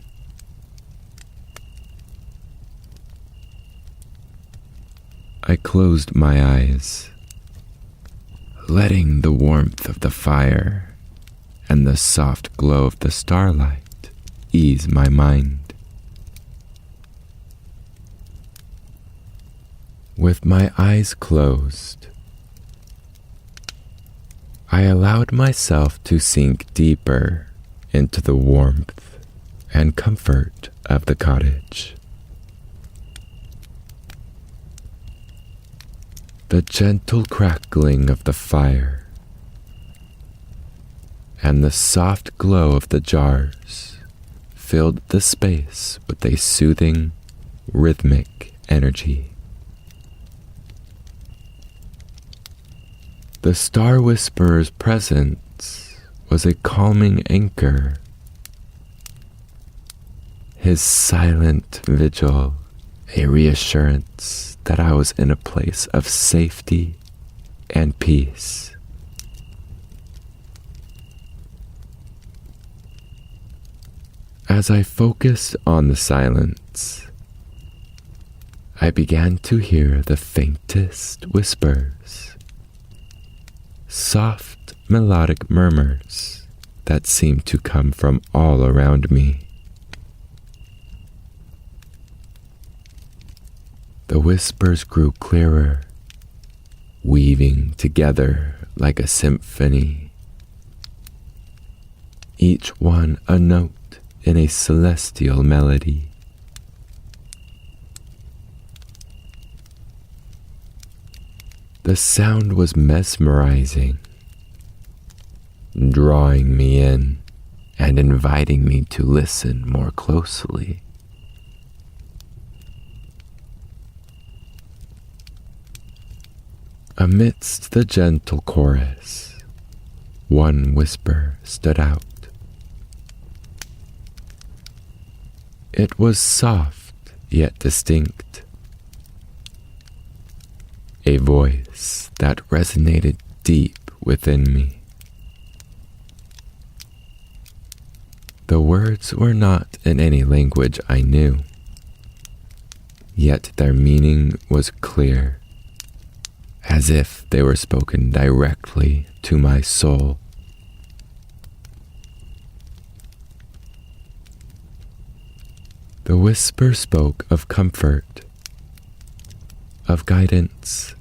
I closed my eyes, letting the warmth of the fire and the soft glow of the starlight ease my mind. With my eyes closed, I allowed myself to sink deeper into the warmth and comfort of the cottage. The gentle crackling of the fire and the soft glow of the jars filled the space with a soothing, rhythmic energy. The Star Whisperer's presence was a calming anchor. His silent vigil, a reassurance that I was in a place of safety and peace. As I focused on the silence, I began to hear the faintest whispers, soft melodic murmurs that seemed to come from all around me. The whispers grew clearer, weaving together like a symphony, each one a note in a celestial melody. The sound was mesmerizing, drawing me in and inviting me to listen more closely. Amidst the gentle chorus, one whisper stood out. It was soft yet distinct, a voice that resonated deep within me. The words were not in any language I knew, yet their meaning was clear, as if they were spoken directly to my soul. The whisper spoke of comfort, of guidance,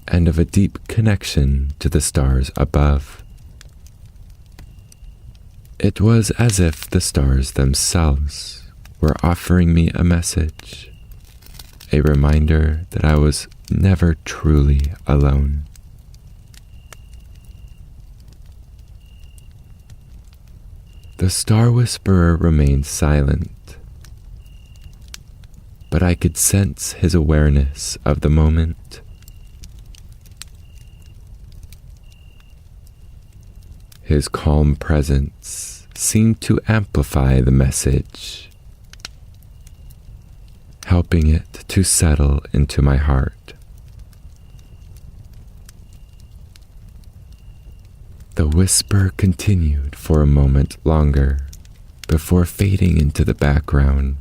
and of a deep connection to the stars above. It was as if the stars themselves were offering me a message, a reminder that I was never truly alone. The Star Whisperer remained silent, but I could sense his awareness of the moment. His calm presence seemed to amplify the message, helping it to settle into my heart. The whisper continued for a moment longer before fading into the background,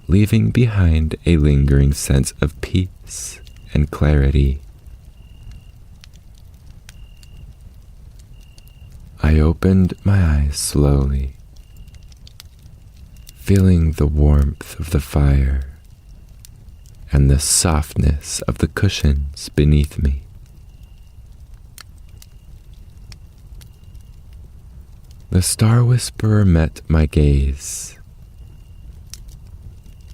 leaving behind a lingering sense of peace and clarity. I opened my eyes slowly, feeling the warmth of the fire and the softness of the cushions beneath me. The Star Whisperer met my gaze,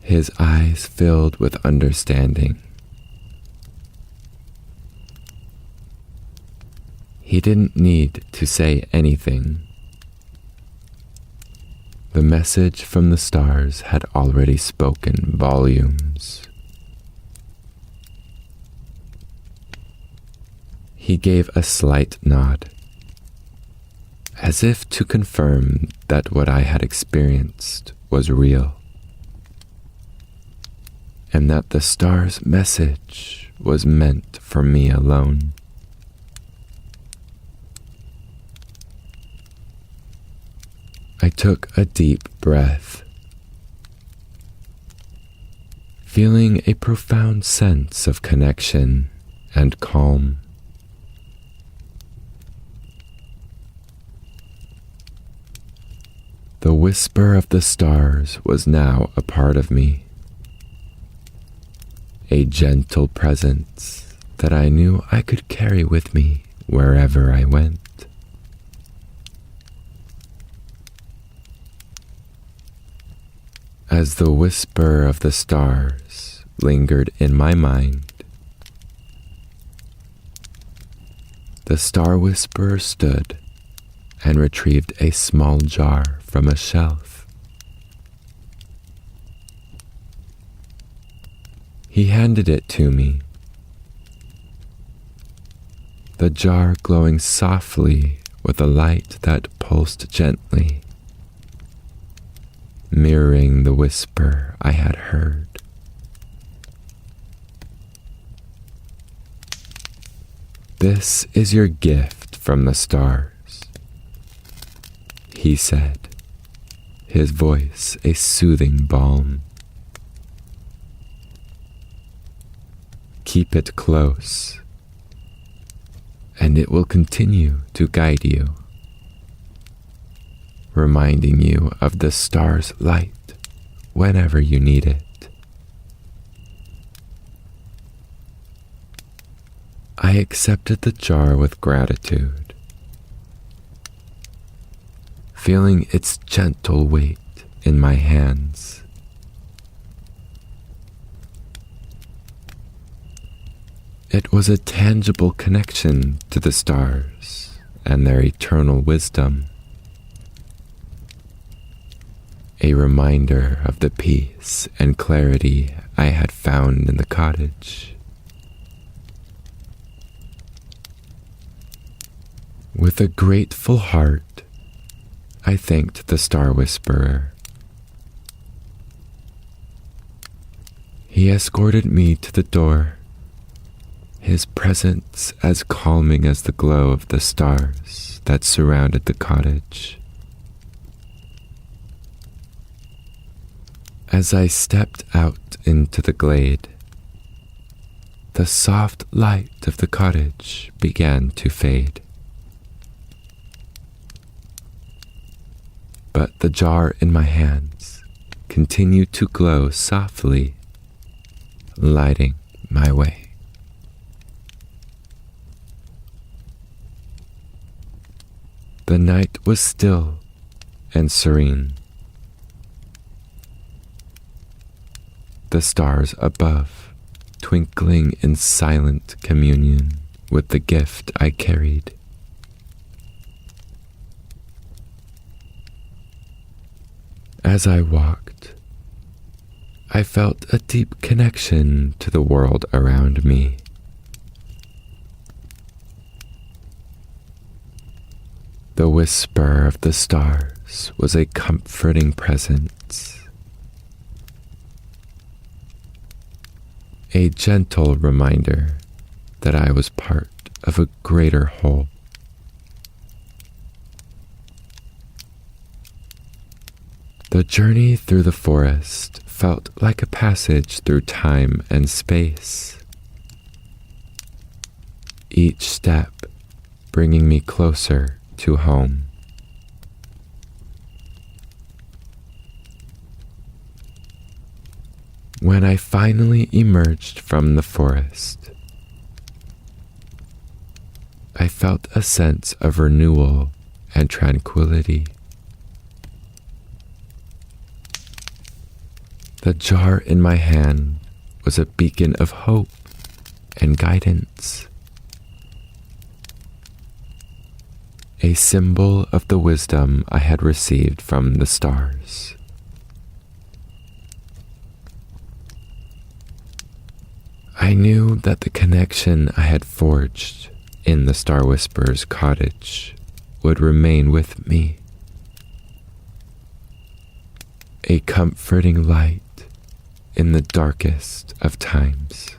his eyes filled with understanding. He didn't need to say anything. The message from the stars had already spoken volumes. He gave a slight nod, as if to confirm that what I had experienced was real, and that the star's message was meant for me alone. I took a deep breath, feeling a profound sense of connection and calm. The whisper of the stars was now a part of me, a gentle presence that I knew I could carry with me wherever I went. As the whisper of the stars lingered in my mind, the star whisperer stood and retrieved a small jar from a shelf. He handed it to me, the jar glowing softly with a light that pulsed gently, mirroring the whisper I had heard. "This is your gift from the stars," he said, his voice a soothing balm. "Keep it close, and it will continue to guide you, reminding you of the star's light whenever you need it." I accepted the jar with gratitude, feeling its gentle weight in my hands. It was a tangible connection to the stars and their eternal wisdom, a reminder of the peace and clarity I had found in the cottage. With a grateful heart, I thanked the Star Whisperer. He escorted me to the door, his presence as calming as the glow of the stars that surrounded the cottage. As I stepped out into the glade, the soft light of the cottage began to fade. But the jar in my hands continued to glow softly, lighting my way. The night was still and serene. The stars above twinkling in silent communion with the gift I carried. As I walked, I felt a deep connection to the world around me. The whisper of the stars was a comforting presence, a gentle reminder that I was part of a greater whole. The journey through the forest felt like a passage through time and space, each step bringing me closer to home. When I finally emerged from the forest, I felt a sense of renewal and tranquility. The jar in my hand was a beacon of hope and guidance, a symbol of the wisdom I had received from the stars. I knew that the connection I had forged in the Star Whisperer's cottage would remain with me, a comforting light in the darkest of times.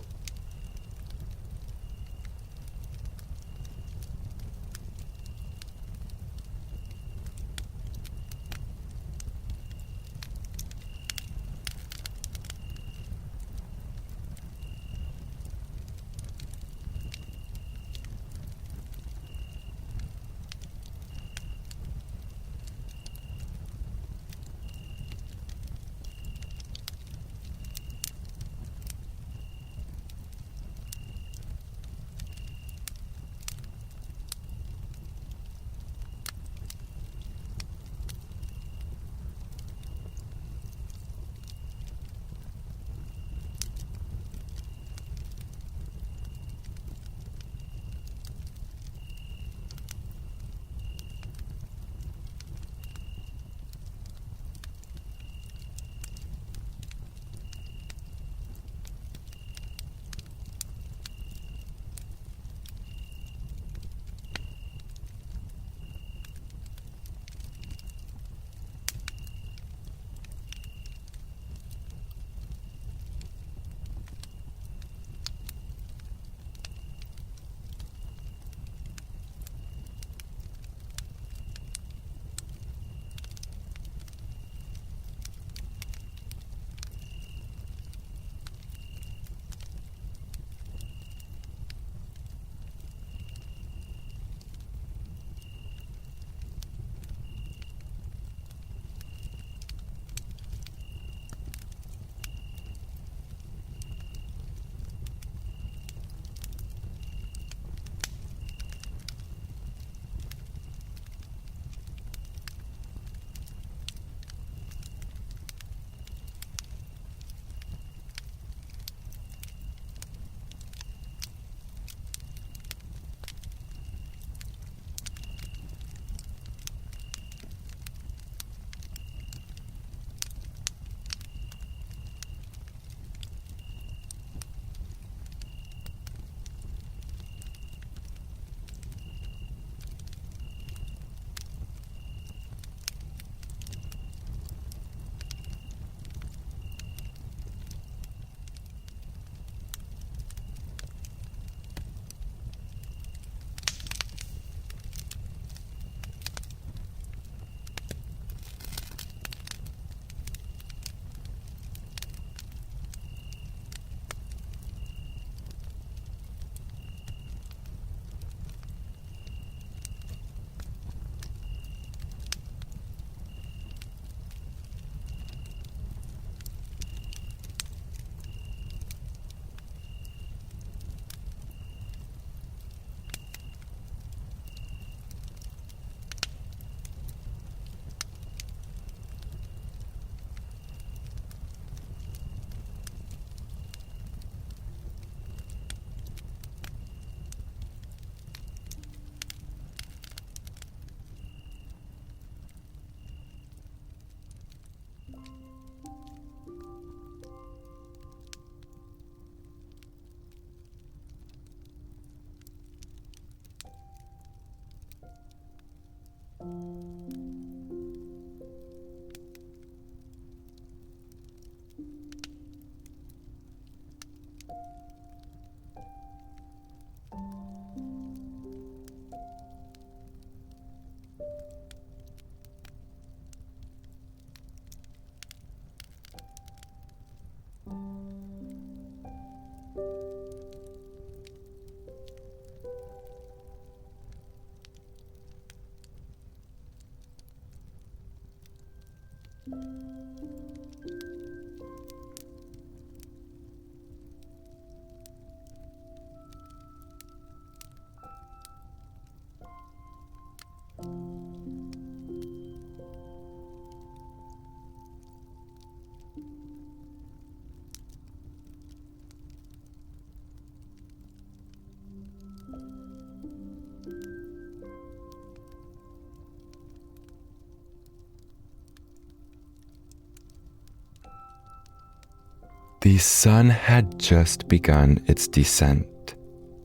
The sun had just begun its descent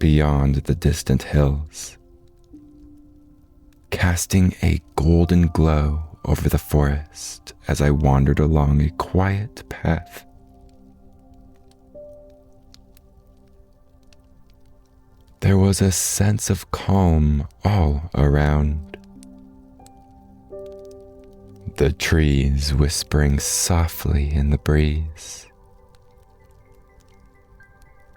beyond the distant hills, casting a golden glow over the forest as I wandered along a quiet path. There was a sense of calm all around. The trees whispering softly in the breeze,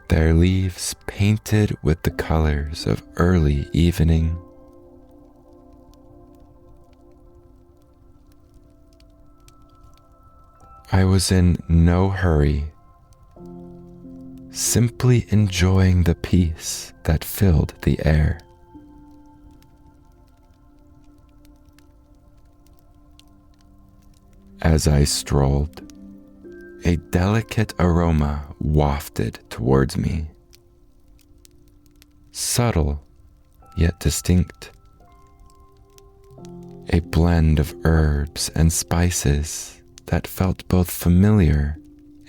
their leaves painted with the colors of early evening. I was in no hurry, simply enjoying the peace that filled the air. As I strolled, a delicate aroma wafted towards me, subtle yet distinct, a blend of herbs and spices that felt both familiar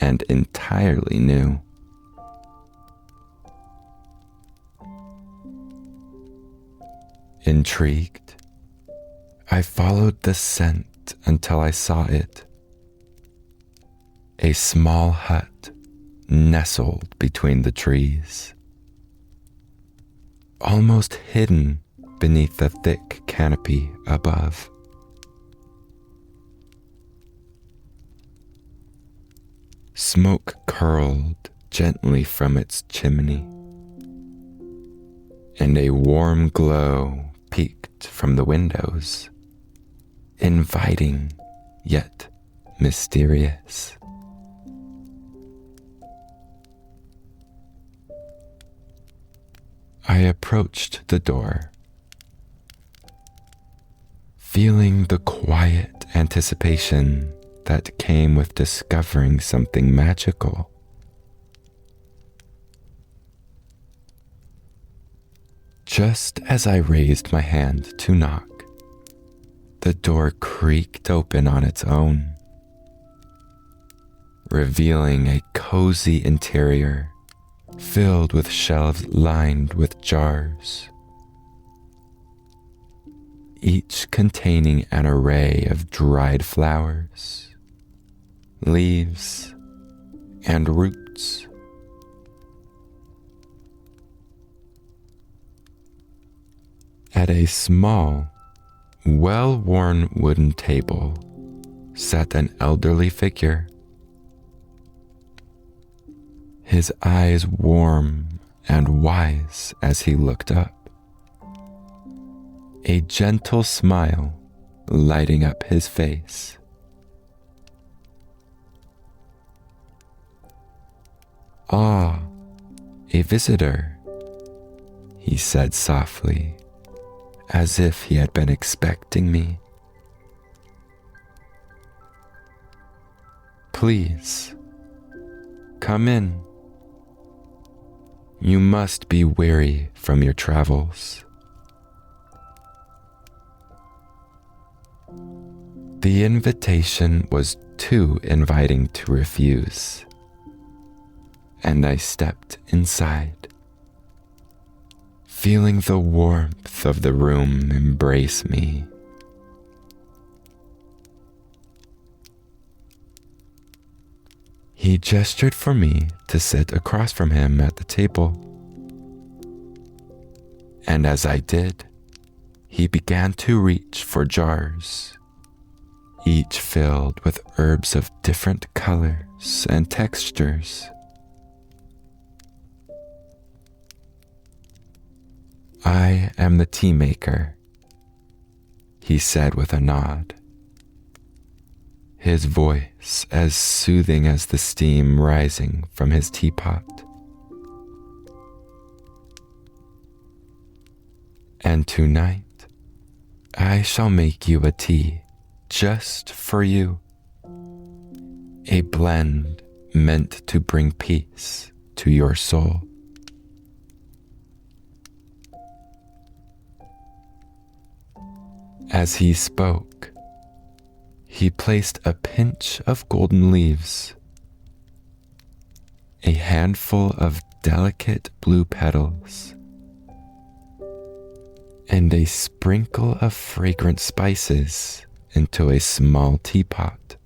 and entirely new. Intrigued, I followed the scent until I saw it. A small hut nestled between the trees, almost hidden beneath the thick canopy above. Smoke curled gently from its chimney, and a warm glow peeked from the windows, inviting yet mysterious. I approached the door, feeling the quiet anticipation that came with discovering something magical. Just as I raised my hand to knock, the door creaked open on its own, revealing a cozy interior filled with shelves lined with jars, each containing an array of dried flowers, leaves, and roots. At a small, well-worn wooden table sat an elderly figure, his eyes warm and wise as he looked up, a gentle smile lighting up his face. "Ah, a visitor," he said softly, as if he had been expecting me. "Please, come in. You must be weary from your travels." The invitation was too inviting to refuse, and I stepped inside, feeling the warmth of the room embrace me. He gestured for me to sit across from him at the table, and as I did, he began to reach for jars, each filled with herbs of different colors and textures. "I am the tea maker," he said with a nod, his voice as soothing as the steam rising from his teapot. "And tonight, I shall make you a tea just for you, a blend meant to bring peace to your soul." As he spoke, he placed a pinch of golden leaves, a handful of delicate blue petals, and a sprinkle of fragrant spices into a small teapot.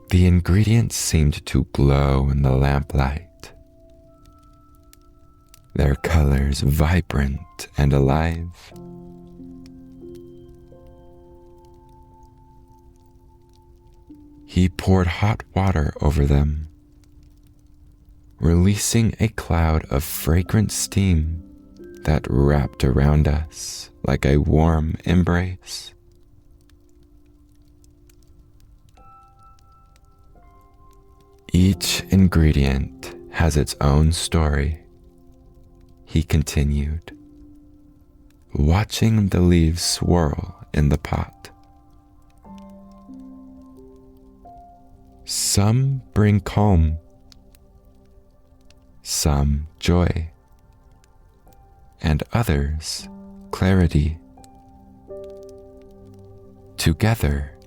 The ingredients seemed to glow in the lamplight, their colors vibrant and alive. He poured hot water over them, releasing a cloud of fragrant steam that wrapped around us like a warm embrace. Each ingredient has its own story, he continued, watching the leaves swirl in the pot. Some bring calm, some joy, and others clarity. Together,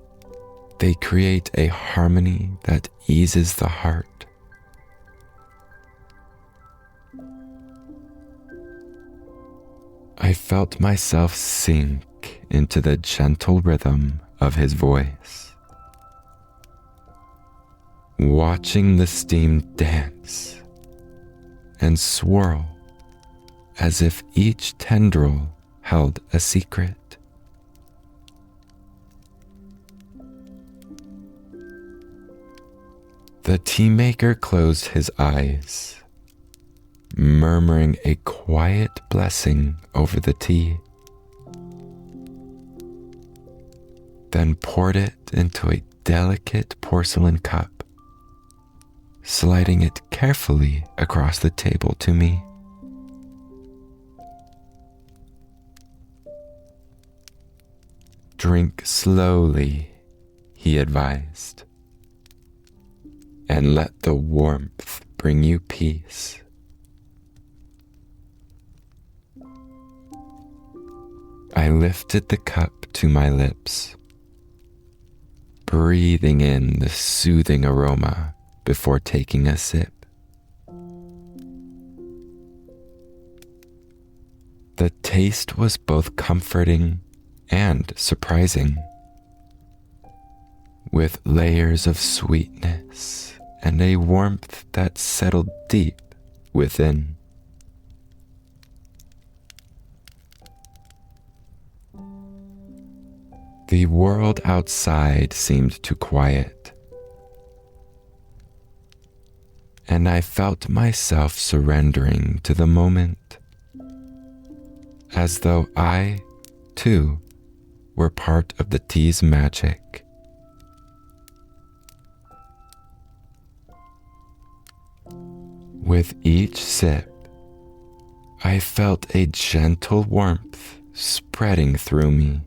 they create a harmony that eases the heart. I felt myself sink into the gentle rhythm of his voice, watching the steam dance and swirl as if each tendril held a secret. The tea maker closed his eyes, murmuring a quiet blessing over the tea, then poured it into a delicate porcelain cup, sliding it carefully across the table to me. Drink slowly, he advised, and let the warmth bring you peace. I lifted the cup to my lips, breathing in the soothing aroma before taking a sip. The taste was both comforting and surprising, with layers of sweetness and a warmth that settled deep within. The world outside seemed to quiet, and I felt myself surrendering to the moment, as though I, too, were part of the tea's magic. With each sip, I felt a gentle warmth spreading through me,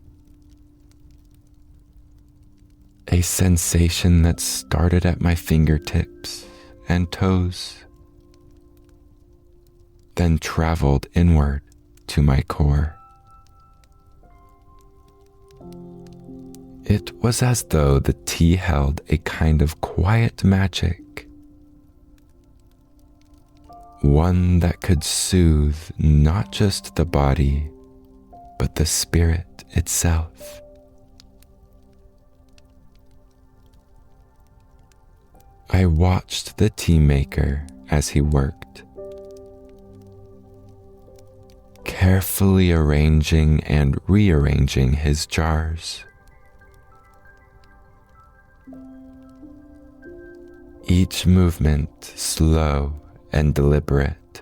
a sensation that started at my fingertips and toes, then traveled inward to my core. It was as though the tea held a kind of quiet magic, one that could soothe not just the body, but the spirit itself. I watched the tea maker as he worked, carefully arranging and rearranging his jars. Each movement slow and deliberate,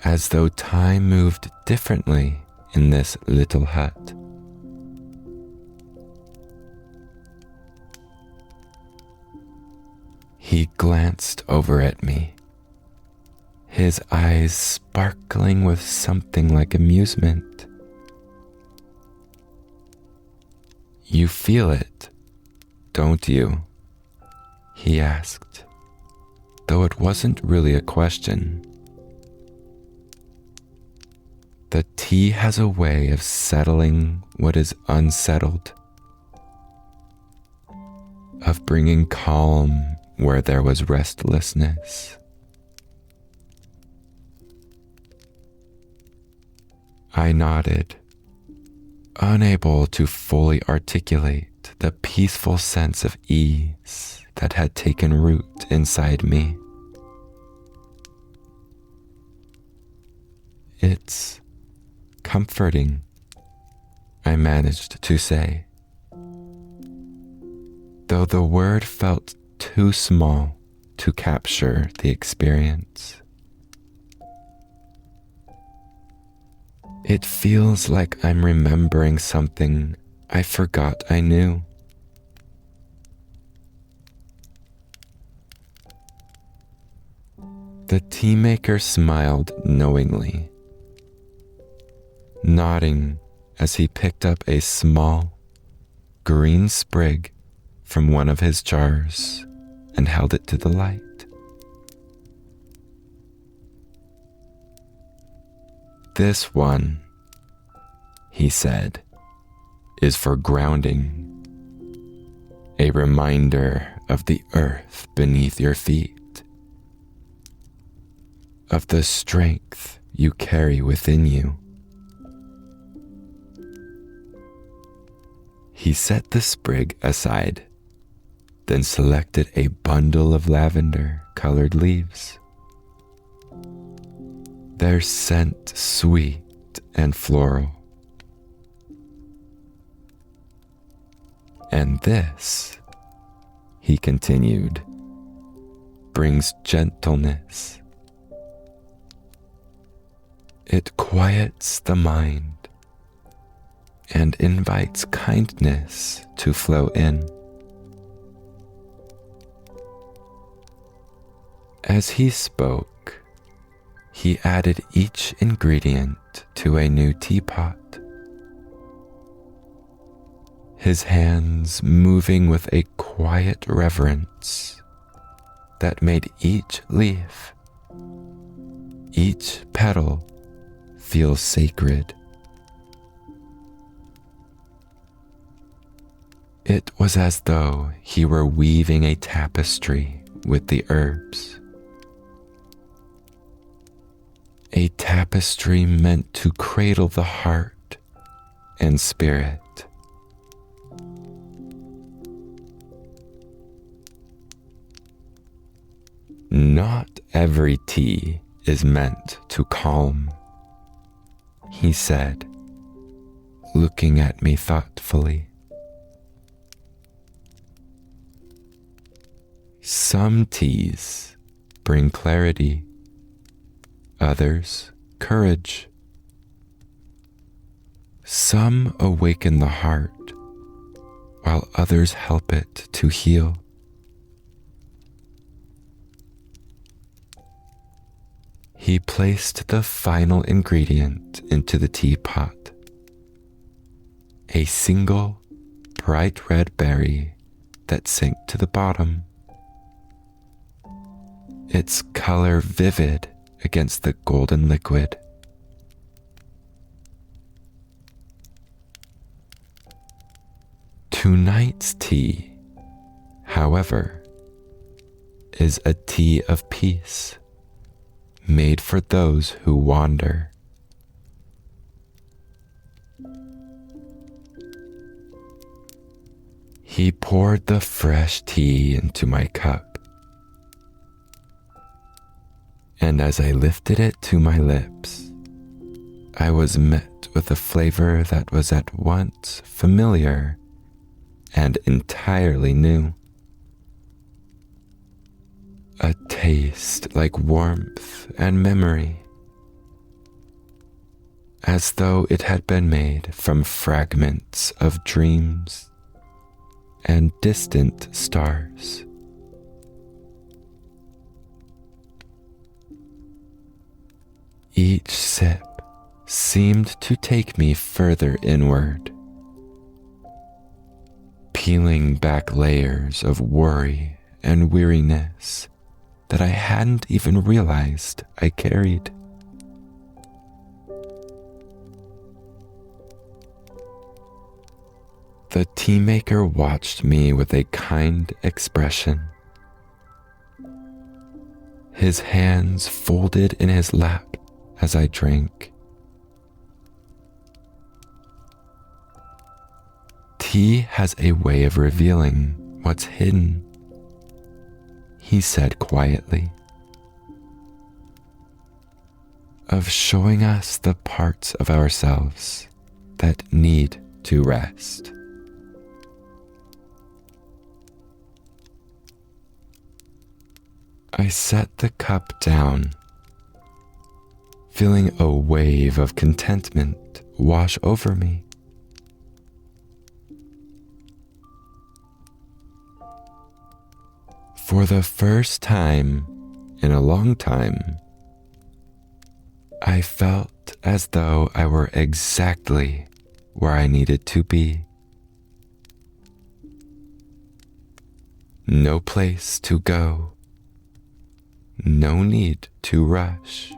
as though time moved differently in this little hut. He glanced over at me, his eyes sparkling with something like amusement. "You feel it, don't you?" he asked, though it wasn't really a question. The tea has a way of settling what is unsettled, of bringing calm where there was restlessness, I nodded, unable to fully articulate the peaceful sense of ease that had taken root inside me. It's comforting, I managed to say, though the word felt too small to capture the experience. It feels like I'm remembering something I forgot I knew. The tea maker smiled knowingly, nodding as he picked up a small, green sprig from one of his jars and held it to the light. "This one," he said, "is for grounding, a reminder of the earth beneath your feet, of the strength you carry within you." He set the sprig aside, then selected a bundle of lavender-colored leaves. Their scent sweet and floral. "And this," he continued, "brings gentleness. It quiets the mind and invites kindness to flow in." As he spoke, he added each ingredient to a new teapot, his hands moving with a quiet reverence that made each leaf, each petal feel sacred. It was as though he were weaving a tapestry with the herbs. A tapestry meant to cradle the heart and spirit. "Not every tea is meant to calm," he said, looking at me thoughtfully. "Some teas bring clarity, others courage. Some awaken the heart, while others help it to heal." He placed the final ingredient into the teapot, a single bright red berry that sank to the bottom, its color vivid against the golden liquid. Tonight's tea, however, is a tea of peace, made for those who wander. He poured the fresh tea into my cup, and as I lifted it to my lips, I was met with a flavor that was at once familiar and entirely new. A taste like warmth and memory, as though it had been made from fragments of dreams and distant stars. Each sip seemed to take me further inward, peeling back layers of worry and weariness that I hadn't even realized I carried. The tea maker watched me with a kind expression, his hands folded in his lap as I drank, Tea has a way of revealing what's hidden, he said quietly, of showing us the parts of ourselves that need to rest. I set the cup down, feeling a wave of contentment wash over me. For the first time in a long time, I felt as though I were exactly where I needed to be. No place to go, no need to rush.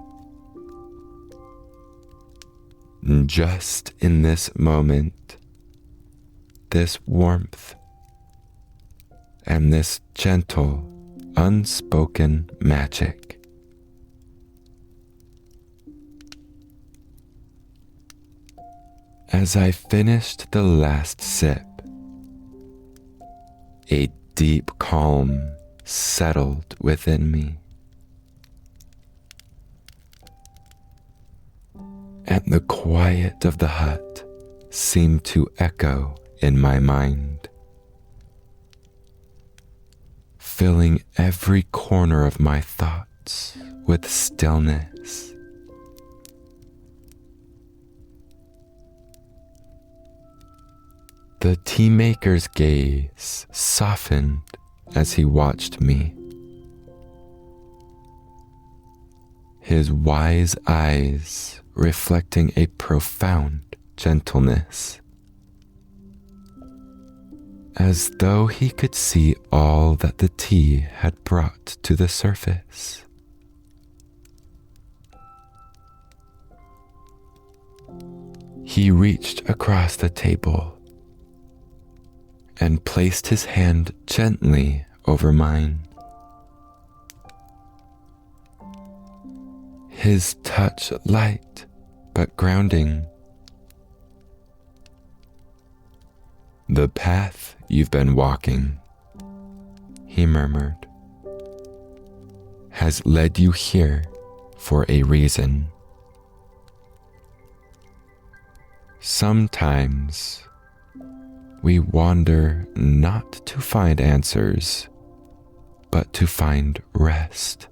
Just in this moment, this warmth, and this gentle, unspoken magic. As I finished the last sip, a deep calm settled within me. And the quiet of the hut seemed to echo in my mind, filling every corner of my thoughts with stillness. The tea maker's gaze softened as he watched me. His wise eyes reflecting a profound gentleness, as though he could see all that the tea had brought to the surface. He reached across the table and placed his hand gently over mine. His touch light but grounding. "The path you've been walking," he murmured, "has led you here for a reason. Sometimes we wander not to find answers, but to find rest.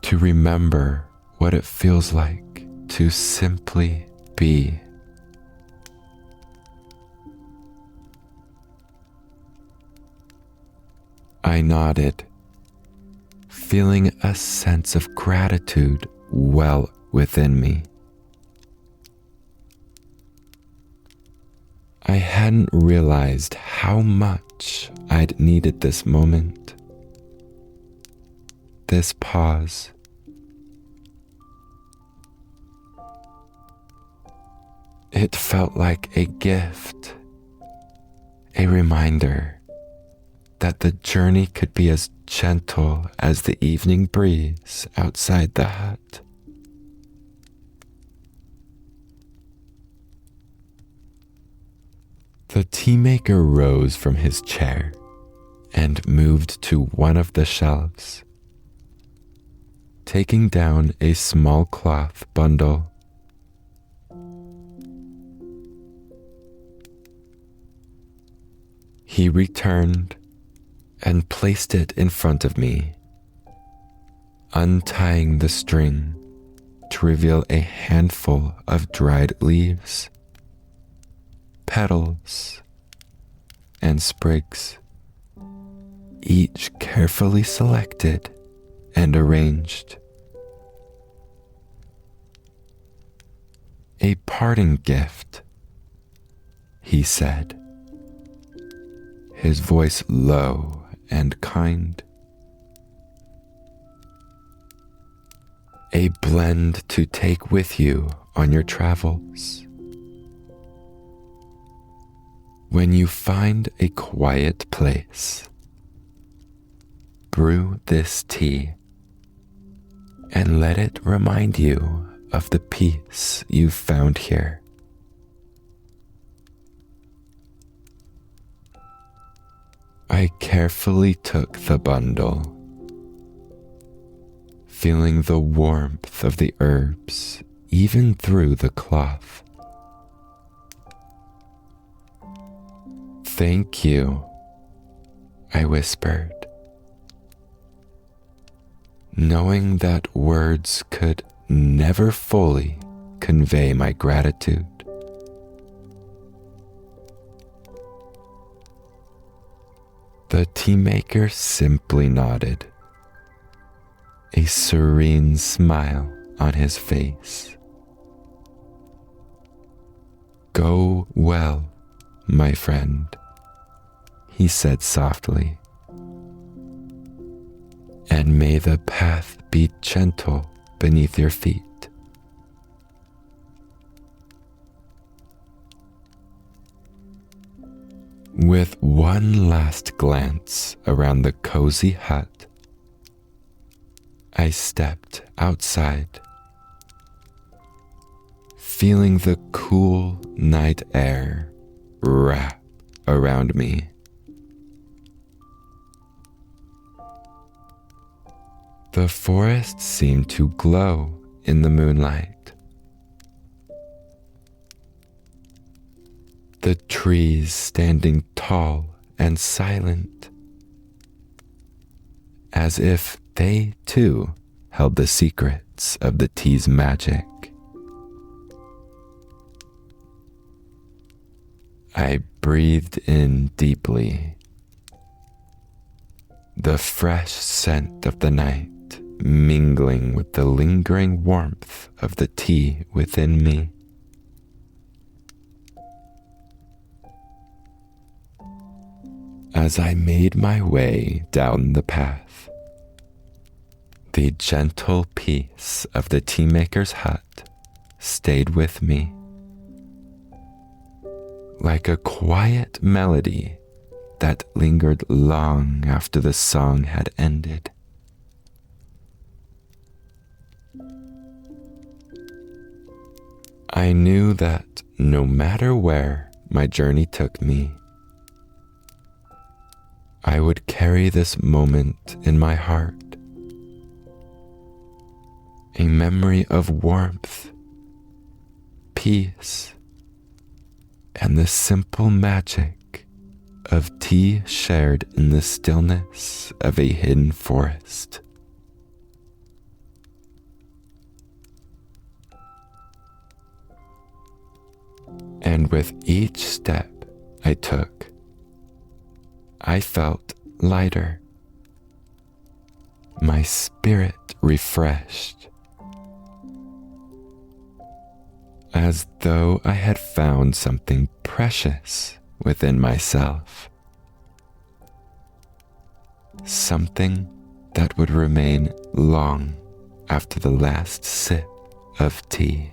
To remember what it feels like to simply be." I nodded, feeling a sense of gratitude well within me. I hadn't realized how much I'd needed this moment, this pause. It felt like a gift, a reminder that the journey could be as gentle as the evening breeze outside the hut. The tea maker rose from his chair and moved to one of the shelves, taking down a small cloth bundle. He returned and placed it in front of me, untying the string to reveal a handful of dried leaves, petals, and sprigs, each carefully selected and arranged. "A parting gift," he said, his voice low and kind. "A blend to take with you on your travels. When you find a quiet place, brew this tea and let it remind you of the peace you've found here." I carefully took the bundle, feeling the warmth of the herbs even through the cloth. "Thank you," I whispered, knowing that words could never fully convey my gratitude. The tea maker simply nodded, a serene smile on his face. "Go well, my friend," he said softly, "and may the path be gentle beneath your feet." With one last glance around the cozy hut, I stepped outside, feeling the cool night air wrap around me. The forest seemed to glow in the moonlight. The trees standing tall and silent, as if they too held the secrets of the tea's magic. I breathed in deeply, the fresh scent of the night mingling with the lingering warmth of the tea within me. As I made my way down the path, the gentle peace of the tea maker's hut stayed with me, like a quiet melody that lingered long after the song had ended. I knew that no matter where my journey took me, I would carry this moment in my heart, a memory of warmth, peace, and the simple magic of tea shared in the stillness of a hidden forest. And with each step I took, I felt lighter, my spirit refreshed, as though I had found something precious within myself, something that would remain long after the last sip of tea.